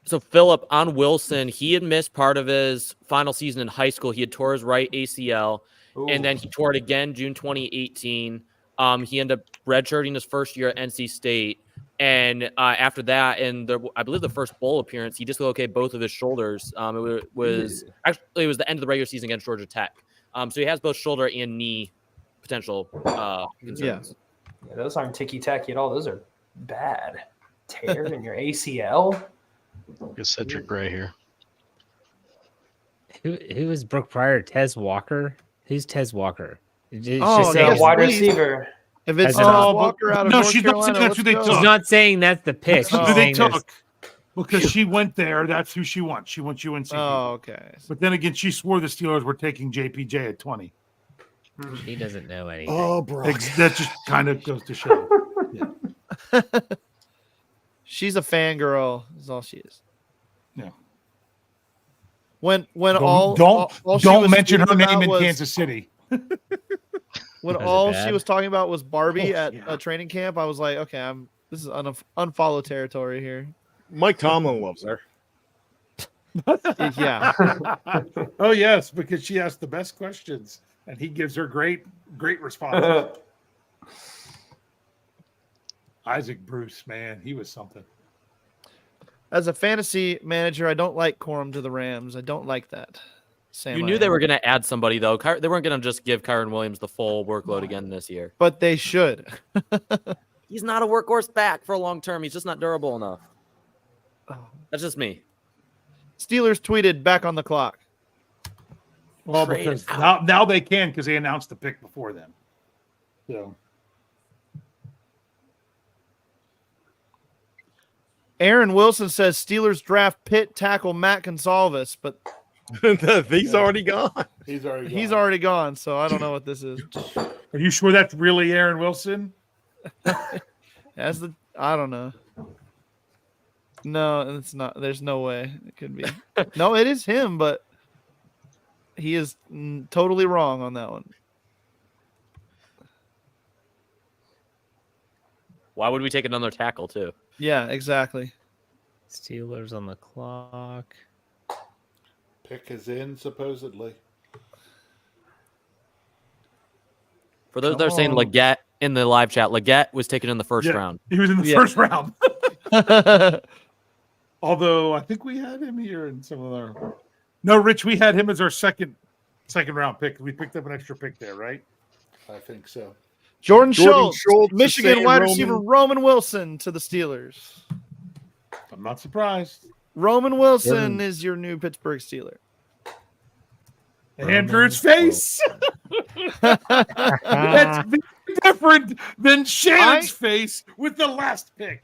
So, Philip, on Wilson, he had missed part of his final season in high school. He had tore his right ACL, and then he tore it again June 2018. He ended up redshirting his first year at NC State. And after that, I believe the first bowl appearance, he dislocated both of his shoulders. It was the end of the regular season against Georgia Tech. So he has both shoulder and knee potential concerns. Yeah, those aren't ticky-tacky at all. Those are bad. Tear in your ACL. Get Cedric Gray here. Who is Brooke Pryor? Tez Walker? Who's Tez Walker? Wide receiver. If it's Walker out of North she's Carolina, not saying that's who they took. She's not saying that's the pick. That's who they took. Because she went there. That's who she wants. She wants UNC. Oh, okay. But then again, she swore the Steelers were taking JPJ at 20. He doesn't know anything. Oh, bro. That just kind of goes to show. Yeah. She's a fangirl. Is all she is. Yeah. When don't mention her name in Kansas City. When all she was talking about was Barbie at a training camp, I was like, okay, this is unfollow territory here. Mike Tomlin loves her. Yeah. Oh yes, because she asks the best questions, and he gives her great responses. Isaac Bruce, man, he was something. As a fantasy manager, I don't like Corum to the Rams. I don't like that. You knew they were going to add somebody, though. They weren't going to just give Kyron Williams the full workload again this year. But they should. He's not a workhorse back for a long term. He's just not durable enough. That's just me. Steelers tweeted back on the clock. Well, because now they can because they announced the pick before them. So. Aaron Wilson says Steelers draft Pitt tackle Matt Gonsalves, but he's already gone. He's already gone. He's already gone, so I don't know what this is. Are you sure that's really Aaron Wilson? I don't know. No, it's not. There's no way it could be. No, it is him, but he is totally wrong on that one. Why would we take another tackle, too? Yeah, exactly. Steelers on the clock. Pick is in, supposedly. For those that are saying Leggett in the live chat, Leggett was taken in the first round. He was in the first round. Although I think we had him here in some of our. No, Rich, we had him as our second round pick. We picked up an extra pick there, right? I think so. Jordan Schultz, the Michigan same wide Roman. receiver Roman Wilson to the Steelers. I'm not surprised. Roman Wilson is your new Pittsburgh Steeler. Andrew's face. That's very different than Shannon's face with the last pick.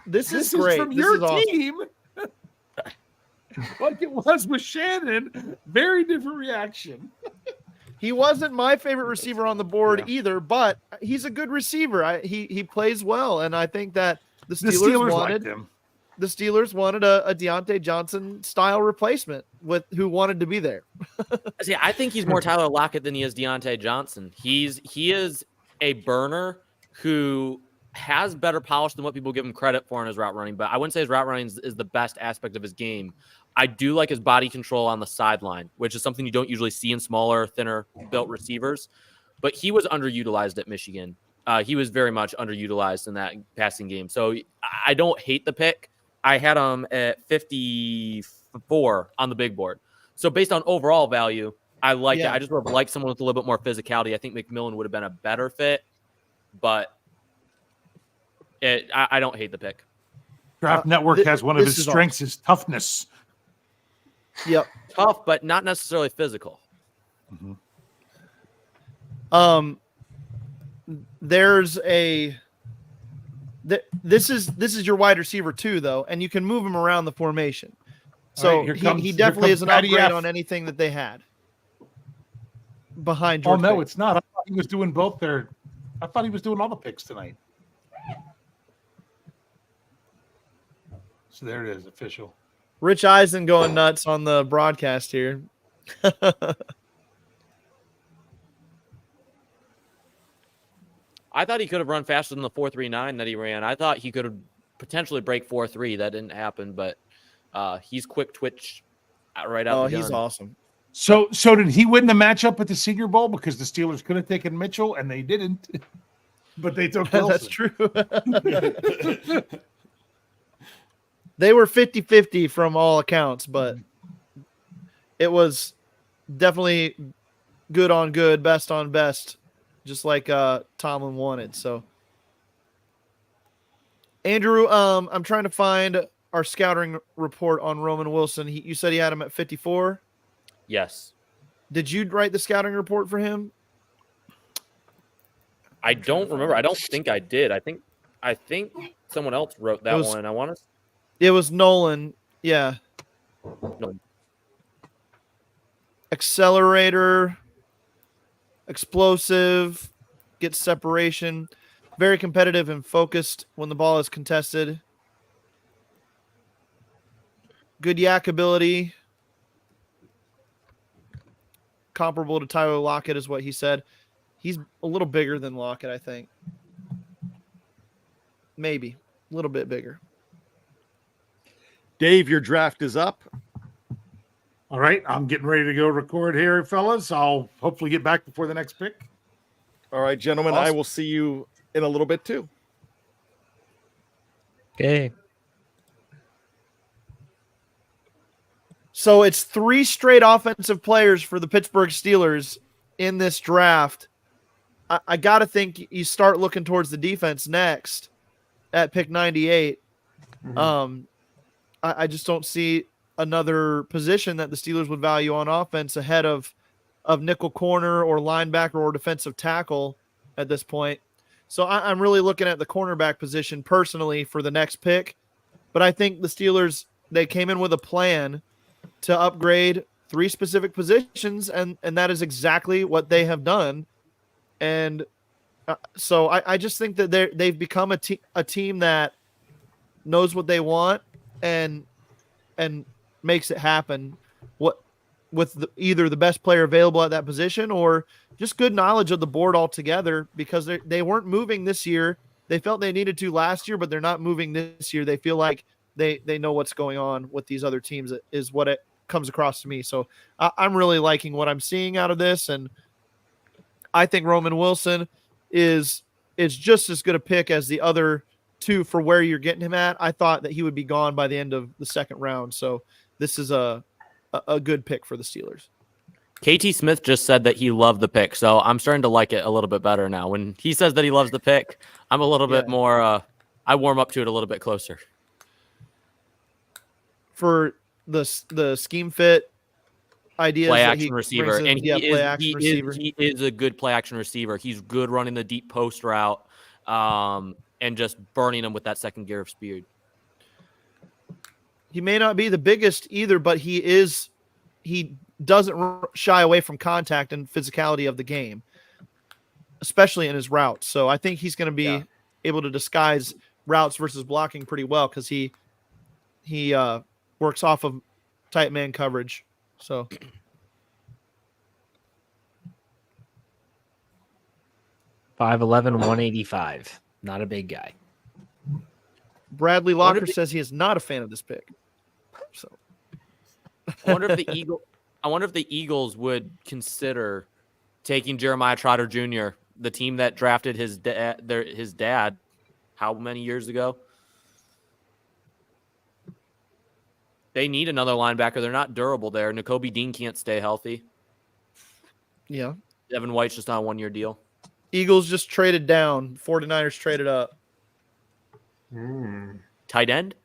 This is great. From This your is awesome. team. Like it was with Shannon. Very different reaction. He wasn't my favorite receiver on the board either, but he's a good receiver. He plays well, and I think that the Steelers wanted him. The Steelers wanted a Deontay Johnson style replacement with who wanted to be there. See, I think he's more Tyler Lockett than he is Deontay Johnson. He is a burner who has better polish than what people give him credit for in his route running, but I wouldn't say his route running is the best aspect of his game. I do like his body control on the sideline, which is something you don't usually see in smaller, thinner built receivers, but he was underutilized at Michigan. He was very much underutilized in that passing game. So I don't hate the pick. I had him at 54 on the big board. So based on overall value, I like it. I just would have liked someone with a little bit more physicality. I think McMillan would have been a better fit, but I don't hate the pick. Draft Network has one of his strengths is toughness. Yep. Tough, but not necessarily physical. Mm-hmm. There's a this is your wide receiver too, though, and you can move him around the formation. So he definitely is an upgrade on anything that they had behind George. Oh no, it's not. I thought he was doing both there. I thought he was doing all the picks tonight. So there it is, official. Rich Eisen going nuts on the broadcast here. I thought he could have run faster than the 4.39 that he ran. I thought he could have potentially break 4.3. That didn't happen, but he's quick twitch right out. Oh, he's awesome. So did he win the matchup at the Senior Bowl because the Steelers could have taken Mitchell and they didn't, but they took Wilson. That's true. They were 50-50 from all accounts, but it was definitely good on good, best on best, just like Tomlin wanted. So, Andrew, I'm trying to find our scouting report on Roman Wilson. You said he had him at 54? Yes. Did you write the scouting report for him? I don't remember. I don't think I did. I think someone else wrote that one. I want to. It was Nolan. Yeah. No. Accelerator, explosive, gets separation, very competitive and focused when the ball is contested. Good yak ability. Comparable to Tyler Lockett is what he said. He's a little bigger than Lockett, I think. Maybe a little bit bigger. Dave, your draft is up. All right, I'm getting ready to go record here, fellas. I'll hopefully get back before the next pick. All right, gentlemen, Awesome. I will see you in a little bit too. Okay. So it's 3 straight offensive players for the Pittsburgh Steelers in this draft. I got to think you start looking towards the defense next at pick 98. Mm-hmm. I just don't see another position that the Steelers would value on offense ahead of nickel corner or linebacker or defensive tackle at this point. So I'm really looking at the cornerback position personally for the next pick. But I think the Steelers, they came in with a plan to upgrade 3 specific positions, and that is exactly what they have done. And so I just think that they've become a team that knows what they want and makes it happen. With either the best player available at that position or just good knowledge of the board altogether, because they weren't moving this year. They felt they needed to last year, but they're not moving this year. They feel like they know what's going on with these other teams is what it comes across to me. So I'm really liking what I'm seeing out of this. And I think Roman Wilson is just as good a pick as the other too, for where you're getting him at, I thought that he would be gone by the end of the second round. So this is a good pick for the Steelers. KT Smith just said that he loved the pick, so I'm starting to like it a little bit better now. When he says that he loves the pick, I'm a little bit more. I warm up to it a little bit closer. For the scheme fit ideas, Play that action he receiver, brings in, and receiver. he is a good play action receiver. He's good running the deep post route, and just burning them with that second gear of speed. He may not be the biggest either, but he doesn't shy away from contact and physicality of the game, especially in his routes. So I think he's going to be able to disguise routes versus blocking pretty well, because he works off of tight man coverage. So 5'11", 185. Not a big guy. Bradley Locker says he is not a fan of this pick. So I wonder if the Eagles would consider taking Jeremiah Trotter Jr., the team that drafted his dad how many years ago? They need another linebacker. They're not durable there. Nakobe Dean can't stay healthy. Yeah. Devin White's just on a one-year deal. Eagles just traded down. 49ers traded up. Tight end?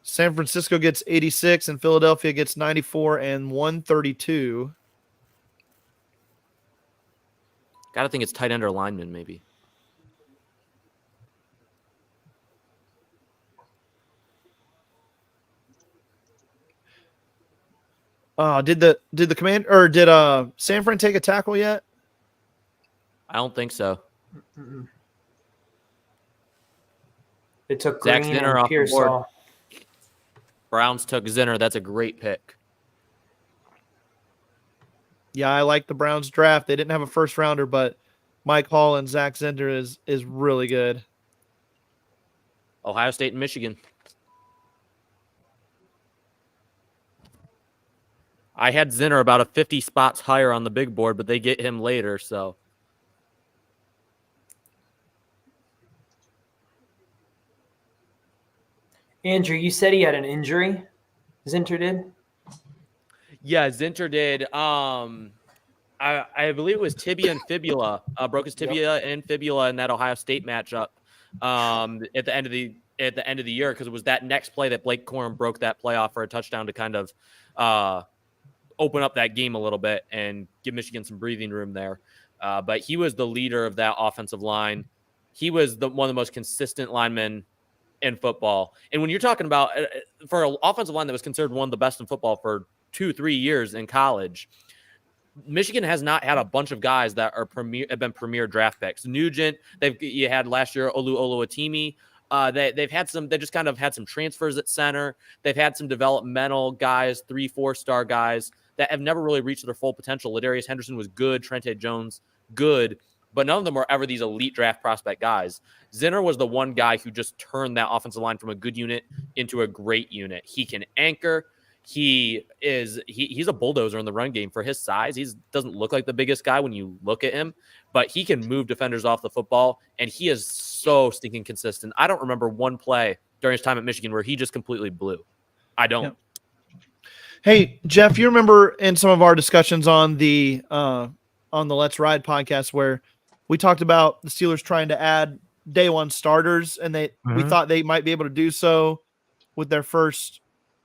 San Francisco gets 86 and Philadelphia gets 94 and 132. Gotta think it's tight end or lineman, maybe. Did the command, or did San Fran take a tackle yet? I don't think so. It took Zach Green Zinner and off the board. Pearsall. Browns took Zinner. That's a great pick. Yeah, I like the Browns draft. They didn't have a first rounder, but Mike Hall and Zach Zinner is really good. Ohio State and Michigan. I had Zinner about a 50 spots higher on the big board, but they get him later, so. Andrew, you said he had an injury. Zinter did? Yeah, Zinter did. I believe it was tibia and fibula. Broke his tibia and fibula in that Ohio State matchup at the end of the year, because it was that next play that Blake Corum broke that play off for a touchdown to kind of open up that game a little bit and give Michigan some breathing room there. But he was the leader of that offensive line. He was one of the most consistent linemen in football. And when you're talking about for an offensive line that was considered one of the best in football for 2-3 years in college, Michigan has not had a bunch of guys that have been premier draft picks. Nugent, you had last year Olu Oluwatimi. They've had some. They just kind of had some transfers at center. They've had some developmental guys, 3-4 star guys that have never really reached their full potential. Ladarius Henderson was good. Trente Jones, good. But none of them were ever these elite draft prospect guys. Zinner was the one guy who just turned that offensive line from a good unit into a great unit. He can anchor. He's a bulldozer in the run game for his size. He doesn't look like the biggest guy when you look at him, but he can move defenders off the football, and he is so stinking consistent. I don't remember one play during his time at Michigan where he just completely blew. I don't. Yep. Hey, Jeff, you remember in some of our discussions on the Let's Ride podcast where we talked about the Steelers trying to add day one starters, and we thought they might be able to do so with their first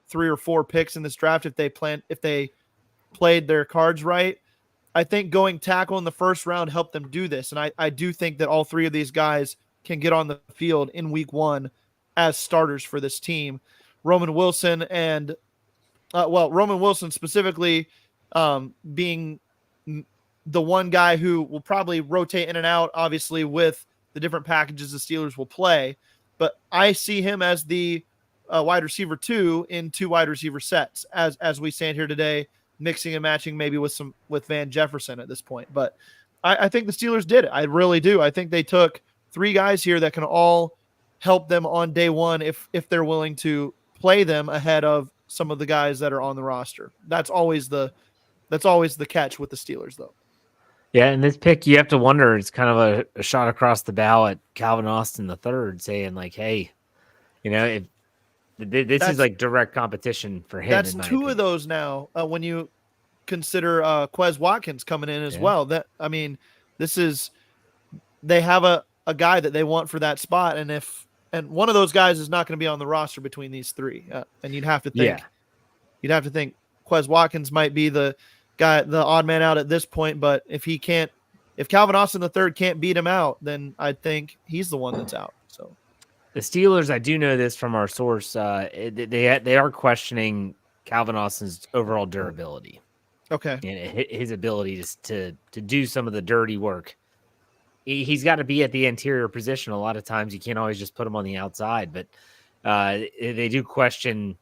3 or 4 picks in this draft if they played their cards right. I think going tackle in the first round helped them do this, and I do think that all 3 of these guys can get on the field in week 1 as starters for this team. Roman Wilson and Roman Wilson specifically being the one guy who will probably rotate in and out, obviously, with the different packages the Steelers will play. But I see him as the wide receiver 2 in 2 wide receiver sets as we stand here today, mixing and matching maybe with Van Jefferson at this point. But I think the Steelers did it. I really do. I think they took 3 guys here that can all help them on day one if they're willing to play them ahead of some of the guys that are on the roster. That's always the catch with the Steelers, though. Yeah, and this pick, you have to wonder, it's kind of a shot across the bow at Calvin Austin III, saying like, hey, if this is like direct competition for him. That's in my two opinion. of those now. When you consider Quez Watkins coming in as well, they have a guy that they want for that spot, and one of those guys is not going to be on the roster between these three, and you'd have to think Quez Watkins might be the guy, the odd man out at this point. But if Calvin Austin III can't beat him out, then I think he's the one that's out. So the Steelers, I do know this from our source, they are questioning Calvin Austin's overall durability. Okay, and his ability to do some of the dirty work. He's got to be at the interior position. A lot of times you can't always just put him on the outside, but they do question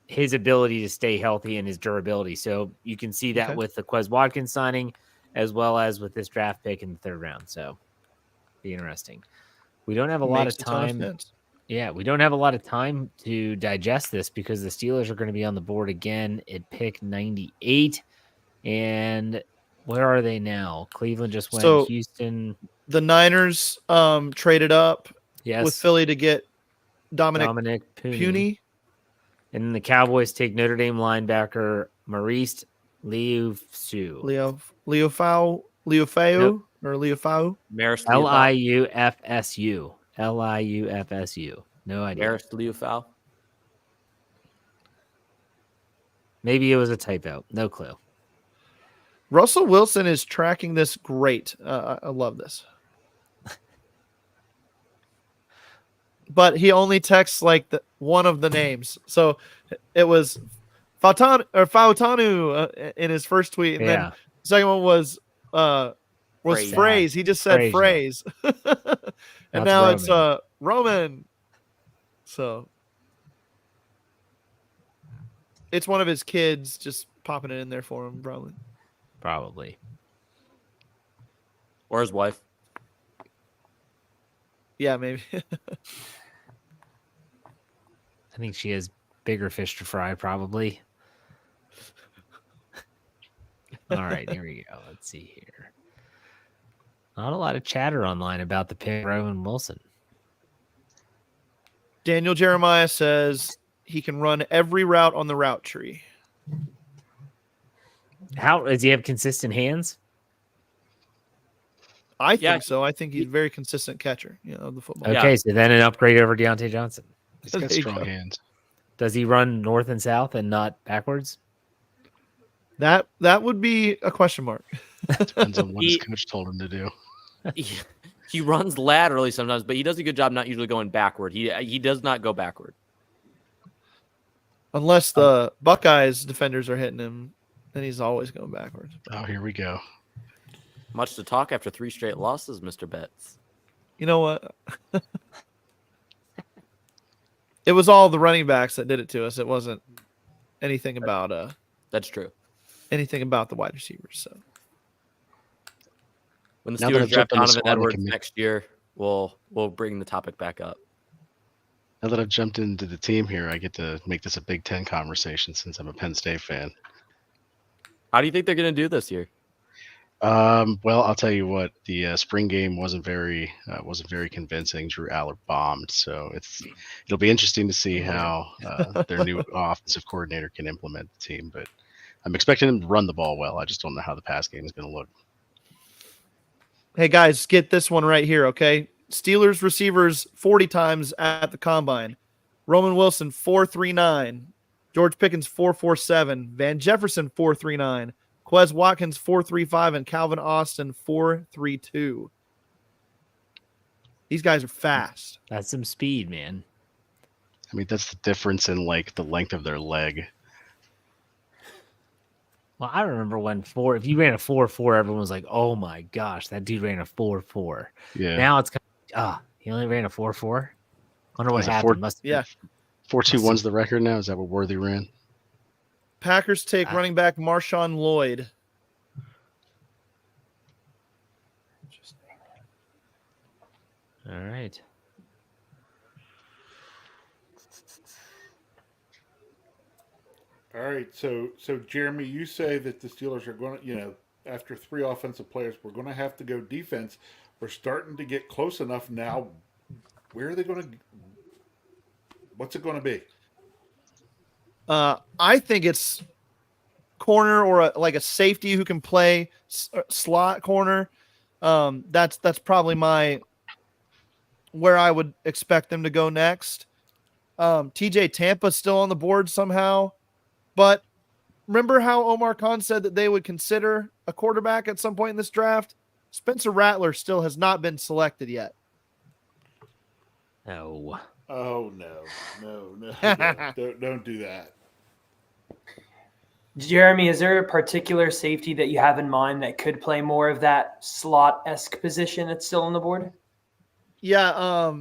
his ability to stay healthy and his durability. So you can see that with the Quez Watkins signing, as well as with this draft pick in the 3rd round. So be interesting. We don't have a lot of time. Yeah, we don't have a lot of time to digest this because the Steelers are going to be on the board again at pick 98. And where are they now? Cleveland just went. So Houston. The Niners traded up with Philly to get Dominic Puni. And then the Cowboys take Notre Dame linebacker Maurice Liufau. Liufau? Nope. Or Liufau? Liufsu. Liufsu. No idea. Maris Liufau. Maybe it was a typo. No clue. Russell Wilson is tracking this great. I love this. But he only texts like one of the names. So it was Fautanu in his first tweet. And then the second one was Phrase. He just said Phrase. And now Roman. It's Roman. So it's one of his kids just popping it in there for him, Probably. Or his wife. Yeah, maybe. I think she has bigger fish to fry, probably. All right, here we go. Let's see here. Not a lot of chatter online about the pick, Roman Wilson. Daniel Jeremiah says he can run every route on the route tree. How does he have consistent hands? I think so. I think he's a very consistent catcher, of the football. Okay, so then an upgrade over Deontay Johnson. He's got strong hands. Does he run north and south and not backwards? That would be a question mark. Depends on what his coach told him to do. He runs laterally sometimes, but he does a good job not usually going backward. He does not go backward. Unless the Buckeyes defenders are hitting him, then he's always going backwards. Oh, here we go. Much to talk after 3 straight losses, Mr. Betts. You know what? It was all the running backs that did it to us. It wasn't anything about That's true. Anything about the wide receivers. So when the Steelers draft Donovan Edwards next year, we'll bring the topic back up. Now that I've jumped into the team here, I get to make this a Big Ten conversation since I'm a Penn State fan. How do you think they're going to do this year? Well, I'll tell you what. The spring game wasn't very convincing. Drew Aller bombed, so it'll be interesting to see how their new offensive coordinator can implement the team. But I'm expecting him to run the ball well. I just don't know how the pass game is going to look. Hey guys, get this one right here, okay? Steelers receivers 40 times at the combine. Roman Wilson 4.39, George Pickens 4.47, Van Jefferson 4.39. Quez Watkins 4.35 and Calvin Austin 4.32. These guys are fast. That's some speed, man. I mean, that's the difference in like the length of their leg. Well, I remember when if you ran a 4.4, everyone was like, "Oh my gosh, that dude ran a 4.4." Yeah. Now it's kind of, he only ran a 4.4. Wonder what happened. 4.21's the record now. Is that what Worthy ran? Packers take running back Marshawn Lloyd. All right. All right. So Jeremy, you say that the Steelers are going to, after 3 offensive players. We're going to have to go defense. We're starting to get close enough now. Where are they going to? What's it going to be? I think it's corner or like a safety who can play slot corner. That's probably where I would expect them to go next. TJ Tampa's still on the board somehow, but remember how Omar Khan said that they would consider a quarterback at some point in this draft? Spencer Rattler still has not been selected yet. No. Oh no. Don't do that. Jeremy, is there a particular safety that you have in mind that could play more of that slot-esque position that's still on the board? Yeah.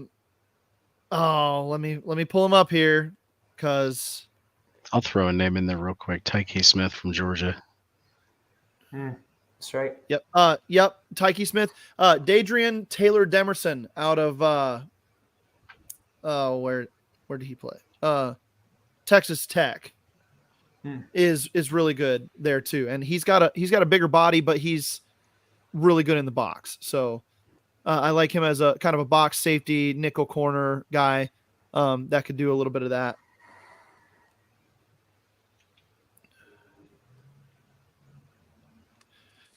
Let me pull him up here because I'll throw a name in there real quick. Tyke Smith from Georgia. That's right. Yep. Tyke Smith. Dadrian Taylor Demerson out of where did he play? Texas Tech. Is really good there too, and he's got a bigger body, but he's really good in the box. So I like him as a kind of a box safety nickel corner guy that could do a little bit of that.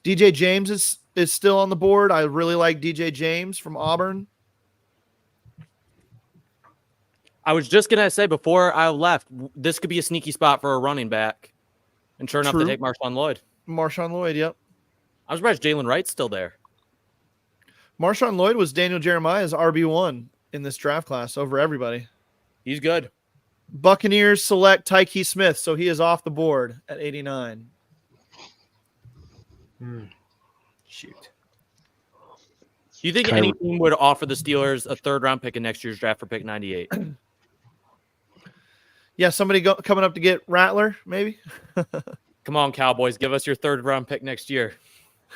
DJ James is still on the board. I really like DJ James from Auburn. I was just gonna say before I left, this could be a sneaky spot for a running back, and sure enough, they take Marshawn Lloyd. Marshawn Lloyd, yep. I'm surprised Jalen Wright's still there. Marshawn Lloyd was Daniel Jeremiah's RB1 in this draft class over everybody. He's good. Buccaneers select Tyke Smith, so he is off the board at 89. Shoot. Do you think any team would offer the Steelers a third-round pick in next year's draft for pick 98? Yeah, somebody coming up to get Rattler, maybe? Come on, Cowboys. Give us your third-round pick next year.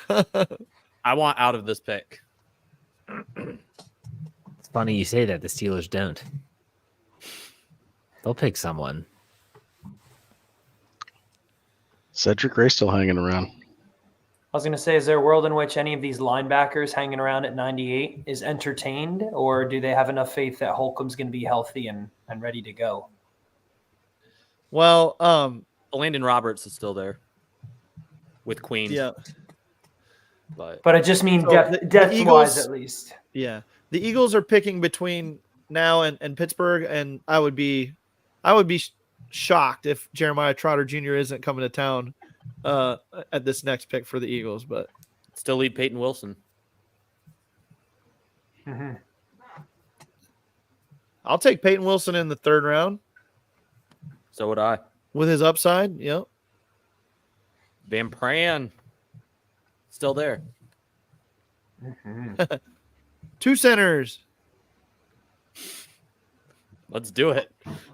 I want out of this pick. It's funny you say that. The Steelers don't. They'll pick someone. Cedric Gray still hanging around. I was going to say, is there a world in which any of these linebackers hanging around at 98 is entertained, or do they have enough faith that Holcomb's going to be healthy and ready to go? Well, Landon Roberts is still with Queens. Yeah. But I just mean So depth-wise at least. Yeah. The Eagles are picking between now and Pittsburgh, and I would be shocked if Jeremiah Trotter Jr. isn't coming to town at this next pick for the Eagles, but still lead Peyton Wilson. I'll take Peyton Wilson in the third round. So would I. With his upside, yep. Van Pran still there. Two centers. Let's do it.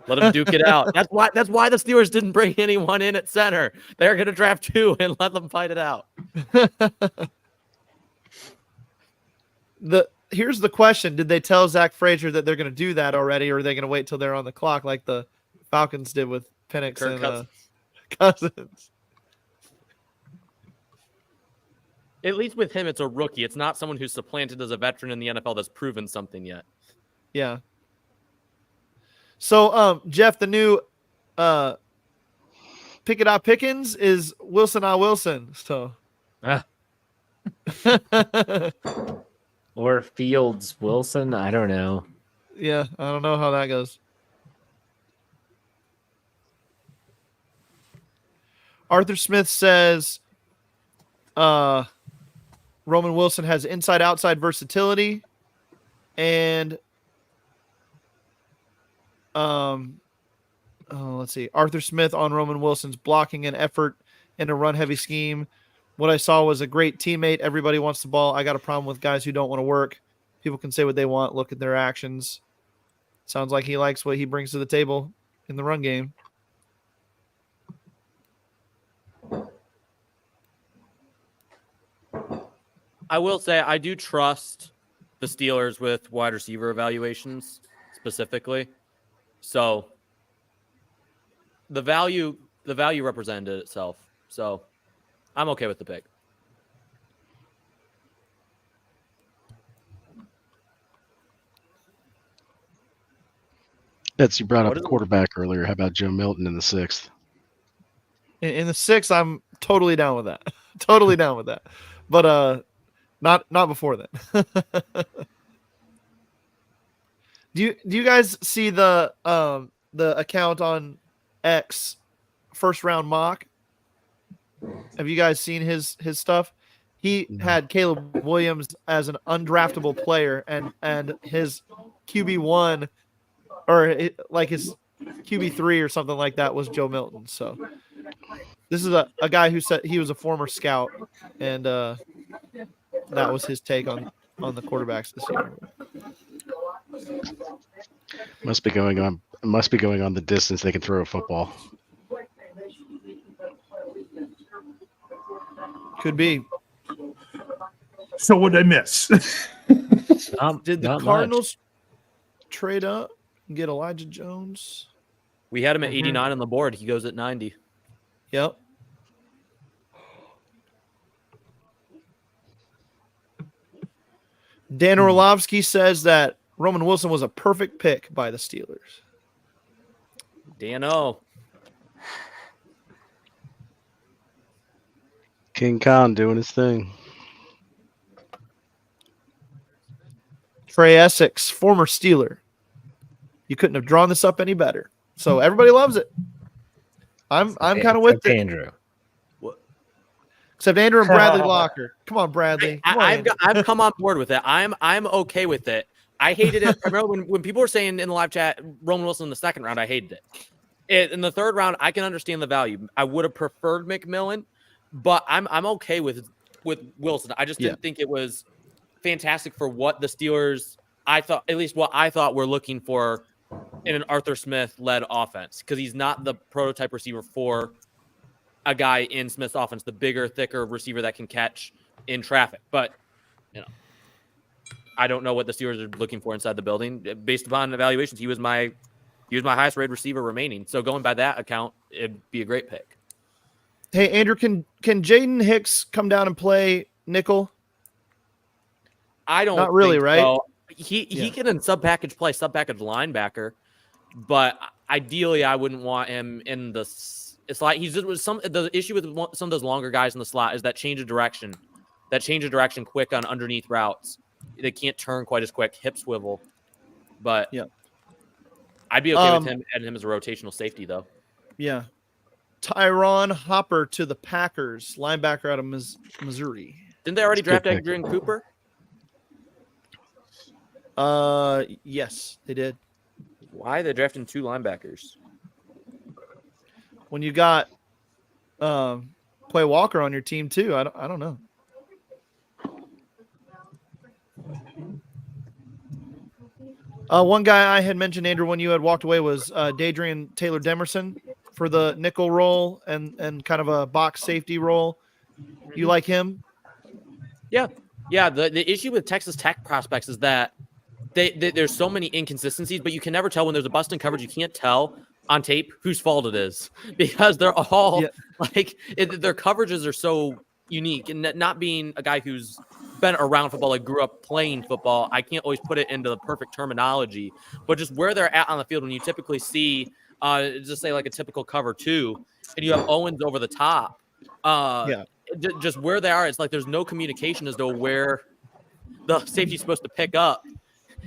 Let them duke it out. That's why the Steelers didn't bring anyone in at center. They're going to draft two and let them fight it out. Here's the question. Did they tell Zach Frazier that they're going to do that already, or are they going to wait till they're on the clock like the Falcons did with Penix and Cousins? At least with him, it's a rookie. It's not someone who's supplanted as a veteran in the NFL that's proven something yet. Yeah. So, Jeff, the new Pick It Out Pickens is Wilson Wilson. So, or Fields Wilson. I don't know. Yeah, I don't know how that goes. Arthur Smith says Roman Wilson has inside-outside versatility, and let's see. Arthur Smith on Roman Wilson's blocking and effort in a run-heavy scheme. What I saw was a great teammate. Everybody wants the ball. I got a problem with guys who don't want to work. People can say what they want. Look at their actions. Sounds like he likes what he brings to the table in the run game. I will say I do trust the Steelers with wide receiver evaluations specifically. So the value represented itself. So I'm okay with the pick. Bets you brought up a quarterback earlier. How about Joe Milton in the 6th? In the 6th, I'm totally down with that. Totally down with that. But not before that. Do you guys see the account on X, first round mock? Have you guys seen his stuff? He had Caleb Williams as an undraftable player, and his QB1 or like his QB3 or something like that was Joe Milton. So this is a guy who said he was a former scout, and that was his take on the quarterbacks this year. Must be going on the distance they can throw a football. Could be. So what I miss? Did the Cardinals trade up and get Elijah Jones? We had him at 89 on the board. He goes at 90. Yep. Dan Orlovsky says that Roman Wilson was a perfect pick by the Steelers. Dan-O. King Khan doing his thing. Trey Essex, former Steeler. You couldn't have drawn this up any better. So everybody loves it. I'm kind of with it. Andrew. Except Andrew and Bradley Locker. Come on, Bradley. I've come on board with it. I'm okay with it. I hated it primarily when people were saying in the live chat Roman Wilson in the 2nd round. I hated it. In the 3rd round, I can understand the value. I would have preferred McMillan, but I'm okay with Wilson. I just didn't think it was fantastic for what the Steelers, I thought, at least what I thought we're looking for in an Arthur Smith-led offense, because he's not the prototype receiver for a guy in Smith's offense, the bigger, thicker receiver that can catch in traffic. But, I don't know what the Steelers are looking for inside the building. Based upon evaluations, he was my highest rated receiver remaining. So going by that account, it'd be a great pick. Hey, Andrew, can Jaden Hicks come down and play nickel? I don't. Not really, right? So. He can in sub-package play, sub-package linebacker, but ideally I wouldn't want him in the. It's like the issue with some of those longer guys in the slot is that change of direction quick on underneath routes. They can't turn quite as quick, hip swivel. But I'd be okay with him adding him as a rotational safety, though. Yeah. Tyron Hopper to the Packers, linebacker out of Missouri. Didn't they already draft Adrian Cooper? Yes, they did. Why are they drafting 2 linebackers? When you got Quay Walker on your team too, I don't know. One guy I had mentioned, Andrew, when you had walked away was Dadrian Taylor Demerson for the nickel role and kind of a box safety role. You like him? Yeah. The issue with Texas Tech prospects is that there's so many inconsistencies, but you can never tell when there's a bust in coverage. You can't tell on tape whose fault it is because they're all their coverages are so unique. And not being a guy who's been around football, like grew up playing football, I can't always put it into the perfect terminology, but just where they're at on the field when you typically see just say like a typical cover 2 and you have Owens over the top. Just where they are, it's like there's no communication as to where the safety's supposed to pick up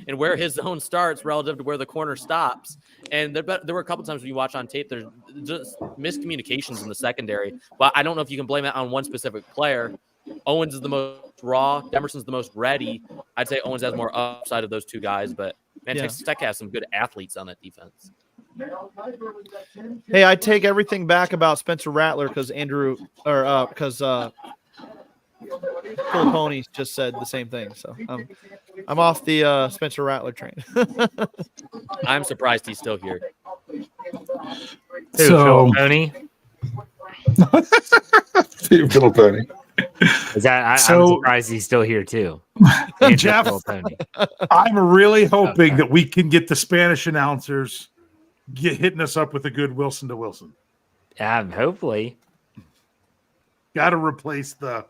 and where his zone starts relative to where the corner stops. And there were a couple times when you watch on tape, there's just miscommunications in the secondary. But I don't know if you can blame that on one specific player. Owens is the most raw. Demerson's the most ready. I'd say Owens has more upside of those 2 guys. But, man, Texas Tech has some good athletes on that defense. Hey, I take everything back about Spencer Rattler because Philipponi's just said the same thing. So I'm off the Spencer Rattler train. I'm surprised he's still here. So, Tony. Philipponi. Is that I'm surprised he's still here too. Jeff, I'm really hoping that we can get the Spanish announcers hitting us up with a good Wilson to Wilson. Hopefully. Got to replace the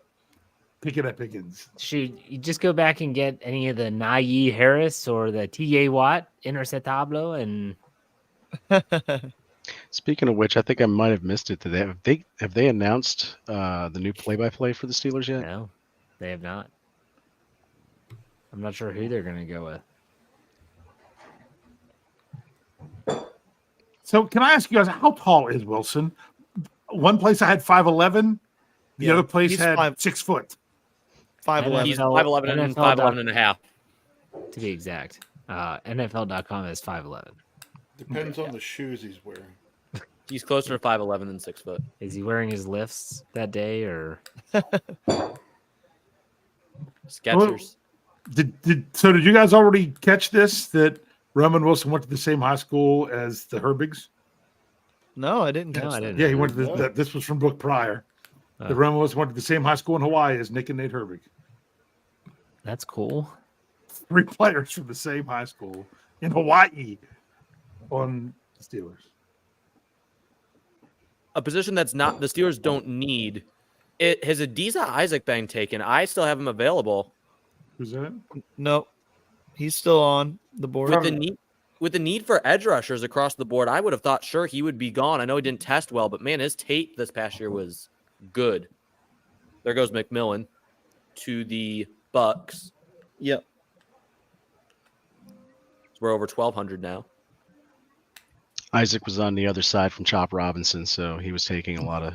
Pickens. Should you just go back and get any of the Najee Harris or the T.A. Watt interceptable and Speaking of which, I think I might have missed it today. Have they announced the new play-by-play for the Steelers yet? No, they have not. I'm not sure who they're going to go with. So can I ask you guys, how tall is Wilson? One place I had 5'11", the other place had 6 foot. 5'11". He's 5'11 and 5'11 and a half. To be exact. NFL.com is 5'11". Depends on the shoes he's wearing. He's closer to 5'11 than 6 foot. Is he wearing his lifts that day or Skechers? Did you guys already catch this, that Roman Wilson went to the same high school as the Herbigs? No, I didn't catch No, I that. didn't. Yeah, he went to this was from Book Pryor. Oh. The Roman Wilson went to the same high school in Hawaii as Nick and Nate Herbig. That's cool. 3 players from the same high school in Hawaii on the Steelers. A position that's not the Steelers don't need. It has Adiza Isaac been taken. I still have him available. Who's that? No, he's still on the board. With the need for edge rushers across the board, I would have thought sure he would be gone. I know he didn't test well, but man, his tape this past year was good. There goes McMillan to the Bucks. Yep. So we're over 1,200 now. Isaac was on the other side from Chop Robinson, so he was taking a lot of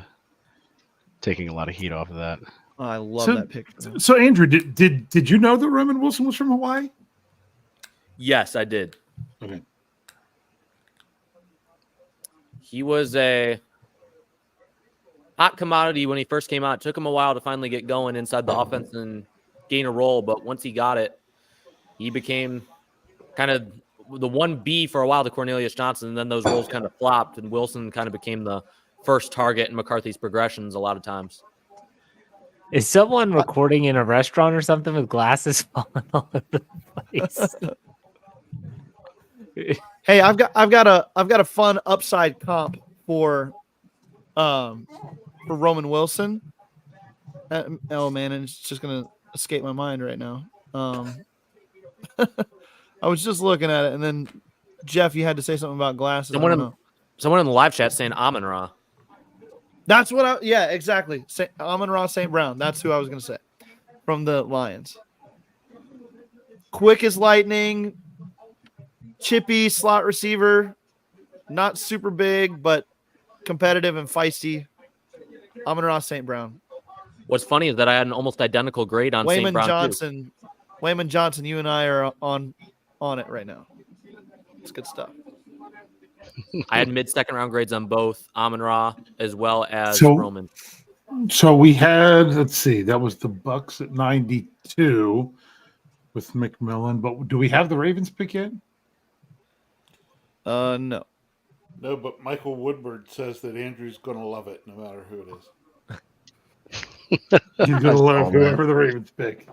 heat off of that. Oh, I love that picture. So Andrew, did you know that Roman Wilson was from Hawaii? Yes, I did. Okay. He was a hot commodity when he first came out. It took him a while to finally get going inside the offense and gain a role, but once he got it, he became kind of the 1B for a while to Cornelius Johnson, and then those roles kind of flopped, and Wilson kind of became the first target in McCarthy's progressions a lot of times. Is someone recording in a restaurant or something with glasses falling all over the place? Hey, I've got a fun upside comp for Roman Wilson. Oh man, and it's just gonna escape my mind right now. I was just looking at it, and then Jeff, you had to say something about glasses. Someone in the live chat saying Amon-Ra. That's what exactly. Amon-Ra St. Brown. That's who I was gonna say from the Lions. Quick as lightning, chippy slot receiver, not super big, but competitive and feisty. Amon-Ra St. Brown. What's funny is that I had an almost identical grade on St. Brown Johnson. Too. Wayman Johnson, you and I are on it right now. It's good stuff. I had mid-second round grades on both Amon-Ra as well as Roman. So we had, let's see, that was the Bucks at 92 with McMillan. But do we have the Ravens pick yet? No. No, but Michael Woodward says that Andrew's going to love it no matter who it is. He's going to love whoever the Ravens pick.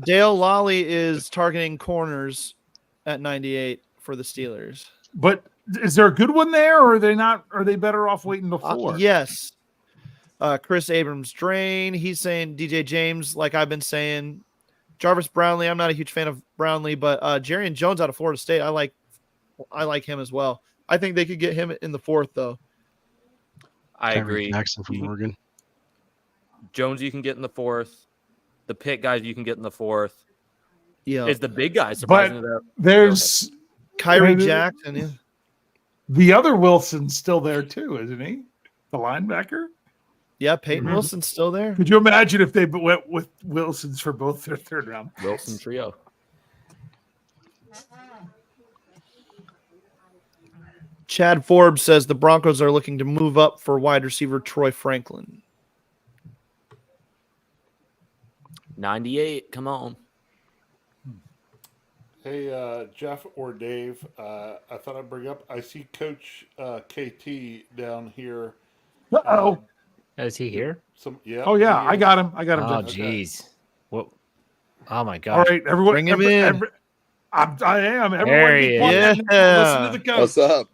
Dale Lally is targeting corners at 98 for the Steelers. But is there a good one there, or are they not? Are they better off waiting till 4? Yes. Chris Abrams Drain. He's saying DJ James, like I've been saying. Jarvis Brownlee. I'm not a huge fan of Brownlee, but Jarian Jones out of Florida State. I like him as well. I think they could get him in the 4th, though. I agree. Jackson from Oregon. Jones, you can get in the 4th. The Pitt guys, you can get in the 4th. Yeah, it's the big guys. Surprisingly, but there's Kyrie Jackson. Yeah. The other Wilson's still there too, isn't he? The linebacker. Yeah, Peyton Wilson's still there. Could you imagine if they went with Wilsons for both their 3rd round? Wilson trio. Chad Forbes says the Broncos are looking to move up for wide receiver Troy Franklin. 98. Come on. Hey, Jeff or Dave, I thought I'd bring up, I see Coach KT down here. Uh-oh. Is he here? Yeah. Oh, yeah. I got him. Oh, jeez. What? Oh, my God. All right, everyone. Bring him in. I am. Everyone there he is. Listen to the coach. What's up?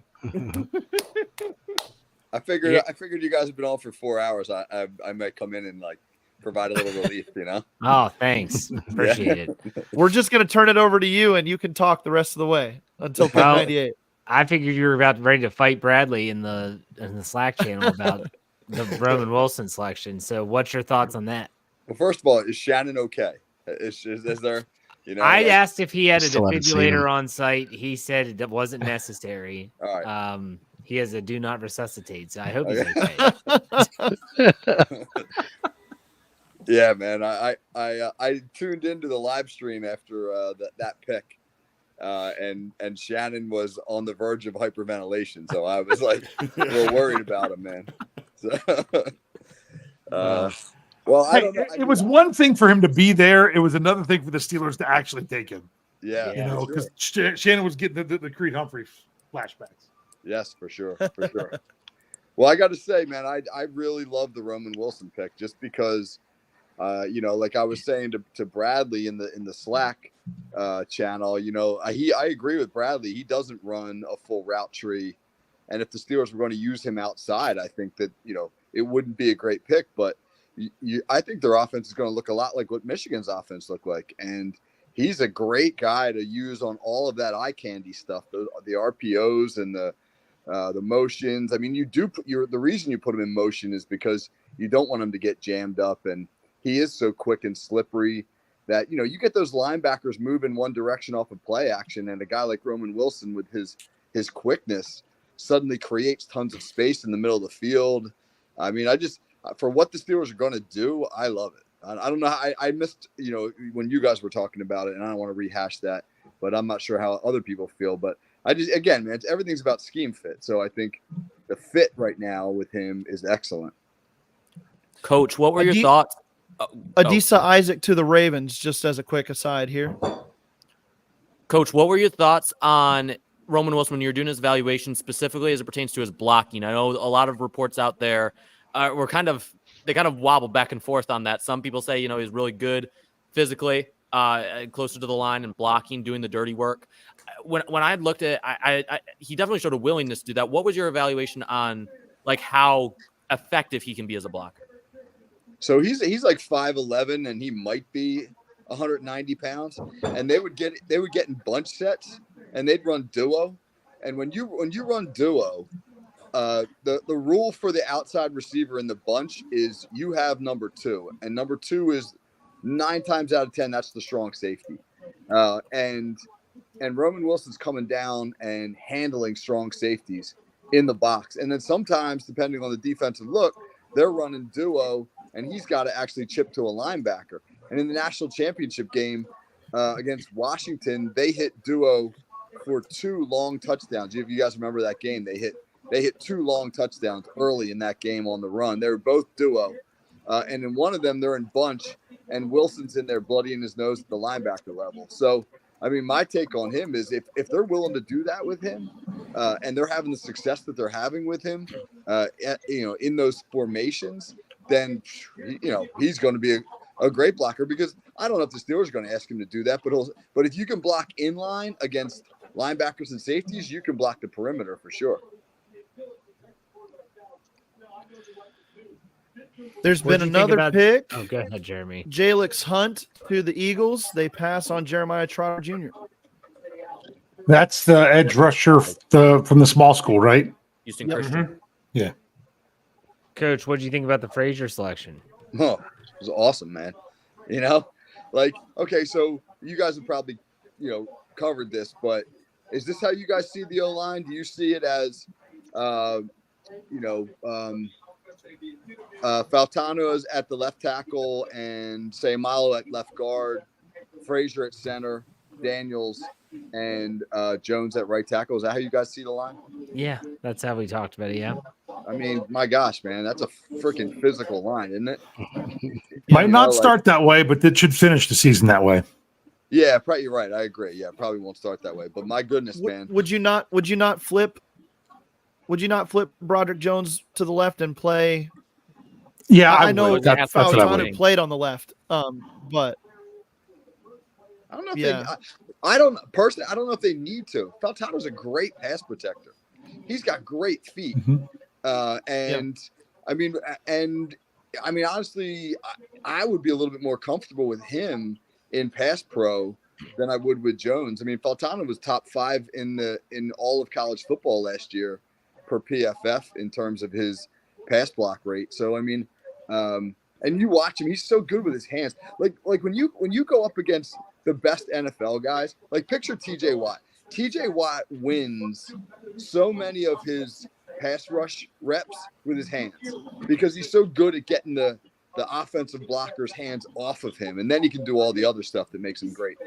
I figured you guys have been on for 4 hours. I might come in and provide a little relief, Oh, thanks. Appreciate it. We're just going to turn it over to you, and you can talk the rest of the way until pick 98. I figured you were ready to fight Bradley in the Slack channel about the Roman Wilson selection. So what's your thoughts on that? Well, first of all, is Shannon okay? Is there, I asked if he had a Still haven't seen defibrillator him. on site. He said it wasn't necessary. All right. He has a do not resuscitate, so I hope he's okay. Yeah, man. I tuned into the live stream after that pick. And Shannon was on the verge of hyperventilation, so I was like, we're worried about him, man. So, well, I don't know. It was one thing for him to be there. It was another thing for the Steelers to actually take him. Yeah, because Shannon was getting the Creed Humphrey flashbacks. Yes, for sure. Well, I got to say, man, I really love the Roman Wilson pick just because, like I was saying to Bradley in the Slack channel, I agree with Bradley. He doesn't run a full route tree, and if the Steelers were going to use him outside, I think that it wouldn't be a great pick. But I think their offense is going to look a lot like what Michigan's offense looked like, and he's a great guy to use on all of that eye candy stuff, the RPOs and the motions. I mean, the reason you put him in motion is because you don't want him to get jammed up, and he is so quick and slippery that you get those linebackers move in one direction off of play action, and a guy like Roman Wilson with his quickness suddenly creates tons of space in the middle of the field. I mean, for what the Steelers are going to do, I love it. I don't know. I missed, when you guys were talking about it, and I don't want to rehash that, but I'm not sure how other people feel. But again, man, everything's about scheme fit. So I think the fit right now with him is excellent. Coach, what were your thoughts? Adisa Isaac to the Ravens, just as a quick aside here. Coach, what were your thoughts on Roman Wilson when you were doing his evaluation, specifically as it pertains to his blocking? I know a lot of reports out there were kind of wobble back and forth on that. Some people say, he's really good physically, closer to the line and blocking, doing the dirty work. When I looked at it, he definitely showed a willingness to do that. What was your evaluation on how effective he can be as a blocker? So he's like 5'11", and he might be 190 pounds. And they would get in bunch sets, and they'd run duo. And when you run duo, the rule for the outside receiver in the bunch is you have number 2, and number 2 is 9 times out of 10 that's the strong safety. And Roman Wilson's coming down and handling strong safeties in the box. And then sometimes, depending on the defensive look, they're running duo, and he's got to actually chip to a linebacker. And in the national championship game against Washington, they hit duo for 2 long touchdowns. If you guys remember that game, they hit 2 long touchdowns early in that game on the run. They were both duo. And in one of them, they're in bunch, and Wilson's in there bloodying his nose at the linebacker level. So, I mean, my take on him is if they're willing to do that with him, and they're having the success that they're having with him, in those formations, then, he's going to be a great blocker, because I don't know if the Steelers are going to ask him to do that, but if you can block in line against linebackers and safeties, you can block the perimeter for sure. There's been another pick. Oh, go ahead, Jeremy. Jalix Hunt to the Eagles. They pass on Jeremiah Trotter Jr. That's the edge rusher from the small school, right? Houston Christian. Mm-hmm. Yeah. Coach, what did you think about the Frazier selection? Oh, it was awesome, man. Okay, so you guys have probably, covered this, but is this how you guys see the O-line? Do you see it as, Faltano is at the left tackle and Sayamalo at left guard, Frazier at center, Daniels and Jones at right tackle? Is that how you guys see the line? Yeah, that's how we talked about it, yeah. I mean, my gosh, man, that's a freaking physical line, isn't it? Might not start that way, but it should finish the season that way. Yeah, probably you're right. I agree. Yeah, probably won't start that way. But my goodness, man. Would you not flip Broderick Jones to the left and play? Yeah, I know that's what I would. played on the left. But I don't know if I don't know if they need to. Faltano's a great pass protector. He's got great feet. Mm-hmm. I mean, and I mean, honestly, I would be a little bit more comfortable with him in pass pro than I would with Jones. I mean, Faltano was top 5 in all of college football last year per PFF in terms of his pass block rate. So I mean, and you watch him; he's so good with his hands. Like when you go up against the best NFL guys, like picture T.J. Watt. T.J. Watt wins so many of his pass rush reps with his hands because he's so good at getting the offensive blocker's hands off of him, and then he can do all the other stuff that makes him great.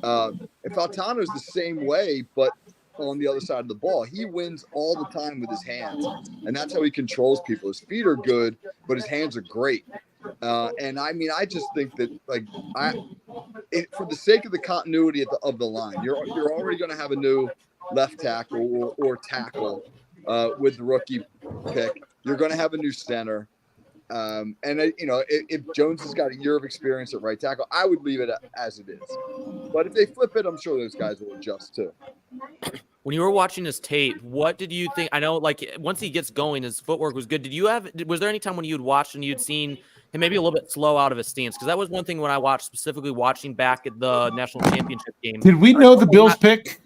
And Faltano's the same way, but on the other side of the ball, he wins all the time with his hands, and that's how he controls people. His feet are good, but his hands are great. And I mean, I just think that for the sake of the continuity of the line, you're already going to have a new left tackle or tackle with the rookie pick. You're going to have a new center. And if Jones has got a year of experience at right tackle, I would leave it as it is. But if they flip it, I'm sure those guys will adjust too. When you were watching his tape, what did you think? I know, like, once he gets going, his footwork was good. Was there any time when you'd watched and you'd seen him maybe a little bit slow out of his stance? Because that was one thing when I watched, specifically watching back at the national championship game. Did we know the Bills pick?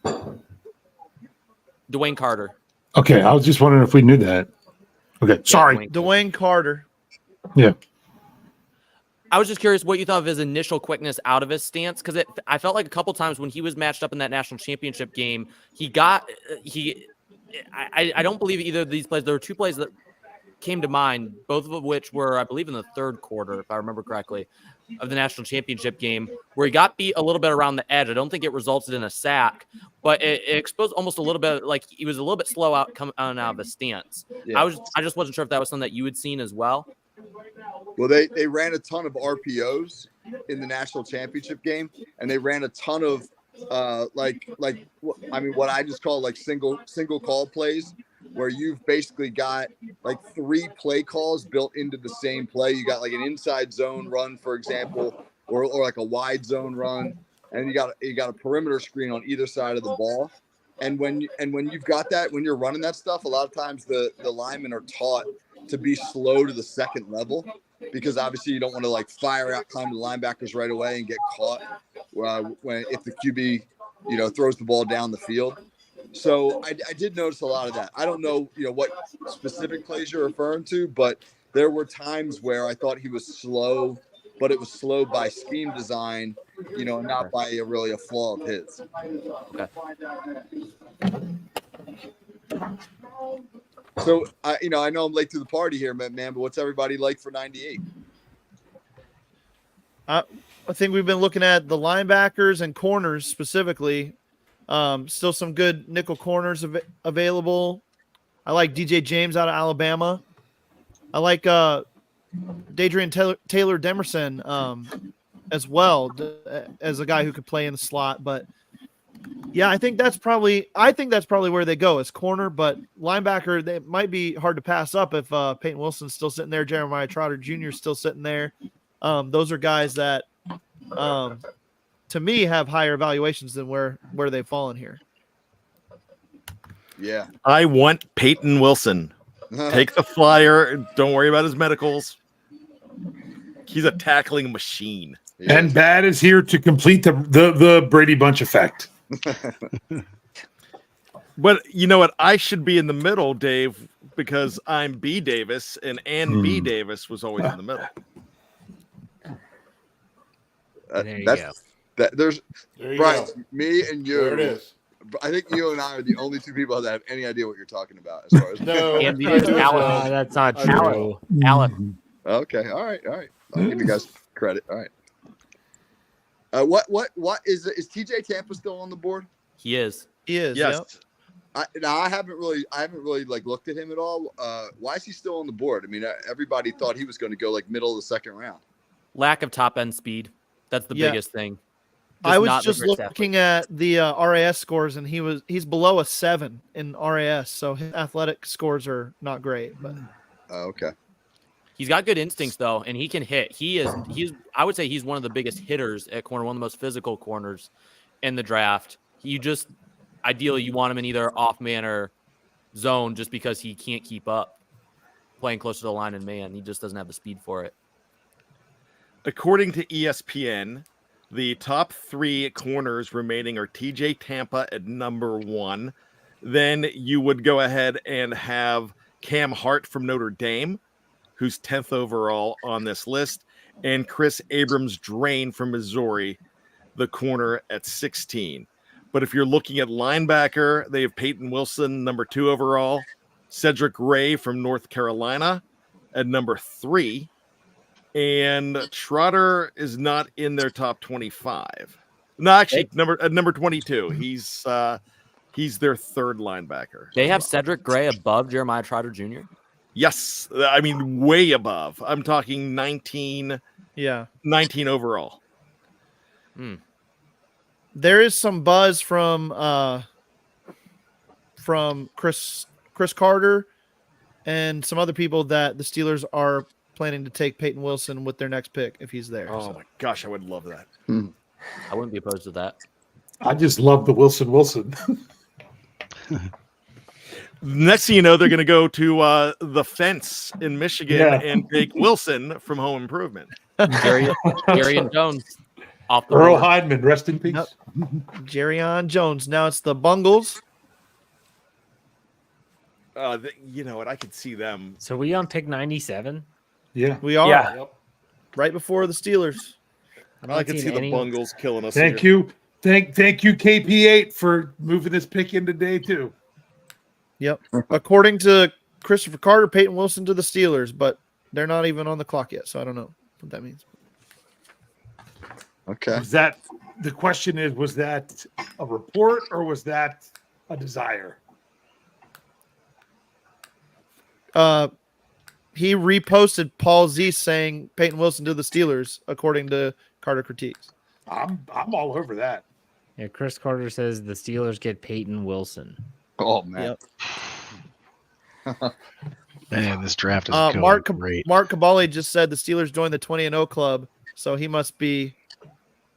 Dwayne Carter. Okay, I was just wondering if we knew that. Okay, sorry. Dwayne Carter. Yeah. I was just curious what you thought of his initial quickness out of his stance, because I felt like a couple times when he was matched up in that national championship game, I don't believe either of these plays. There were 2 plays that came to mind, both of which were, I believe, in the 3rd quarter, if I remember correctly, of the national championship game, where he got beat a little bit around the edge. I don't think it resulted in a sack, but it exposed almost a little bit, like he was a little bit slow coming out of his stance. Yeah. I just wasn't sure if that was something that you had seen as well. Well, they ran a ton of RPOs in the national championship game, and they ran a ton of what I just call like single call plays, where you've basically got like 3 play calls built into the same play. You got like an inside zone run, for example, or like a wide zone run, and you got a perimeter screen on either side of the ball. And when you've got that, when you're running that stuff, a lot of times the linemen are taught to be slow to the second level, because obviously you don't want to like fire out, climb the linebackers right away and get caught if the QB throws the ball down the field. So I did notice a lot of that. I don't know what specific plays you're referring to, but there were times where I thought he was slow, but it was slow by scheme design, and not by really a flaw of his. Okay. So I know I'm late to the party here, man, but what's everybody like for 98? I think we've been looking at the linebackers and corners specifically. Still some good nickel corners available. I like DJ James out of Alabama. I like Dadrian Taylor Demerson as well, as a guy who could play in the slot. But yeah, I think that's probably where they go as corner. But linebacker, they might be hard to pass up if Peyton Wilson's still sitting there, Jeremiah Trotter Jr. is still sitting there. Those are guys that, to me, have higher valuations than where they've fallen here. Yeah, I want Peyton Wilson. Take the flyer. Don't worry about his medicals. He's a tackling machine. And Bad is here to complete the Brady Bunch effect. But you know what? I should be in the middle, Dave, because I'm B Davis, and Ann B Davis was always in the middle. There's Brian, me and you. There it is. I think you and I are the only 2 people that have any idea what you're talking about. As far as that's not true. Alan. Okay, all right. I'll give you guys credit. All right. What is TJ Tampa still on the board? He is. Yes. Yep. I haven't really like looked at him at all. Why is he still on the board? I mean, everybody thought he was going to go like middle of the 2nd round. Lack of top end speed. That's the biggest thing. I was just looking at the RAS scores, and he's below a 7 in RAS, so his athletic scores are not great. But okay. He's got good instincts though, and he can hit. I would say he's one of the biggest hitters at corner, one of the most physical corners in the draft. Ideally you want him in either off man or zone, just because he can't keep up. playing closer to the line than me, and he just doesn't have the speed for it. According to ESPN, the top 3 corners remaining are TJ Tampa at number 1. Then you would go ahead and have Cam Hart from Notre Dame, who's 10th overall on this list, and Chris Abrams-Drain from Missouri, the corner at 16. But if you're looking at linebacker, they have Peyton Wilson, number 2 overall, Cedric Ray from North Carolina at number 3, and Trotter is not in their top 25. No, actually, number 22. He's their 3rd linebacker. They have Cedric Gray above Jeremiah Trotter Jr.? Yes, I mean way above. I'm talking 19 overall. There is some buzz from Chris Carter and some other people that the Steelers are planning to take Peyton Wilson with their next pick if he's there. Oh my gosh, I would love that. I wouldn't be opposed to that. I just love the Wilson. Next thing you know, they're going to go to the fence in Michigan and take Wilson from Home Improvement. Jerry Jones. Off the Earl board. Hindman, rest in peace. Jerryon Jones. Now it's the Bungles. You know what? I could see them. So we on pick 97? Yeah, we are. Yeah. Yep. Right before the Steelers. I could see the Bungles killing us. Thank you, KP8 for moving this pick into day 2. Yep. According to Christopher Carter, Peyton Wilson to the Steelers, but they're not even on the clock yet, so I don't know what that means. Okay. Was that the question? Was that a report or was that a desire? He reposted Paul Z saying Peyton Wilson to the Steelers, according to Carter Critiques. I'm all over that. Yeah, Chris Carter says the Steelers get Peyton Wilson. Oh man. Yep. Man, this draft is Mark great. Mark Cabali just said the Steelers joined the 20-0 club, so he must be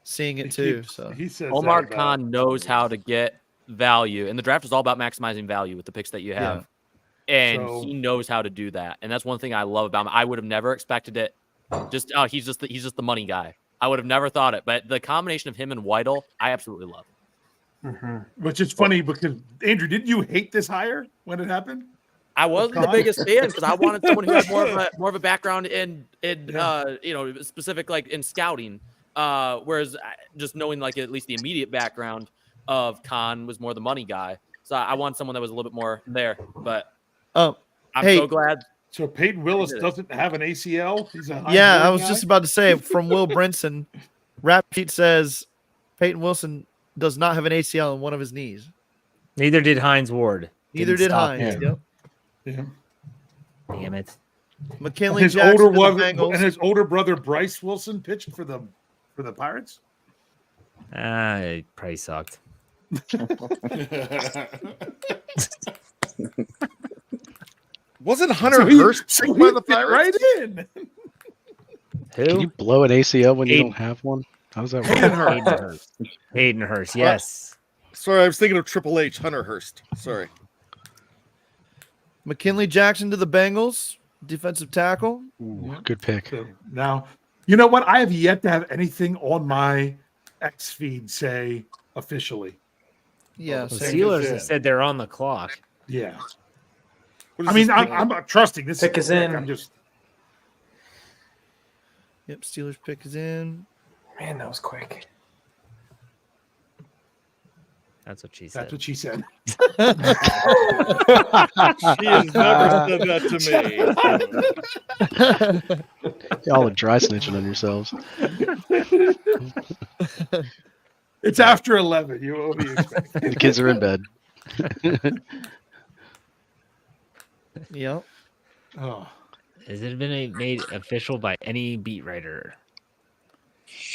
seeing it too. So he says Omar Khan knows how to get value, and the draft is all about maximizing value with the picks that you have. And he knows how to do that, and that's one thing I love about him. I would have never expected it. He's just the money guy. I would have never thought it, but the combination of him and Weidl, I absolutely love. Which is funny because Andrew, didn't you hate this hire when it happened? I wasn't the biggest fan because I wanted someone who had more of a background in specific like in scouting. Whereas just knowing like at least the immediate background of Khan was more the money guy. So I want someone that was a little bit more there. But I'm so glad. So Peyton Willis doesn't have an ACL. He's a I was just about to say from Will Brinson, Rap Sheet says Peyton Wilson does not have an ACL in one of his knees. Neither did Hines Ward. Neither did Hines. Yep. Yeah. Damn it. McKinley And his older brother Bryce Wilson pitched for the Pirates. It probably sucked. Wasn't Hunter Hurst picked by the Pirates? Right in. Who? Can you blow an ACL when you don't have one? How does that work? Hayden Hurst. Yes. Sorry, I was thinking of Triple H. Hunter Hurst. Sorry. McKinley Jackson to the Bengals, defensive tackle. Ooh, good pick. So now, you know what? I have yet to have anything on my X feed say officially. Yeah, the Steelers have said they're on the clock. Yeah. I mean, I'm not trusting this. Pick is in. I'm just. Yep, Steelers pick is in. Man, that was quick. That's what she said. That's what she said. She has never said that to me. Y'all are dry snitching on yourselves. It's after 11. What do you expect? The kids are in bed. Yep. Oh. Has it been made official by any beat writer?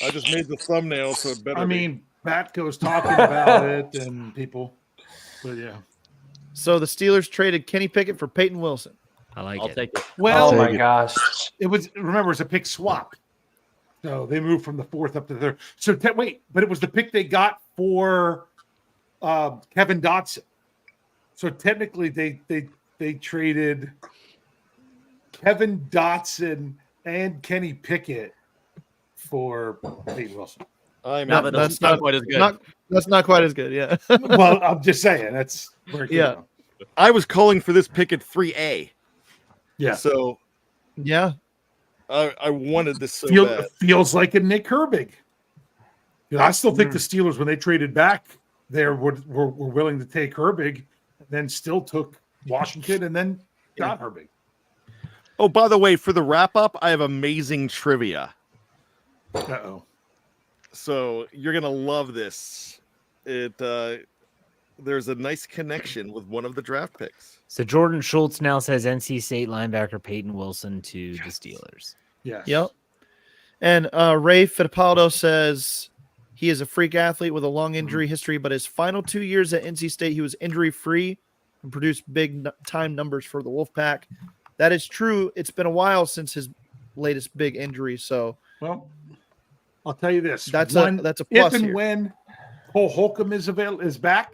I just made the thumbnail, so it better. I mean, Batco's talking about it, and people. But yeah. So the Steelers traded Kenny Pickett for Peyton Wilson. I'll take it. Well, oh my gosh, it was. Remember, it's a pick swap. So they moved from the 4th up to the 3rd. So but it was the pick they got for Kevin Dotson. So technically, they traded Kevin Dotson and Kenny Pickett for Peyton Wilson. That's not quite as good. That's not quite as good. Yeah. Well, I'm just saying that's where it came from. I was calling for this pick at 3A. Yeah. So yeah, I wanted this so bad. Feels like a Nick Herbig. I still think the Steelers, when they traded back, were willing to take Herbig, and then still took Washington, and then got Herbig. Oh, by the way, for the wrap up, I have amazing trivia. Uh-oh. So you're gonna love this. There's a nice connection with one of the draft picks. So Jordan Schultz now says NC State linebacker Peyton Wilson to the Steelers. Yes. Yep. And Ray Fittipaldo says he is a freak athlete with a long injury history, but his final 2 years at NC State, he was injury-free and produced big-time numbers for the Wolfpack. That is true. It's been a while since his latest big injury. So, well, I'll tell you this: that's a plus. If and when Cole Holcomb is back,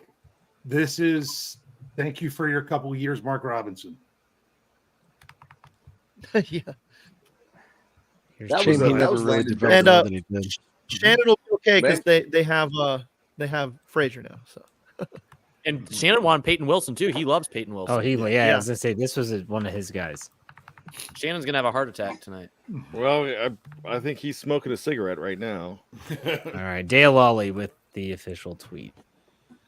this is thank you for your couple of years, Mark Robinson. Yeah. That was really developed more than he did. Shannon will be okay because they have Frazier now. So. And Shannon wanted Peyton Wilson too. He loves Peyton Wilson. Oh, I was gonna say this was one of his guys. Shannon's gonna have a heart attack tonight. Well, I think he's smoking a cigarette right now. All right, Dale Lawley with the official tweet.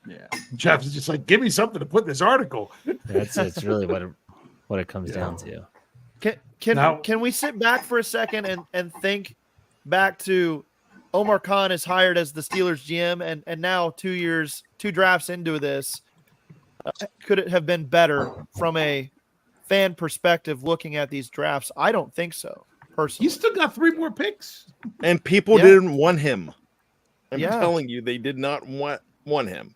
Yeah, Jeff is just like, give me something to put in this article. It's really what it comes down to. Can we sit back for a second and think back to Omar Khan is hired as the Steelers GM, and now 2 drafts into this, could it have been better from a fan perspective looking at these drafts? I don't think so, personally. You still got 3 more picks. And people didn't want him. I'm Yeah. telling you, they did not want him.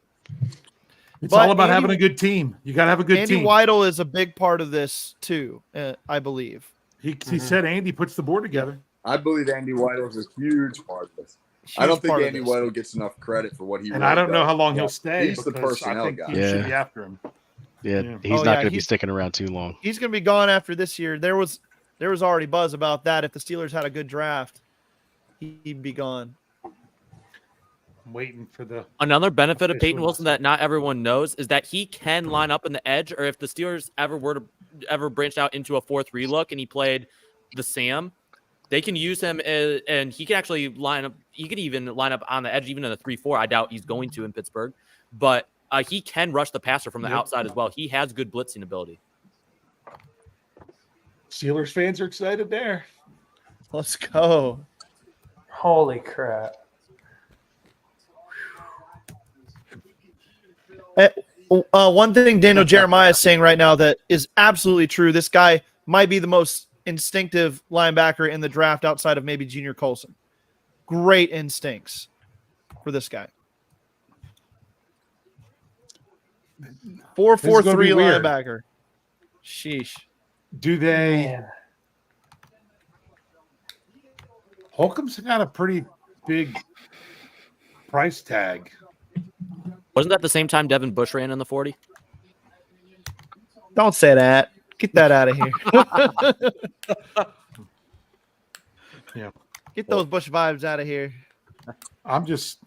It's all about having a good team. You got to have a good Andy team. Weidel is a big part of this too, I believe. He said Andy puts the board together. I believe Andy Weidel is a huge part of this. I don't think Andy Weidel gets enough credit for what he. And really I don't know does. how long he'll stay. He's the personnel guy. He should be after him. Yeah, he's not going to be sticking around too long. He's going to be gone after this year. There was already buzz about that. If the Steelers had a good draft, he'd be gone. I'm waiting for the another benefit of Peyton Wilson that not everyone knows is that he can line up in the edge, or if the Steelers ever branched out into a 4-3 look and he played the Sam, they can use him and he can actually line up. He could even line up on the edge, even in a 3-4. I doubt he's going to in Pittsburgh, but he can rush the passer from the outside as well. He has good blitzing ability. Steelers fans are excited there. Let's go. Holy crap. One thing Daniel Jeremiah is saying right now that is absolutely true. This guy might be the most instinctive linebacker in the draft outside of maybe Junior Colson. Great instincts for this guy. 4-4-3 linebacker. Sheesh. Do they? Holcomb's got a pretty big price tag. Wasn't that the same time Devin Bush ran in the 40? Don't say that. Get that out of here. Yeah. Get those Bush vibes out of here. I'm just.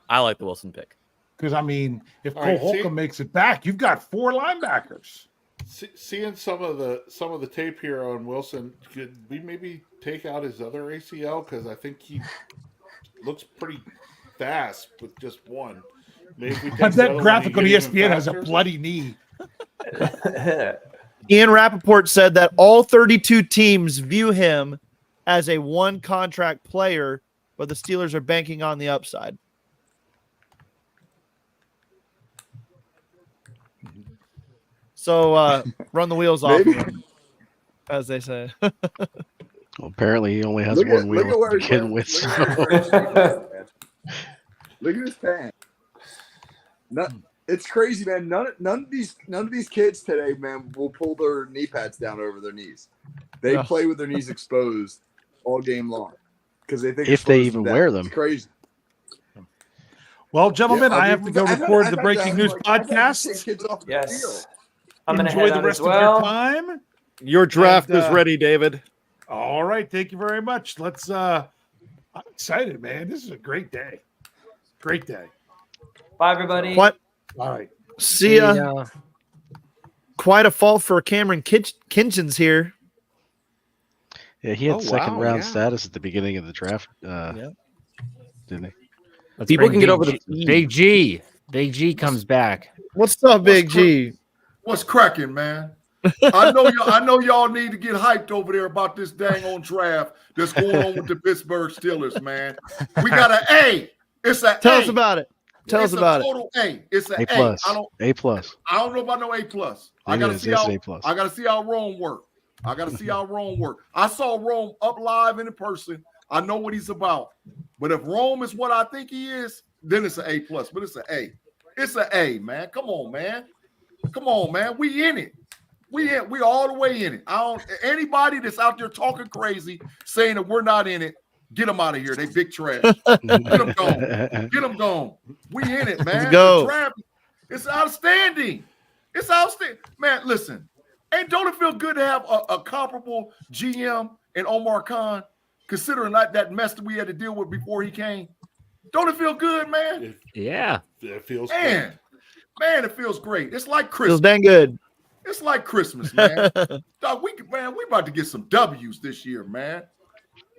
I like the Wilson pick. Because, I mean, if Cole right, Holcomb makes it back, you've got 4 linebackers. Seeing some of the tape here on Wilson, could we maybe take out his other ACL? Because I think he looks pretty fast with just one. Maybe if we take That graphic on get even ESPN has a faster. bloody knee. Ian Rappaport said that all 32 teams view him as a one-contract player, but the Steelers are banking on the upside. So run the wheels off of him, as they say. Well, apparently he only has one wheel to begin with. Look at his pants. It's crazy, man. None of these kids today, man, will pull their knee pads down over their knees. They play with their knees exposed all game long because they think if they even wear them. It's crazy. Well, gentlemen, I have to go record the breaking news podcast. Yes. I'm gonna enjoy head the out rest as well. of your time. Your draft And, is ready, David. All right, thank you very much. I'm excited, man. This is a great day. Great day. Bye, everybody. What? All right. See ya. Quite a fall for Cameron Kinchins here. Yeah, he had second round status at the beginning of the draft. Didn't he? People can get over the Big G. Big G comes back. What's up, Big G? What's cracking, man? I know y'all need to get hyped over there about this dang on draft that's going on with the Pittsburgh Steelers, man. We got an A. It's a Tell A. us about it. Tell us about it. Total A. It's an A plus. A plus. I don't know about no A plus. I gotta see how Rome work. I saw Rome up live and in person. I know what he's about. But if Rome is what I think he is, then it's an A plus. But it's an A. It's an A, man. Come on, man. We in it. We all the way in it. Anybody that's out there talking crazy, saying that we're not in it, get them out of here. They big trash. Get them gone. Get them gone. We in it, man. Let's go. The draft, it's outstanding. It's outstanding. Man, listen. Don't it feel good to have a comparable GM in Omar Khan, considering that mess that we had to deal with before he came? Don't it feel good, man? Yeah. It feels Man, it feels great. It's like Christmas. Feels dang good. It's like Christmas, man. Dog, we about to get some W's this year, man.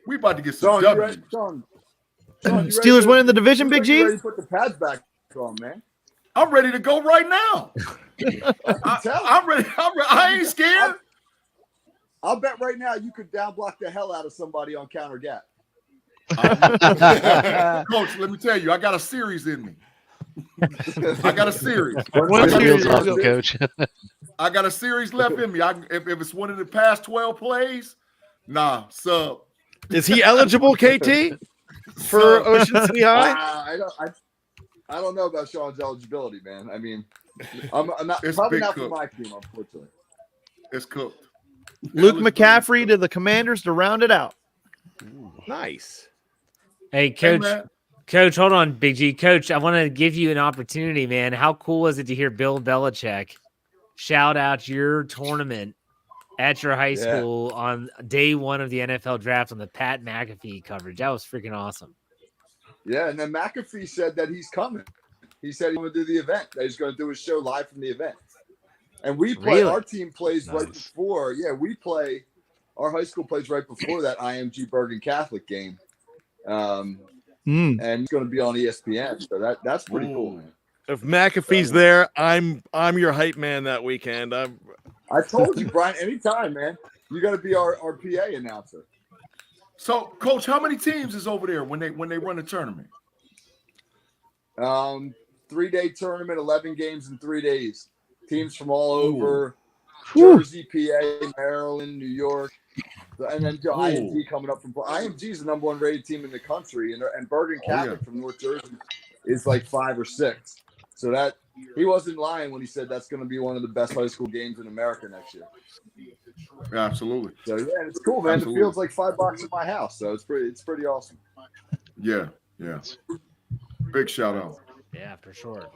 We about to get some W's. Steelers winning the division, Big G? Ready to put the pads back on, man. I'm ready to go right now. I'm ready. I ain't scared. I'll bet right now you could down block the hell out of somebody on counter gap. Coach, let me tell you, I got a series in me. I got a series. Coach. I got a series left in me. If it's one of the past 12 plays, nah, sub. Is he eligible, KT, for Ocean City High? I don't know about Sean's eligibility, man. I mean, I'm not probably not for my team, unfortunately. It's cooked. Luke McCaffrey to the Commanders to round it out. Nice. Hey, Coach. Coach, hold on, Big G. Coach, I want to give you an opportunity, man. How cool was it to hear Bill Belichick shout out your tournament at your high school on day one of the NFL draft on the Pat McAfee coverage? That was freaking awesome. Yeah, and then McAfee said that he's coming. He said he's going to do the event. That he's going to do his show live from the event. And we play, Really? our team plays right before. Yeah, we play, our high school plays right before that IMG Bergen Catholic game. And it's going to be on ESPN. So that's pretty cool, man. If McAfee's there, I'm your hype man that weekend. I told you, Brian, anytime, man. You got to be our PA announcer. So, Coach, how many teams is over there when they run the tournament? 3-day tournament, 11 games in 3 days. Teams from all over Jersey, PA, Maryland, New York, and then IMG coming up from IMG is the number one rated team in the country, and Bergen Catholic from North Jersey is like 5 or 6. So that he wasn't lying when he said that's going to be one of the best high school games in America next year. Yeah, absolutely. So yeah, it's cool, man. Absolutely. It feels like $5 in my house, so it's pretty awesome. Yeah. Big shout out. Yeah, for sure.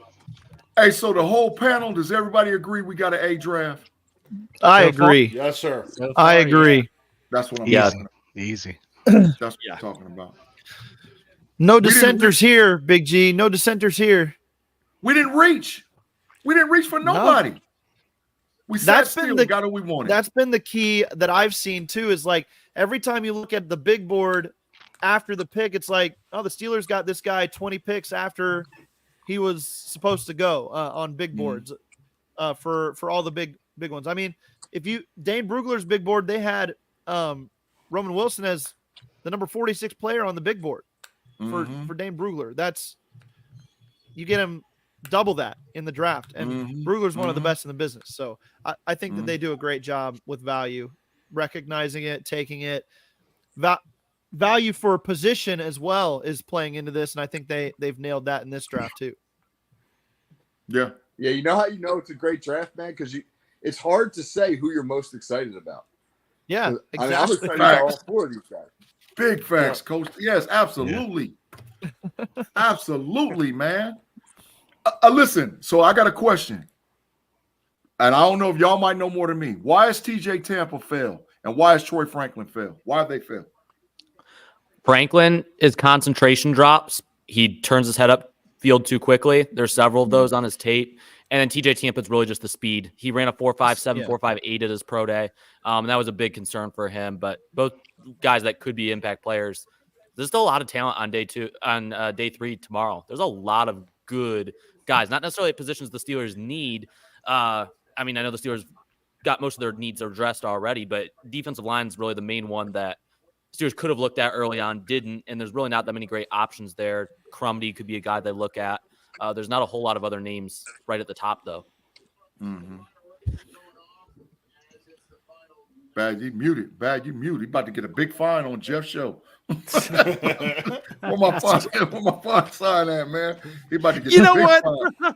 Hey, so the whole panel, does everybody agree we got an A draft? I agree. Yes, sir. So far, I agree. yeah. That's what I'm talking about. Easy. That's what I'm talking about. No dissenters here, Big G. No dissenters here. We didn't reach. We didn't reach for nobody. No. We sat still, we got what we wanted. That's been the key that I've seen too, is like every time you look at the big board after the pick, it's like, oh, the Steelers got this guy 20 picks after he was supposed to go on big boards for all the big ones. I mean, Dane Brugler's big board, they had Roman Wilson as the number 46 player on the big board for Dane Brugler. You get him double that in the draft, and Brugler's one of the best in the business. So I think that they do a great job with value, recognizing it, taking it. Value for position as well is playing into this, and I think they've nailed that in this draft too. Yeah. You know how you know it's a great draft, man? Because it's hard to say who you're most excited about. Yeah, exactly. I mean, I'm excited about all 4 of these guys. Big facts, Coach. Yes, absolutely. Absolutely, man. Listen, so I got a question. and I don't know if y'all might know more than me. Why is TJ Tampa fail? And why is Troy Franklin fail? Why have they failed? Franklin, his concentration drops. He turns his head up field too quickly. There's several of those on his tape. And then TJ Tampa's really just the speed. He ran a 4.57, 4.58 at his pro day. And that was a big concern for him. But both guys that could be impact players. There's still a lot of talent on day 3 tomorrow. There's a lot of good guys, not necessarily positions the Steelers need. I mean, I know the Steelers got most of their needs addressed already, but defensive line is really the main one that Steelers could have looked at early on, didn't, and there's really not that many great options there. Crumdy could be a guy they look at. There's not a whole lot of other names right at the top, though. Mm-hmm. Bad, you muted. You about to get a big fine on Jeff's show. Where my fine sign at, man? He about to get. You know what?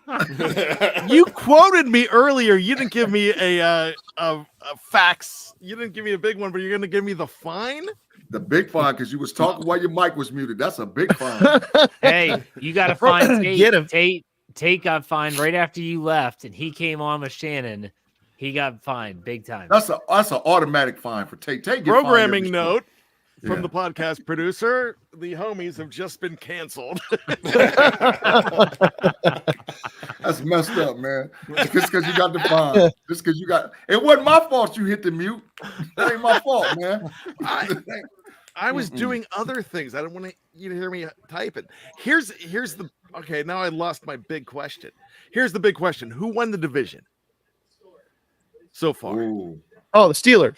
Fine. You quoted me earlier. You didn't give me a fax. You didn't give me a big one, but you're going to give me the fine. The big fine because you was talking while your mic was muted. That's a big fine. Hey, you got to find Tate. Get him. Tate got fined right after you left, and he came on with Shannon. He got fined big time. That's an automatic fine for Tate. Programming note from the podcast producer: the homies have just been canceled. That's messed up, man. Just because you got the fine. Just because you got. It wasn't my fault you hit the mute. That ain't my fault, man. I was doing other things. I don't want you to hear me typing. Here's the okay. Now I lost my big question. Here's the big question: who won the division so far? Ooh. Oh, the Steelers.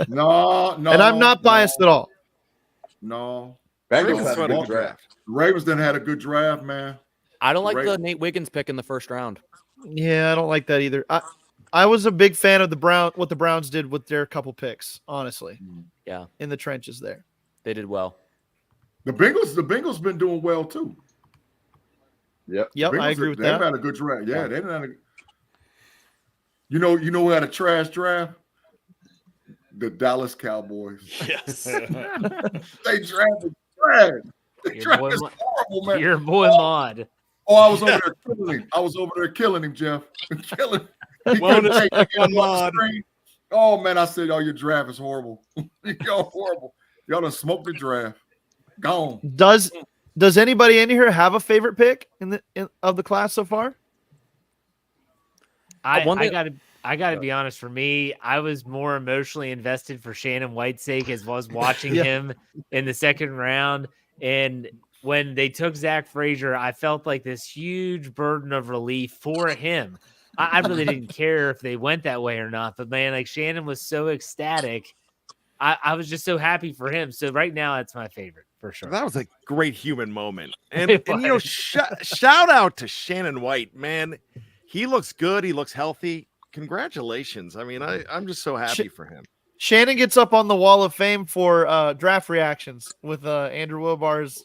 No. And I'm not biased at all. No. Bengals had a good draft. The Ravens done had a good draft, man. I don't like the Nate Wiggins pick in the first round. Yeah, I don't like that either. I was a big fan of what the Browns did with their couple picks, honestly. Yeah. In the trenches there. They did well. The Bengals been doing well too. Yep. I agree with that. They've had a good draft. Yeah, they didn't have a You know who had a trash draft? The Dallas Cowboys. Yes. They drafted trash. They drafted horrible, man. Your boy Maud. Oh, I was over there killing him. Killing him, Jeff. Killing him. He couldn't take it on the screen. Oh, man, I said, your draft is horrible. Y'all horrible. Y'all done smoked the draft. Gone. Does anybody in here have a favorite pick of the class so far? I gotta be honest. For me, I was more emotionally invested for Shannon White's sake as was watching him in the second round. And when they took Zach Frazier, I felt like this huge burden of relief for him. I really didn't care if they went that way or not, but man, like Shannon was so ecstatic. I was just so happy for him. So right now, that's my favorite for sure. That was a great human moment, and you know, shout out to Shannon White, man. He looks good. He looks healthy. Congratulations. I mean, I'm just so happy for him. Shannon gets up on the wall of fame for draft reactions with Andrew Wilbar's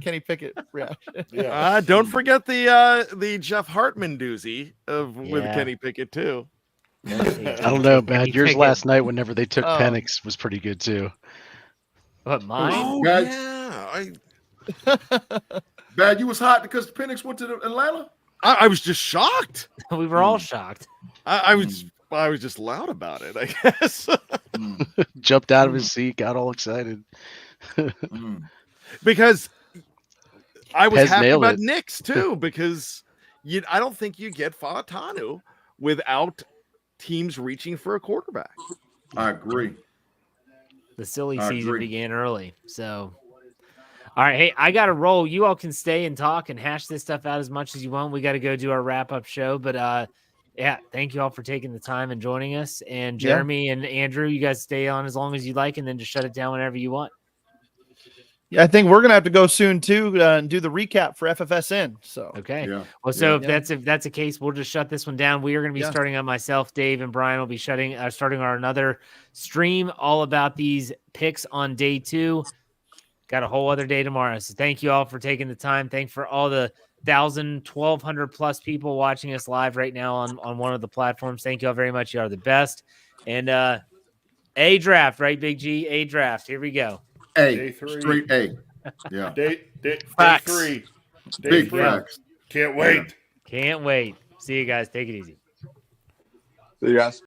Kenny Pickett reaction. Yeah. Don't forget the Jeff Hartman doozy with Kenny Pickett too. I don't know, Bad. Yours last night, whenever they took Penix, was pretty good too. But mine? Oh, yeah. Bad, you was hot because Penix went to Atlanta? I was just shocked. We were all shocked. I was just loud about it, I guess. Jumped out of his seat, got all excited. Because I was happy about it. Knicks too, because I don't think you get Fautanu without teams reaching for a quarterback. I agree. The silly season began early, so. All right, hey, I got to roll. You all can stay and talk and hash this stuff out as much as you want. We got to go do our wrap-up show, but yeah, thank you all for taking the time and joining us. And Jeremy and Andrew, you guys stay on as long as you like, and then just shut it down whenever you want. Yeah, I think we're gonna have to go soon too and do the recap for FFSN. So okay, well, so if that's the case, we'll just shut this one down. We are going to be starting on myself, Dave, and Brian will be starting our another stream all about these picks on day 2. Got a whole other day tomorrow. So thank you all for taking the time. Thank for all the 1,200 plus people watching us live right now on one of the platforms. Thank you all very much. You are the best. And A draft, right, Big G? A draft. Here we go. A. Straight A. Yeah. Day 3. Big facts. Can't wait. Can't wait. See you guys. Take it easy. See you guys.